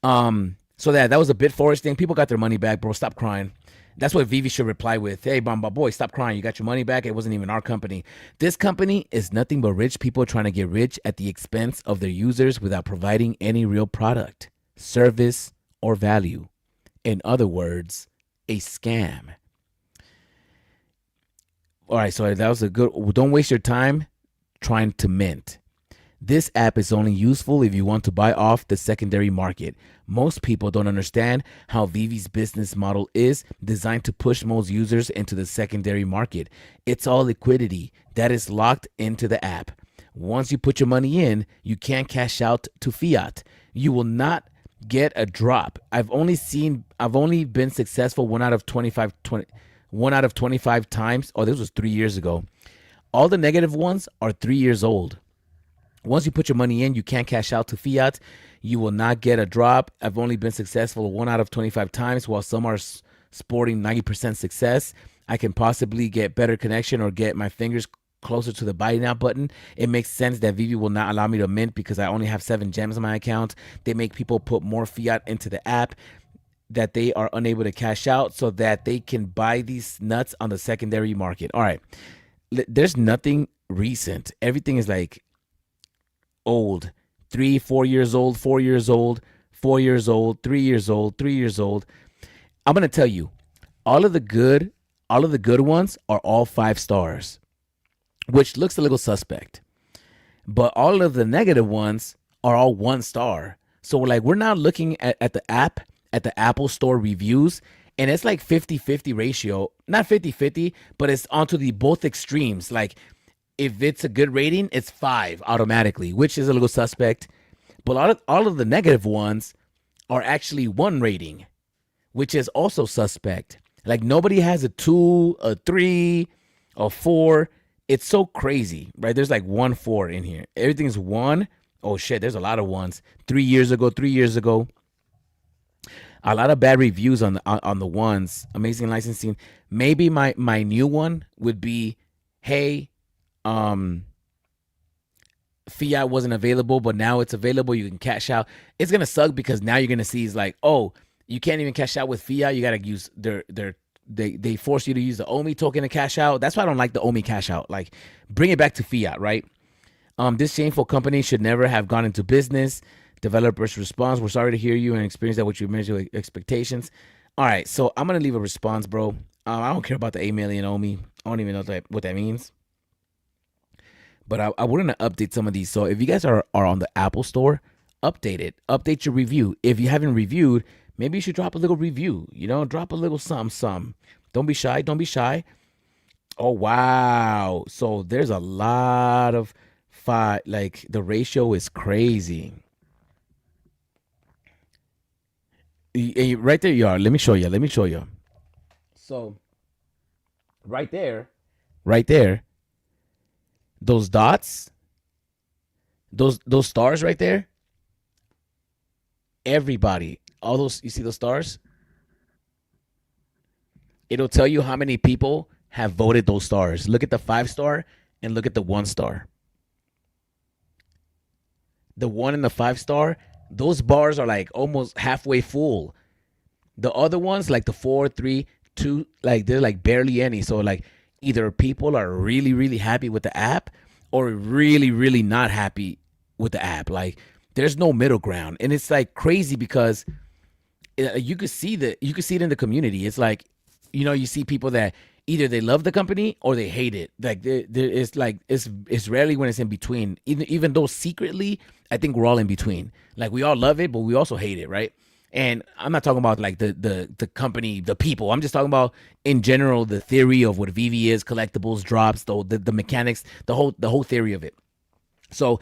So that was a BitForex thing. People got their money back, bro. Stop crying. That's what VeVe should reply with. "Hey, Bamba boy, stop crying. You got your money back. It wasn't even our company." This company is nothing but rich people trying to get rich at the expense of their users without providing any real product, service, or value. In other words, a scam. All right, so that was a good. Don't waste your time trying to mint. This app is only useful if you want to buy off the secondary market. Most people don't understand how VeVe's business model is designed to push most users into the secondary market. It's all liquidity that is locked into the app. Once you put your money in, you can't cash out to fiat. You will not get a drop. I've only been successful one out of 25 times. Oh, this was 3 years ago. All the negative ones are 3 years old. Once you put your money in, you can't cash out to fiat. You will not get a drop. I've only been successful 1 out of 25 times, while some are sporting 90% success. I can possibly get better connection or get my fingers closer to the buy now button. It makes sense that VeVe will not allow me to mint because I only have 7 gems on my account. They make people put more fiat into the app that they are unable to cash out so that they can buy these nuts on the secondary market. All right. There's nothing recent. Everything is like old. 3, 4 years old, 4 years old, 4 years old, 3 years old, 3 years old. I'm going to tell you, all of the good ones are all 5 stars, which looks a little suspect. But all of the negative ones are all 1 star. So we're now looking at the app, at the Apple Store reviews, and it's like 50-50 ratio. Not 50-50, but it's onto the both extremes. Like, if it's a good rating, it's 5 automatically, which is a little suspect. But all of the negative ones are actually 1 rating. which is also suspect. Like nobody has a 2, a 3, a 4. It's so crazy, right? There's like 1 4 in here. Everything's 1. Oh shit, there's a lot of 1s. 3 years ago. A lot of bad reviews on the 1s. Amazing licensing. Maybe my new one would be, hey, fiat wasn't available, but now it's available. You can cash out. It's gonna suck because now you're gonna see is like, oh, you can't even cash out with fiat. You gotta use they force you to use the OMI token to cash out. That's why I don't like the OMI cash out. Like, bring it back to fiat, right? This shameful company should never have gone into business. Developers response: we're sorry to hear you and experience that what you managed your expectations. All right, so I'm gonna leave a response, bro. I don't care about the 8 million OMI. I don't even know what that means. But I want to update some of these. So if you guys are on the Apple Store, update it. Update your review. If you haven't reviewed, maybe you should drop a little review. You know, drop a little some. Don't be shy. Don't be shy. Oh, wow. So there's a lot of like the ratio is crazy. Right there you are. Let me show you. So right there, those dots, those stars right there, everybody, all those, you see those stars? It'll tell you how many people have voted those stars. Look at the 5-star and look at the 1-star. The 1 and the 5-star, those bars are like almost halfway full. The other ones, like the 4, 3, 2, like they're like barely any. So like either people are really, really happy with the app or really, really not happy with the app. Like there's no middle ground. And it's like crazy because you could see it in the community. It's like, you know, you see people that either they love the company or they hate it. Like it's rarely when it's in between. Even though secretly, I think we're all in between. Like we all love it, but we also hate it, right? And I'm not talking about like the company, the people. I'm just talking about in general the theory of what VeVe is, collectibles, drops, the mechanics, the whole theory of it. So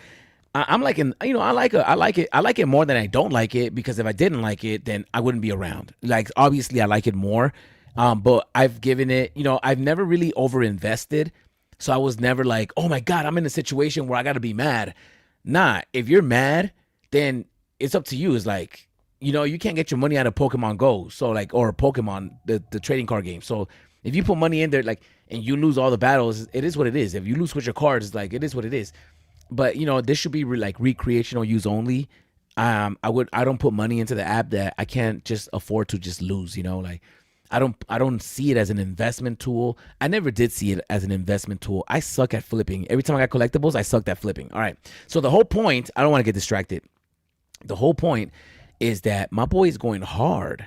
I'm like, I like it more than I don't like it, because if I didn't like it, then I wouldn't be around. Like obviously I like it more, but I've given it, I've never really overinvested, so I was never like, oh my god, I'm in a situation where I got to be mad. Nah, if you're mad, then it's up to you. It's like, you can't get your money out of Pokemon Go, so like, or Pokemon, the trading card game. So if you put money in there, like, and you lose all the battles, it is what it is. If you lose with your cards, it's like, it is what it is. But this should be like recreational use only. I don't put money into the app that I can't just afford to just lose. Like I don't see it as an investment tool. I never did see it as an investment tool. I suck at flipping. Every time I got collectibles, I sucked at flipping. All right. So the whole point, I don't want to get distracted. The whole point is that my boy is going hard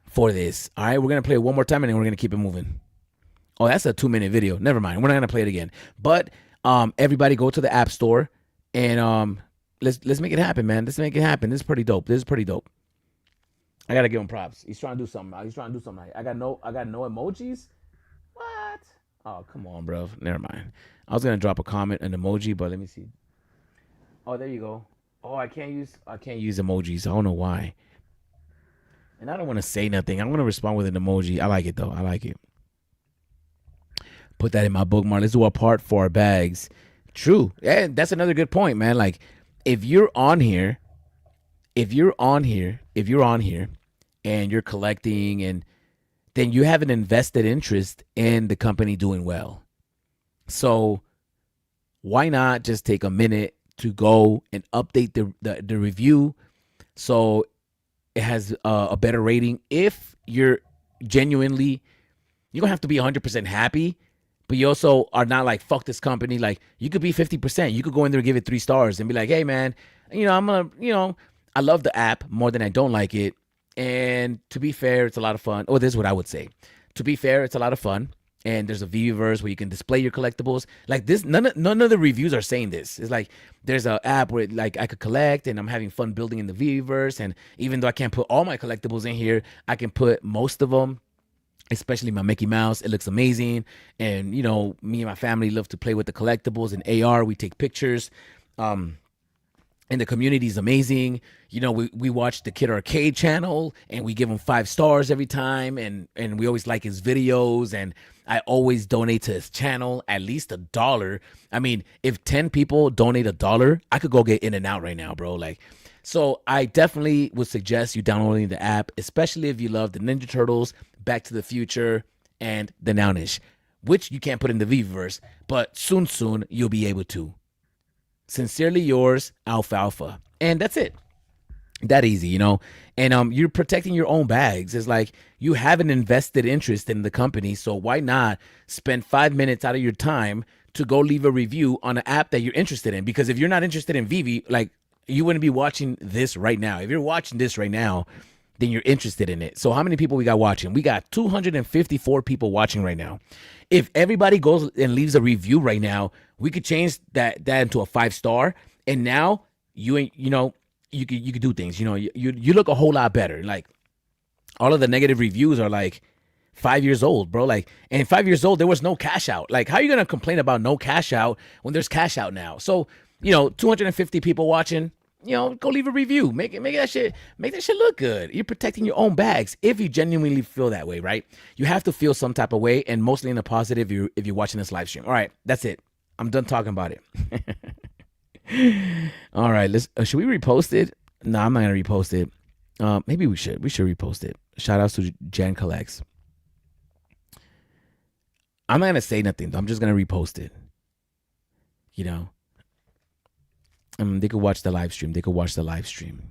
for this. All right. We're going to play it one more time and then we're going to keep it moving. Oh, that's a 2-minute video. Never mind. We're not going to play it again. But everybody go to the App Store and let's make it happen, man. Let's make it happen. This is pretty dope. I gotta give him props. He's trying to do something. I got no emojis. What? Oh, come on, bro. Never mind. I was gonna drop a comment, an emoji, but let me see. Oh, there you go. Oh, I can't use emojis. I don't know why. And I don't want to say nothing. I want to respond with an emoji. I like it though. I like it. Put that in my bookmark. Let's do a part for our bags. True. Yeah, that's another good point, man. Like, if you're on here and you're collecting, and then you have an invested interest in the company doing well. So why not just take a minute to go and update the review so it has a better rating? If you're genuinely, you don't have to be 100% happy, but you also are not like, fuck this company. Like, you could be 50%. You could go in there and give it 3 stars and be like, hey, man, I love the app more than I don't like it. And to be fair, it's a lot of fun. Oh, this is what I would say. To be fair, it's a lot of fun. And there's a VeVeverse where you can display your collectibles. Like this, none of the reviews are saying this. It's like there's an app where like I could collect and I'm having fun building in the VeVeverse. And even though I can't put all my collectibles in here, I can put most of them. Especially my Mickey Mouse. It looks amazing. And, me and my family love to play with the collectibles. And AR, we take pictures. and the community is amazing. You know, we watch the Kid Arcade channel and we give him 5 stars every time, and we always like his videos, and I always donate to his channel at least $1. I mean, if 10 people donate $1, I could go get In and Out right now, bro. Like, so I definitely would suggest you downloading the app, especially if you love the Ninja Turtles, Back to the Future, and the Nownish, which you can't put in the VeVeverse, but soon you'll be able to. Sincerely yours, Alfalfa. And that's it. That easy, you know. And you're protecting your own bags. It's like you have an invested interest in the company, so why not spend 5 minutes out of your time to go leave a review on an app that you're interested in? Because if you're not interested in VeVe, like, you wouldn't be watching this right now. If you're watching this right now, then you're interested in it. So how many people we got watching? We got 254 people watching right now. If everybody goes and leaves a review right now, we could change that into a 5-star. And now you could do things. You know, you look a whole lot better. Like, all of the negative reviews are like 5 years old, bro. Like, and 5 years old, there was no cash out. Like, how are you gonna complain about no cash out when there's cash out now? So, you know, 250 people watching. You know, go leave a review. Make that shit look good. You're protecting your own bags if you genuinely feel that way, right? You have to feel some type of way, and mostly in a positive if you're watching this live stream. All right, that's it. I'm done talking about it. All right, let's. Should we repost it? No, I'm not gonna repost it. Maybe we should. We should repost it. Shout outs to Jen Collects. I'm not gonna say nothing though. I'm just gonna repost it. You know. They could watch the live stream.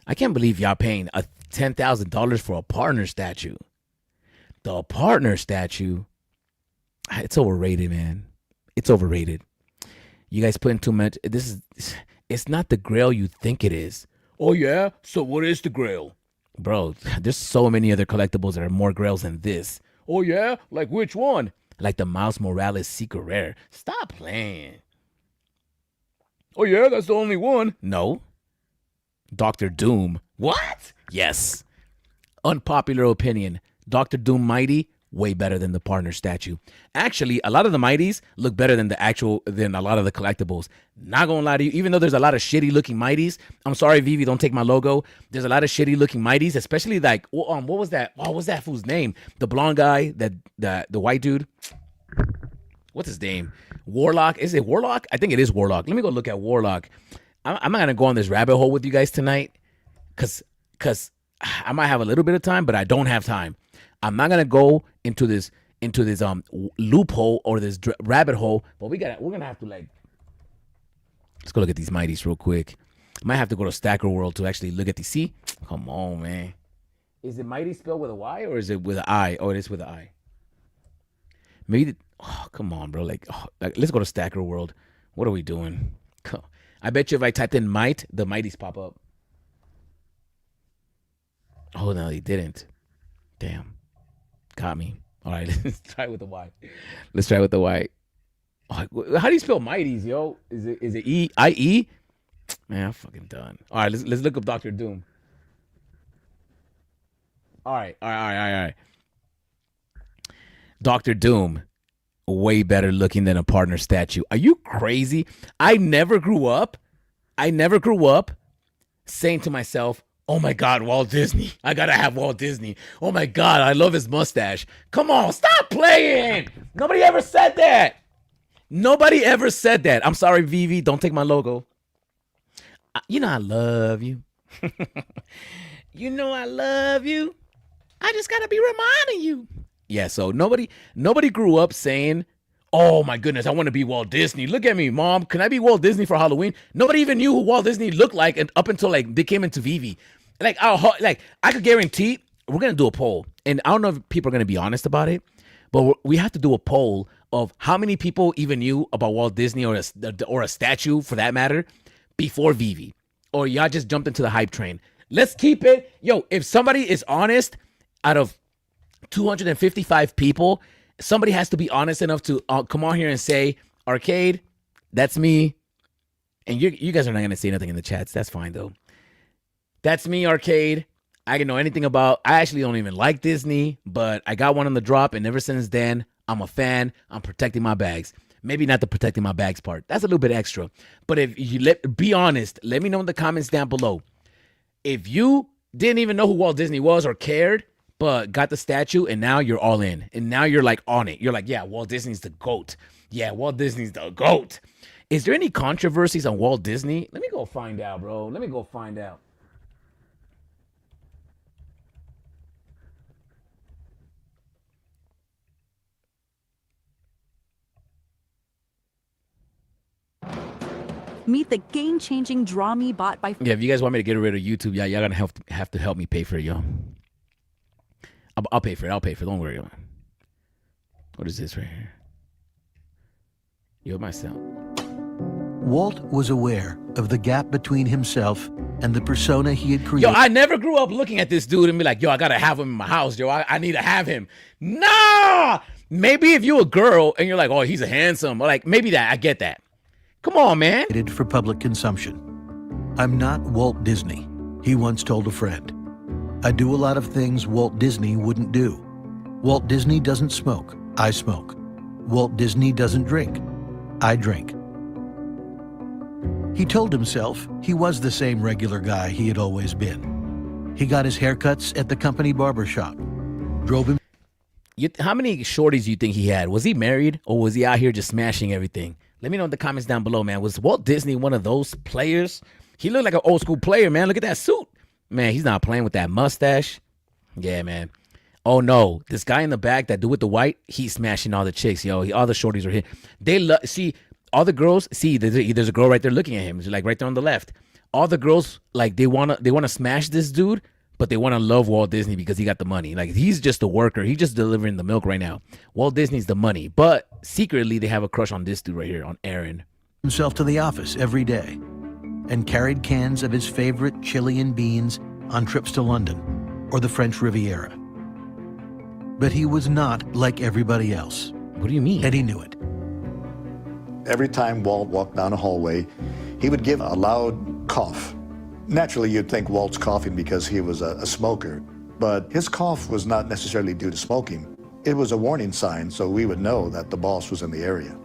I can't believe y'all paying $10,000 for a partner statue. The partner statue, it's overrated, man. It's overrated. You guys putting too much. It's not the grail you think it is. Oh yeah? So what is the grail? Bro, there's so many other collectibles that are more grails than this. Oh yeah? Like which one? Like the Miles Morales Secret Rare. Stop playing. Oh yeah, that's the only one. No. Dr. Doom. What? Yes. Unpopular opinion. Dr. Doom Mighty, way better than the partner statue. Actually, a lot of the Mighties look better than a lot of the collectibles. Not gonna lie to you, even though there's a lot of shitty looking Mighties. I'm sorry, VeVe, don't take my logo. There's a lot of shitty looking Mighties, especially like, what was that? Oh, what was that fool's name? The blonde guy, the white dude. What's his name? Warlock. Is it Warlock? I think it is Warlock. Let me go look at Warlock. I'm not gonna go on this rabbit hole with you guys tonight, cause I might have a little bit of time, but I don't have time. I'm not gonna go into this loophole or this rabbit hole. But we're gonna have to, like, let's go look at these Mighties real quick. I might have to go to Stacker World to actually look at these. See, come on, man. Is it Mighty spelled with a Y or is it with an I? Oh, it is with an I. Maybe. Oh, come on, bro. Like, let's go to Stacker World. What are we doing? I bet you if I typed in Might, the Mighties pop up. Oh, no, they didn't. Damn. Got me. All right, let's try it with the Y. Let's try it with the Y. Oh, how do you spell Mighties, yo? Is it E-I-E? Man, I'm fucking done. All right, let's look up Dr. Doom. All right. Dr. Doom. Way better looking than a partner statue. Are you crazy? I never grew up saying to myself, oh my God, Walt Disney. I gotta have Walt Disney. Oh my God, I love his mustache. Come on, stop playing. Nobody ever said that. I'm sorry, VeVe. Don't take my logo. You know I love you. You know I love you. I just gotta be reminding you. Yeah, so nobody grew up saying, oh my goodness, I want to be Walt Disney. Look at me, Mom. Can I be Walt Disney for Halloween? Nobody even knew who Walt Disney looked like up until like they came into VeVe. Like I could guarantee we're going to do a poll. And I don't know if people are going to be honest about it, but we have to do a poll of how many people even knew about Walt Disney or a statue for that matter before VeVe. Or y'all just jumped into the hype train. Let's keep it. Yo, if somebody is honest out of 255 people, somebody has to be honest enough to come on here and say, Arcade, that's me. And you guys are not going to say nothing in the chats. That's fine, though. That's me, Arcade. I can know anything about. I actually don't even like Disney, but I got one on the drop. And ever since then, I'm a fan. I'm protecting my bags. Maybe not the protecting my bags part. That's a little bit extra. But if you be honest, let me know in the comments down below. If you didn't even know who Walt Disney was or cared, but got the statue and now you're all in. And now you're like on it. You're like, yeah, Walt Disney's the GOAT. Yeah, Walt Disney's the GOAT. Is there any controversies on Walt Disney? Let me go find out, bro. Let me go find out. Meet the game-changing Draw Me bot by... Yeah, if you guys want me to get rid of YouTube, yeah, y'all gonna have to help me pay for it, yo. I'll pay for it. I'll pay for it. Don't worry. What is this right here? Yo, myself. Walt was aware of the gap between himself and the persona he had created. Yo, I never grew up looking at this dude and be like, yo, I gotta have him in my house, yo. I need to have him. Nah! Maybe if you're a girl and you're like, oh, he's a handsome, like maybe that, I get that. Come on, man. For public consumption. I'm not Walt Disney, he once told a friend. I do a lot of things Walt Disney wouldn't do. Walt Disney doesn't smoke, I smoke. Walt Disney doesn't drink, I drink. He told himself he was the same regular guy he had always been. He got his haircuts at the company barbershop. Drove him. How many shorties do you think he had? Was he married or was he out here just smashing everything? Let me know in the comments down below, man. Was Walt Disney one of those players? He looked like an old school player, man. Look at that suit. Man, he's not playing with that mustache. Yeah, man. Oh, no. This guy in the back, that dude with the white, he's smashing all the chicks, yo. All the shorties are here. They love, see, all the girls, see, there's a girl right there looking at him. It's like right there on the left. All the girls, like, they wanna smash this dude, but they want to love Walt Disney because he got the money. Like, he's just a worker. He's just delivering the milk right now. Walt Disney's the money. But secretly, they have a crush on this dude right here, on Aaron. Himself to the office every day and carried cans of his favorite chili and beans on trips to London or the French Riviera. But he was not like everybody else. What do you mean? And he knew it. Every time Walt walked down a hallway, he would give a loud cough. Naturally, you'd think Walt's coughing because he was a smoker, but his cough was not necessarily due to smoking. It was a warning sign, so we would know that the boss was in the area.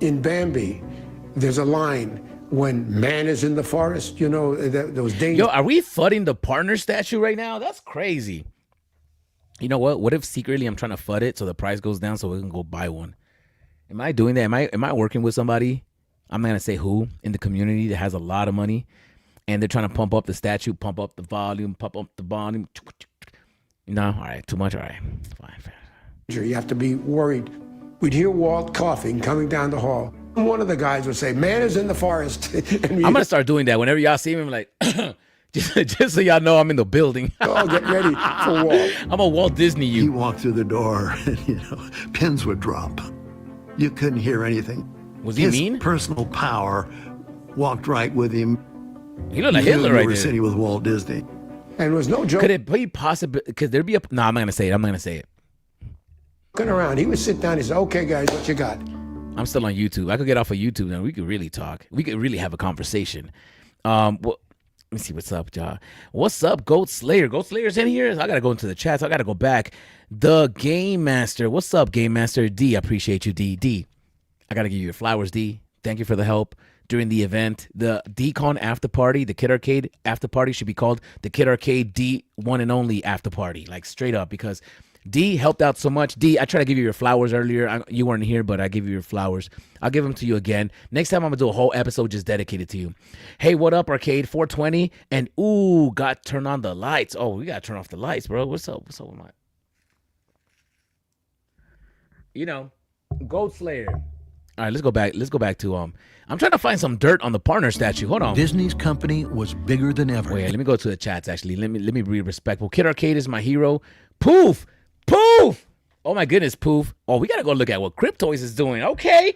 In Bambi, there's a line, when man is in the forest, you know, those dangers. Yo, are we fudding the partner statue right now? That's crazy. You know what? What if secretly I'm trying to FUD it so the price goes down so we can go buy one? Am I doing that? Am I working with somebody? I'm not going to say who in the community that has a lot of money. And they're trying to pump up the statue, pump up the volume, pump up the volume. No, all right, too much, all right. Fine. You have to be worried. We'd hear Walt coughing coming down the hall. And one of the guys would say, man is in the forest. I'm going to start doing that. Whenever y'all see me, I'm like, just so y'all know I'm in the building. Oh, get ready for Walt. I'm a Walt Disney you. He walked through the door and, pins would drop. You couldn't hear anything. Was he His mean? Personal power walked right with him. He looked like Hitler right there. there. Sitting with Walt Disney. And it was no joke. Could it be possible? Could there be a... No, I'm not going to say it. I'm not going to say it. Looking around, he would sit down. He said, okay, guys, what you got? I'm still on YouTube. I could get off of YouTube and we could really talk. We could really have a conversation. Well, let me see what's up, y'all. What's up, Goat Slayer? Goat Slayer's in here? I got to go into the chat. So I got to go back. The Game Master. What's up, Game Master? D, I appreciate you, D. D, I got to give you your flowers, D. Thank you for the help during the event. The DCon after party, the Kid Arcade after party should be called the Kid Arcade D one and only after party. Like straight up, because D helped out so much. D, I tried to give you your flowers earlier. You weren't here, but I give you your flowers. I'll give them to you again. Next time I'm going to do a whole episode just dedicated to you. Hey, what up, Arcade 420? And ooh, got turn on the lights. Oh, we got to turn off the lights, bro. What's up? What's up with my... You know, Goat Slayer. All right, let's go back. Let's go back to I'm trying to find some dirt on the partner statue. Hold on. Disney's company was bigger than ever. Wait, let me go to the chats. Actually, let me be respectful. Kid Arcade is my hero. Poof, poof. Oh my goodness, poof. Oh, we gotta go look at what Cryptoys is doing. Okay.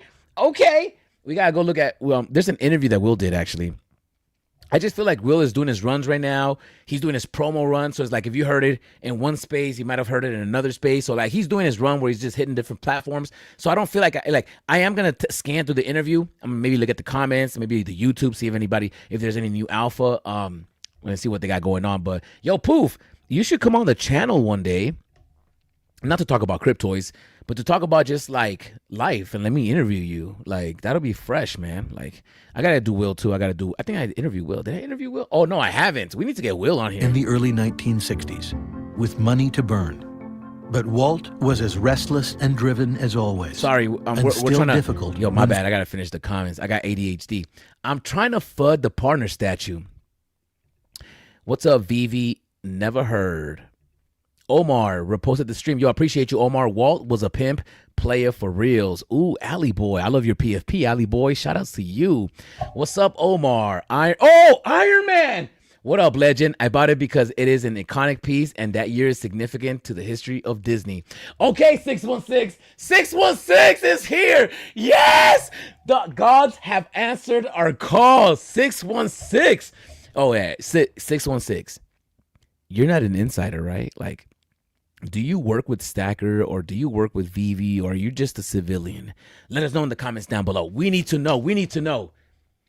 We gotta go look at. Well, there's an interview that Will did actually. I just feel like Will is doing his runs right now. He's doing his promo run. So it's like if you heard it in one space, you might have heard it in another space. So like he's doing his run where he's just hitting different platforms. So I don't feel like I am going to scan through the interview. I'm gonna maybe look at the comments, maybe the YouTube, see if there's any new alpha. I'm going to see what they got going on. But yo, Poof, you should come on the channel one day. Not to talk about Cryptoys, But to talk about just like life and let me interview you, like that'll be fresh, man. Like I gotta do Will too. I think I interview Will. Did I interview Will? Oh no, I haven't. We need to get Will on here. In the early 1960s, with money to burn. But Walt was as restless and driven as always. Sorry, we're trying to. Difficult. Yo, my bad. I gotta finish the comments. I got ADHD. I'm trying to FUD the partner statue. What's up, VeVe? Never heard. Omar reposted the stream. Yo, I appreciate you, Omar. Walt was a pimp player for reals. Ooh, Alley Boy. I love your PFP, Alley Boy. Shout outs to you. What's up, Omar? Iron Man. What up, legend? I bought it because it is an iconic piece and that year is significant to the history of Disney. Okay, 616. 616 is here. Yes! The gods have answered our call. 616. Oh, yeah. 616. You're not an insider, right? Like, do you work with Stacker or do you work with VeVe or are you just a civilian? Let us know in the comments down below. We need to know. We need to know.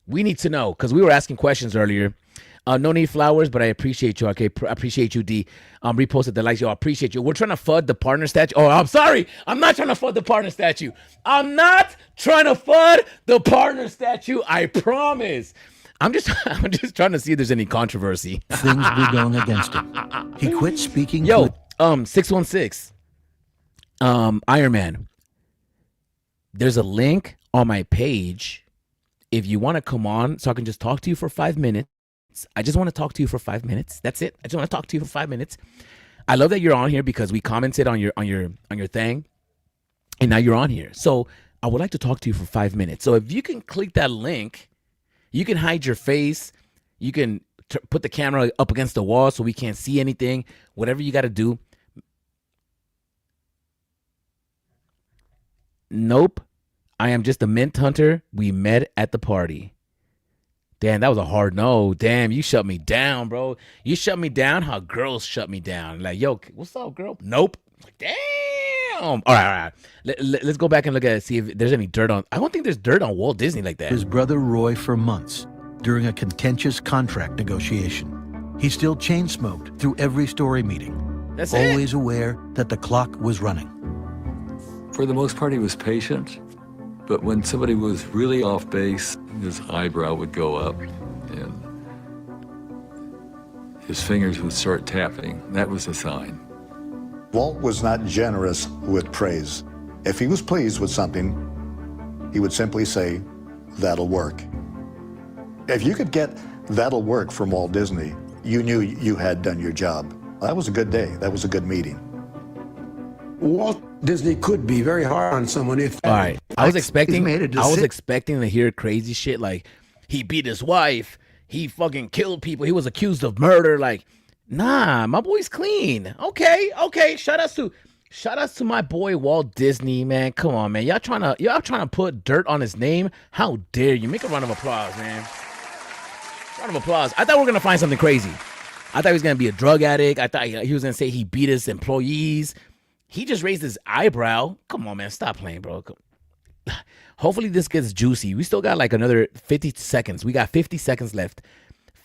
We need to know because we were asking questions earlier. No need flowers, but I appreciate you. Okay, I appreciate you, D. Reposted the likes. Yo, I appreciate you. We're trying to FUD the partner statue. Oh, I'm sorry. I'm not trying to FUD the partner statue. I'm not trying to FUD the partner statue. I promise. I'm just trying to see if there's any controversy. Things were going against him. He quit speaking. Yo, 616. Iron Man. There's a link on my page if you want to come on so I can just talk to you for 5 minutes. I just want to talk to you for 5 minutes. That's it. I just want to talk to you for 5 minutes. I love that you're on here because we commented on your thing, and now you're on here. So I would like to talk to you for 5 minutes. So if you can click that link, you can hide your face. You can put the camera up against the wall so we can't see anything. Whatever you got to do. Nope. I am just a mint hunter. We met at the party. Damn, that was a hard no. Damn, you shut me down, bro. You shut me down how girls shut me down. Like, yo, what's up, girl? Nope. Damn. All right. Let's go back and look at it, see if there's any dirt on. I don't think there's dirt on Walt Disney like that. His brother Roy for months during a contentious contract negotiation. He still chain smoked through every story meeting. That's always aware that the clock was running. For the most part, he was patient. But when somebody was really off base, his eyebrow would go up and his fingers would start tapping. That was a sign. Walt was not generous with praise. If he was pleased with something, he would simply say, "That'll work." If you could get "that'll work" from Walt Disney, you knew you had done your job. That was a good day. That was a good meeting. Walt Disney could be very hard on someone if. All right, I was expecting to hear crazy shit like he beat his wife, he fucking killed people, he was accused of murder. Like, nah, my boy's clean. Okay. Shout outs to my boy Walt Disney, man. Come on, man. Y'all trying to put dirt on his name? How dare you? Make a round of applause, man. Round of applause. I thought we were gonna find something crazy. I thought he was gonna be a drug addict. I thought he was gonna say he beat his employees. He just raised his eyebrow. Come on, man. Stop playing, bro. Hopefully this gets juicy. We still got like another 50 seconds. We got 50 seconds left.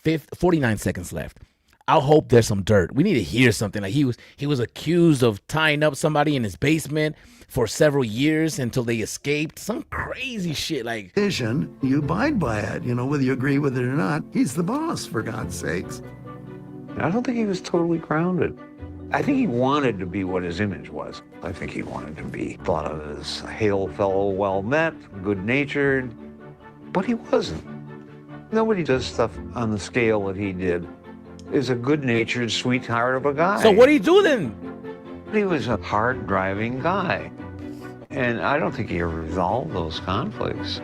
49 seconds left. I hope there's some dirt. We need to hear something. Like he was accused of tying up somebody in his basement for several years until they escaped. Some crazy shit. Like, Vision, you abide by it, whether you agree with it or not. He's the boss, for God's sakes. I don't think he was totally grounded. I think he wanted to be what his image was. I think he wanted to be thought of as a hail fellow, well-met, good-natured, but he wasn't. Nobody does stuff on the scale that he did. Is a good-natured sweetheart of a guy. So what do you do then? He was a hard-driving guy, and I don't think he ever resolved those conflicts.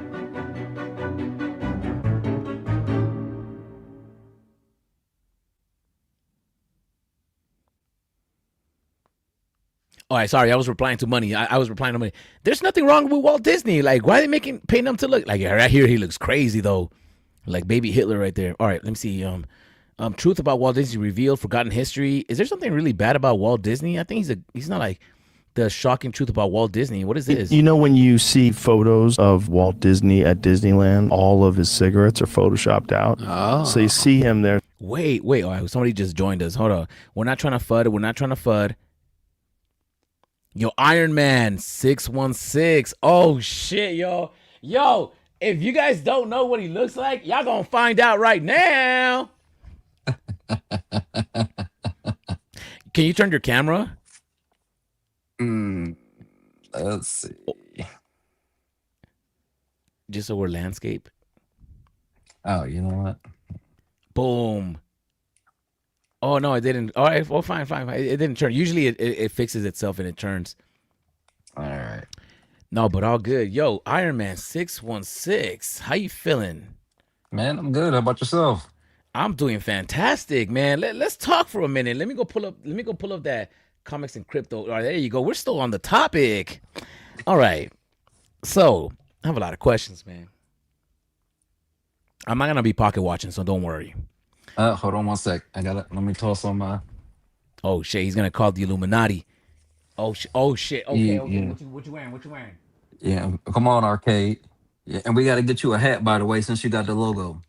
All right, sorry, I was replying to money. I was replying to money. There's nothing wrong with Walt Disney. Like, why are they painting him to look like? Right here, he looks crazy though, like baby Hitler right there. All right, let me see. Truth about Walt Disney revealed, forgotten history. Is there something really bad about Walt Disney? I think he's not like the shocking truth about Walt Disney. What is this? When you see photos of Walt Disney at Disneyland, all of his cigarettes are photoshopped out. Oh. So you see him there. Wait. All right, somebody just joined us. Hold on. We're not trying to FUD. Yo, Iron Man 616. Oh shit, yo. Yo, if you guys don't know what he looks like, y'all gonna find out right now. Can you turn your camera? Let's see. Just over landscape. Oh, you know what? Boom. Oh no, it didn't. All right, well, fine. It didn't turn. Usually it fixes itself and it turns. All right. No, but all good. Yo, Iron Man 616. How you feeling? Man, I'm good. How about yourself? I'm doing fantastic, man. Let's talk for a minute. Let me go pull up that comics and crypto. All right, there you go. We're still on the topic. All right. So I have a lot of questions, man. I'm not gonna be pocket watching, so don't worry. Hold on one sec. Let me toss on my. Oh shit, he's gonna call the Illuminati. Oh shit. Okay, Yeah, okay. yeah. What you wearing? What you wearing? Yeah, come on, Arcade. Yeah, and we got to get you a hat, by the way, since you got the logo.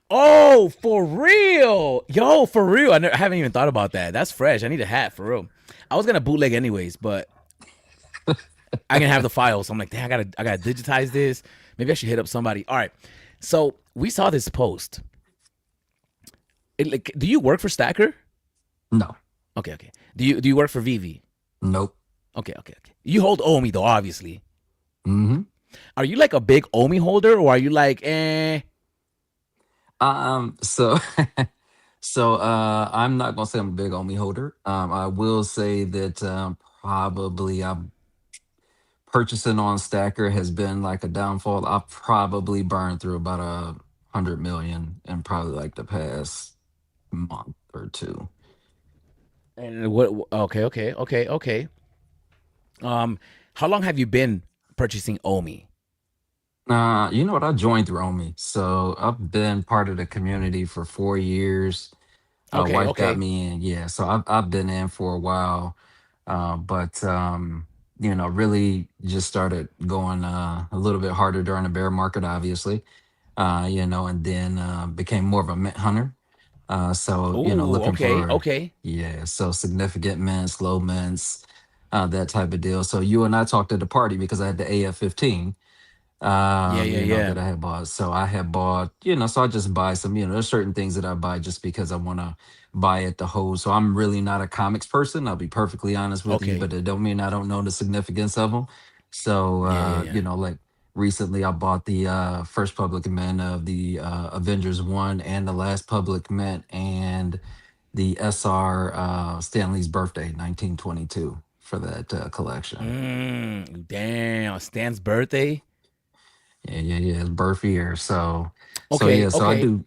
Oh, for real. Yo, for real. I haven't even thought about that. That's fresh. I need a hat for real. I was gonna bootleg anyways, but I can have the files. So I'm like, damn, I gotta digitize this. Maybe I should hit up somebody. All right. So we saw this post. Do you work for Stacker? No. Okay. Do you work for VeVe? Nope. Okay. You hold OMI though, obviously. Mm-hmm. Are you like a big OMI holder, or are you like, eh? So I'm not gonna say I'm a big OMI holder. I will say that probably I'm purchasing on Stacker has been like a downfall. I've probably burned through about 100 million in probably like the past month or two. And what? Okay. How long have you been purchasing OMI? You know what? I joined through OMI, so I've been part of the community for 4 years. Wife got Okay. me in, yeah. So I've been in for a while, but really just started going a little bit harder during the bear market, obviously. And then became more of a mint hunter. So Oh, looking for okay. so significant mints, low mints, that type of deal. So you and I talked at the party because I had the AF-15 Yeah. that I had bought. So I had bought, so I just buy some, there's certain things that I buy just because I want to buy it to hold. So I'm really not a comics person. I'll be perfectly honest with you, Okay. but it don't mean I don't know the significance of them. So, Yeah. like recently I bought the first public mint of the Avengers 1 and the last public mint and the SR Stanley's birthday, 1922 for that collection. Damn, Stan's birthday. Yeah. It's birth year. So Okay. so I do.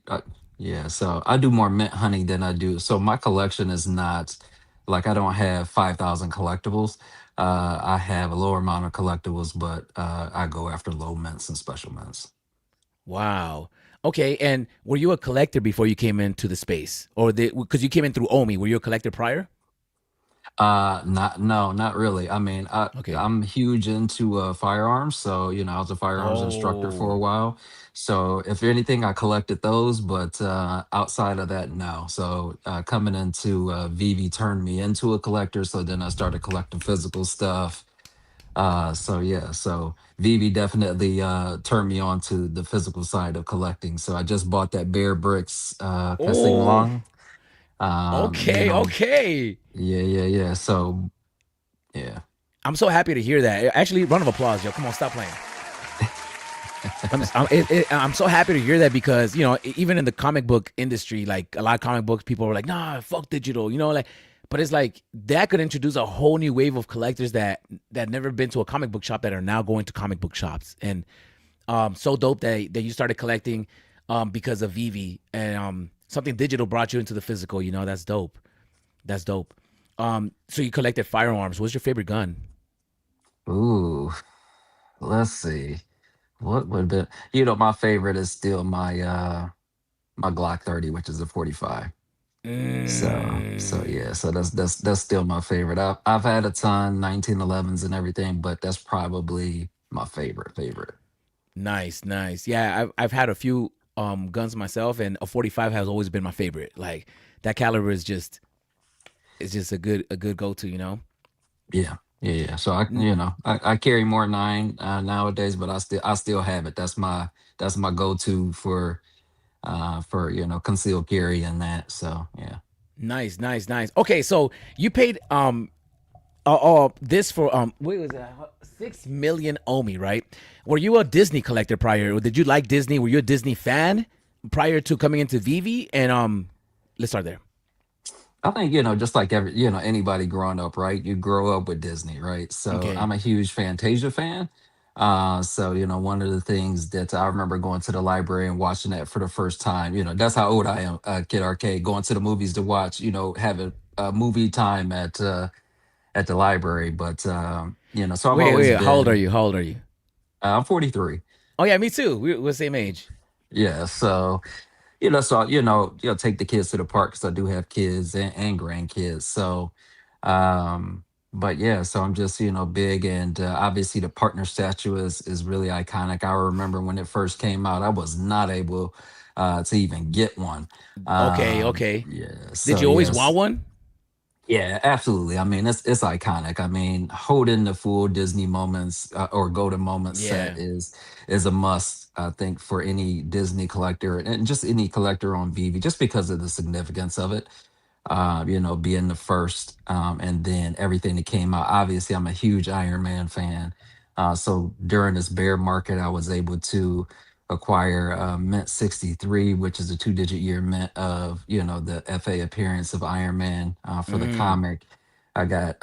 So I do more mint hunting than I do. So my collection is not like I don't have 5,000 collectibles. I have a lower amount of collectibles, but I go after low mints and special mints. Wow. Okay, and were you a collector before you came into the space, or because you came in through OMI? Were you a collector prior? Not really. I mean, Okay. I'm huge into firearms, so I was a firearms instructor for a Oh. while. So if anything, I collected those, but outside of that, no. So coming into VeVe turned me into a collector. So then I started collecting physical stuff. So VeVe definitely turned me on to the physical side of collecting. So I just bought that Bear Bricks Casting Oh. Long. Okay. Yeah. So yeah. I'm so happy to hear that. Actually, round of applause, yo. Come on, stop playing. I'm so happy to hear that because, even in the comic book industry, like a lot of comic books, people were like, nah, fuck digital, but it's like that could introduce a whole new wave of collectors that never been to a comic book shop that are now going to comic book shops. And so dope that you started collecting because of VeVe and something digital brought you into the physical, that's dope. That's dope. So you collected firearms. What's your favorite gun? Ooh, let's see. What would be, my favorite is still my Glock 30, which is a 45. So yeah, so that's still my favorite. I've had a ton 1911s and everything, but that's probably my favorite. Nice. Yeah, I've had a few guns myself, and a 45 has always been my favorite. Like that caliber is just a good go-to, Yeah. Yeah. So I carry more than 9 nowadays, but I still have it. That's my go-to for concealed carry and that. So yeah. Nice, nice, nice. Okay, so you paid this for what was that? 6 million Omi, right? Were you a Disney collector prior? Or did you like Disney? Were you a Disney fan prior to coming into VeVe? And let's start there. I think, just like anybody growing up, right? You grow up with Disney, right? So Okay. I'm a huge Fantasia fan. So, one of the things that I remember going to the library and watching that for the first time, that's how old I am, Kid Arcade, going to the movies to watch, having a movie time at the library. But, so I've Wait, always wait. How old are been, you? How old are you? I'm 43. Oh yeah, me too. We're the same age. Yeah. So, take the kids to the park because I do have kids and grandkids. So, but yeah, so I'm just, big and obviously the partner statue is really iconic. I remember when it first came out, I was not able to even get one. Okay, okay. Yeah, Did so you always want yes, one? yeah, absolutely. I mean, it's iconic. I mean, holding the full Disney moments or go to moments set Yeah. is a must. I think for any Disney collector and just any collector on VeVe, just because of the significance of it. Being the first, and then everything that came out. Obviously, I'm a huge Iron Man fan. So during this bear market, I was able to acquire Mint 63, which is a 2-digit year mint of, the FA appearance of Iron Man for the Mm. comic. I got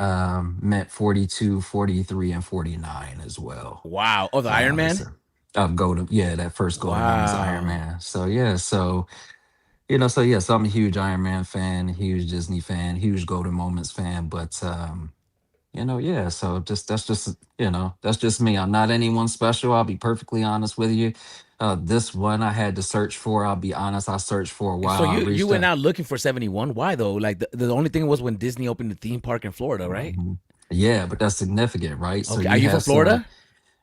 Mint 42, 43, and 49 as well. Wow. Oh, the Iron Man? So Golden, yeah, that first Golden one was Iron Wow. Man. So yeah, so yes, I'm a huge Iron Man fan, huge Disney fan, huge Golden Moments fan. But yeah. So that's just me. I'm not anyone special. I'll be perfectly honest with you. This one I had to search for. I'll be honest. I searched for a So while. I you reached went out. out looking for 71. Why though? Like the only thing was when Disney opened the theme park in Florida, right? Mhm. Yeah, but that's significant, right? So Okay. Are you you from have some. Florida?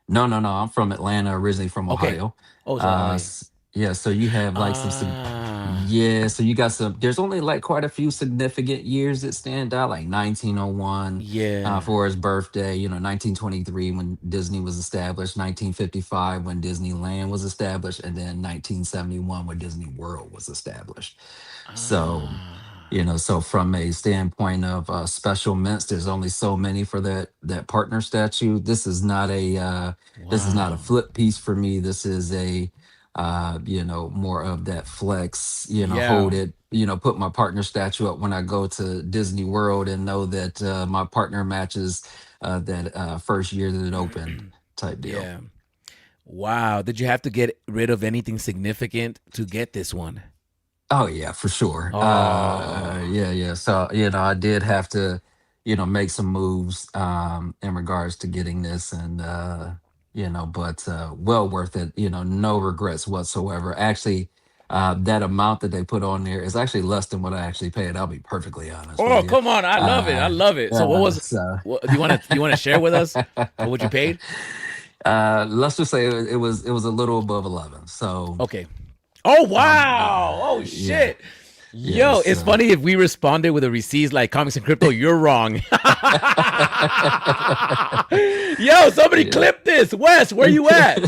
No, no, no. I'm from Atlanta, originally from Okay. Ohio. Oh, so LA. Yeah, so you have like Ah. yeah, so you got some. There's only like quite a few significant years that stand out, like 1901 Yeah. for his birthday. 1923 when Disney was established, 1955 when Disneyland was established, and then 1971 when Disney World was established. So Ah. so from a standpoint of special mints, there's only so many for that partner statue. This is not a Wow. flip piece for me. This is a more of that flex, hold Yeah. it, put my partner statue up when I go to Disney World and know that my partner matches that first year that it opened type deal. Yeah. Wow. Did you have to get rid of anything significant to get this one? Oh yeah, for sure. Oh. Yeah, yeah. So I did have to, make some moves in regards to getting this, and but well worth it. No regrets whatsoever. Actually, that amount that they put on there is actually less than what I actually paid. I'll be perfectly honest with Oh, you. come on. I love it. I love it. So what was So what do you want to share with us what you paid? let's just say it was a little above 11. So Okay. Oh wow! Oh yeah, shit! yeah. Yo, it's So. funny if we responded with a receipts like comics and crypto. You're wrong. Yo, somebody Yeah. clip this. Wes, where you at?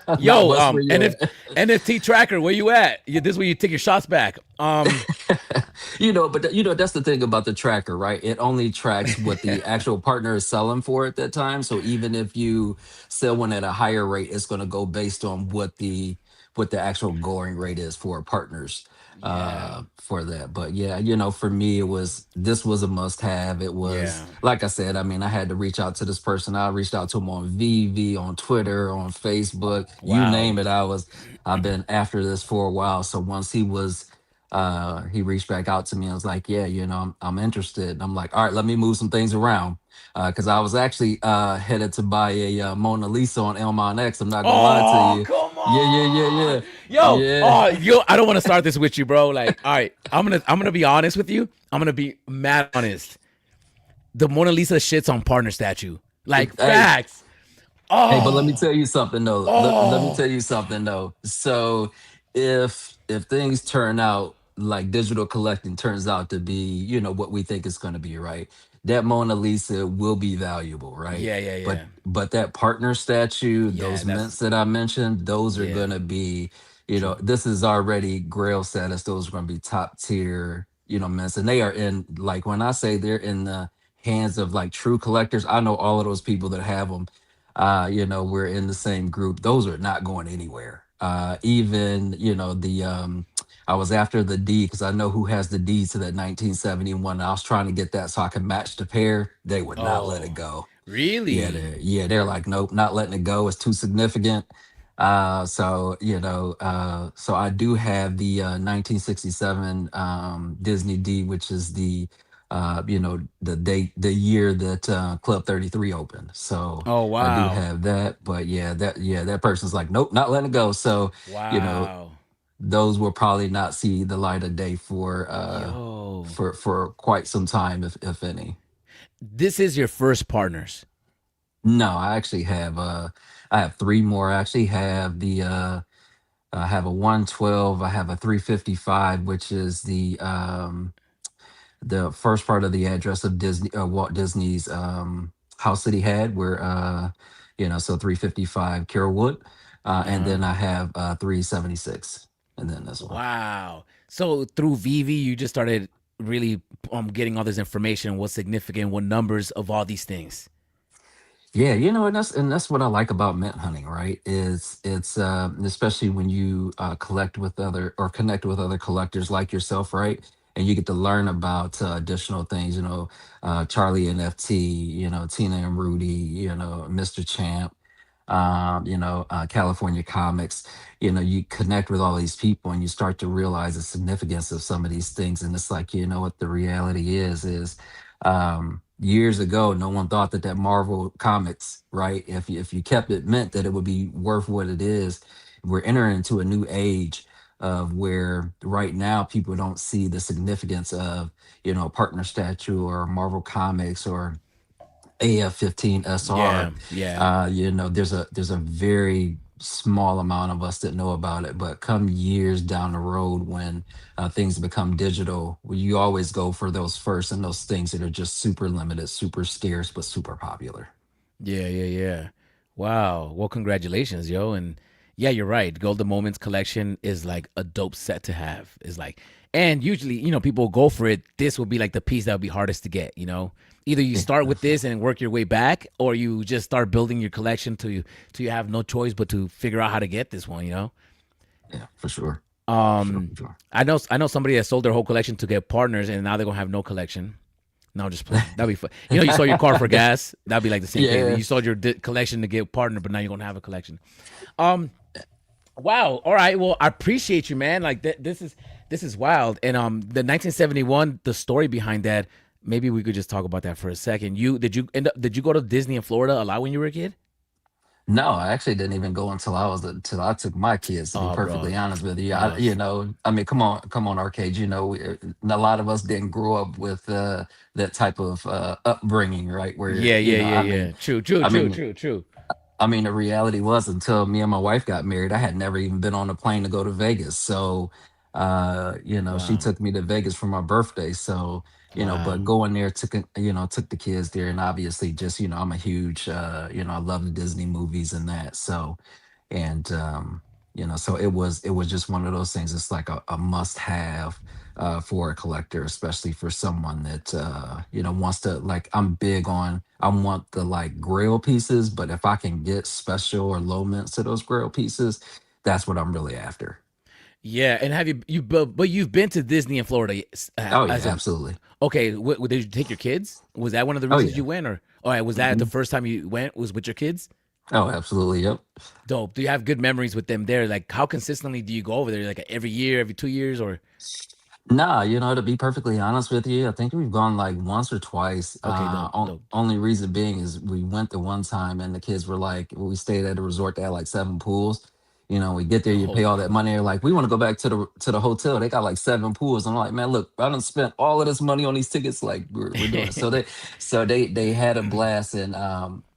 Not Yo, West where you at. NFT tracker, where you at? This is where you take your shots back. But that's the thing about the tracker, right? It only tracks what the actual partner is selling for at that time. So even if you sell one at a higher rate, it's going to go based on what the actual going rate is for partners Yeah, for that. But yeah, for me, this was a must have. It was, yeah. like I said, I mean, I had to reach out to this person. I reached out to him on VV, on Twitter, on Facebook, you Wow. name it. I've been after this for a while. So once he reached back out to me and was like, yeah, I'm interested. And I'm like, all right, let me move some things around. Because I was actually headed to buy a Mona Lisa on Elmon X. I'm not gonna lie to Oh, you. come Yeah, yeah, on. yeah, Yo, yeah, I don't want to start this with you, bro. Like, all right, I'm gonna be honest with you. I'm gonna be mad honest. The Mona Lisa shits on partner statue. Like yeah. facts. Hey, but let me Oh, tell you something though. Let me oh, tell you something though. So if things turn out like digital collecting turns out to be, what we think it's going to be, right? that Mona Lisa will be valuable, right? Yeah, yeah, But yeah. that partner statue, Yeah, those that's mints that I mentioned, those are yeah, gonna be, true. this is already Grail status. Those are gonna be top tier, mints, and they are in, like, when I say they're in the hands of like true collectors. I know all of those people that have them. We're in the same group. Those are not going anywhere. Even the I was after the D because I know who has the D to that 1971. I was trying to get that so I could match the pair. They would not let it Oh, go. really? They're like, nope, not letting it go. It's too significant. So I do have the 1967 Disney D, which is the year that Club 33 opened. So Oh, I do wow. have that. But that person's like, nope, not letting it go. So you know, Wow. those will probably not see the light of day Yo. for quite some time, if any. This is your first partners. No, I have three more. I actually have I have a 112, I have a 355, which is the first part of the address of Walt Disney's house that he had, where so 355 Carrollwood. And Uh-huh. then I have 376, and then this one. Wow. So through VeVe, you just started really getting all this information, what's significant, what numbers of all these things. Yeah, and that's what I like about mint hunting, right? Is it's especially when you collect with other or connect with other collectors like yourself, right? And you get to learn about additional things, Charlie NFT, Tina and Rudy, Mr. Champ, California Comics. You connect with all these people and you start to realize the significance of some of these things. And it's like, what the reality is years ago, no one thought that Marvel Comics, right? If you kept it, meant that it would be worth what it is. We're entering into a new age of where right now people don't see the significance of, partner statue or Marvel Comics or AF-15 SR. Yeah, yeah. There's a very small amount of us that know about it, but come years down the road when things become digital, well, you always go for those first and those things that are just super limited, super scarce, but super popular. Yeah, yeah, yeah. Wow. Well, congratulations, yo. And yeah, you're right. Golden Moments collection is like a dope set to have. It's like, and usually, people go for it. This will be like the piece that would be hardest to get. Either you Yeah, start with this and work your way back, or you just start building your collection till you have no choice but to figure out how to get this one. yeah, for sure. For sure, for sure. I know somebody that sold their whole collection to get partners, and now they're gonna have no collection. No, I'm just playing. That'd be fun. You sold your car for gas. That'd be like the same thing. Yeah. You sold your collection to get a partner, but now you're gonna have a collection. Wow. All right. Well, I appreciate you, man. Like this is wild. And the 1971, the story behind that. Maybe we could just talk about that for a second. Did you go to Disney in Florida a lot when you were a kid? No, I actually didn't even go until I took my kids. To be Oh, bro. perfectly honest with you, Oh, I mean, come on, arcade. A lot of us didn't grow up with that type of upbringing, right? Where yeah, yeah, yeah, yeah. True, true, I true, mean, true, true. the reality was until me and my wife got married, I had never even been on a plane to go to Vegas. So, she Wow. took me to Vegas for my birthday. So, but Wow. going there took the kids there, and obviously just, I'm a huge, I love the Disney movies and that. So, and so it was just one of those things. It's like a must have for a collector, especially for someone that wants to, like, I'm big on, I want the like grail pieces, but if I can get special or low mints to those grail pieces, that's what I'm really after. Yeah, and have but you've been to Disney in Florida Oh yeah, as a absolutely. okay. Did you take your kids? Was that one of the Oh reasons yeah. you went, or all right? Was that the Mhm. first time you went? Was with your kids? Oh, absolutely. Yep. Dope. Do you have good memories with them there? Like, how consistently do you go over there? Like every year, every 2 years, or Nah, to be perfectly honest with you, I think we've gone like once or twice. okay, dope, dope. Only reason being is we went the one time and the kids were like, we stayed at a resort that had like seven pools. We get there, you pay all Oh, that money. They're like, we want to go back to the hotel. They got like seven pools. I'm like, man, look, I done spent all of this money on these tickets. Like we're doing it. So they had a blast, and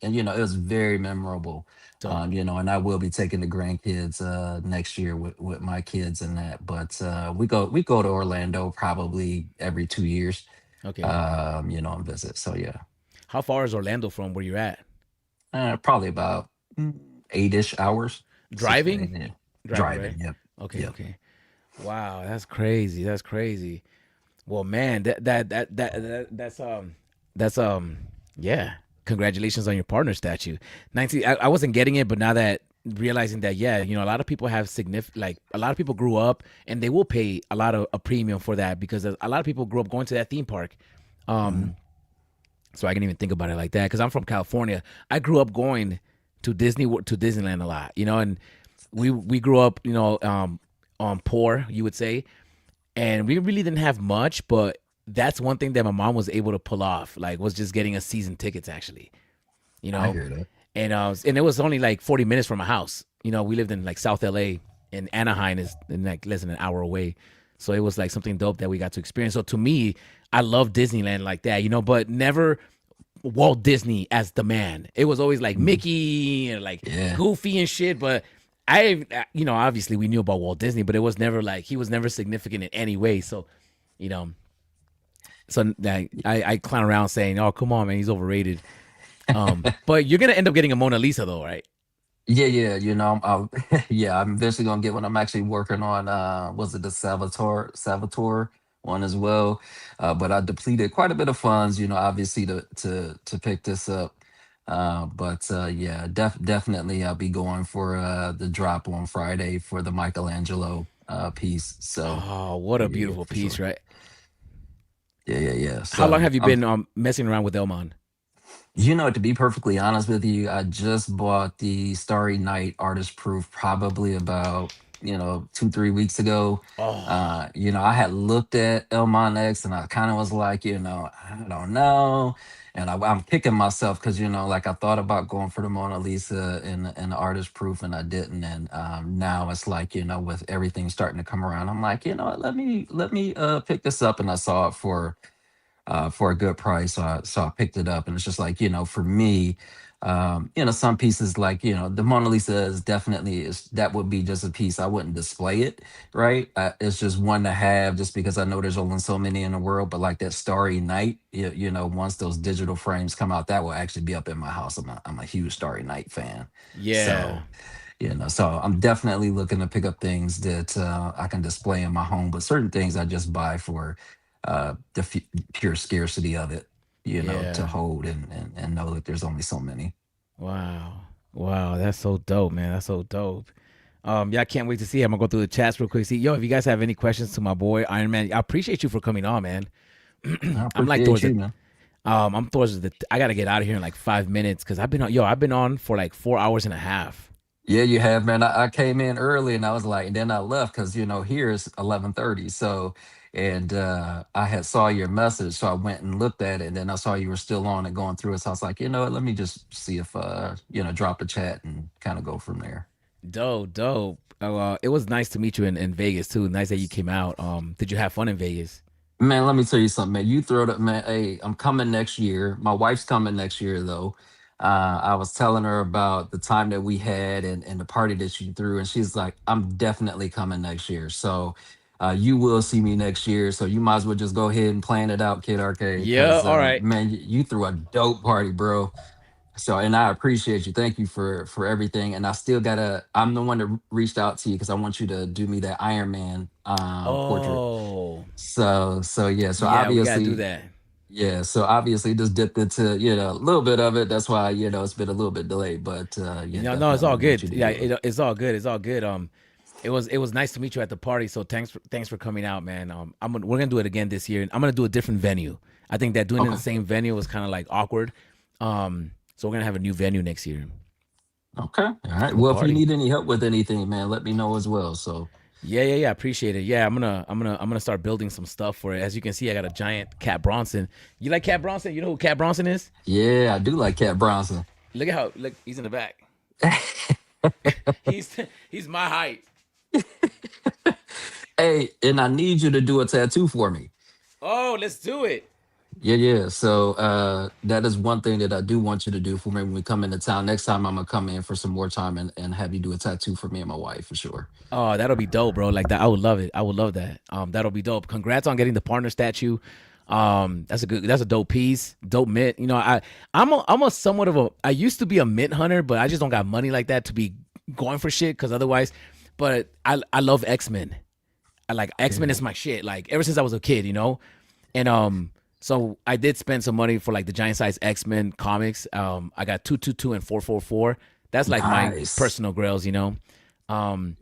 it was very memorable. dope. And I will be taking the grandkids next year with my kids and that. But we go to Orlando probably every 2 years. Okay. And visit. So yeah, How far is Orlando from where you're at? probably about 8-ish hours. 6 to 8. Driving? Yeah. Driving, right? Driving. Yep. Okay, Yep. okay. Wow, that's crazy. That's crazy. Well, man, that's yeah. Congratulations on your partner statue. 19 I wasn't getting it, but now that realizing that, yeah, a lot of people have significant, like a lot of people grew up and they will pay a lot of a premium for that because a lot of people grew up going to that theme park. So I can even think about it like that because I'm from California. I grew up going to Disneyland a lot, and we grew up, poor, you would say, and we really didn't have much, but that's one thing that my mom was able to pull off, like was just getting us season tickets actually, I hear that. and it was only like 40 minutes from my house. We lived in like South LA, and Anaheim is like less than an hour away. So it was like something dope that we got to experience. So to me, I love Disneyland like that, but never Walt Disney as the man. It was always like Mickey and like Goofy and shit. But obviously we knew about Walt Disney, but it was never like, he was never significant in any way. So, I clown around saying, oh, come on, man, he's overrated. But you're going to end up getting a Mona Lisa though, right? Yeah. I'm eventually gonna get one. I'm actually working on was it the Salvatore one as well? But I depleted quite a bit of funds, obviously to pick this up. Yeah, definitely I'll be going for the drop on Friday for the Michelangelo piece. So Oh, what a yeah, beautiful for piece, sure. right? Yeah. How long So have you I'm been messing around with Elmon? To be perfectly honest with you, I just bought the Starry Night artist proof probably about, 2-3 weeks ago. Oh, I had looked at Elmon X and I kind of was like, I don't know. And I'm kicking myself because, like I thought about going for the Mona Lisa and the artist proof and I didn't. And now it's like, with everything starting to come around, I'm like, what, let me pick this up. And I saw it for a good price. So I picked it up, and it's just like, for me, some pieces like, the Mona Lisa is that would be just a piece. I wouldn't display it, right? It's just one to have, just because I know there's only so many in the world. But like that Starry Night, once those digital frames come out, that will actually be up in my house. I'm a huge Starry Night fan, so. yeah. So I'm definitely looking to pick up things that I can display in my home, but certain things I just buy for pure scarcity of it, to Yeah. hold and know that there's only so many. Wow. Wow. That's so dope, man. That's so dope. Yeah, I can't wait to see. I'm gonna go through the chats real quick. See, yo, if you guys have any questions to my boy Iron Man, I appreciate you for coming on, man. I I'm like appreciate towards you, the man. I'm towards the I gotta get out of here in like 5 minutes because I've been on for like 4 hours and a half. Yeah, you have, man. I came in early and I was like, and then I left because here it's 11:30. So, and I had saw your message, so I went and looked at it, and then I saw you were still on and going through it. So I was like, what, let me just see if drop the chat and kind of go from there. Dope, dope. It was nice to meet you in Vegas too. Nice that you came out. Did you have fun in Vegas? Man, let me tell you something, man. You throw it, man. Hey, I'm coming next year. My wife's coming next year, though. I was telling her about the time that we had and the party that she threw, and she's like, "I'm definitely coming next year." So, you will see me next year. So you might as well just go ahead and plan it out, Kid Arcade, Yeah, because all right. man, you threw a dope party, bro. So, and I appreciate you. Thank you for everything. And I still gotta. I'm the one that reached out to you because I want you to do me that Iron Man portrait. Oh, So yeah. So yeah, we gotta do obviously, that. yeah. So obviously, just dipped into a little bit of it. That's why it's been a little bit delayed. But yeah, No, it's all definitely want you good. to Yeah, do it. it's all good. It's all good. It was nice to meet you at the party. So thanks for coming out, man. We're gonna do it again this year. I'm gonna do a different venue. I think that doing it in the Okay. same venue was kind of like awkward. So we're gonna have a new venue next year Okay. All right. for the Well, if you party. need any help with anything, man, let me know as well. So Yeah. Appreciate it. Yeah, I'm gonna start building some stuff for it. As you can see, I got a giant Cat Bronson. You like Cat Bronson? You know who Cat Bronson is? yeah, I do like Cat Bronson. Look, he's in the back. He's he's my height. Hey, and I need you to do a tattoo for me. Oh, let's do it. Yeah. So that is one thing that I do want you to do for me when we come into town. Next time I'm gonna come in for some more time and have you do a tattoo for me and my wife for sure. Oh, that'll be dope, bro. Like that, I would love it. I would love that. That'll be dope. Congrats on getting the partner statue. That's a dope piece, dope mint. You know, I'm a somewhat of a, I used to be a mint hunter, but I just don't got money like that to be going for shit because otherwise. But I love X-Men. I like X-Men is my shit. Like ever since I was a kid, you know, and so I did spend some money for like the giant size X-Men comics. I got 222 and 444. That's like my personal grails, you know. But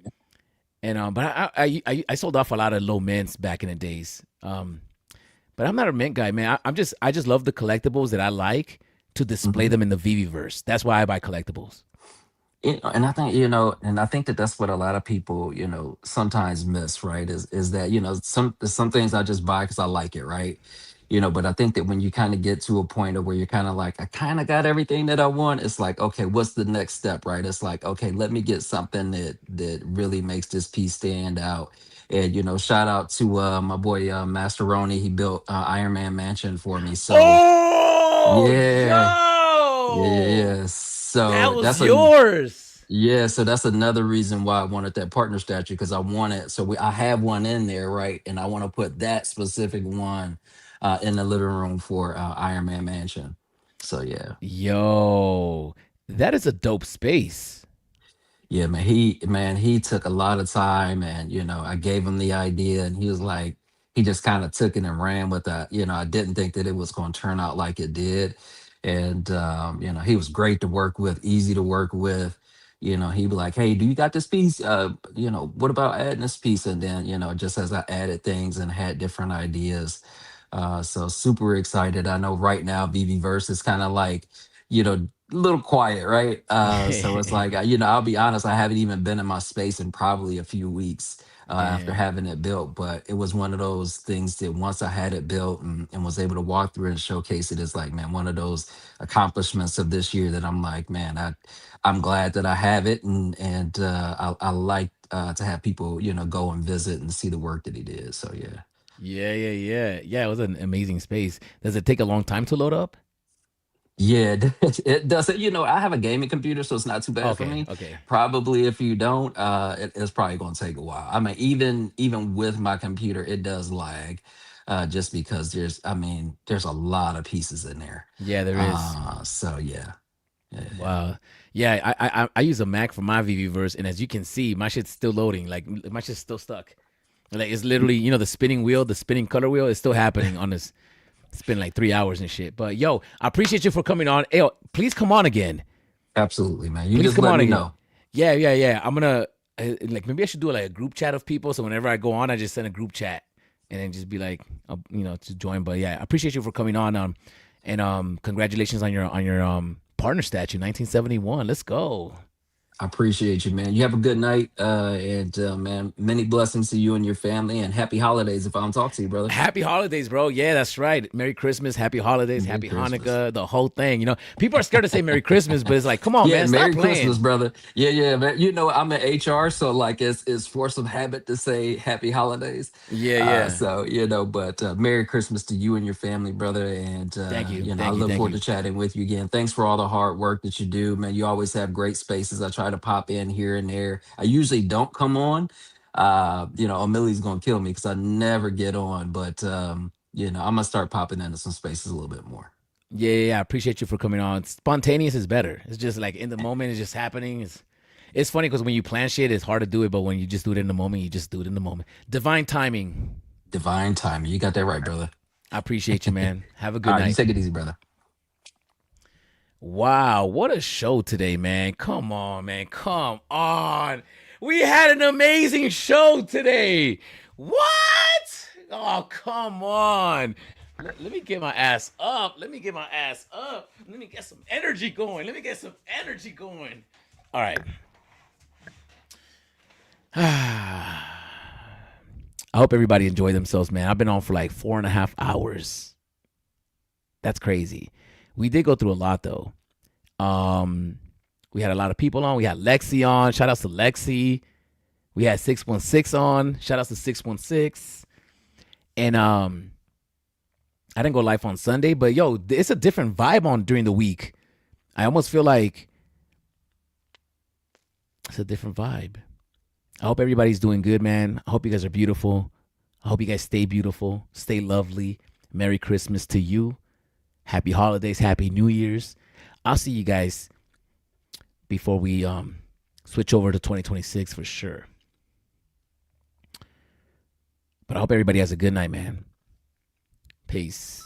I sold off a lot of low mints back in the days. But I'm not a mint guy, man. I just love the collectibles that I like to display them in the VeVe-verse. That's why I buy collectibles. And I think, and I think that that's what a lot of people, sometimes miss, right? Is that, some things I just buy because I like it, right? But I think that when you kind of get to a point of where you're kind of like, I kind of got everything that I want, it's like, okay, what's the next step, right? It's like, okay, let me get something that really makes this piece stand out. And shout out to my boy Masteroni. He built Iron Man Mansion for me. So Oh, yeah, yo, yeah. So that was that's yours. yeah, so that's another reason why I wanted that partner statue because I wanted I have one in there, right? And I want to put that specific one in the living room for Iron Man Mansion. So yeah. Yo, that is a dope space. Yeah, he took a lot of time and I gave him the idea and he was like he just kind of took it and ran with that. I didn't think that it was going to turn out like it did. And he was great to work with, easy to work with. He'd be like, "Hey, do you got this piece? What about adding this piece?" And then, just as I added things and had different ideas. So super excited. I know right now VV Verse is kind of like, a little quiet, right? So it's like, I'll be honest, I haven't even been in my space in probably a few weeks after having it built. But it was one of those things that once I had it built and was able to walk through and showcase it, it's like, man, one of those accomplishments of this year that I'm like, man, I'm glad that I have it, and I like to have people, go and visit and see the work that he did. So yeah. Yeah. It was an amazing space. Does it take a long time to load up? Yeah, it does. I have a gaming computer, so it's not too bad for me. Okay. Probably if you don't, it's probably going to take a while. I mean, even with my computer, it does lag, just because there's a lot of pieces in there. Yeah, there is. So yeah. Wow. Yeah, I use a Mac for my VeVe-verse, and as you can see, my shit's still loading. Like my shit's still stuck. Like it's literally, the spinning wheel, the spinning color wheel is still happening on this. It's been like 3 hours and shit. But yo, I appreciate you for coming on. Hey, yo, please come on again. Absolutely, man. You please just come let on me again. know. Yeah. I'm gonna like maybe I should do like a group chat of people. So whenever I go on, I just send a group chat and then just be like, to join. But yeah, I appreciate you for coming on. And congratulations on your partner statue, 1971. Let's go. I appreciate you, man. You have a good night, and man, many blessings to you and your family, and happy holidays. If I don't talk to you, brother. Happy holidays, bro. Yeah, that's right. Merry Christmas, happy holidays, happy Hanukkah, the whole thing. People are scared to say Merry Christmas, but it's like, come on, man, Merry stop playing. Christmas, brother. Yeah, man. I'm in HR, so like it's force of habit to say happy holidays. Yeah. So but Merry Christmas to you and your family, brother. And thank you. I look forward to chatting with you again. Thanks for all the hard work that you do, man. You always have great spaces. I try to pop in here and there. I usually don't come on. Amelia's gonna kill me because I never get on, but I'm gonna start popping into some spaces a little bit more. Yeah. I appreciate you for coming on. Spontaneous is better. It's just like in the moment, it's just happening. It's funny because when you plan shit, it's hard to do it, but when you just do it in the moment, you just do it in the moment. Divine timing. Divine timing. You got that right, brother. I appreciate you, man. Have a good night. You take it easy, brother. Wow, what a show today, man. Come on, man. Come on. We had an amazing show today. What? Oh, come on. Let me get my ass up. Let me get some energy going. All right. I hope everybody enjoyed themselves, man. I've been on for like 4.5 hours. That's crazy. We did go through a lot, though. We had a lot of people on. We had Lexi on. Shout outs to Lexi. We had 616 on. Shout outs to 616. And I didn't go live on Sunday, but yo, it's a different vibe on during the week. I almost feel like it's a different vibe. I hope everybody's doing good, man. I hope you guys are beautiful. I hope you guys stay beautiful, stay lovely, Merry Christmas to you. Happy holidays. Happy New Year's. I'll see you guys before we switch over to 2026 for sure. But I hope everybody has a good night, man. Peace.